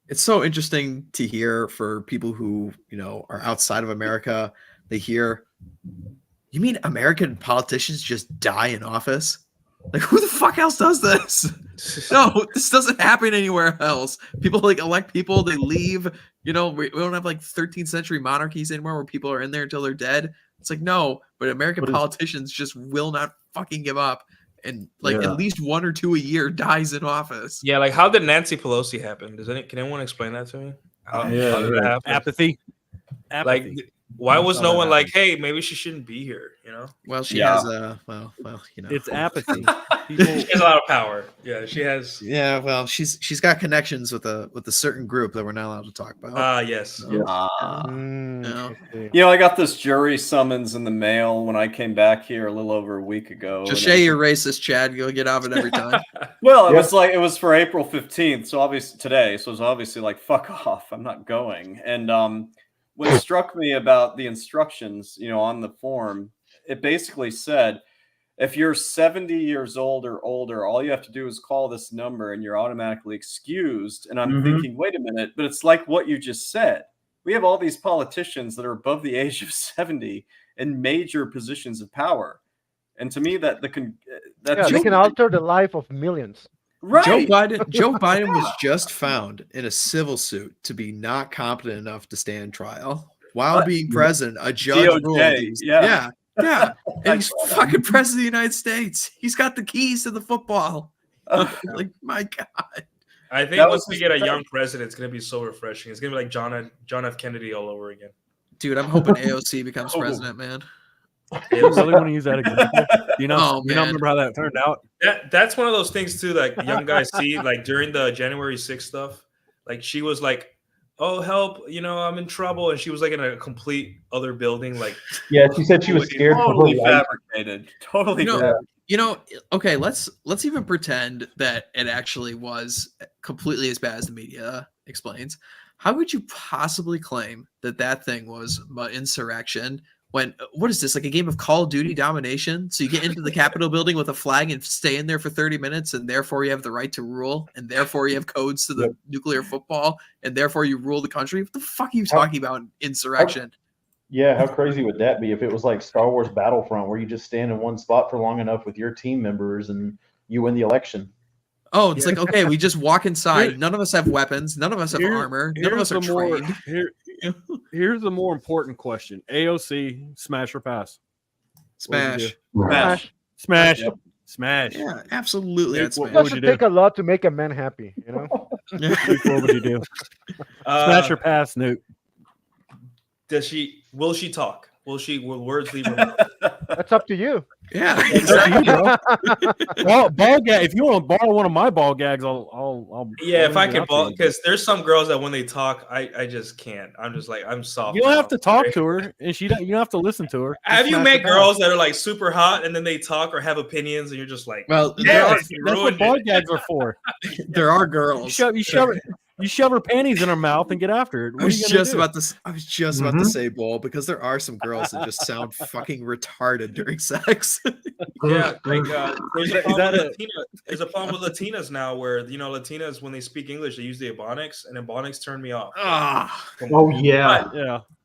it's so interesting to hear for people who, you know, are outside of America. They hear, you mean American politicians just die in office? Like, who the fuck else does this? No, this doesn't happen anywhere else. People like elect people, they leave. You know, we don't have like 13th century monarchies anymore where people are in there until they're dead. It's like, no, but American politicians just will not fucking give up. And like at least 1 or 2 a year dies in office. Yeah, like how did Nancy Pelosi happen? Can anyone explain that to me? How did that happen? Apathy. Like, why was no one like, hey, maybe she shouldn't be here? You know? Well, she has well, you know, it's apathy. She has a lot of power. Yeah, she has. Yeah, well, she's got connections with a certain group that we're not allowed to talk about. Yes. So, You know, I got this jury summons in the mail when I came back here a little over a week ago. Just say you're racist, Chad. You'll get out of it every time. Well, it was for April 15th, so obviously today. So it was obviously like, fuck off, I'm not going. And what struck me about the instructions, you know, on the form, it basically said, if you're 70 years old or older, all you have to do is call this number and you're automatically excused. And I'm thinking, wait a minute, but it's like what you just said. We have all these politicians that are above the age of 70 in major positions of power. And to me, they can alter the life of millions. Right. Joe Biden was just found in a civil suit to be not competent enough to stand trial while being president. A judge ruled. Yeah. And he's fucking president of the United States. He's got the keys to the football. Like, my God. I think once we get a young president, it's going to be so refreshing. It's going to be like John F. Kennedy all over again. Dude, I'm hoping AOC becomes president, man. I really want to use that example. You know, you don't remember how that turned out? That's one of those things too, like young guys see, like during the January 6th stuff. Like she was like "Oh, help! You know, I'm in trouble," and she was like in a complete other building. Like, yeah, she said she was scared. Totally fabricated. Totally. Okay, let's even pretend that it actually was completely as bad as the media explains. How could you possibly claim that thing was insurrection when, what is this, like a game of Call of Duty domination? So you get into the Capitol building with a flag and stay in there for 30 minutes, and therefore you have the right to rule, and therefore you have codes to the nuclear football, and therefore you rule the country? What the fuck are you talking about, insurrection? Yeah, how crazy would that be if it was like Star Wars Battlefront, where you just stand in one spot for long enough with your team members and you win the election? Oh, it's like, okay, we just walk inside. None of us have weapons. None of us have armor. None of us are trained. Here's the more important question. AOC, smash or pass? Smash. Smash. Yep. Smash. Yeah, absolutely. It doesn't take a lot to make a man happy, you know? What would you do? Smash or pass, Newt? Will she talk? Will words leave her mouth? That's up to you. Yeah, exactly. Well, ball gag. If you want to borrow one of my ball gags, I'll yeah, if I can ball, because there's some girls that when they talk, I just can't. I'm just like, I'm soft. You don't have to talk to her, and you don't have to listen to her. Have you met girls that are like super hot and then they talk or have opinions, and you're just like, well, that's what ball gags are for. There are girls. You shove her panties in her mouth and get after it. I was just about to say, Bull, because there are some girls that just sound fucking retarded during sex. Yeah, like there's a problem with Latinas now, where Latinas, when they speak English, they use the Ebonics, and Ebonics turn me off.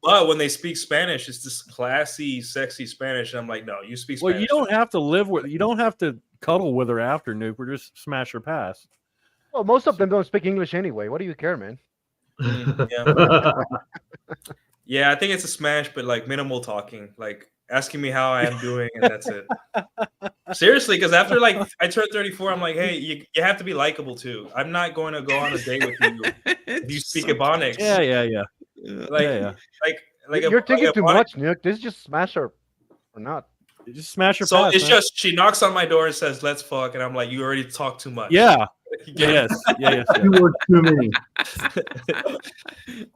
But when they speak Spanish, it's this classy, sexy Spanish, and I'm like, no, you speak Spanish. Well, you don't have to you don't have to cuddle with her after, Nuke. We're just smash or pass. Well, most of them don't speak English anyway. What do you care, man? Yeah, I think it's a smash, but like minimal talking, like asking me how I am doing, and that's it. Seriously, because after like I turned 34, I'm like, hey, you have to be likable too. I'm not going to go on a date with you if you speak Ebonics. Yeah. Like you're thinking too much, Nick. This is just smash or not. You just smash her. So pass, it's man. just she knocks on my door and says, "Let's fuck," and I'm like, "You already talk too much." Yeah. Yes. You were too many.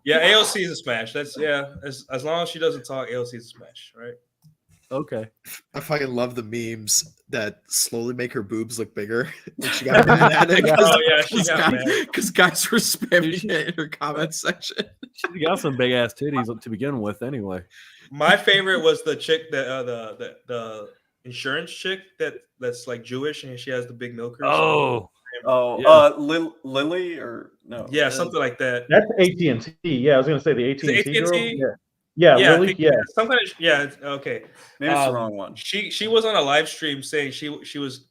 Yeah, AOC is a smash. That's as long as she doesn't talk, AOC is a smash, right? Okay. I fucking love the memes that slowly make her boobs look bigger. And she got mad at it. She got mad because guys were spamming it in her comment section. She got some big ass titties to begin with, anyway. My favorite was the chick that the insurance chick that's like Jewish, and she has the big milkers. Lily or no? Yeah, something like that. That's AT&T. Yeah, I was gonna say the AT&T girl. AT&T? Yeah, Lily. Yeah, sometimes. Yeah, okay. Maybe it's the wrong one. She was on a live stream saying she was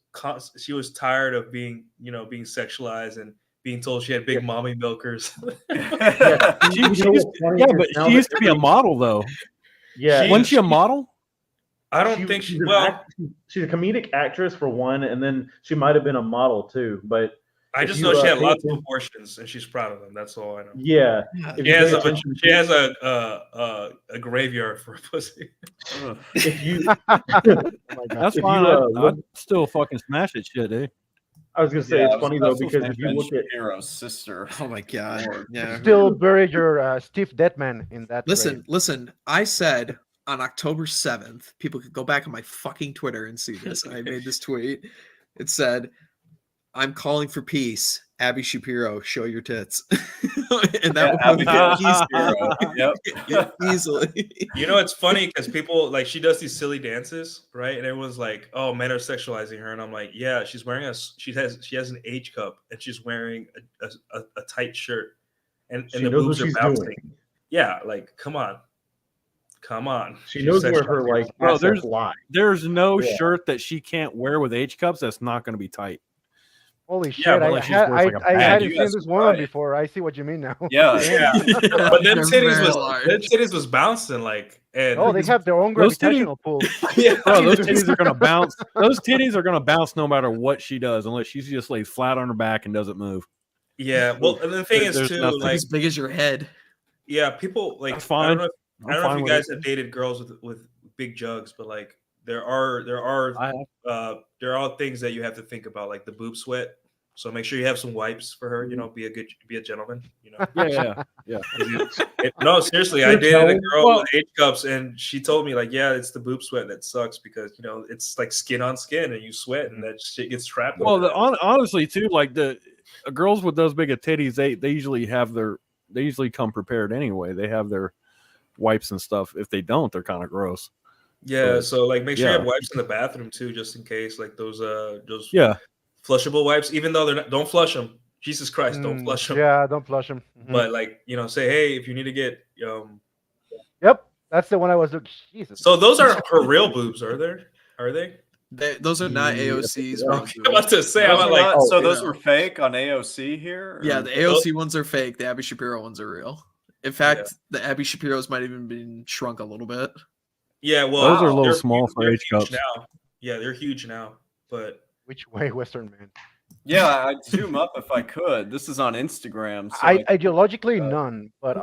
tired of being sexualized and being told she had big mommy milkers. She used to be a model though. Yeah, wasn't she a model? I don't think she's a comedic actress for one, and then she might have been a model too. But I just know she had lots of abortions, and she's proud of them. That's all I know. Yeah, she has a graveyard for a pussy. If you, that's fine. I'd still fucking smash that shit, dude. I was gonna say it's funny though because if you look at Hero's sister, oh my god, yeah, still buried your Steve Deadman in that. Listen. I said on October 7th, people could go back on my fucking Twitter and see this. I made this tweet. It said, "I'm calling for peace. Abby Shapiro, show your tits." And that would Yep. Easily. You know, it's funny because people like she does these silly dances, right? And everyone's like, "Oh, men are sexualizing her," and I'm like, "Yeah, she's wearing she has an H cup and she's wearing a tight shirt, and the boobs are bouncing." Yeah, like come on. She knows where her like. Bro, there's no shirt that she can't wear with H cups that's not going to be tight. Holy shit! I hadn't seen this one before. I see what you mean now. Yeah. But then titties was bouncing like. And they have their own gravitational pull. Yeah, bro, those titties are gonna bounce. Those titties are gonna bounce no matter what she does, unless she just lays flat on her back and doesn't move. Yeah. Well, and the thing is too, like as big as your head. Yeah, people like. That's fine. I don't know if you guys have dated girls with big jugs, but like there are things that you have to think about, like the boob sweat. So make sure you have some wipes for her. You know, be a gentleman. You know. Yeah. No, seriously, I dated a girl with H cups, and she told me like, yeah, it's the boob sweat that sucks because you know it's like skin on skin, and you sweat, and that shit gets trapped. Well, honestly, too, like girls with those big of titties, they usually come prepared anyway. They have their wipes and stuff. If they don't, they're kind of gross. Yeah, But, so like make sure you have wipes in the bathroom too, just in case, like those flushable wipes. Even though they're not, don't flush them. Jesus Christ, don't flush them. Yeah, don't flush them. But like say, hey, if you need to get Yep, that's the one I was looking. Jesus. So those are her real boobs, are there? Are they? Those are not AOC's. I'm about to say, those were fake on AOC here. Yeah, the AOC ones are fake. The Abby Shapiro ones are real. In fact, the Abby Shapiro's might even been shrunk a little bit. Yeah, well, those are a little small for H cups now. Yeah, they're huge now. But which way, Western man? Yeah, I'd zoom up if I could. This is on Instagram. So Ideologically, none, but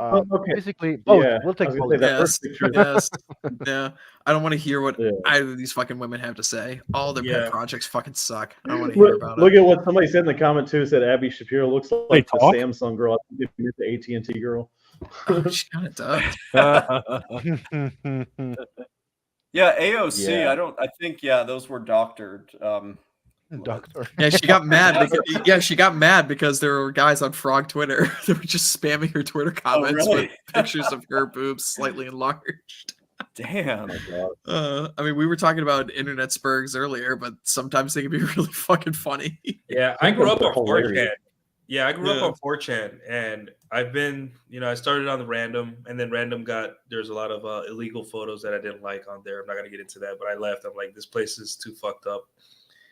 physically, both. Yeah, we'll take both. Yes. Yeah. I don't want to hear what either of these fucking women have to say. All their pet projects fucking suck. I don't want to hear about Look it. at what somebody said in the comment too. Said Abby Shapiro looks like the Samsung girl. I think the AT&T girl. Oh, she kind of does. Yeah, AOC. Yeah. I think those were doctored. Doctor. Yeah, she got mad. She got mad because there were guys on Frog Twitter that were just spamming her Twitter comments with pictures of her boobs slightly enlarged. Damn. I mean, we were talking about internet spurgs earlier, but sometimes they can be really fucking funny. Yeah, I grew up on 4chan. Yeah, I grew up on 4chan, and I've been, I started on the Random, and then Random there's a lot of illegal photos that I didn't like on there. I'm not going to get into that, but I left. I'm like, this place is too fucked up.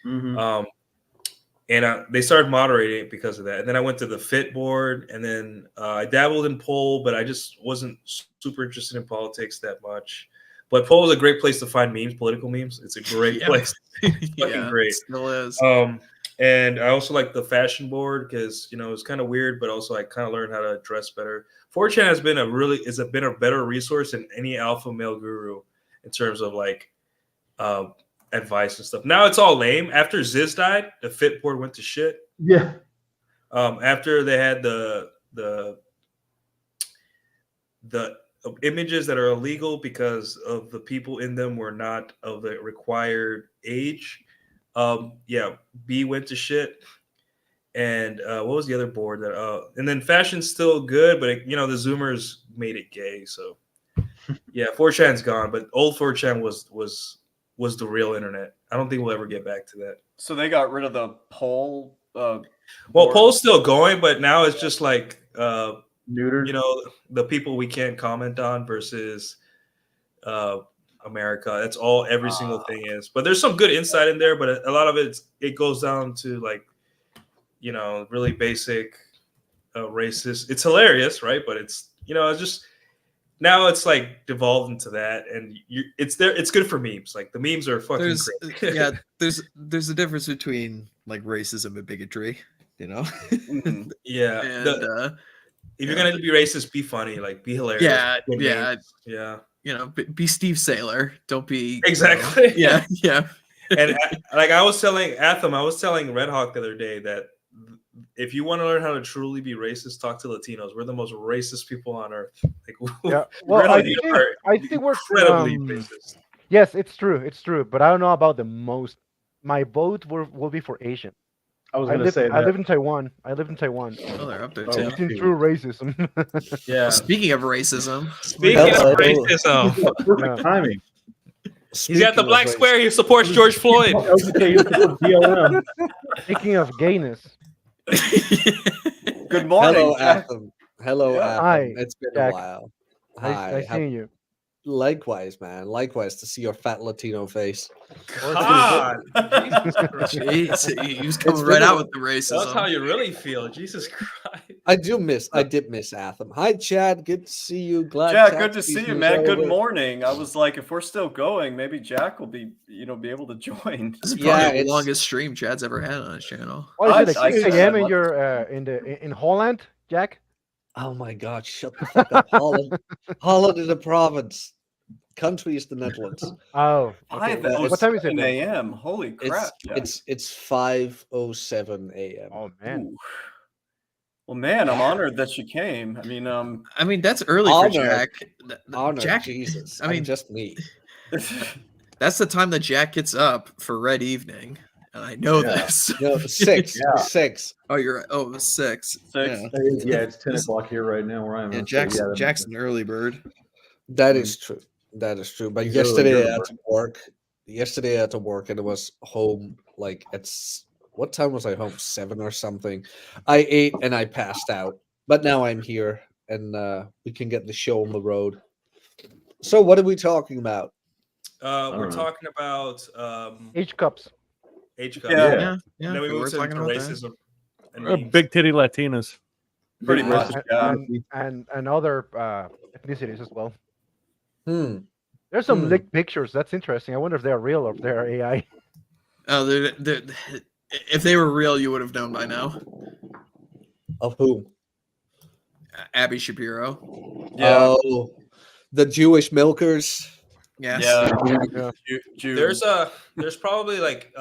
Mm-hmm. And they started moderating it because of that. And then I went to the Fit board, and then I dabbled in Poll, but I just wasn't super interested in politics that much. But Poll is a great place to find memes, political memes. It's a great place. Fucking great. It still is. And I also like the fashion board because it's kind of weird, but also I kind of learned how to dress better. 4chan has been a better resource than any alpha male guru in terms of like advice and stuff. Now it's all lame. After Ziz died, the Fit board went to shit. Yeah. After they had the images that are illegal because of the people in them were not of the required age. B went to shit. And what was the other board that and then fashion's still good, but the Zoomers made it gay. So yeah, 4chan's gone, but old 4chan was the real internet. I don't think we'll ever get back to that. So they got rid of the Poll. Poll's still going, but now it's just like neutered. The people we can't comment on versus America. That's all every single thing is. But there's some good insight in there, but a lot of it goes down to like really basic racist. It's hilarious, right? But it's it's just now it's like devolved into that, and it's good for memes. Like the memes are fucking crazy. There's a difference between like racism and bigotry, Mm-hmm. Yeah. And, if you're gonna be racist, be funny, like be hilarious. Yeah. Be Steve Saylor. Don't be exactly. Yeah. And like I was telling Red Hawk the other day that if you want to learn how to truly be racist, talk to Latinos. We're the most racist people on earth. Like, well, I think we're incredibly racist. Yes, it's true. But I don't know about the most. My vote will be for Asian. I was going to say that. I live in Taiwan. Oh, they're up there too. It's in true racism. Yeah. Speaking of racism. Perfect timing. He's got the black square. He supports George Floyd. Speaking of gayness. Good morning. Hello, Atham. Hi, it's been Jack. a while. Nice seeing you. Likewise, man. Likewise to see your fat Latino face. God. Jeez, he was coming right out with the racism. That's how you really feel. Jesus Christ. I did miss Atham. Hi, Chad. Good to see you. Glad Jack, good to see you, man. Good morning. I was like, if we're still going, maybe Jack will be able to join. This is probably the longest stream Chad's ever had on his channel. Oh, is it like 6 a.m. in your in Holland, Jack? Oh my God! Shut the fuck up, Holland. Holland is a province. Country is the Netherlands. Oh, okay. 5:07 What time is it? a.m. Holy crap! It's 5:07 a.m. Oh man. Ooh. Well, man, I'm honored that you came. I mean that's early for Jack. Jack, Jesus. I mean, I'm just me. That's the time that Jack gets up for Red Evening, and I know this. No, 6. Yeah. 6. Oh, you're right. Oh, it was 6. Six. Yeah, it's 10 o'clock here right now where I am. Yeah, So, yeah, that Jack's an early bird. That is true. That is true. But He's yesterday early I had bird. to work. Yesterday I had to work, and I was home like what time was I home? 7 or something. I ate and I passed out. But now I'm here, and we can get the show on the road. So what are we talking about? We're talking about H cups. H cups. Yeah. And then we moved to racism. And memes. Big titty Latinas. Pretty much, and other ethnicities as well. There's some Hmm. leaked pictures. That's interesting. I wonder if they're real or if they're AI. Oh, if they were real, you would have known by now. Of whom? Abby Shapiro. Yeah. Oh, the Jewish milkers. Yes. Yeah. There's probably like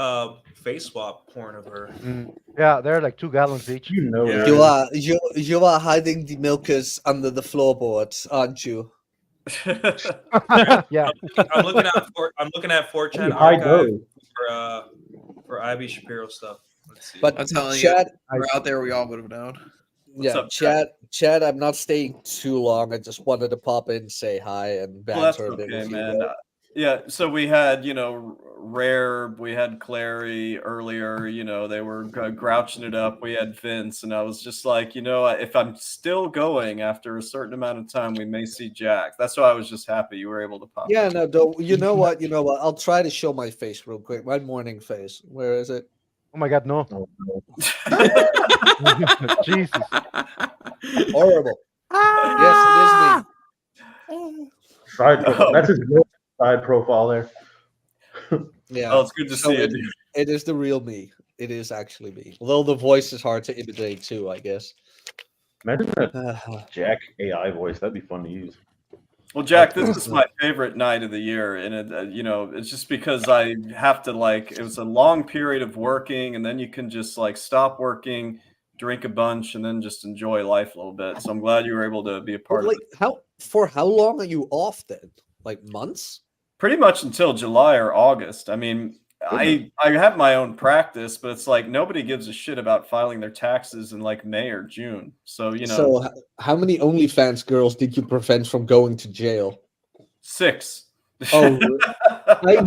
face swap porn of her. Yeah, they're like 2 gallons each. You know Yeah. You are hiding the milkers under the floorboards, aren't you? Yeah. I'm looking at 4chan hide archive those. for IB Shapiro stuff. Let's see. But I'm telling Chad, you, we're out there. We all would have known. yeah, up, Chad, I'm not staying too long. I just wanted to pop in, say hi, and Well, that's banter a bit okay, with you. man. Yeah, so we had, Rare, we had Clary earlier, they were grouching it up. We had Vince, and I was just like, if I'm still going after a certain amount of time, we may see Jack. That's why I was just happy you were able to pop Yeah, in. no, don't. You know what? I'll try to show my face real quick. My morning face. Where is it? Oh my God, no. Jesus. Horrible. Yes, it is me. Side profile. That's his real side profile there. Yeah. Oh, it's good to see it. It is the real me. It is actually me. Although the voice is hard to imitate too, I guess. Imagine that Jack AI voice. That'd be fun to use. Well, Jack, this is my favorite night of the year, and it's just because I have to it was a long period of working, and then you can just stop working, drink a bunch, and then just enjoy life a little bit. So I'm glad you were able to be a part of it. How long are you off then? Like months? Pretty much until July or August. I mean, I have my own practice, but it's like nobody gives a shit about filing their taxes in May or June. So So how many OnlyFans girls did you prevent from going to jail? 6. Oh, I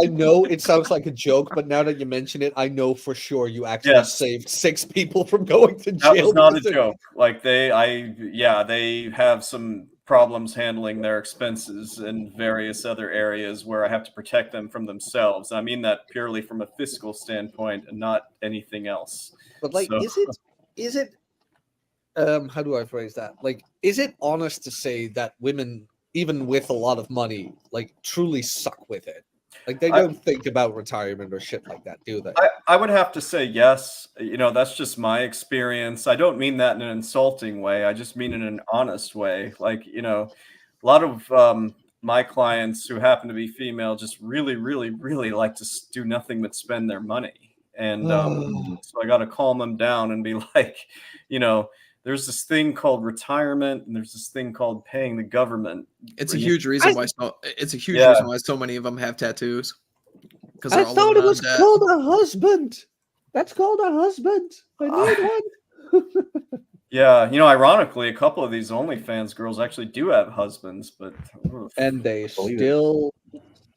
know it sounds like a joke, but now that you mention it, I know for sure you actually saved 6 people from going to jail. That was not a joke. They have some problems handling their expenses in various other areas where I have to protect them from themselves. I mean that purely from a fiscal standpoint and not anything else. But is it how do I phrase that? Is it honest to say that women, even with a lot of money, truly suck with it? They don't think about retirement or shit like that, do they? I would have to say yes. That's just my experience. I don't mean that in an insulting way. I just mean in an honest way. A lot of my clients who happen to be female just really, really, really like to do nothing but spend their money. And so I got to calm them down and be like, there's this thing called retirement, and there's this thing called paying the government. It's a huge reason why. It's a huge reason why so many of them have tattoos. Because I thought it was called a husband. That's called a husband. I need one. Yeah, ironically, a couple of these OnlyFans girls actually do have husbands, but and they still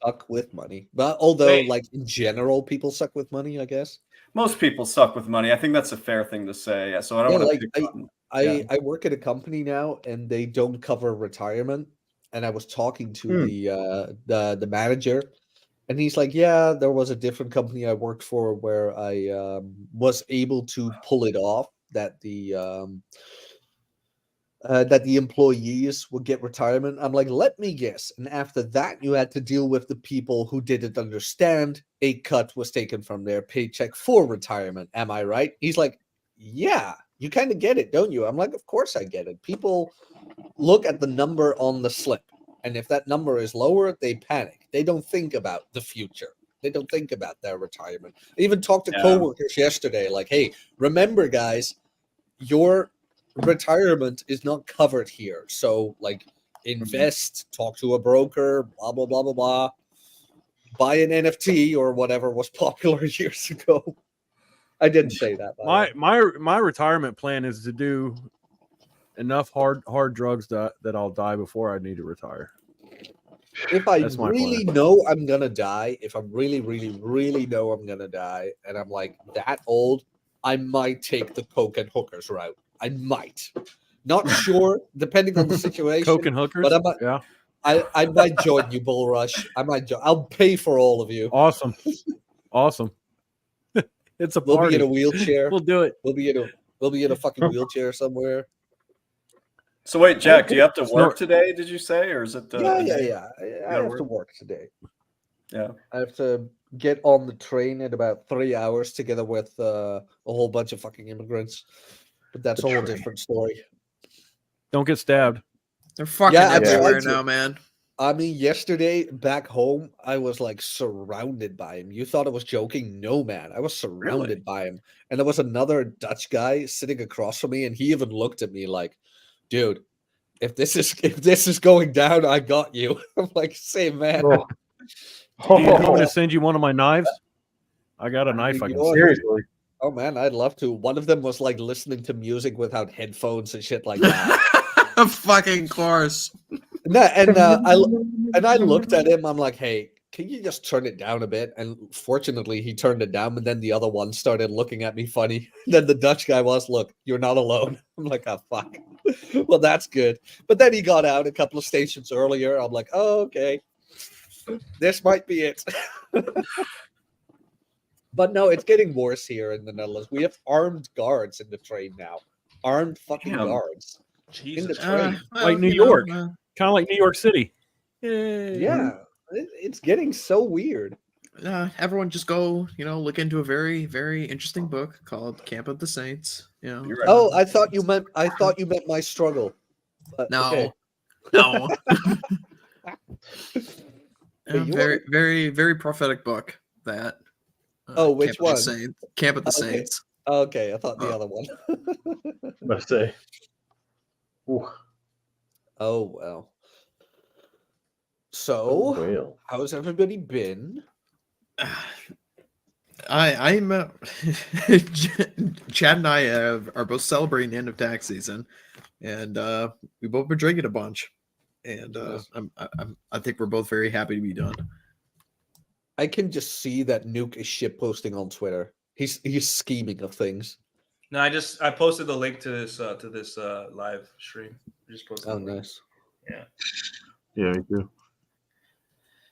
suck with money. But although, in general, people suck with money, I guess. Most people suck with money. I think that's a fair thing to say. Yeah, so I don't want to. I work at a company now, and they don't cover retirement. And I was talking to the manager, and he's like, "Yeah, there was a different company I worked for where I was able to pull it off that the employees would get retirement." I'm like, "Let me guess." And after that, you had to deal with the people who didn't understand. A cut was taken from their paycheck for retirement. Am I right? He's like, "Yeah. You kind of get it, don't you?" I'm like, "Of course I get it. People look at the number on the slip. And if that number is lower, they panic. They don't think about the future. They don't think about their retirement. I even talked to coworkers yesterday, like, hey, remember, guys, your retirement is not covered here. So, like, invest, talk to a broker, blah, blah, blah, blah, blah. Buy an NFT or whatever was popular years ago. I didn't say that. My retirement plan is to do enough hard drugs that I'll die before I need to retire. If I really know I'm gonna die, if I really, really, really know I'm gonna die, and I'm like that old, I might take the coke and hookers route. I might. Not sure, depending on the situation. Coke and hookers? But I might join you, Bull Rush. I'll pay for all of you. Awesome. It's a party. We'll be in a wheelchair. We'll do it. We'll be in a fucking wheelchair somewhere. So wait, Jack, do you have to work today? Did you say, or is it? Yeah. I have to work today. Yeah, I have to get on the train in about 3 hours together with a whole bunch of fucking immigrants. But that's a whole different story. Don't get stabbed. They're fucking everywhere now, man. I mean, yesterday back home, I was like surrounded by him. You thought I was joking? No, man. I was surrounded by him. And there was another Dutch guy sitting across from me, and he even looked at me like, dude, if this is going down, I got you. I'm like, same man. Do you want me to send you one of my knives? I got a knife. I can seriously. Oh man, I'd love to. One of them was like listening to music without headphones and shit like that. Fucking course. No, and I looked at him. I'm like, hey, can you just turn it down a bit? And fortunately, he turned it down. And then the other one started looking at me funny. Then the Dutch guy was, look, you're not alone. I'm like, oh, fuck. Well, that's good. But then he got out a couple of stations earlier. I'm like, oh, okay. This might be it. But no, it's getting worse here in the Netherlands. We have armed guards in the train now. Armed fucking guards. In the train. Like New York. Kind of like New York City. Yay. Yeah. It's getting so weird. Everyone just go, look into a very, very interesting book called Camp of the Saints. Oh, I thought you meant my struggle. But, no. Okay. No. Very, very, very prophetic book that. Which Camp one? Camp of the Saints. Okay, I thought the other one. Let's say. Oh well. So, how's everybody been? I'm Chad and I are both celebrating the end of tax season, and we both been drinking a bunch, and I think we're both very happy to be done. I can just see that Nuke is shitposting on Twitter. He's scheming of things. No, I posted the link to this live stream. I just posted. Oh, nice. Yeah. Yeah, me too.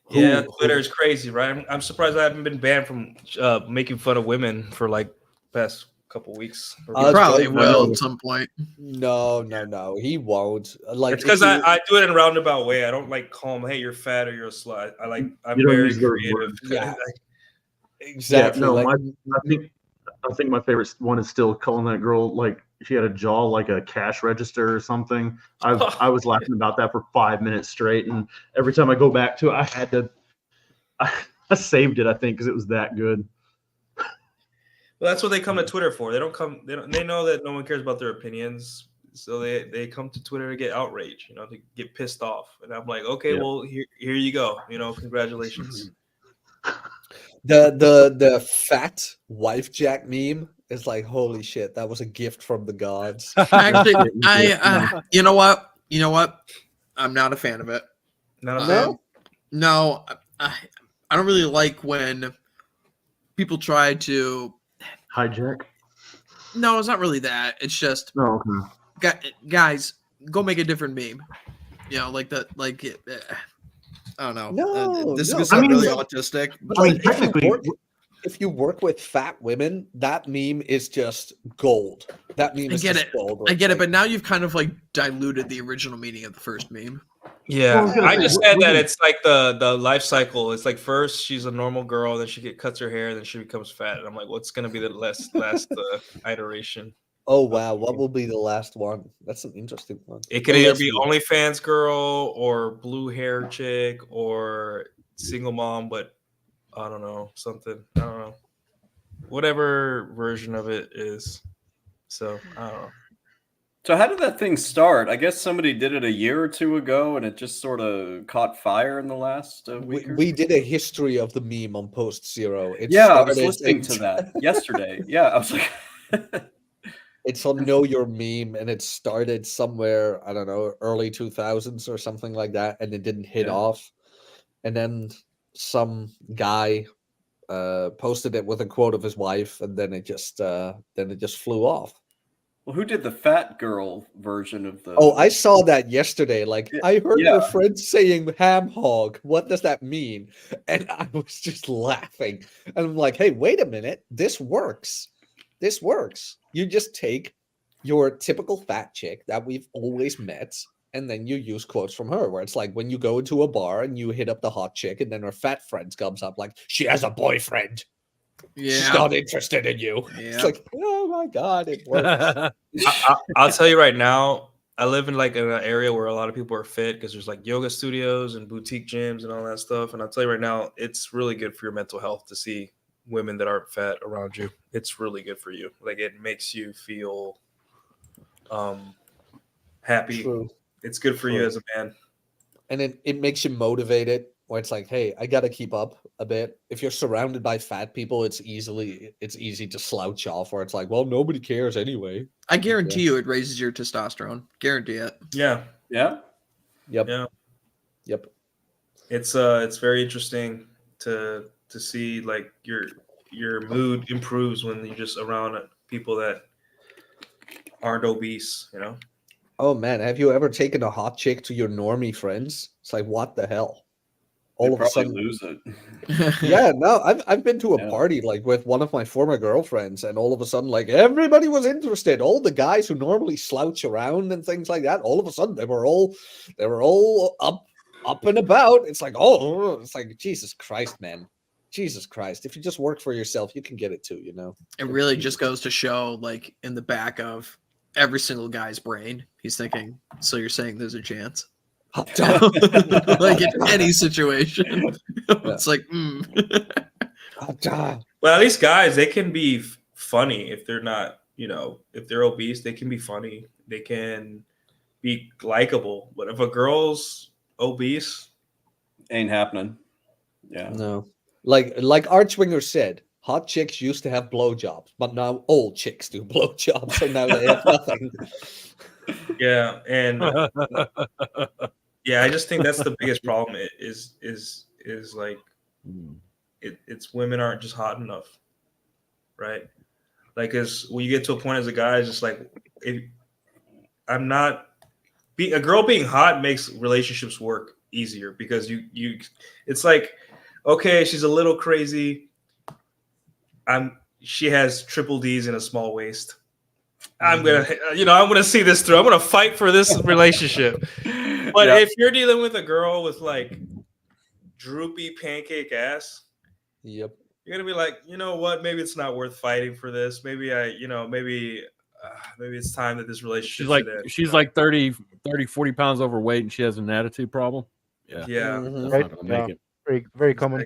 Yeah, Twitter is crazy, right? I'm surprised I haven't been banned from making fun of women for like past couple weeks. You probably will at some point. No, he won't. Like it's because I do it in a roundabout way. I don't like call them, hey, you're fat or you're a slut. I'm very creative. Yeah, exactly. Yeah, no, I think my favorite one is still calling that girl like she had a jaw like a cash register or something. I was laughing about that for 5 minutes straight, and every time I go back to it, I saved it. I think because it was that good. Well, that's what they come to Twitter for. They know that no one cares about their opinions, so they come to Twitter to get outraged, to get pissed off. And I'm like, okay, well, here you go. Congratulations. The fat wife jack meme is like, holy shit, that was a gift from the gods. Actually, you know what? I'm not a fan of it. No. No, I don't really like when people try to hijack. No, it's not really that. It's just guys, go make a different meme. I don't know. No, this is really autistic. But like, if you work with fat women, that meme is just gold. That meme is just gold. I get it, but now you've kind of like diluted the original meaning of the first meme. Yeah, I just said that it's like the life cycle. It's like first she's a normal girl, then she cuts her hair, then she becomes fat, and I'm like, what's gonna be the last iteration? Oh wow, what will be the last one? That's an interesting one. It could either be OnlyFans girl or blue hair chick or single mom, but I don't know, something. I don't know. Whatever version of it is. So I don't know. So how did that thing start? I guess somebody did it a year or two ago, and it just sort of caught fire in the last week. We did a history of the meme on Post Zero. I was listening to that yesterday. Yeah, I was like, it's on Know Your Meme, and it started somewhere, I don't know, early 2000s or something like that, and it didn't hit off. And then some guy posted it with a quote of his wife, and then it just flew off. Well, who did the fat girl version of the? Oh, I saw that yesterday. Like, I heard your friend saying ham hog. What does that mean? And I was just laughing. And I'm like, hey, wait a minute. This works. This works. You just take your typical fat chick that we've always met, and then you use quotes from her, where it's like when you go into a bar and you hit up the hot chick, and then her fat friend comes up like, she has a boyfriend. Yeah. She's not interested in you. Yeah. It's like, oh my God, it works. I'll tell you right now, I live in like an area where a lot of people are fit because there's like yoga studios and boutique gyms and all that stuff. And I'll tell you right now, it's really good for your mental health to see women that aren't fat around you. It's really good for you. Like, it makes you feel happy. True. It's good for you as a man. And it makes you motivated, where it's like, hey, I got to keep up a bit. If you're surrounded by fat people, it's easy to slouch off, or it's like, well, nobody cares anyway. I guarantee you it raises your testosterone. Guarantee it. Yeah. Yeah. Yep. Yeah. Yep. It's very interesting to see like your mood improves when you're just around people that aren't obese, you know? Oh man, have you ever taken a hot chick to your normie friends? It's like, what the hell? All of a sudden lose it. Yeah, no, I've been to a party like with one of my former girlfriends, and all of a sudden, like, everybody was interested. All the guys who normally slouch around and things like that, all of a sudden they were all up and about. It's like, oh, it's like, Jesus Christ, man. Jesus Christ. If you just work for yourself, you can get it too, you know? It really just goes to show, like, in the back of every single guy's brain, he's thinking, so you're saying there's a chance? Like, in any situation. It's like, Well, at least guys, they can be funny if they're not, you know, if they're obese, they can be funny. They can be likable. But if a girl's obese, ain't happening. Yeah. No. Like Archwinger said, hot chicks used to have blowjobs, but now old chicks do blowjobs, so now they have nothing. Yeah, and yeah, I just think that's the biggest problem. Is like it's women aren't just hot enough, right? Like, as when you get to a point as a guy, it's just like, a girl being hot makes relationships work easier, because it's like, okay, she's a little crazy. She has triple D's in a small waist. I'm gonna see this through. I'm gonna fight for this relationship. But if you're dealing with a girl with like droopy pancake ass, yep, you're gonna be like, you know what? Maybe it's not worth fighting for this. Maybe maybe it's time that this relationship. She's like 30, 40 pounds overweight, and she has an attitude problem. Yeah, Mm-hmm. That's not gonna make it. Very, very common.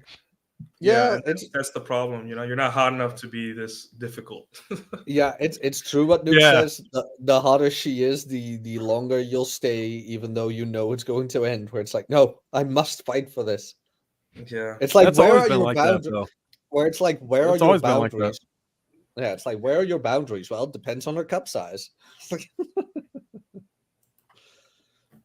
Yeah, that's the problem. You know, you're not hot enough to be this difficult. Yeah, it's true what Nuke says. The hotter she is, the longer you'll stay, even though you know it's going to end. Where it's like, no, I must fight for this. Yeah, it's like, that's where always are been your like boundaries? that, though. Where it's like, where It's are your always been like boundaries? Yeah, it's like, where are your boundaries? Well, it depends on her cup size.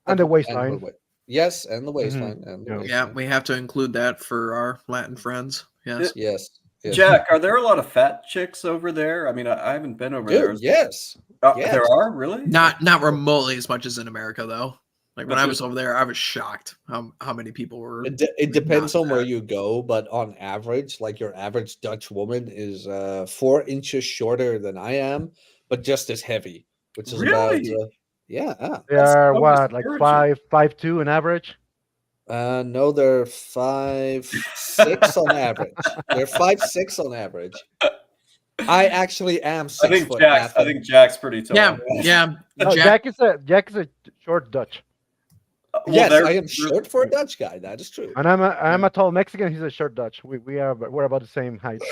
And the waistline. Yes, and the waistline. And the waistline. Yeah, we have to include that for our Latin friends. Yes. Yes. Jack, are there a lot of fat chicks over there? I mean, I haven't been over there. Yes. Yes. There are, really? Not remotely as much as in America, though. Like, when I was over there, I was shocked how many people were. It depends on where you go, but on average, like, your average Dutch woman is 4 inches shorter than I am, but just as heavy, which is about They are what, like 5'2" on average? No, they're 5'6" on average. They're 5'6" on average. I actually am 6 I think foot. Jack's. I think Jack's pretty tall. Yeah. No, Jack is a short Dutch. Yes, I am short for a Dutch guy. That is true. And I'm a tall Mexican. He's a short Dutch. We're about the same height.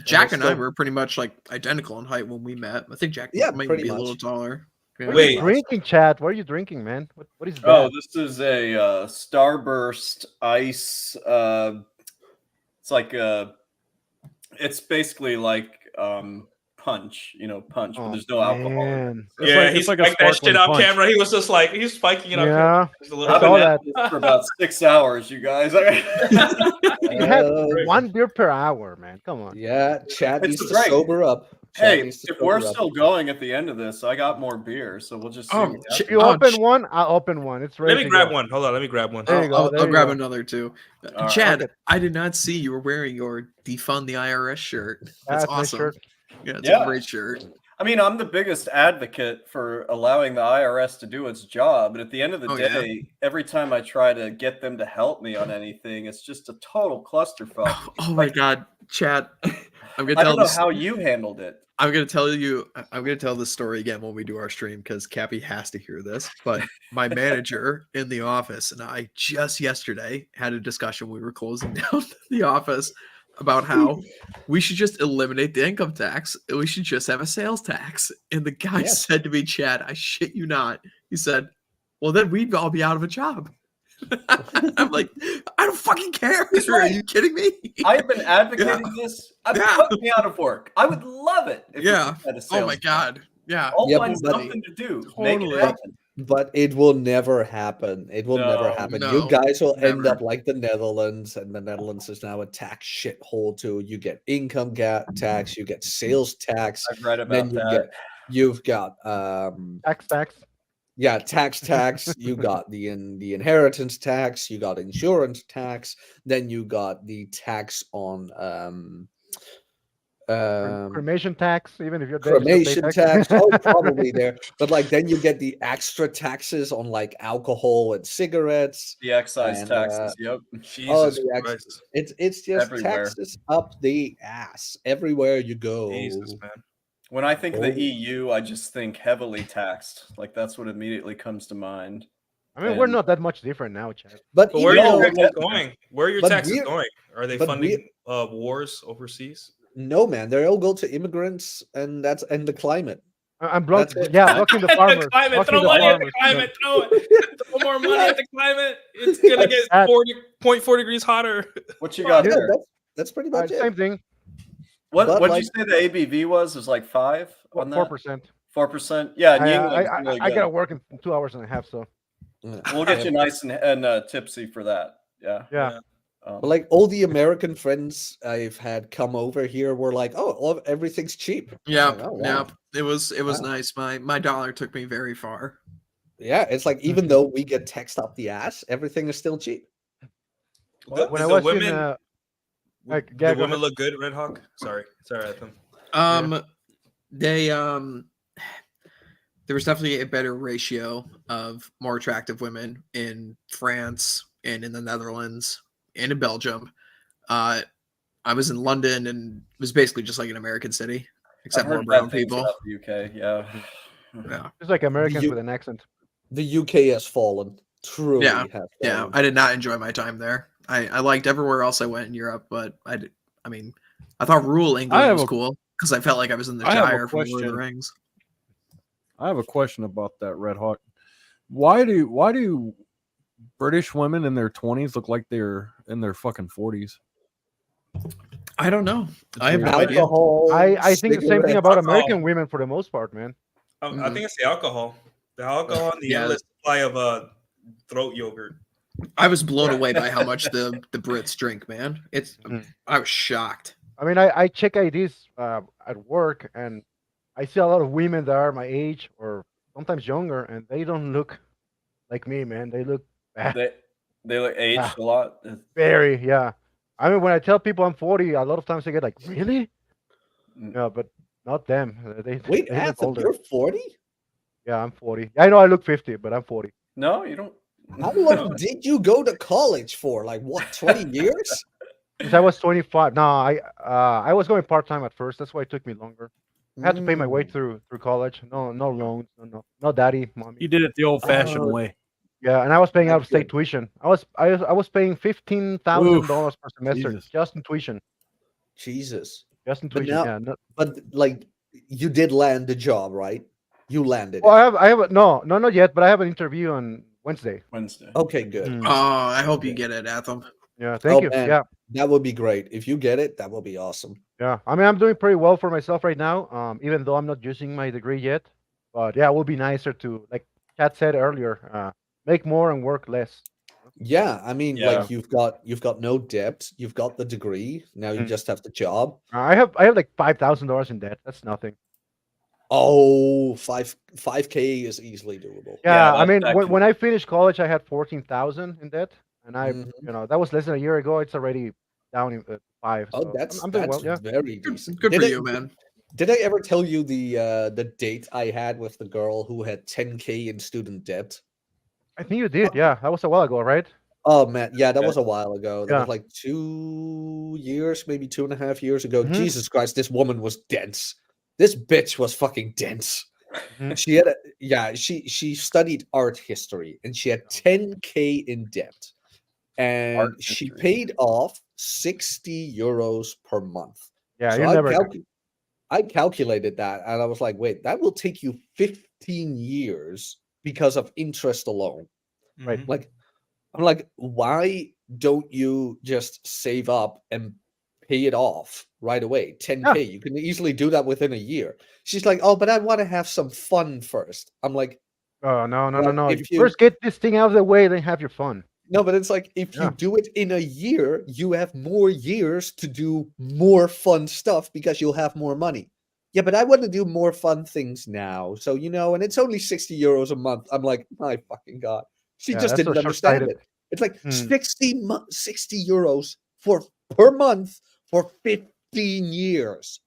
Jack and I were pretty much like identical in height when we met. I think Jack might be a little taller. Yeah. What are you drinking, Chad? What are you drinking, man? What is that? Oh, this is a Starburst Ice. It's like it's basically like punch, punch, but there's no alcohol. Yeah, he's like that shit on camera. He was just like he's spiking it up. Yeah, I've been at this for about 6 hours, you guys. You have 1 beer per hour, man. Come on. Yeah, Chad It's needs to great. sober up. Hey, if we're still going at the end of this, I got more beer, so we'll just. If you open one, I'll open one. It's ready. Let me grab one. Hold on, let me grab one. There you go. I'll grab another too. Chad, I did not see you were wearing your defund the IRS shirt. That's That's my awesome. shirt. Yeah, it's a great shirt. I mean, I'm the biggest advocate for allowing the IRS to do its job, but at the end of the day, every time I try to get them to help me on anything, it's just a total clusterfuck. Oh my God, Chad! I'm gonna I tell don't know this. how you handled it. I'm gonna tell you. I'm gonna tell this story again when we do our stream because Cappy has to hear this. But my manager in the office and I just yesterday had a discussion. We were closing down the office about how we should just eliminate the income tax and we should just have a sales tax. And the guy said to me, Chad, I shit you not. He said, well, then we'd all be out of a job. I'm like, I don't fucking care. Are you kidding me? I've been advocating this. I've put me out of work. I would love it. If we had a Oh sales my tax. God. Yeah. I'll Yep, find buddy. something to do. Make it Totally. happen. But it will never happen. It will never happen. no, You guys will end never. up like the Netherlands, and the Netherlands is now a tax shithole too. You get income tax, you get sales tax. I've read Then about that. you've got tax. Yeah, tax. You got the inheritance tax. You got insurance tax. Then you got the tax on Cremation tax, even if you're dead, cremation you still pay tax. Oh, probably there. But like then you get the extra taxes on like alcohol and cigarettes. The excise and, taxes. Yep. It's just Everywhere. taxes up the ass everywhere you go. Jesus, man. When I think Oh. the EU, I just think heavily taxed. Like that's what immediately comes to mind. I mean, we're not that much different now, Chad. But Where are even your though- taxes going? Where are your but taxes we're- going? Are they but funding wars overseas? No, man, they all go to immigrants and the climate. I'm That's blocking. it. Yeah, blocking the farmers. The climate, blocking throw the money at the farmers. climate, throw more money at the climate. It's gonna get 40.4 degrees hotter. What you got Yeah, there? that's pretty much it. Same thing. What But did you say the ABV was? It was like 5 on that? 4%. 4%. Yeah, in England, it's really I good. gotta work in 2.5 hours, so We'll get you nice and tipsy for that. Yeah. yeah. But like all the American friends I've had come over here were like, "Oh, everything's cheap." Yeah, Like, oh, wow. yeah. It was Wow. nice. My dollar took me very far. Yeah, it's like even though we get taxed up the ass, everything is still cheap. When I the was women, in, the go women ahead. look good, Red Hawk. Sorry, Ethan. They there was definitely a better ratio of more attractive women in France and in the Netherlands and in Belgium. I was in London and it was basically just like an American city, except I've heard more brown bad things people. about the UK. Yeah. Yeah. Just like Americans You- with an accent. The UK has fallen. Truly Yeah, has yeah. fallen. I did not enjoy my time there. I liked everywhere else I went in Europe, but I mean, I thought rural England was cool because I felt like I was in the I have a Shire from Lord of the question. Rings. I have a question about that, Red Hawk. Why do British women in their 20s look like they're in their fucking 40s? I don't know. I have no idea. Alcohol. I think the same thing cigarettes. about American women for the most part, man. I think it's the alcohol. The alcohol and the Yeah. endless supply of throat yogurt. I was blown away by how much the Brits drink, man. I was shocked. I mean, I check IDs at work, and I see a lot of women that are my age or sometimes younger, and they don't look like me, man. They look bad. They look aged a lot. Very, yeah. I mean, when I tell people I'm 40, a lot of times they get like, really? No, but not them. They Wait, they look Anthem, older. you're 40? Yeah, I'm 40. I know I look 50, but I'm 40. No, you don't. How long did you go to college for? Like what, 20 years? Since I was 25. No, I was going part time at first. That's why it took me longer. I had to pay my way through college. No loans. No daddy, mommy. You did it the old fashioned way. Yeah, and I was paying out of state tuition. I was paying $15,000 per semester just in tuition. Jesus. Just in But tuition. now, Yeah. No, but like you did land the job, right? You landed well, it. I have no, not yet, but I have an interview on Wednesday. Okay, good. Oh, I hope you get it, Atham. Yeah, thank you. Man, Yeah. that would be great. If you get it, that will be awesome. Yeah, I mean, I'm doing pretty well for myself right now, even though I'm not using my degree yet. But yeah, it would be nicer to, like Chad said earlier, make more and work less. Yeah, I mean, like you've got no debt, you've got the degree, now you just have the job. I have like $5,000 in debt. That's nothing. Oh, 5K is easily doable. Yeah, I mean, when I finished college, I had 14,000 in debt, and that was less than a year ago. It's already down in 5. Oh, so that's I'm doing well. Yeah, very decent. Good for you, man. Did I ever tell you the date I had with the girl who had 10K in student debt? I think you did. Yeah, that was a while ago, right? Oh man, yeah, that was a while ago. That Yeah. was like 2 years, maybe 2.5 years ago. Mhm. Jesus Christ, this woman was dense. This bitch was fucking dense. Mhm. She had she studied art history and she had 10K in debt. And she paid off 60 euros per month. Yeah, So you never. I calculated that and I was like, wait, that will take you 15 years because of interest alone. Right. Like, I'm like, why don't you just save up and pay it off right away? 10K. You can easily do that within a year. She's like, oh, but I want to have some fun first. I'm like, Oh no. if You first get this thing out of the way, then have your fun. no, but it's like if you do it in a year, you have more years to do more fun stuff because you'll have more money. Yeah, but I want to do more fun things now. So, and it's only 60 euros a month. I'm like, my fucking God. She Yeah, just that's so didn't understand short-sighted. it. It's like 60 euros per month for 15 years.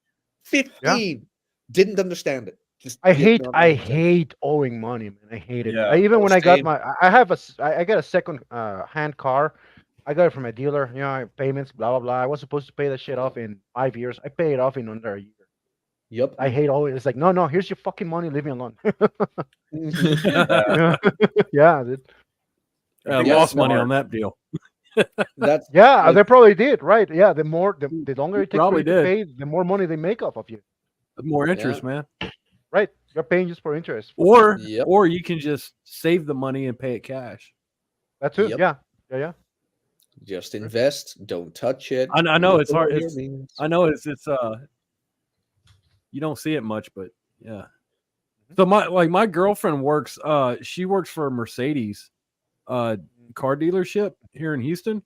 15. Didn't understand it. Just I did not understand. hate owing money, man. I hate it. Yeah. Even Oh, when I got same. I got a second hand car. I got it from a dealer. Payments, blah blah blah. I was supposed to pay that shit off in 5 years. I pay it off in under a year. Yep. I hate always. It's like, no. Here's your fucking money. Leave me alone. Yeah. Yeah, dude. Lost money on that deal. That's they probably did, right? Yeah, the longer it takes for Probably you to did. pay, the more money they make off of you. More interest, man. Right, you're paying just for interest. Or you can just save the money and pay it cash. That's it. Yep. Yeah. Just invest. Don't touch it. I know it's hard. Whatever your means. I know it's you don't see it much, but yeah. So my girlfriend works. She works for a Mercedes, car dealership here in Houston,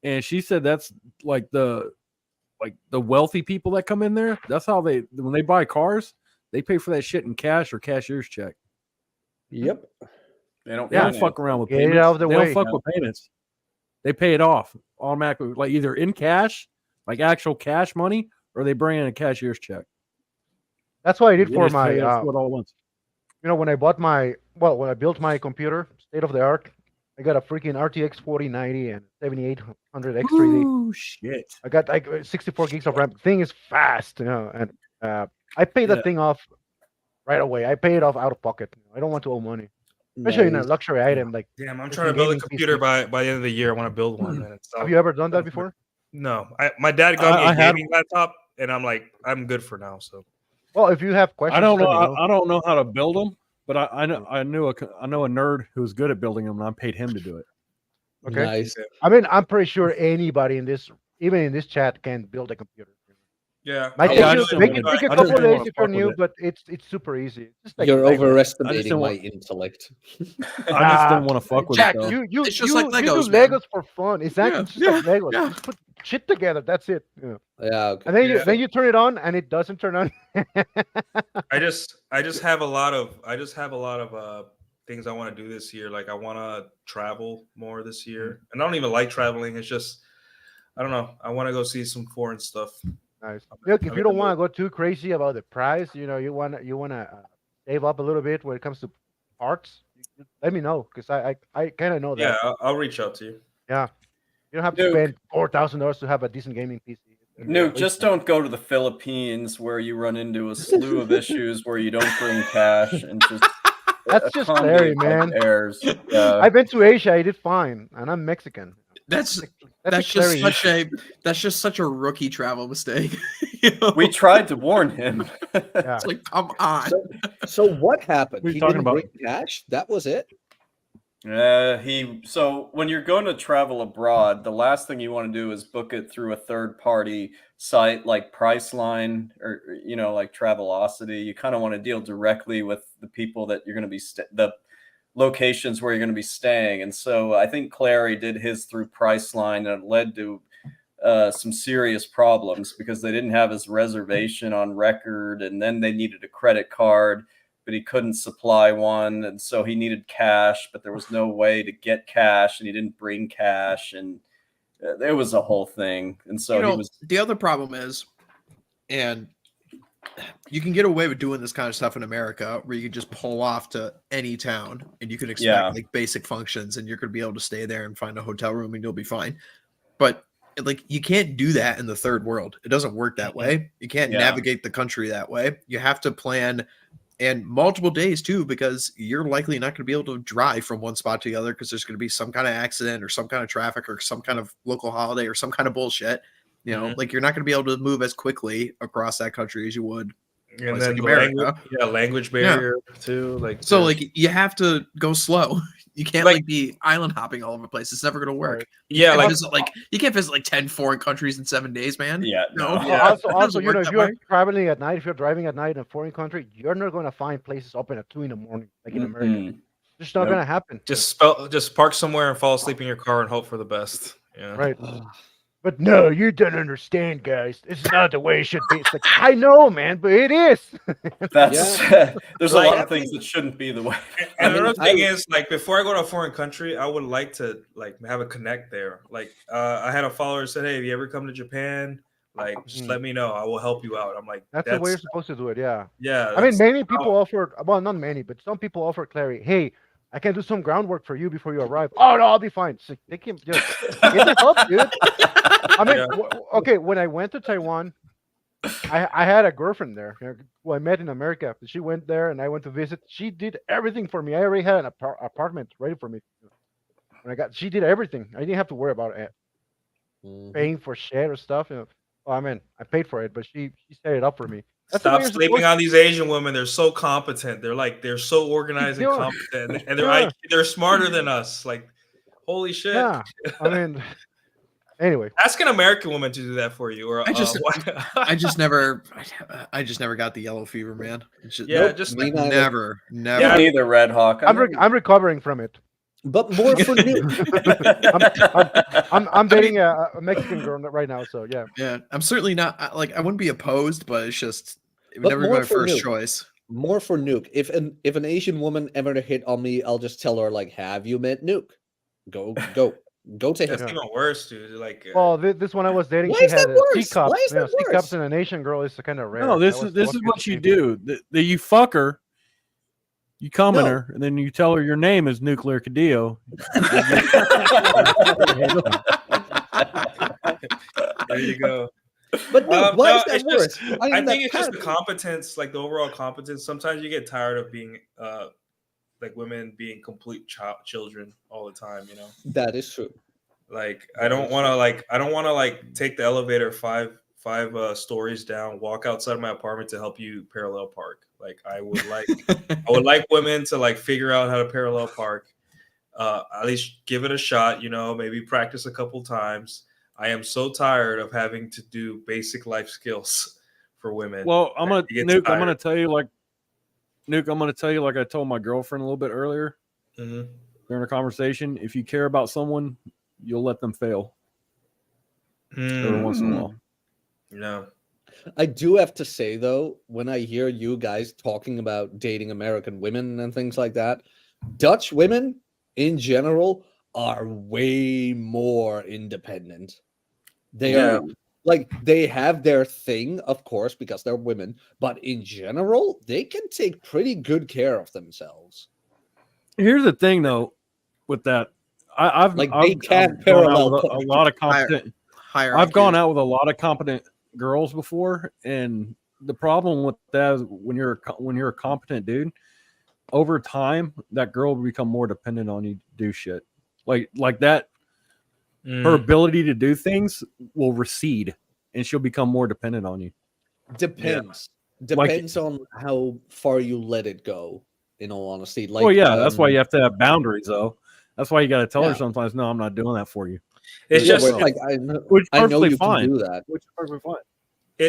and she said that's like the wealthy people that come in there. That's how when they buy cars, they pay for that shit in cash or cashier's check. Yep. They don't fuck around with Get it payments. out of the They way. don't fuck with payments. They pay it off automatically, like either in cash, like actual cash money, or they bring in a cashier's check. That's what I did They for just my. pay us what all at once. When I built my computer, state of the art, I got a freaking RTX 4090 and 7800 X3D. Oh shit! I got like 64 gigs of RAM. Thing is fast, and I paid that thing off right away. I pay it off out of pocket. I don't want to owe money, especially in a luxury item like. Damn, I'm trying to build a computer by the end of the year. I want to build one. Man. Have you ever done that before? No, my dad got me a gaming laptop, and I'm like, I'm good for now. So, well, if you have questions, I don't know. let me know. I don't know how to build them, but I know a nerd who's good at building them, and I paid him to do it. Okay. Nice. I mean, I'm pretty sure anybody even in this chat, can build a computer. Yeah, Might take a couple of days if you're new, it. but it's super easy. It's just like You're Lego. overestimating my intellect. I just didn't want to fuck with Jack, it. Though. You It's just like you Legos, do man. Legos for fun. Exactly. It's just like Legos. Just put shit together. That's it. Yeah. Yeah. Okay. And then you turn it on, and it doesn't turn on. I just have a lot of things I want to do this year. Like I want to travel more this year, and I don't even like traveling. It's just I don't know. I want to go see some foreign stuff. Nice. Look, if you don't want to go too crazy about the price, you want to save up a little bit when it comes to parts. Let me know because I kind of know that. Yeah, I'll reach out to you. Yeah. You don't have to spend $4,000 to have a decent gaming PC. Nuke, just don't go to the Philippines where you run into a slew of issues where you don't bring cash and just that's just Clary, man. Errors. I've been to Asia. I did fine, and I'm Mexican. That's just such a rookie travel mistake. We tried to warn him. It's like, come on. So what happened? What are you He talking didn't about? bring cash. That was it. So when you're going to travel abroad, the last thing you want to do is book it through a third party site like Priceline or like Travelocity. You kind of want to deal directly with the people that you're going to be the locations where you're going to be staying. And so I think Clary did his through Priceline, and it led to some serious problems because they didn't have his reservation on record, and then they needed a credit card, but he couldn't supply one, and so he needed cash, but there was no way to get cash, and he didn't bring cash, and there was a whole thing. And so the other problem is, and you can get away with doing this kind of stuff in America where you can just pull off to any town and you can expect like basic functions, and you're going to be able to stay there and find a hotel room and you'll be fine. But like, you can't do that in the third world. It doesn't work that way. You can't navigate the country that way. You have to plan, and multiple days too, because you're likely not going to be able to drive from one spot to the other because there's going to be some kind of accident or some kind of traffic or some kind of local holiday or some kind of bullshit. Like, you're not going to be able to move as quickly across that country as you would. And then the language barrier too. Like, so like, you have to go slow. You can't like be island hopping all over the place. It's never going to work. Yeah, you can't visit like 10 foreign countries in 7 days, man. Yeah, no. Also, if you're traveling at night, if you're driving at night in a foreign country, you're not going to find places open at 2 a.m. like in America. It's just not going to happen. Just park somewhere and fall asleep in your car and hope for the best. Yeah, right. But no, you don't understand, guys. It's not the way it should be. It's like, I know, man, but it is. There's a lot of things that shouldn't be the way. And another thing is, like, before I go to a foreign country, I would like to like have a connect there. Like, I had a follower said, "Hey, have you ever come to Japan? Like, just let me know. I will help you out." I'm like, that's the way you're supposed to do it. Yeah. Yeah. I mean, many people offered. Well, not many, but some people offer Clary, "Hey, I can do some groundwork for you before you arrive." "Oh no, I'll be fine." So they can just get the help, dude. I mean, okay. When I went to Taiwan, I had a girlfriend there who I met in America. She went there, and I went to visit. She did everything for me. I already had an apartment ready for me. She did everything. I didn't have to worry about it. Paying for shit or stuff. Well, I mean, I paid for it, but she set it up for me. Stop sleeping on these Asian women. They're so competent. They're so organized and competent, and they're smarter than us. Like, holy shit. Yeah. I mean, anyway, ask an American woman to do that for you. Or I just never got the yellow fever, man. Never. Yeah, neither, Red Hawk. I'm recovering from it. But more for new. I'm dating a Mexican girl right now, so yeah. Yeah, I'm certainly not I wouldn't be opposed, but it's just it would never be my first choice. More for Nuke. If an Asian woman ever hit on me, I'll just tell her like, "Have you met Nuke? Go to him." That's even worse, dude. Like, well, this one I was dating, she had teacups. Teacups and an Asian girl is kind of rare. No, this is what you do. You fuck her. You come in her, and then you tell her your name is Nuclear Cadillo. There you go. But why is that worse? I think it's just the competence, like the overall competence. Sometimes you get tired of being, like, women being complete children all the time. That is true. Like, I don't want to take the elevator five stories down, walk outside of my apartment to help you parallel park. Like, I would like women to like figure out how to parallel park. At least give it a shot. Maybe practice a couple times. I am so tired of having to do basic life skills for women. Well, I'm gonna tell you like I told my girlfriend a little bit earlier during a conversation. If you care about someone, you'll let them fail every once in a while. No. I do have to say, though, when I hear you guys talking about dating American women and things like that, Dutch women in general are way more independent. They are like, they have their thing, of course, because they're women, but in general, they can take pretty good care of themselves. Here's the thing, though, with that. I've Like I've, they can't I've gone out parallel with a lot of competent. hierarchy. I've gone out with a lot of competent girls before, and the problem with that is when you're a competent dude, over time that girl will become more dependent on you to do shit. Like that. Her ability to do things will recede, and she'll become more dependent on you. Depends. Yeah. Depends on how far you let it go. In all honesty, like Well, yeah, that's why you have to have boundaries, though. That's why you got to tell her sometimes, no, I'm not doing that for you. It's just like I know you can do that. Which is perfectly fine.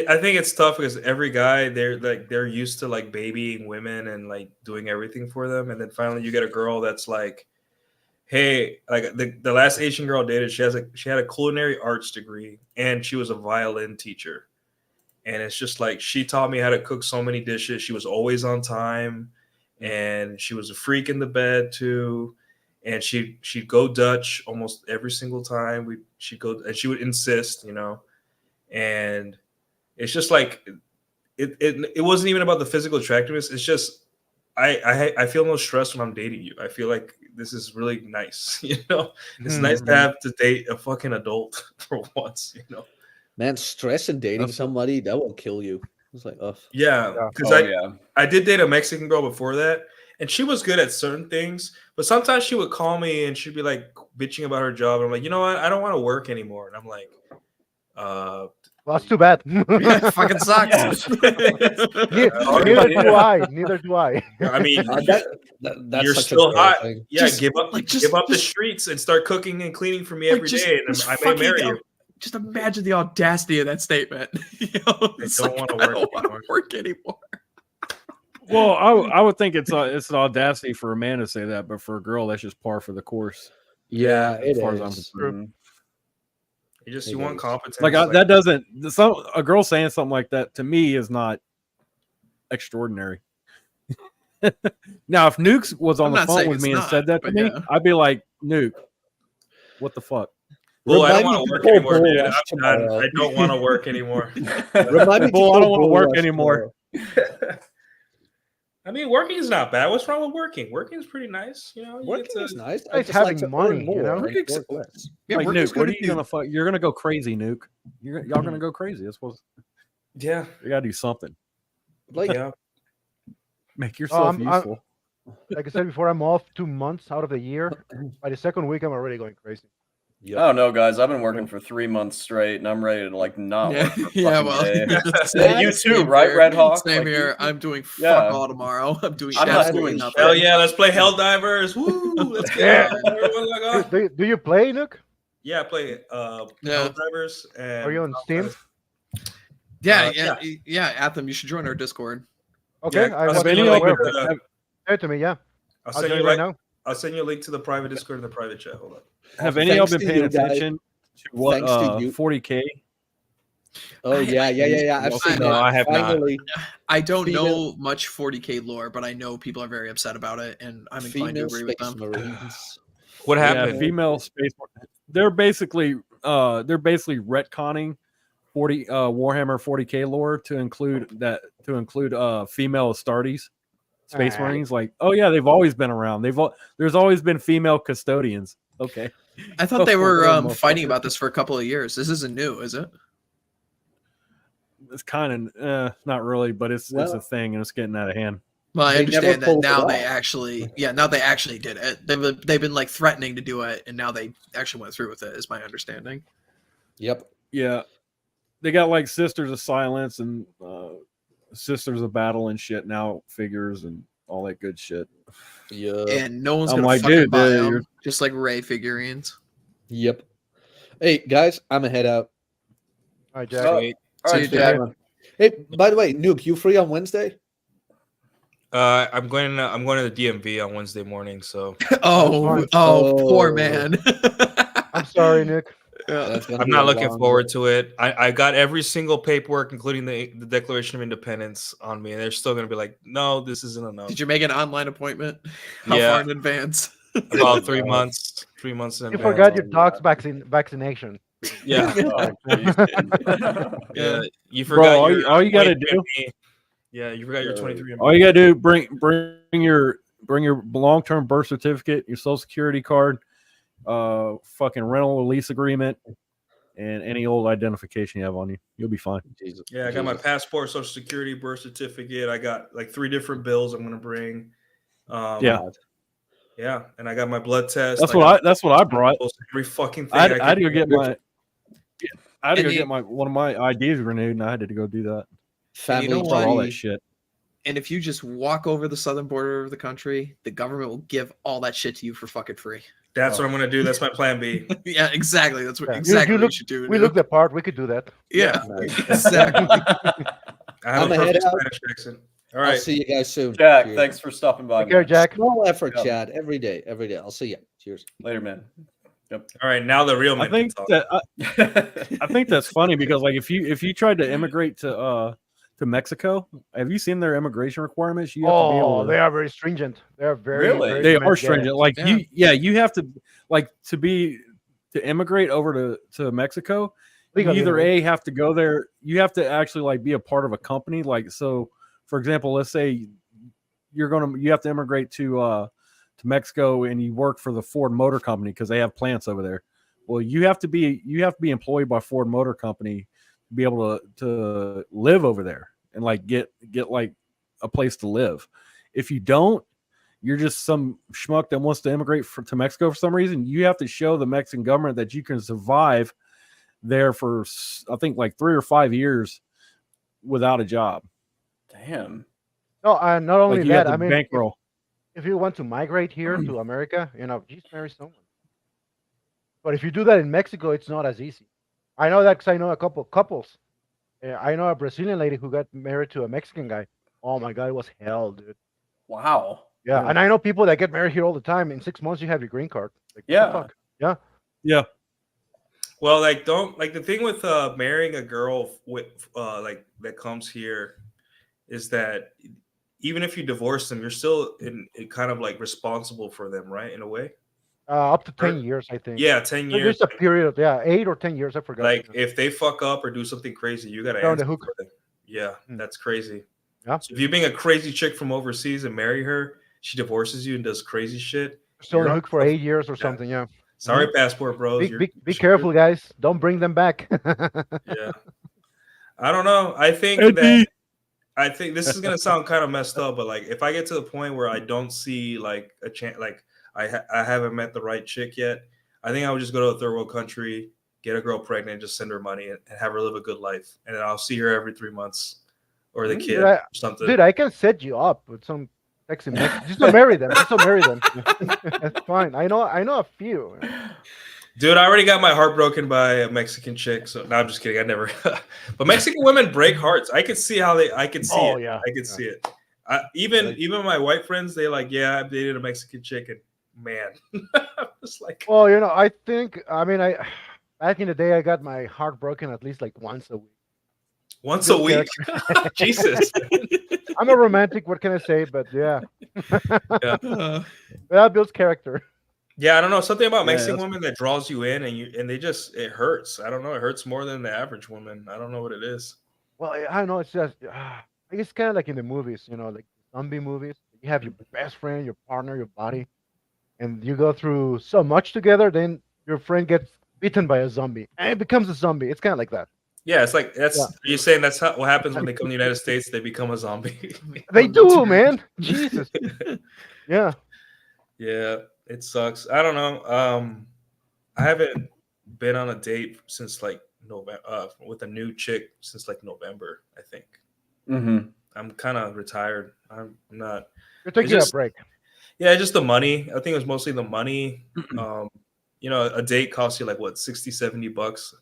I think it's tough because every guy they're used to like babying women and like doing everything for them, and then finally you get a girl that's like, hey, like the last Asian girl I dated, she had a culinary arts degree and she was a violin teacher, and it's just like she taught me how to cook so many dishes. She was always on time, and she was a freak in the bed too. And she'd go Dutch almost every single time. She'd go and she would insist, and it's just like it wasn't even about the physical attractiveness. It's just I feel no stress when I'm dating you. I feel like this is really nice, It's nice to have to date a fucking adult for once, Man, stress in dating somebody that will kill you. It's like, yeah, because I did date a Mexican girl before that, and she was good at certain things, but sometimes she would call me and she'd be like bitching about her job, and I'm like, you know what, I don't want to work anymore, and I'm like, well, that's too bad. It fucking sucks. Neither do I. I mean, that's you're such still a hot. thing. Yeah, give up the streets and start cooking and cleaning for me every day, and I may marry you. Just imagine the audacity of that statement. I don't want to work anymore. Well, I would think it's an audacity for a man to say that, but for a girl, that's just par for the course. Yeah, as it far as I'm is. concerned. You want competence. Like that doesn't a girl saying something like that to me is not extraordinary. Now, if Nuke was on the phone with me and said that to me, I'd be like, Nuke, what the fuck? Well, I don't want to work anymore, dude. I don't want to work anymore. Remind me Bull, I don't want to work anymore. I mean, working is not bad. What's wrong with working? Working is pretty nice. Working is nice. It's having money, Like Nuke, what are you gonna fuck? You're gonna go crazy, Nuke. Y'all gonna go crazy. It's supposed. Yeah, you gotta do something. Like, make yourself useful. Like I said before, I'm off 2 months out of the year. By the second week, I'm already going crazy. Yep. I don't know, guys. I've been working for 3 months straight, and I'm ready to like not work for a day. You too, right, Red Hawk? Same here. I'm doing fuck all tomorrow. I'm doing absolutely nothing. Hell yeah, let's play Helldivers. Woo! Let's get Do you play, Nuke? Yeah, I play Helldivers. And are you on Steam? Yeah, Atham, you should join our Discord. Okay, Yeah, I was to me, yeah. I'll send you right now. I'll send you a link to the private Discord and the private chat. Hold on. Have any of y'all been paying attention to what 40K? Oh yeah. I've seen that. I have Finally, not. I don't know much 40K lore, but I know people are very upset about it, and I'm inclined to agree with them. What happened? Yeah, female space. They're basically retconning Warhammer 40K lore to include female Astartes. Space Marines, like, oh yeah, they've always been around. There's always been female custodians. Okay, I thought they were fighting about this for a couple of years. This isn't new, is it? It's kind of not really, but it's a thing, and it's getting out of hand. Well, I understand that now they actually, did it. They've been like threatening to do it, and now they actually went through with it. Is my understanding. Yep. Yeah, they got like Sisters of Silence and Sisters of Battle and shit now, figures and all that good shit. Yeah, and no one's gonna fucking buy them, just like Ray figurines. Yep. Hey guys, I'm gonna head out. All right, Jack. All right, Jack. Hey, by the way, Nuke, you free on Wednesday? I'm going to the DMV on Wednesday morning. So. Poor man. I'm sorry, Nick. I'm not looking forward to it. I got every single paperwork, including the Declaration of Independence, on me, and they're still going to be like, "No, this isn't enough." Did you make an online appointment? How far in advance? About 3 months. 3 months in advance. You forgot your dog's vaccination. Yeah. Yeah. You forgot. Bro, all you got to do. Yeah, you forgot your 23. All you got to do, bring your long-term birth certificate, your social security card, fucking rental lease agreement, and any old identification you have on you. You'll be fine. Jesus. Yeah, I got my passport, social security, birth certificate. I got like 3 different bills I'm gonna bring. Yeah. Yeah, and I got my blood test. That's what I brought. Every fucking thing. I had to go get my. I had to go get one of my IDs renewed, and I had to go do that. And you know Brought what? all that shit. And if you just walk over the southern border of the country, the government will give all that shit to you for fucking free. That's what I'm gonna do. That's my plan B. Yeah, exactly. That's what Yeah. exactly You what you should do. We look the part. We could do that. Yeah, exactly. I have I'm a ahead perfect out. Spanish accent. All I'll right. see you guys soon. Jack, Cheers. thanks for stopping by. Take care, man. Jack. Small effort, Yeah. Chad. Every day. I'll see you. Cheers. Later, man. Yep. All right. Now the real I men think can talk. that I think that's funny because like if you tried to immigrate to Mexico, have you seen their immigration requirements? You have to be able to, they are very stringent. They are very, Really? very they are demanding. stringent. Like you have to like to immigrate over to Mexico. Legally, You either right? have to go there. You have to actually like be a part of a company. Like so, for example, let's say you have to immigrate to Mexico and you work for the Ford Motor Company because they have plants over there. Well, you have to be employed by Ford Motor Company to be able to live over there and like get like a place to live. If you don't, you're just some schmuck that wants to immigrate to Mexico for some reason. You have to show the Mexican government that you can survive there for I think like 3 or 5 years without a job. Damn. No, not only Like you that. have I to mean, bankroll. if you want to migrate here to America, just marry someone. But if you do that in Mexico, it's not as easy. I know that because I know a couple couples. I know a Brazilian lady who got married to a Mexican guy. Oh my God, it was hell, dude. Wow. Yeah, and I know people that get married here all the time. In 6 months, you have your green card. Like, what the Yeah. fuck? Yeah. Yeah. Well, like the thing with marrying a girl with like that comes here is that even if you divorce them, you're still in kind of like responsible for them, right? In a way. Up to 10 years, I think. Yeah, 10 years. There's a period of 8 or 10 years. I forgot. Like if they fuck up or do something crazy, you gotta They're on the answer hook. for them. Yeah, that's crazy. Yeah. So if you bring a crazy chick from overseas and marry her, she divorces you and does crazy shit. Still on you're the hook for 8 years or something. Yeah. Sorry, passport bros. Be careful, guys. Don't bring them back. Yeah. I don't know. I think this is gonna sound kind of messed up, but like if I get to the point where I don't see like a chance, like I haven't met the right chick yet, I think I would just go to a third world country, get a girl pregnant, and just send her money and have her live a good life, and then I'll see her every 3 months or the kid or something. Dude, I can set you up with some sexy Mexican. Just don't marry them. Just don't marry them. That's fine. I know a few. Dude, I already got my heart broken by a Mexican chick. So no, I'm just kidding. I never. But Mexican women break hearts. I could see how I could see it. Yeah. I could see it. Even my white friends, they like, yeah, I dated a Mexican chick, and man, it's like. Well, I think. I mean, back in the day, I got my heart broken at least like once a week. Once a week? Jesus. I'm a romantic. What can I say? But yeah. Yeah. But that builds character. Yeah, I don't know. Something about Mexican women that draws you in, and it hurts. I don't know. It hurts more than the average woman. I don't know what it is. Well, I don't know. It's just, I guess it's kind of like in the movies, like zombie movies. You have your best friend, your partner, your body, and you go through so much together. Then your friend gets bitten by a zombie, and it becomes a zombie. It's kind of like that. Yeah, it's like Are you saying that's what happens when they come to the United States? They become a zombie. They do, man. Jesus. Yeah. Yeah, it sucks. I don't know. I haven't been on a date since like November with a new chick since like November, I think. Mm-hmm. I'm kind of retired. I'm not. You're taking a break. Yeah, just the money. I think it was mostly the money. A date costs you like what, $60-$70.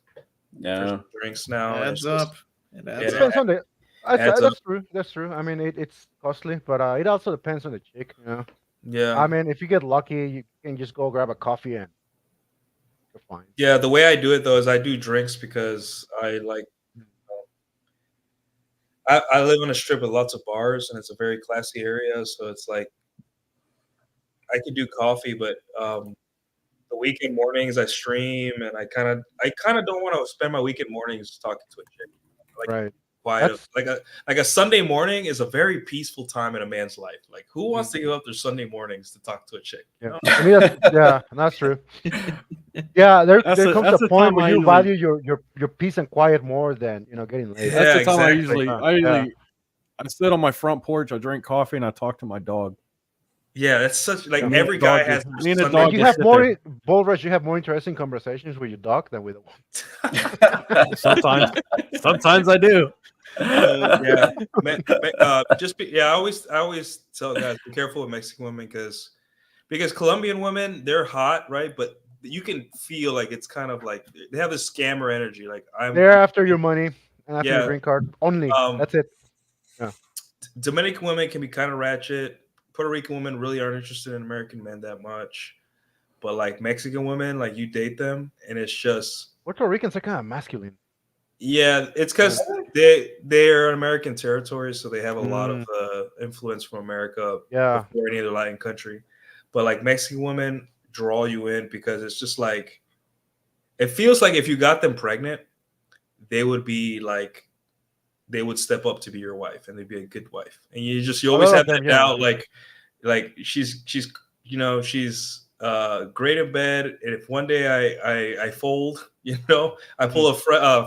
Yeah, drinks now. Adds up. It adds Depends up. on the. That's true. That's true. I mean, it's costly, but it also depends on the chick. Yeah. I mean, if you get lucky, you can just go grab a coffee and you're fine. Yeah, the way I do it though is I do drinks because I like. I live on a strip with lots of bars, and it's a very classy area, so it's like I can do coffee, but the weekend mornings I stream, and I kind of don't want to spend my weekend mornings talking to a chick. I like quiet. Like a Sunday morning is a very peaceful time in a man's life. Like, who wants to give up their Sunday mornings to talk to a chick? You know? I mean, that's true. Yeah, there comes a point where you value your peace and quiet more than getting laid. That's the time I usually I sit on my front porch, I drink coffee, and I talk to my dog. Yeah, that's such like every guy has. You have more Bull Rush. You have more interesting conversations with your dog than with a woman. Sometimes I do. Yeah, I always tell guys, be careful with Mexican women because Colombian women, they're hot, right? But you can feel like it's kind of like they have this scammer energy. Like they're after your money and after your green card only. That's it. Yeah. Dominican women can be kind of ratchet. Puerto Rican women really aren't interested in American men that much, but like Mexican women, like you date them and it's just Puerto Ricans are kind of masculine. Yeah, it's because they're American territory, so they have a lot of influence from America before any other Latin country. But like Mexican women draw you in because it's just like it feels like if you got them pregnant, they would step up to be your wife and they'd be a good wife. And you always have that doubt, like she's great in bed. And if one day I fold, I pull a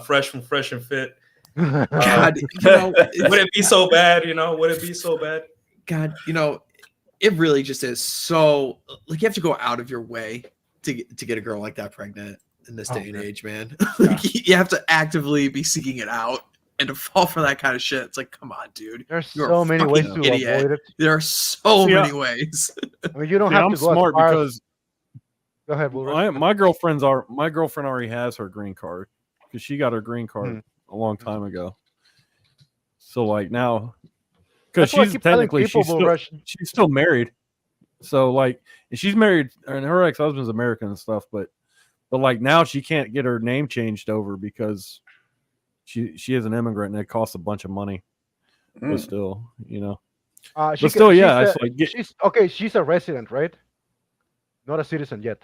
fresh from Fresh and Fit. God, would it be so bad? Would it be so bad? God, it really just is so like you have to go out of your way to get a girl like that pregnant in this day and age, man. You have to actively be seeking it out. And to fall for that kind of shit, it's like, come on, dude. There's so many ways to avoid it. There are so many ways. I mean, you don't have to go smart because. Go ahead, my girlfriend already has her green card because she got her green card a long time ago. So like now, because she's technically she's still married. So like, and she's married, and her ex-husband's American and stuff, but like now she can't get her name changed over because. She is an immigrant and it costs a bunch of money, but still, she's a resident, right? Not a citizen yet.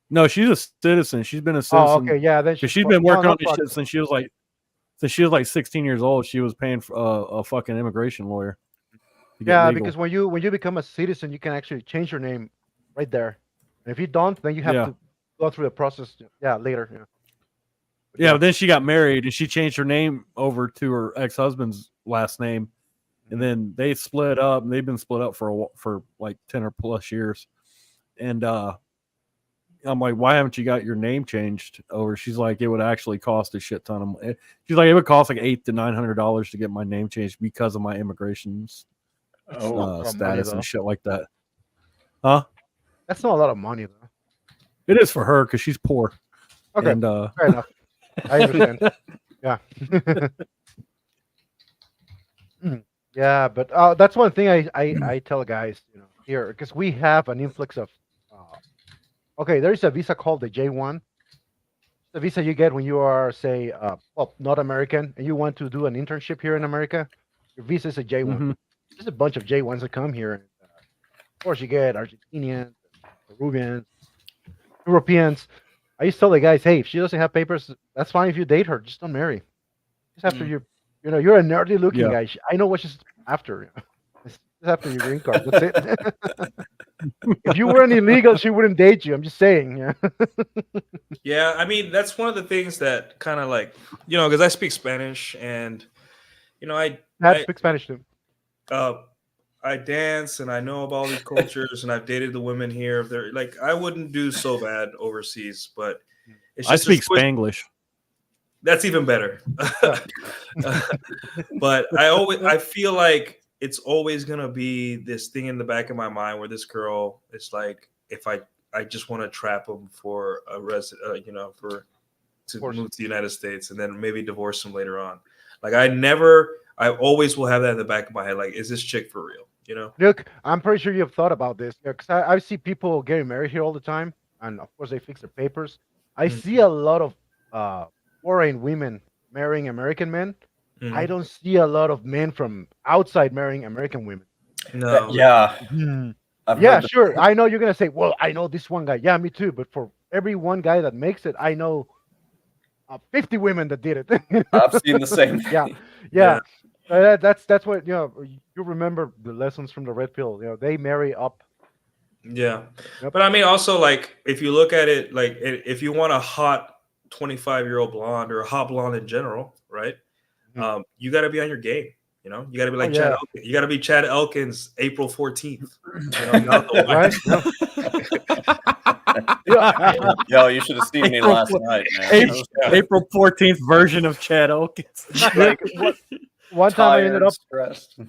No, she's a citizen. She's been a citizen. Oh, okay, yeah. Then she's been working on this shit since she was like 16 years old. She was paying for a fucking immigration lawyer. Yeah, because when you become a citizen, you can actually change your name right there. And if you don't, then you have to go through the process. Yeah, later. Yeah. Yeah, but then she got married and she changed her name over to her ex-husband's last name, and then they split up. And they've been split up for like 10 or plus years. And I'm like, why haven't you got your name changed over? She's like, it would actually cost a shit ton of money. She's like, it would cost like $800 to $900 to get my name changed because of my immigration status and shit like that. Huh? That's not a lot of money though. It is for her because she's poor. Okay, and, fair enough. I understand. Yeah. Yeah, but that's one thing I tell guys, here, because we have an influx of there is a visa called the J1. The visa you get when you are, say, not American, and you want to do an internship here in America. Your visa is a J1. There's a bunch of J1s that come here. And, of course, you get Argentinians, Peruvians, Europeans. I used to tell the guys, hey, if she doesn't have papers, that's fine if you date her. Just don't marry. Just after you're a nerdy looking guy. I know what she's after. Just after your green card. That's it. If you weren't illegal, she wouldn't date you. I'm just saying. Yeah. Yeah, I mean, that's one of the things that kind of like, because I speak Spanish and, I speak Spanish too. I dance and I know about all these cultures and I've dated the women here. They're like, I wouldn't do so bad overseas, but it's just I speak Spanglish. That's even better. But I feel like it's always gonna be this thing in the back of my mind where this girl is like, if I just want to trap him for a move to the United States and then maybe divorce him later on. Like I always will have that in the back of my head. Like, is this chick for real? Look, I'm pretty sure you've thought about this because I see people getting married here all the time, and of course they fix their papers. I see a lot of foreign women marrying American men. I don't see a lot of men from outside marrying American women. No. Yeah. Yeah, sure. I know you're gonna say, well, I know this one guy. Yeah, me too. But for every one guy that makes it, I know 50 women that did it. I've seen the same Yeah, thing. yeah. That's what you remember the lessons from the red pill. They marry up. Yeah. Yep. But I mean, also, like, if you look at it, like, if you want a hot 25-year-old blonde or a hot blonde in general, right? You got to be on your game. You got to be like Chad yeah. Elkins. You got to be Chad Elkins April 14th. Not the Right? Yo, you should have seen me last night, man. April 14th version of Chad Elkins. Like, one time I ended up stressed.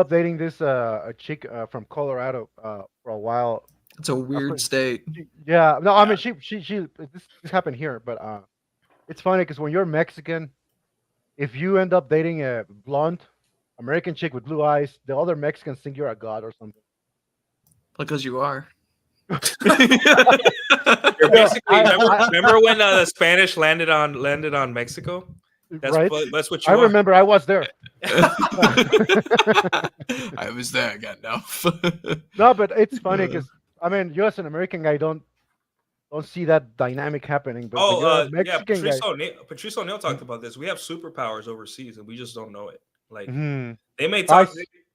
dating this a chick from Colorado for a while. It's a weird state. Yeah, no, I mean she this happened here, but it's funny because when you're Mexican, if you end up dating a blonde American chick with blue eyes, the other Mexicans think you're a god or something. Because you are. You're basically remember when the Spanish landed on Mexico? That's right? That's what you I are. remember I was there. I was there again. No. No, but it's funny because I mean, you as an American guy don't see that dynamic happening. But when you're a Mexican guy, Patrice O'Neill talked about this. We have superpowers overseas, and we just don't know it. Like they may talk,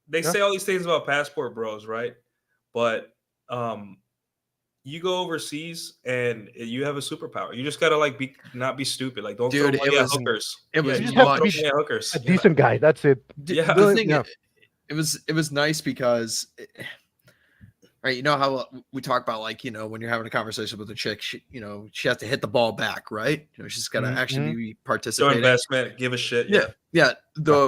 they say all these things about passport bros, right? But you go overseas and you have a superpower. You just gotta not be stupid. Like don't throw money at hookers. It was you just don't have throw to be money at hookers. a decent guy. That's it. Yeah. The thing, it was nice because, right? You know how we talk about when you're having a conversation with a chick, she has to hit the ball back, right? She's got to actually be participating. So investment, give a shit. Yeah.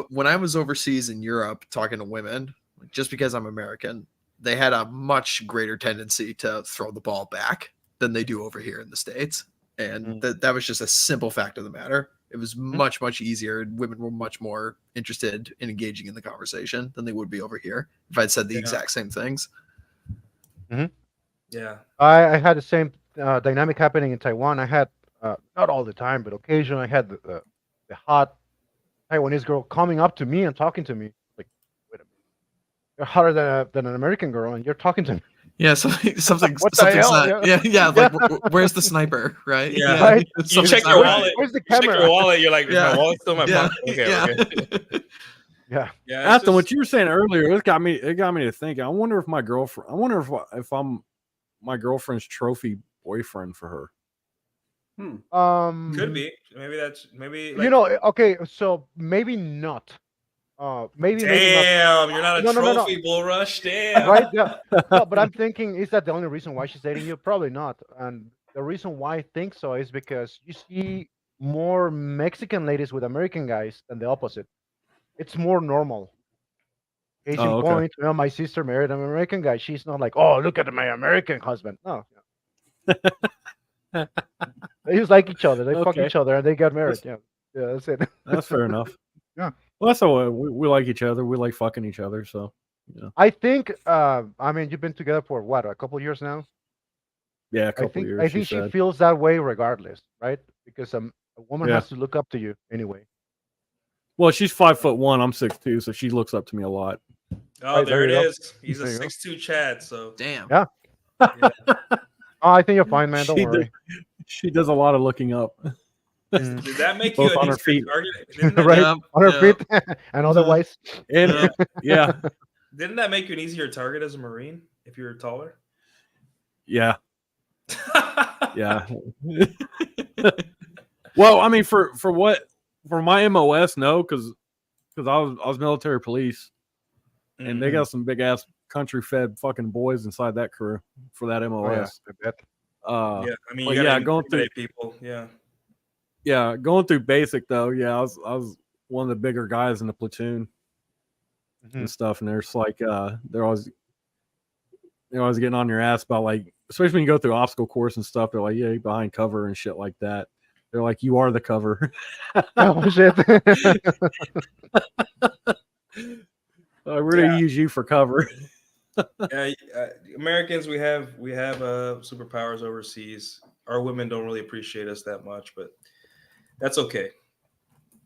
When I was overseas in Europe talking to women, just because I'm American, they had a much greater tendency to throw the ball back than they do over here in the States. And that was just a simple fact of the matter. It was much, much easier. Women were much more interested in engaging in the conversation than they would be over here if I'd said the exact same things. Yeah. I had the same dynamic happening in Taiwan. I had, not all the time, but occasionally I had the hot Taiwanese girl coming up to me and talking to me. Like, wait a minute. You're hotter than an American girl, and you're talking to me. Yeah, something's hell? not. Like, where's the sniper, right? Yeah. Right? You check your wallet. Where's the You check camera? your wallet. You're like, is my wallet still in my pocket? Okay. Yeah. After what you were saying earlier, it got me to think. I wonder if I'm my girlfriend's trophy boyfriend for her. Could be. Maybe. Okay, so maybe not. Maybe. Damn, Maybe you're not a trophy bull rush. Damn. Right? Yeah. No, but I'm thinking, is that the only reason why she's dating you? Probably not. And the reason why I think so is because you see more Mexican ladies with American guys than the opposite. It's more normal. Case in point, my sister married an American guy. She's not like, oh, look at my American husband. No. They just like each other. They fuck each other and they got married. Yeah, that's it. That's fair enough. Yeah. Well, that's all. We like each other. We like fucking each other. So, yeah. I think. I mean, you've been together for what, a couple years now? Yeah, a couple years. I think she feels that way regardless, right? Because a woman has to look up to you anyway. Well, she's 5'1". I'm 6'2", so she looks up to me a lot. Oh, Right, there it you go. is. He's a 6'2" Chad. So damn. Yeah. Oh, I think you're fine, man. Don't worry. She does a lot of looking up. Did that make you on her feet? Right, on her feet and otherwise. Yeah. Didn't that make you an easier target as a Marine if you were taller? Yeah. Yeah. Well, I mean, for my MOS, no, because I was military police, and they got some big ass country fed fucking boys inside that crew for that MOS. I bet. Yeah, I mean, you gotta going through people. Yeah, going through basic though. Yeah, I was one of the bigger guys in the platoon and stuff, and there's like they're always getting on your ass about, like, especially when you go through obstacle course and stuff. They're like, yeah, you're behind cover and shit like that. They're like, you are the cover. Oh shit. We're gonna use you for cover. Americans, we have superpowers overseas. Our women don't really appreciate us that much, but that's okay.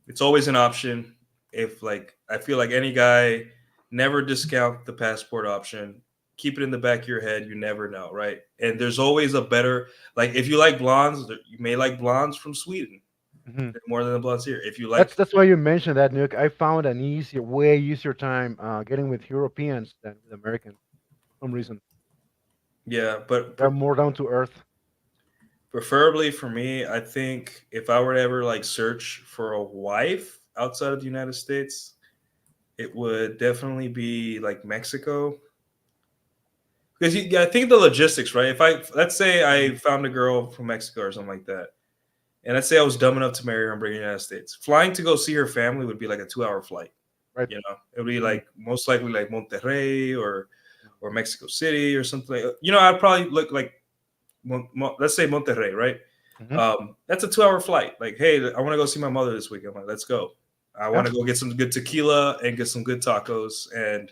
It's always an option. If, like, I feel like any guy, never discount the passport option. Keep it in the back of your head. You never know, right? And there's always a better, like, if you like blondes, you may like blondes from Sweden. more than the blondes here. If you like, that's why you mentioned that, Nuke. I found an way easier time getting with Europeans than with Americans for some reason. Yeah, but they're more down to earth. Preferably for me, I think if I were to ever like search for a wife outside of the United States, it would definitely be like Mexico. Because I think the logistics, right? Let's say I found a girl from Mexico or something like that, and let's say I was dumb enough to marry her and bring her to the United States, flying to go see her family would be like a 2-hour flight. Right. You know, it would be like most likely like Monterrey or Mexico City or something. I'd probably look like, let's say Monterrey, right? That's a 2-hour flight. Like, hey, I want to go see my mother this week. I'm like, let's go. I want to go get some good tequila and get some good tacos and,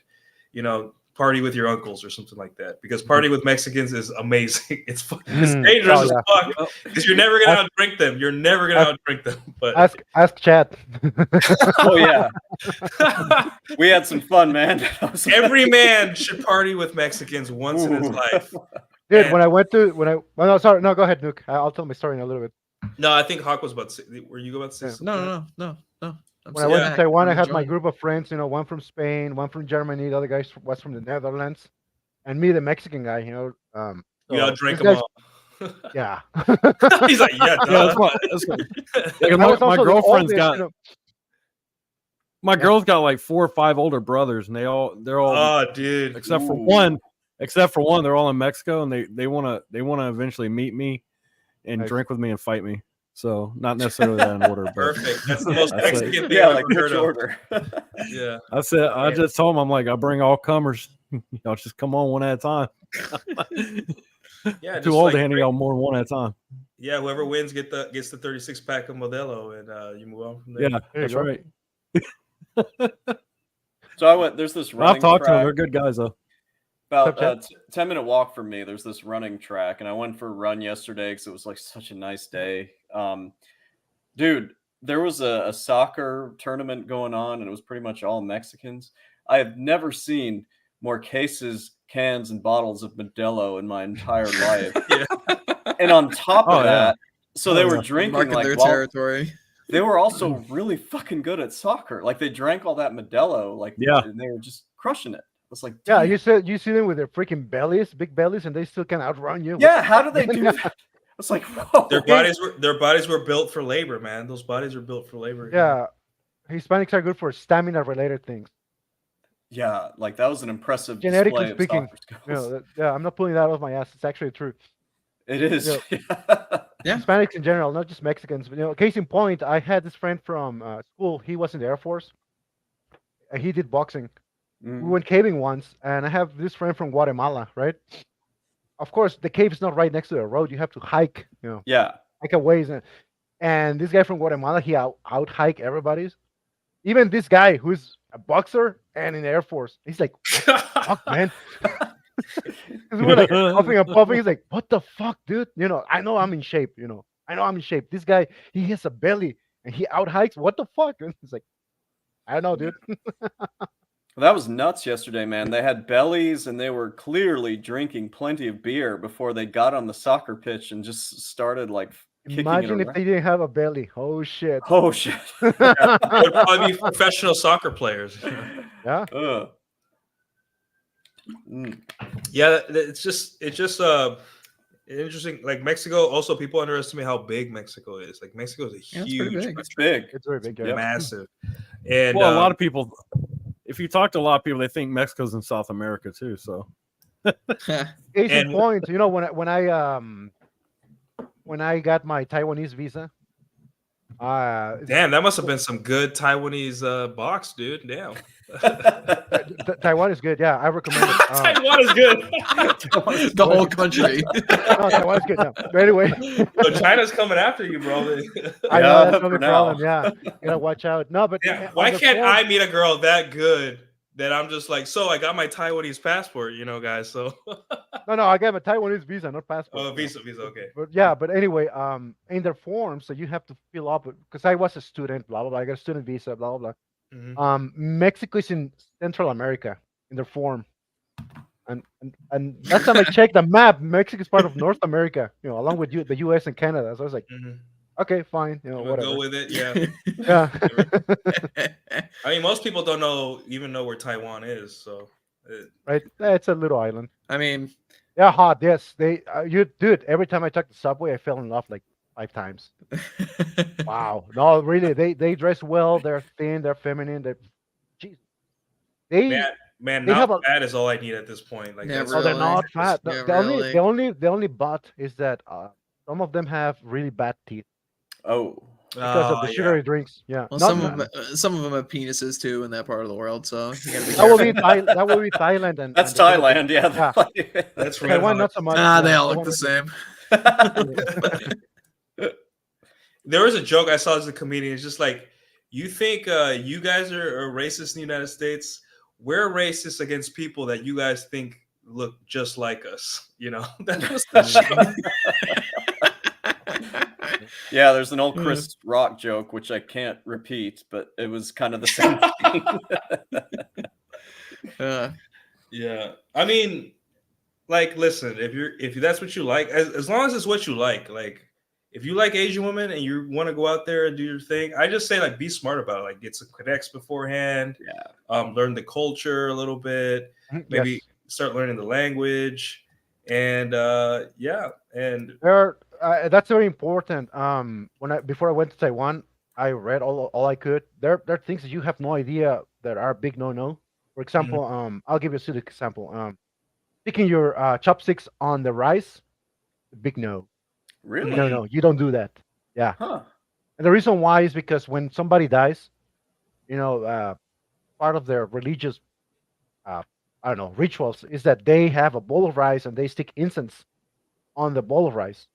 party with your uncles or something like that. Because party with Mexicans is amazing. It's dangerous as fuck because you're never gonna outdrink them. You're never gonna outdrink them. But ask Chad. Oh yeah, we had some fun, man. Every man should party with Mexicans once in his life. Dude, when I went to no, sorry, no, go ahead, Nuke. I'll tell my story in a little bit. No, I think Hawk was about to say. Were you about to say? No. When I went to Taiwan, I had my group of friends. One from Spain, one from Germany, the other guy was from the Netherlands, and me, the Mexican guy. You outdrank them all. Yeah. He's like, yeah, my girlfriend's got. My girl's got like 4 or 5 older brothers, and they're all. Oh, dude. Except for one, they're all in Mexico, and they wanna eventually meet me, and drink with me and fight me. So not necessarily that in order. But perfect. That's the most Mexican thing I've ever heard of. Yeah. I said. I just told them, I'm like, I bring all comers. Y'all just come on one at a time. Yeah. Too old to handle y'all more than one at a time. Yeah. Whoever wins gets the 36-pack of Modelo, and you move on from there. Yeah, that's right. So there's this running I've talked track. to them. They're good guys though. About 10-minute walk from me, there's this running track, and I went for a run yesterday because it was like such a nice day. Dude, there was a soccer tournament going on, and it was pretty much all Mexicans. I have never seen more cases, cans, and bottles of Modelo in my entire life. And on top of that, so they were drinking like their territory. They were also really fucking good at soccer. Like they drank all that Modelo, and they were just crushing it. It's like, yeah, you see them with their freaking bellies, big bellies, and they still can outrun you. Yeah, how do they do that? It's like, whoa. Their bodies were built for labor, man. Those bodies were built for labor. Yeah, Hispanics are good for stamina-related things. Yeah, like that was an impressive genetically display speaking. I'm not pulling that out of my ass. It's actually true. It is. Yeah, Hispanics in general, not just Mexicans. But case in point, I had this friend from school. He was in the Air Force. He did boxing. We went caving once, and I have this friend from Guatemala, right? Of course, the cave is not right next to the road. You have to hike, hike a ways. And this guy from Guatemala, he out hike everybody's. Even this guy who's a boxer and in the Air Force, he's like, what the fuck, man? We're like puffing and puffing. He's like, what the fuck, dude? I know I'm in shape. I know I'm in shape. This guy, he has a belly and he out hikes. What the fuck? And he's like, I don't know, dude. Well, that was nuts yesterday, man. They had bellies and they were clearly drinking plenty of beer before they got on the soccer pitch and just started like kicking Imagine it if they didn't have a belly. Oh shit. Oh shit. They'd probably be professional soccer players. Yeah. Yeah, it's just interesting. Like Mexico, also people underestimate how big Mexico is. Like Mexico is huge. It's big. It's very big. Massive. And a lot of people, if you talk to a lot of people, they think Mexico's in South America too. So, case in point, when I got my Taiwanese visa, damn, that must have been some good Taiwanese box, dude. Damn. Taiwan is good. Yeah, I recommend it. Taiwan is good. The whole country. No, Taiwan is good. No. But anyway, so China's coming after you, bro. I know that's another problem. Yeah, you gotta watch out. No, but why can't I meet a girl that good that I'm just like, so I got my Taiwanese passport, guys. So no, I got my Taiwanese visa, not passport. Oh, visa, okay. But anyway, in their forms, so you have to fill up because I was a student, blah blah blah. I got a student visa, blah blah blah. Mexico is in Central America in their form, and last time I checked the map, Mexico is part of North America, along with the U.S. and Canada. So I was like, Okay, fine. You know, We'll whatever. go with it. Yeah. Yeah. I mean, most people don't even know where Taiwan is. So. Right. It's a little island. I mean, yeah, hot. Yes, dude. Every time I took the subway, I fell in love like 5 times. Wow. No, really. They dress well. They're thin. They're feminine. Jeez. Man, they not have a. fat is all I need at this point. Like, that's Oh, they're not fat. Yeah, The only but is that some of them have really bad teeth. Oh. Because of the sugary drinks. Yeah. Well, some of them have penises too in that part of the world, so you gotta be that will careful. that will be Thailand and that's and the Thailand. Philippines. Yeah. That's right. Taiwan, not so much. They all look the same. There was a joke I saw as a comedian. It's just like, you think you guys are racist in the United States? We're racist against people that you guys think look just like us. You know, that was the joke. Yeah, there's an old Chris Rock joke which I can't repeat, but it was kind of the same thing. Yeah, I mean, like, listen, if that's what you like, as long as it's what you like if you like Asian women and you want to go out there and do your thing, I just say, like, be smart about it. Like, get some connects beforehand. Yeah. Learn the culture a little bit. Maybe start learning the language, and and that's very important. Before I went to Taiwan, I read all I could. There are things that you have no idea that are big no. For example, I'll give you a silly example. Sticking your chopsticks on the rice, big no. Really? No, you don't do that. Yeah. Huh. And the reason why is because when somebody dies, part of their religious, rituals is that they have a bowl of rice and they stick incense on the bowl of rice.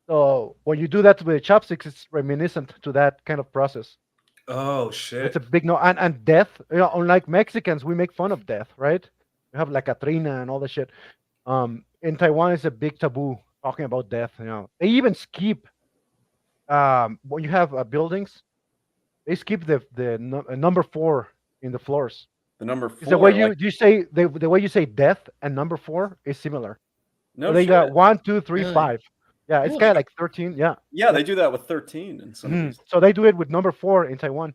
So when you do that with chopsticks, it's reminiscent to that kind of process. Oh shit! It's a big no. And death, unlike Mexicans, we make fun of death, right? We have like Katrina and all the shit. In Taiwan, it's a big taboo talking about death. They even skip when you have buildings. They skip the number 4 in the floors. The number 4. The way you say the way you say death and number 4 is similar. No, so they shit. got 1, 2, 3, Really? 5. Yeah, it's kind of like 13. Yeah. Yeah, they do that with 13 in some of these. So they do it with number 4 in Taiwan.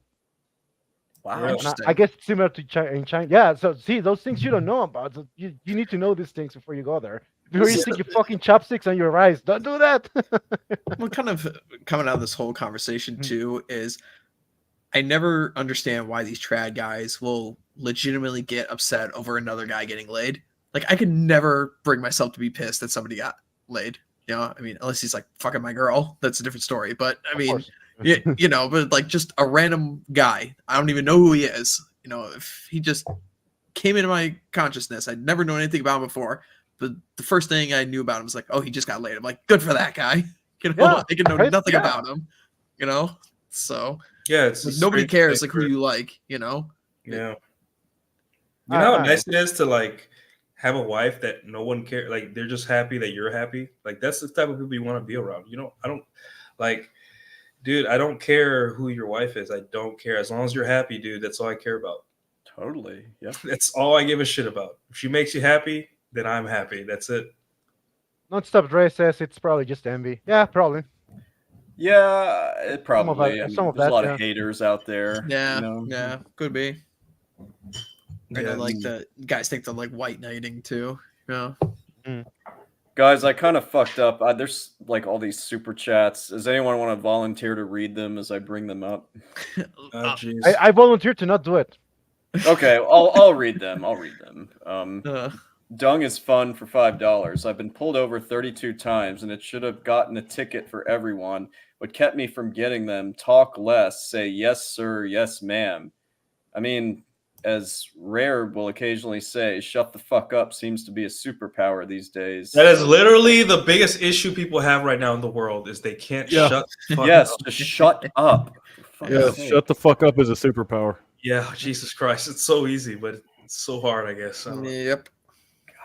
Wow. I guess it's similar to in China. Yeah. So see, those things you don't know about. So you need to know these things before you go there. Before you stick your fucking chopsticks on your rice, don't do that. What kind of coming out of this whole conversation too is I never understand why these trad guys will legitimately get upset over another guy getting laid. Like, I could never bring myself to be pissed that somebody got laid. I mean, unless he's like fucking my girl, that's a different story. But I mean, but like just a random guy, I don't even know who he is. If he just came into my consciousness, I'd never known anything about him before. But the first thing I knew about him was like, oh, he just got laid. I'm like, good for that guy. I can know nothing about him. So it's like, nobody cares like who you like. Yeah. You know how nice it is to like have a wife that no one cares, like they're just happy that you're happy. Like, that's the type of people you want to be around. I don't like, dude, I don't care who your wife is. I don't care. As long as you're happy, dude, that's all I care about. Totally. Yeah. That's all I give a shit about. If she makes you happy, then I'm happy. That's it. Nonstop Dre says it's probably just envy. Yeah, probably. Yeah, it probably. There's a lot of haters out there. Yeah, could be. Yeah. Like the guys think they're like white knighting too. Yeah. Guys, I kind of fucked up. There's like all these super chats. Does anyone want to volunteer to read them as I bring them up? I volunteer to not do it. Okay, I'll read them. I'll read them. Dung is fun for $5. I've been pulled over 32 times, and it should have gotten a ticket for everyone. What kept me from getting them? Talk less. Say yes, sir. Yes, ma'am. I mean, as Rare will occasionally say, shut the fuck up seems to be a superpower these days. That is literally the biggest issue people have right now in the world is they can't shut the fuck up. Just shut up. Yeah, shut the fuck up is a superpower. Yeah, Jesus Christ. It's so easy, but it's so hard, I guess. Yep.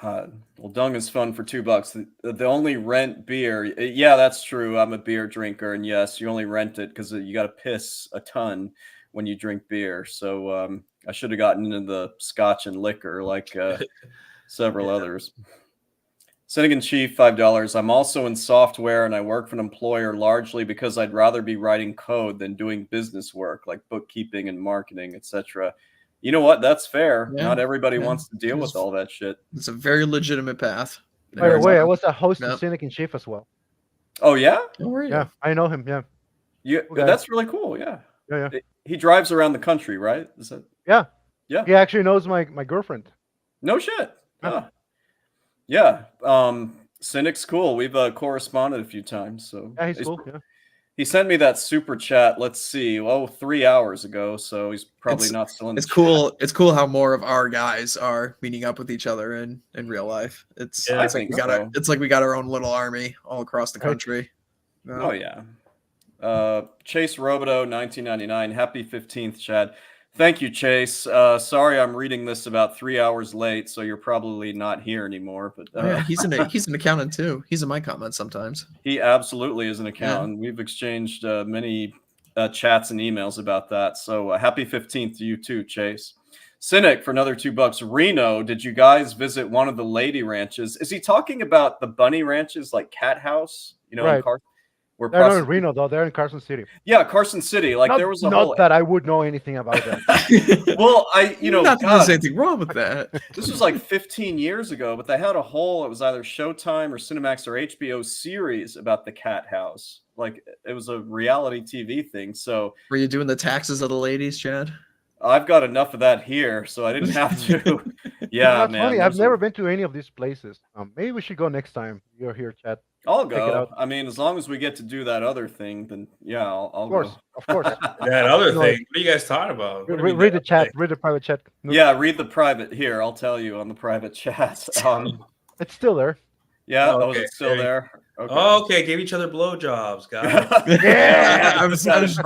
God. Well, Dung is fun for $2. The only rent beer. Yeah, that's true. I'm a beer drinker, and yes, you only rent it because you got to piss a ton when you drink beer. So I should have gotten into the scotch and liquor like several others. Sending in Chief, $5. I'm also in software and I work for an employer largely because I'd rather be writing code than doing business work like bookkeeping and marketing, etc. You know what? That's fair. Yeah, Not everybody yeah. wants to deal with all that shit. It's a very legitimate path. By the way, I was a host of Cynic in Chief as well. Oh yeah? Yeah, I know him. Yeah. Okay. That's really cool. Yeah. Yeah. He drives around the country, right? Is that? Yeah. Yeah. He actually knows my girlfriend. No shit. Huh. Yeah. Cynic's cool. We've corresponded a few times. So yeah, he's cool. Yeah. He sent me that super chat. Let's see. 3 hours ago. So he's probably not still in. It's cool. It's cool how more of our guys are meeting up with each other in real life. It's like we got our own little army all across the country. Oh yeah. Chase Roboto 1999. Happy 15th, Chad. Thank you, Chase. Sorry, I'm reading this about 3 hours late, so you're probably not here anymore. But yeah, he's an accountant too. He's in my comments sometimes. He absolutely is an accountant. Yeah. We've exchanged many chats and emails about that. So happy 15th to you too, Chase. Cynic for another $2. Reno, did you guys visit one of the lady ranches? Is he talking about the bunny ranches like Cat House? You know, right. They're not in Reno though. They're in Carson City. Yeah, Carson City. Like there was a whole. Not that I would know anything about that. Well, not that there's anything wrong with that. This was like 15 years ago, but they had a whole. It was either Showtime or Cinemax or HBO series about the Cat House. Like it was a reality TV thing. So were you doing the taxes of the ladies, Chad? I've got enough of that here, so I didn't have to. Yeah, that's man. Funny. I've never been to any of these places. Maybe we should go next time you're here, Chad. I'll go. I mean, as long as we get to do that other thing, then yeah, I'll go. Of course. That other thing. What are you guys talking about? Read the chat. Read the private chat. Yeah, read the private. Here, I'll tell you on the private chat. It's still there. Yeah, okay. It's still there. Okay. Okay, give each other blowjobs, guys. Yeah, I was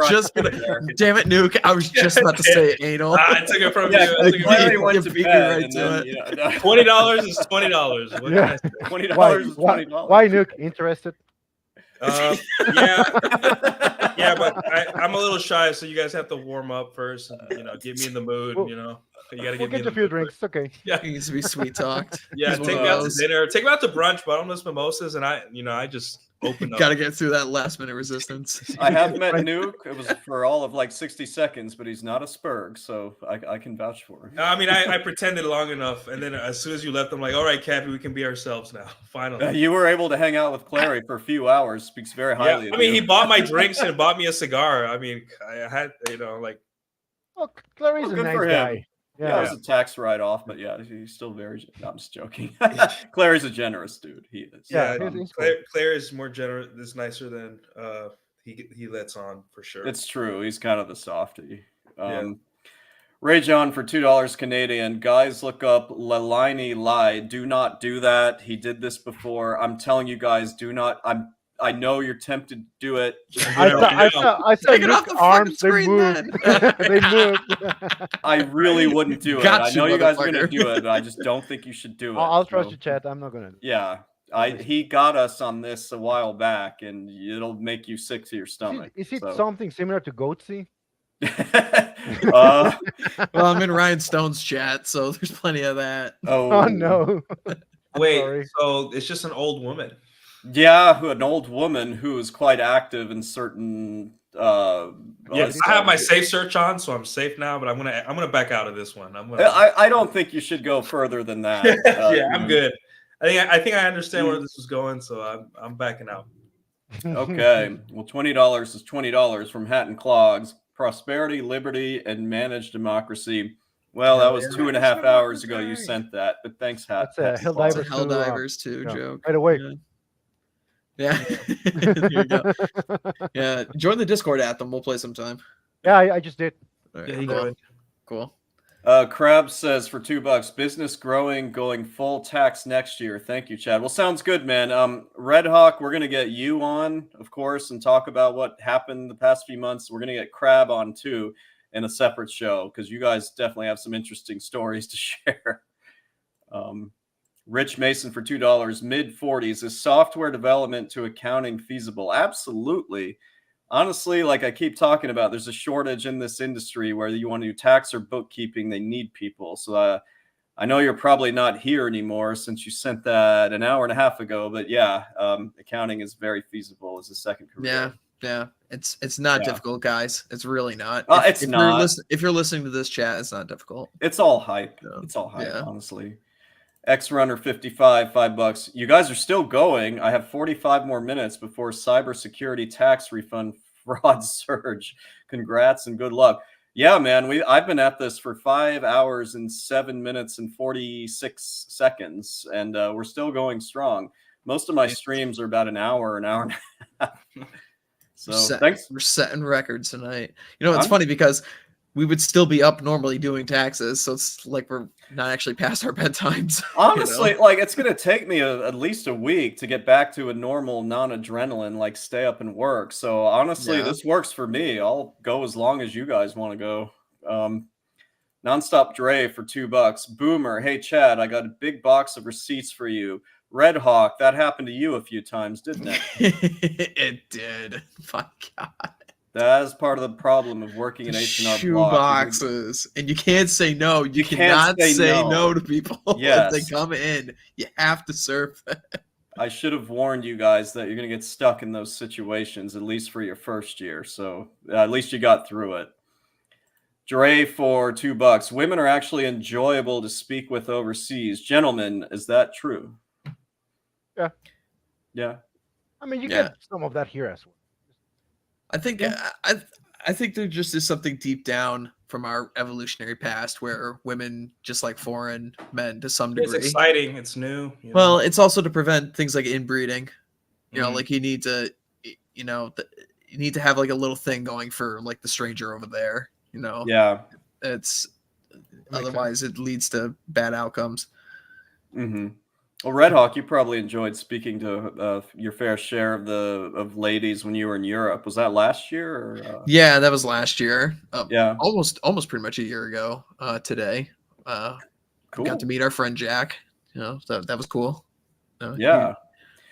just gonna. Damn it, Nuke! I was just about to say anal. I took it from you. Went to bed and then, $20 is $20. Yeah. $20 is $20. Why, Nuke? Interested? Yeah, but I'm a little shy, so you guys have to warm up first, and get me in the mood. You gotta get a few drinks. Okay. Yeah, he needs to be sweet talked. Yeah, take me out to dinner. Take me out to brunch, bottomless mimosas, and I just open up. Gotta get through that last minute resistance. I have met Nuke. It was for all of like 60 seconds, but he's not a Spurg, so I can vouch for him. I mean, I pretended long enough, and then as soon as you left, I'm like, all right, Cappy, we can be ourselves now. Finally. You were able to hang out with Clary for a few hours. Speaks very highly of I mean, you. he bought my drinks and bought me a cigar. I mean, I had, Well, Clary's a nice guy. Yeah, it was a tax write-off, but yeah, he's still very. No, I'm just joking. Clary's a generous dude. He is. Yeah, Claire is more generous. Is nicer than he lets on for sure. It's true. He's kind of the softy. Ray John for $2 Canadian. Guys, look up Lelini Lie. Do not do that. He did this before. I'm telling you guys, do not. I know you're tempted to do it. I saw Nuke arms. They moved. They moved. I really wouldn't do it. I know you guys are gonna do it, but I just don't think you should do it. I'll trust you, Chad. I'm not gonna. Yeah, he got us on this a while back, and it'll make you sick to your stomach. Is it something similar to Goatsy? Well, I'm in Ryan Stone's chat, so there's plenty of that. Oh no! Wait, so it's just an old woman? Yeah, an old woman who is quite active in certain. Yes, I have my safe search on, so I'm safe now. But I'm gonna back out of this one. I don't think you should go further than that. Yeah, I'm good. I think I understand where this is going, so I'm backing out. Okay, well, $20 is $20 from Hat and Clogs. Prosperity, liberty, and managed democracy. Well, that was 2.5 hours ago you sent that, but thanks, Hat. That's Helldivers too joke. Right away. Yeah. There you go. Yeah. Join the Discord at them. We'll play sometime. Yeah, I just did. Right, yeah, cool. Crab says for $2, business growing, going full tax next year. Thank you, Chad. Well, sounds good, man. Red Hawk, we're gonna get you on, of course, and talk about what happened the past few months. We're gonna get Crab on too in a separate show because you guys definitely have some interesting stories to share. Rich Mason for $2, mid-40s. Is software development to accounting feasible? Absolutely. Honestly, like I keep talking about, there's a shortage in this industry where you want to do tax or bookkeeping. They need people. So I know you're probably not here anymore since you sent that an hour and a half ago, but yeah, accounting is very feasible as a second career. Yeah. It's not difficult, guys. It's really not. If you're listening to this chat, it's not difficult. It's all hype. It's all hype, honestly. X Runner 55, $5. You guys are still going. I have 45 more minutes before cybersecurity tax refund fraud surge. Congrats and good luck. Yeah, man. I've been at this for 5 hours and 7 minutes and 46 seconds, and we're still going strong. Most of my streams are about an hour and a half. So thanks. We're setting records tonight. You know, it's funny because we would still be up normally doing taxes, so it's like we're not actually past our bedtimes. Honestly, like it's gonna take me at least a week to get back to a normal non-adrenaline, like stay up and work. So honestly, this works for me. I'll go as long as you guys want to go. Nonstop Dre for $2. Boomer, hey Chad, I got a big box of receipts for you. Red Hawk, that happened to you a few times, didn't it? It did. My God. That is part of the problem of working in H&R Block. Boxes, and you can't say no. You cannot say no to people if they come in. You have to serve them. I should have warned you guys that you're going to get stuck in those situations, at least for your first year. So at least you got through it. Dre for $2. Women are actually enjoyable to speak with overseas. Gentlemen, is that true? Yeah. Yeah. I mean, you get some of that here as well. I think I think there just is something deep down from our evolutionary past where women just like foreign men to some degree. It's exciting. It's new. Well, it's also to prevent things like inbreeding. You know, like you need to, you need to have like a little thing going for like the stranger over there. You know. Yeah. It's otherwise it leads to bad outcomes. Mm-hmm. Well, Red Hawk, you probably enjoyed speaking to your fair share of ladies when you were in Europe. Was that last year? Or, Yeah, that was last year. Yeah, almost pretty much a year ago today. Cool. Got to meet our friend Jack. You know, that was cool. Yeah.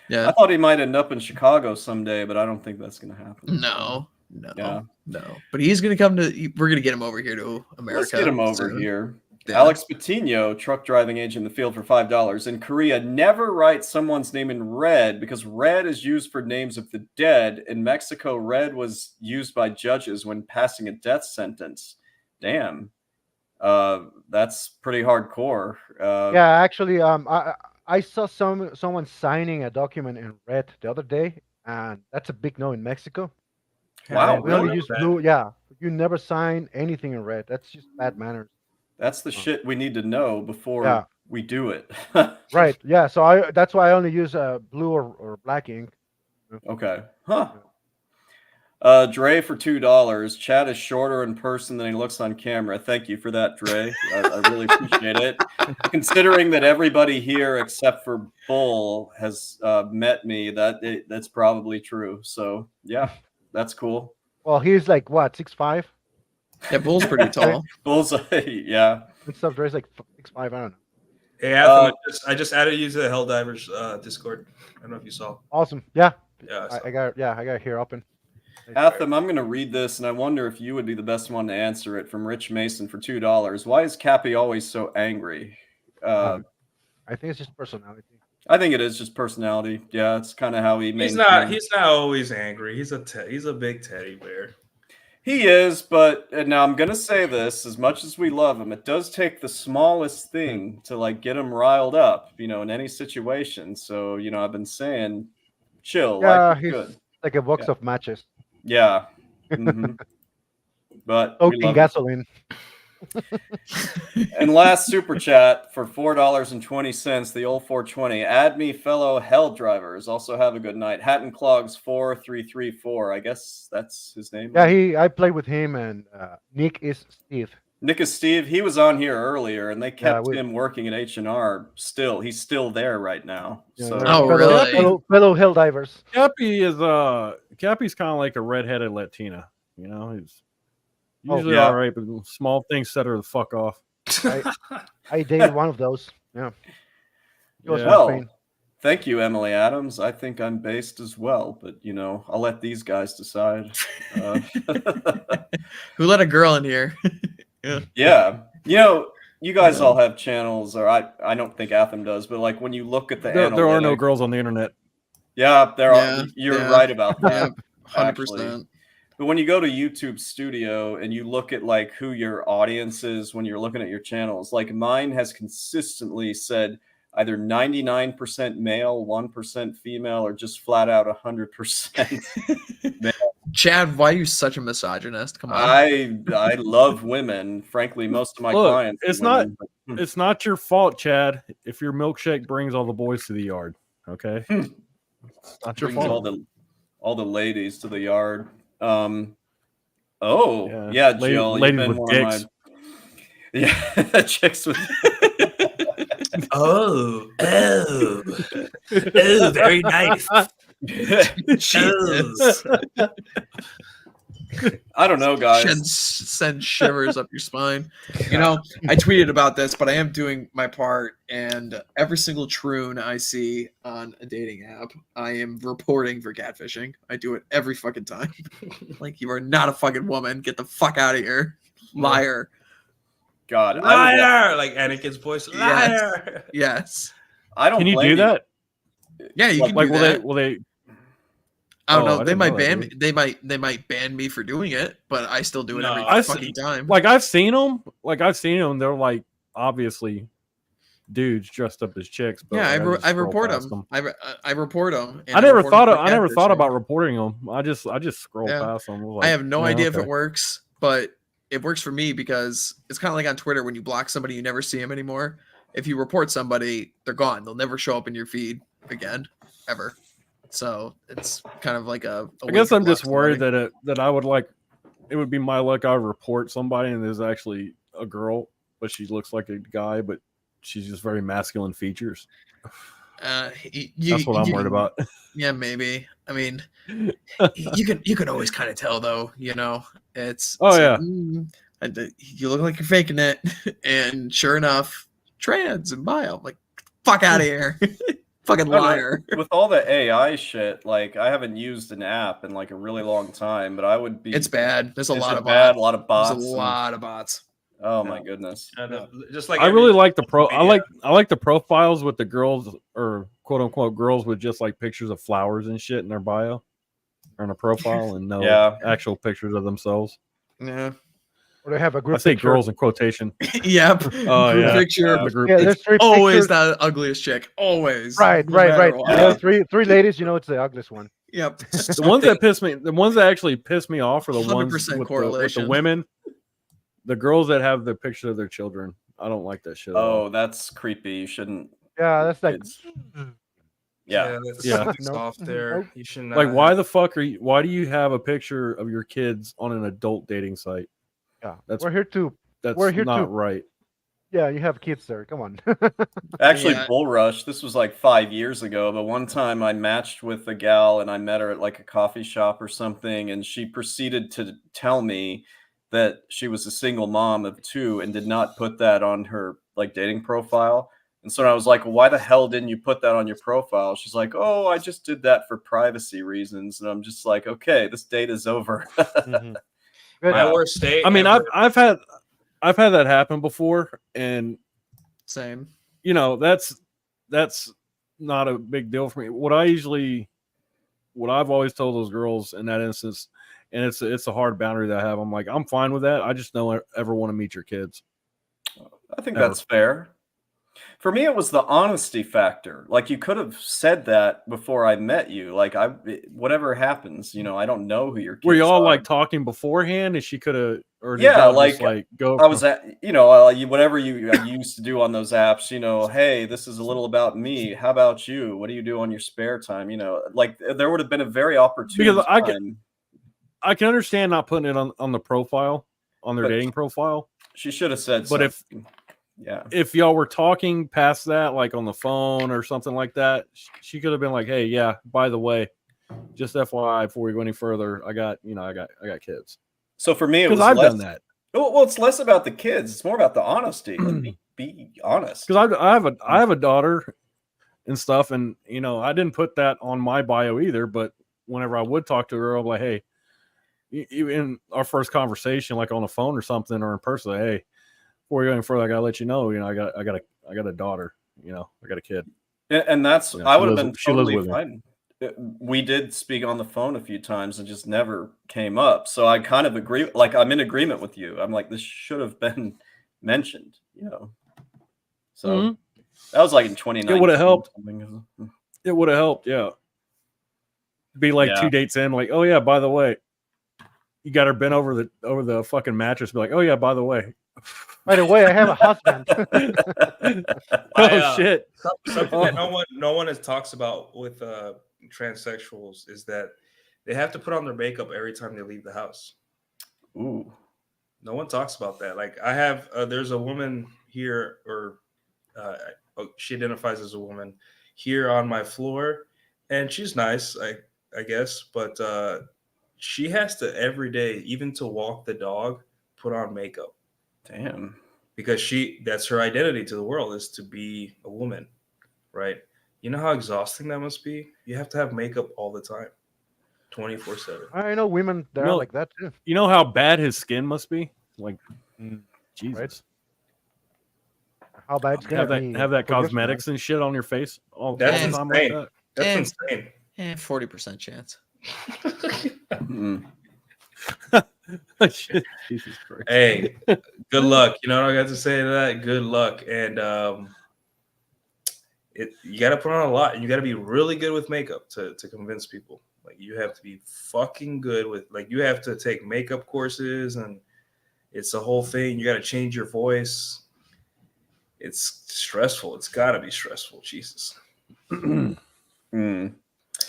I thought he might end up in Chicago someday, but I don't think that's going to happen. No. But he's going to come to. We're going to get him over here to America. Let's get him over here. Yeah. Alex Patino, truck driving agent in the field for $5. In Korea, never write someone's name in red because red is used for names of the dead. In Mexico, red was used by judges when passing a death sentence. Damn. That's pretty hardcore. Yeah, actually, I saw someone signing a document in red the other day, and that's a big no in Mexico. Wow. We only use blue. Yeah. You never sign anything in red. That's just bad manners. That's the shit we need to know before we do it. Right. Yeah. So that's why I only use blue or black ink. Okay. Huh. Dre for $2. Chad is shorter in person than he looks on camera. Thank you for that, Dre. I really appreciate it. Considering that everybody here except for Bull has met me, that's probably true. So yeah, that's cool. Well, he's like what, 6'5"? Yeah, Bull's pretty tall. Bull's yeah. And stuff Dre's like 6'5", I don't know. Hey, Adam, I just added you to the Helldivers Discord. I don't know if you saw. Awesome. Yeah. Yeah. I got it here open. Atham, I'm going to read this, and I wonder if you would be the best one to answer it. From Rich Mason for $2. Why is Cappy always so angry? I think it's just personality. I think it is just personality. Yeah, it's kind of how he. He's not always angry. He's a big teddy bear. He is, but now I'm going to say this, as much as we love him, it does take the smallest thing to like get him riled up, in any situation. So, I've been saying, chill. Yeah, like, he's good. Like a box of matches. Yeah. Mm-hmm. But soaking gasoline. And last super chat for $4.20, the old 420. Add me, fellow hell drivers. Also have a good night. Hatton Clogs 4334. I guess that's his name. Yeah, I played with him, and Nick is Steve. Nick is Steve. He was on here earlier, and they kept him working at H&R. Still, he's still there right now. Yeah, so, really? Fellow hill divers. Cappy's kind of like a redheaded Latina. He's usually all right, but small things set her the fuck off. I dated one of those. Yeah. Well, thank you, Emily Adams. I think I'm based as well, but I'll let these guys decide. Who let a girl in here? Yeah. You guys all have channels, or I don't think Atham does, but like when you look at the there are no girls on the internet. Yeah, there are. You're right about that. 100%. But when you go to YouTube Studio and you look at like who your audience is when you're looking at your channels, like mine has consistently said either 99% male, 1% female, or just flat out 100% male. Chad, why are you such a misogynist? Come on. I love women. Frankly, most of my clients. It's are women, not. It's not your fault, Chad. If your milkshake brings all the boys to the yard, okay. It's not your brings fault. all the ladies to the yard. Oh yeah, Jill, ladies you've been with one dicks. of my chicks with. Oh, very nice. Jesus. I don't know, guys. Send shivers up your spine. You know, I tweeted about this, but I am doing my part, and every single troon I see on a dating app, I am reporting for catfishing. I do it every fucking time. Like, you are not a fucking woman. Get the fuck out of here, liar. God, liar! Like Anakin's voice, liar. Yes. I don't. Can you do that? Yeah, you can do that. Will they? I don't know. I They didn't might know that, ban dude. me. They might ban me for doing it, but I still do it every fucking time. Like I've seen them. They're like obviously dudes dressed up as chicks. But Yeah, like, I report them. I report them. I never thought about reporting them. I just scroll past them. I have no idea if it works, but it works for me because it's kind of like on Twitter when you block somebody, you never see them anymore. If you report somebody, they're gone. They'll never show up in your feed again, ever. So it's kind of like a I guess I'm just worried that I would like it would be my luck. I would report somebody and there's actually a girl, but she looks like a guy, but she's just very masculine features. That's what I'm worried about. Yeah, maybe. I mean, you can always kind of tell though. You know, it's yeah. You look like you're faking it, and sure enough, trans and bi. I'm like, fuck out of here. Fucking liar. With all the AI shit, like I haven't used an app in like a really long time, but I would be. It's bad. There's a lot of bots. A lot of bots. There's a lot of bots. Oh my goodness. Just like I really like the I like the profiles with the girls or quote unquote girls with just like pictures of flowers and shit in their bio or in a profile and no actual pictures of themselves. Yeah. Or they have a group. I say picture. girls in quotation. Yep. Oh group yeah. Picture. There's three always pictures. the ugliest chick. Always. Right. Yeah, three ladies. You know, it's the ugliest one. Yep. The ones that actually piss me off are the ones with the women. The girls that have the picture of their children. I don't like that shit. Oh, that's creepy. You shouldn't. Yeah, that's like. Yeah. That's off there. You should not. Like, why the fuck are you? Why do you have a picture of your kids on an adult dating site? Yeah, we're here to. That's we're here not right. Yeah, you have kids there. Come on. Actually, Bull Rush. This was like 5 years ago, but one time I matched with a gal and I met her at like a coffee shop or something, and she proceeded to tell me that she was a single mom of 2 and did not put that on her like dating profile. And so I was like, well, why the hell didn't you put that on your profile? She's like, oh, I just did that for privacy reasons. And I'm just like, okay, this date is over. My worst date. I mean, I've had that happen before, and same. You know, that's not a big deal for me. What I've always told those girls in that instance, and it's a hard boundary that I have. I'm like, I'm fine with that. I just don't ever want to meet your kids. I think that's fair. For me, it was the honesty factor. Like, you could have said that before I met you. Like, whatever happens, you know, I don't know who your kids Were you all are. like talking beforehand, and she could have, or did Yeah, y'all like, just, like go. I was at, you know, whatever you used to do on those apps. You know, hey, this is a little about me. How about you? What do you do on your spare time? You know, like there would have been a very opportune time. I can understand not putting it on the profile, on their dating profile. She should have said. But something. Yeah, if y'all were talking past that, like on the phone or something like that, she could have been like, "Hey, yeah, by the way, just FYI, before we go any further, I got kids." So for me, it was I've done that. Well, it's less about the kids; it's more about the honesty. Let me be honest. Because I have a daughter and stuff, and you know, I didn't put that on my bio either. But whenever I would talk to her, I'm like, "Hey," in our first conversation, like on the phone or something, or in person, like, "Hey, before you go any further, I gotta let you know. I got a daughter. I got a kid. And that's I would have been she lives totally with me. fine. We did speak on the phone a few times and just never came up. So I kind of agree. Like I'm in agreement with you. I'm like this should have been mentioned. So that was like in 2019. It would have helped. It would have helped. Yeah. Be like 2 dates in, like, oh yeah, by the way, you got her bent over the fucking mattress. Be like, oh yeah, by the way, I have a husband. Shit. Something that no one talks about with transsexuals is that they have to put on their makeup every time they leave the house. Ooh. No one talks about that. Like I have, there's a woman here, or she identifies as a woman here on my floor, and she's nice, I guess, but she has to every day, even to walk the dog, put on makeup. Damn. Because that's her identity to the world, is to be a woman, right? You know how exhausting that must be? You have to have makeup all the time, 24/7. I know women that are like that too. You know how bad his skin must be? Like, Jesus. Right? How bad it's gonna be? Have that cosmetics and shit on your face all the That's time insane. like that? That's insane. 40% chance. Jesus Christ. Hey, good luck. You know what I got to say to that? Good luck. And you got to put on a lot, and you got to be really good with makeup to convince people. Like you have to be fucking good with, like you have to take makeup courses, and it's a whole thing. You got to change your voice. It's stressful. It's got to be stressful. Jesus.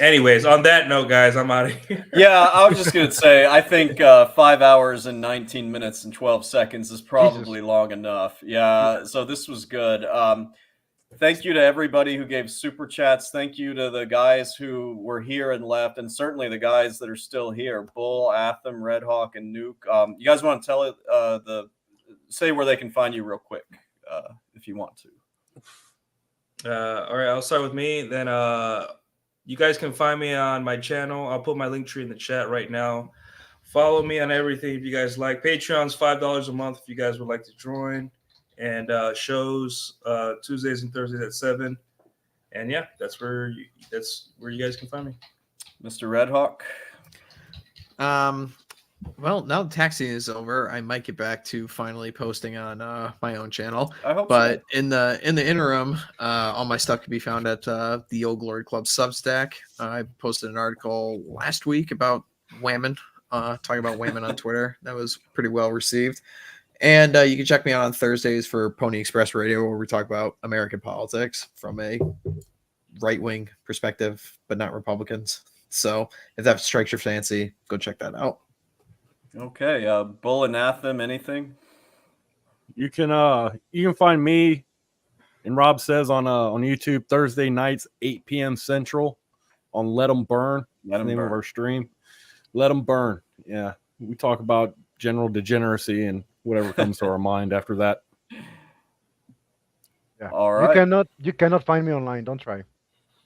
Anyways, on that note, guys, I'm out of here. Yeah, I was just going to say, I think 5 hours and 19 minutes and 12 seconds is probably long enough. Yeah, so this was good. Thank you to everybody who gave super chats. Thank you to the guys who were here and left, and certainly the guys that are still here. Bull, Atham, Red Hawk, and Nuke. You guys want to tell say where they can find you real quick, if you want to. All right, I'll start with me. Then you guys can find me on my channel. I'll put my link tree in the chat right now. Follow me on everything if you guys like. Patreon's $5 a month if you guys would like to join. And shows Tuesdays and Thursdays at 7. And yeah, that's where you guys can find me. Mr. Red Hawk. Well, now the tax season is over, I might get back to finally posting on my own channel. I hope but so. in the interim, all my stuff can be found at the Old Glory Club Substack. I posted an article last week about women, talking about women on Twitter. That was pretty well received. And you can check me out on Thursdays for Pony Express Radio, where we talk about American politics from a right-wing perspective, but not Republicans. So if that strikes your fancy, go check that out. Okay, Bull and Atham, anything? You can find me and Rob Says on YouTube Thursday nights 8 p.m. Central on Let 'Em Burn. That's the name of our stream. Let 'Em Burn. Yeah, we talk about general degeneracy and whatever comes to our mind after that. Yeah. All right. You cannot find me online. Don't try.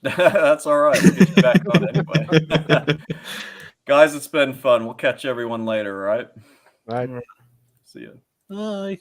That's all right. We'll get you back on anyway. Guys, it's been fun. We'll catch everyone later, all right? Right. See you. Bye.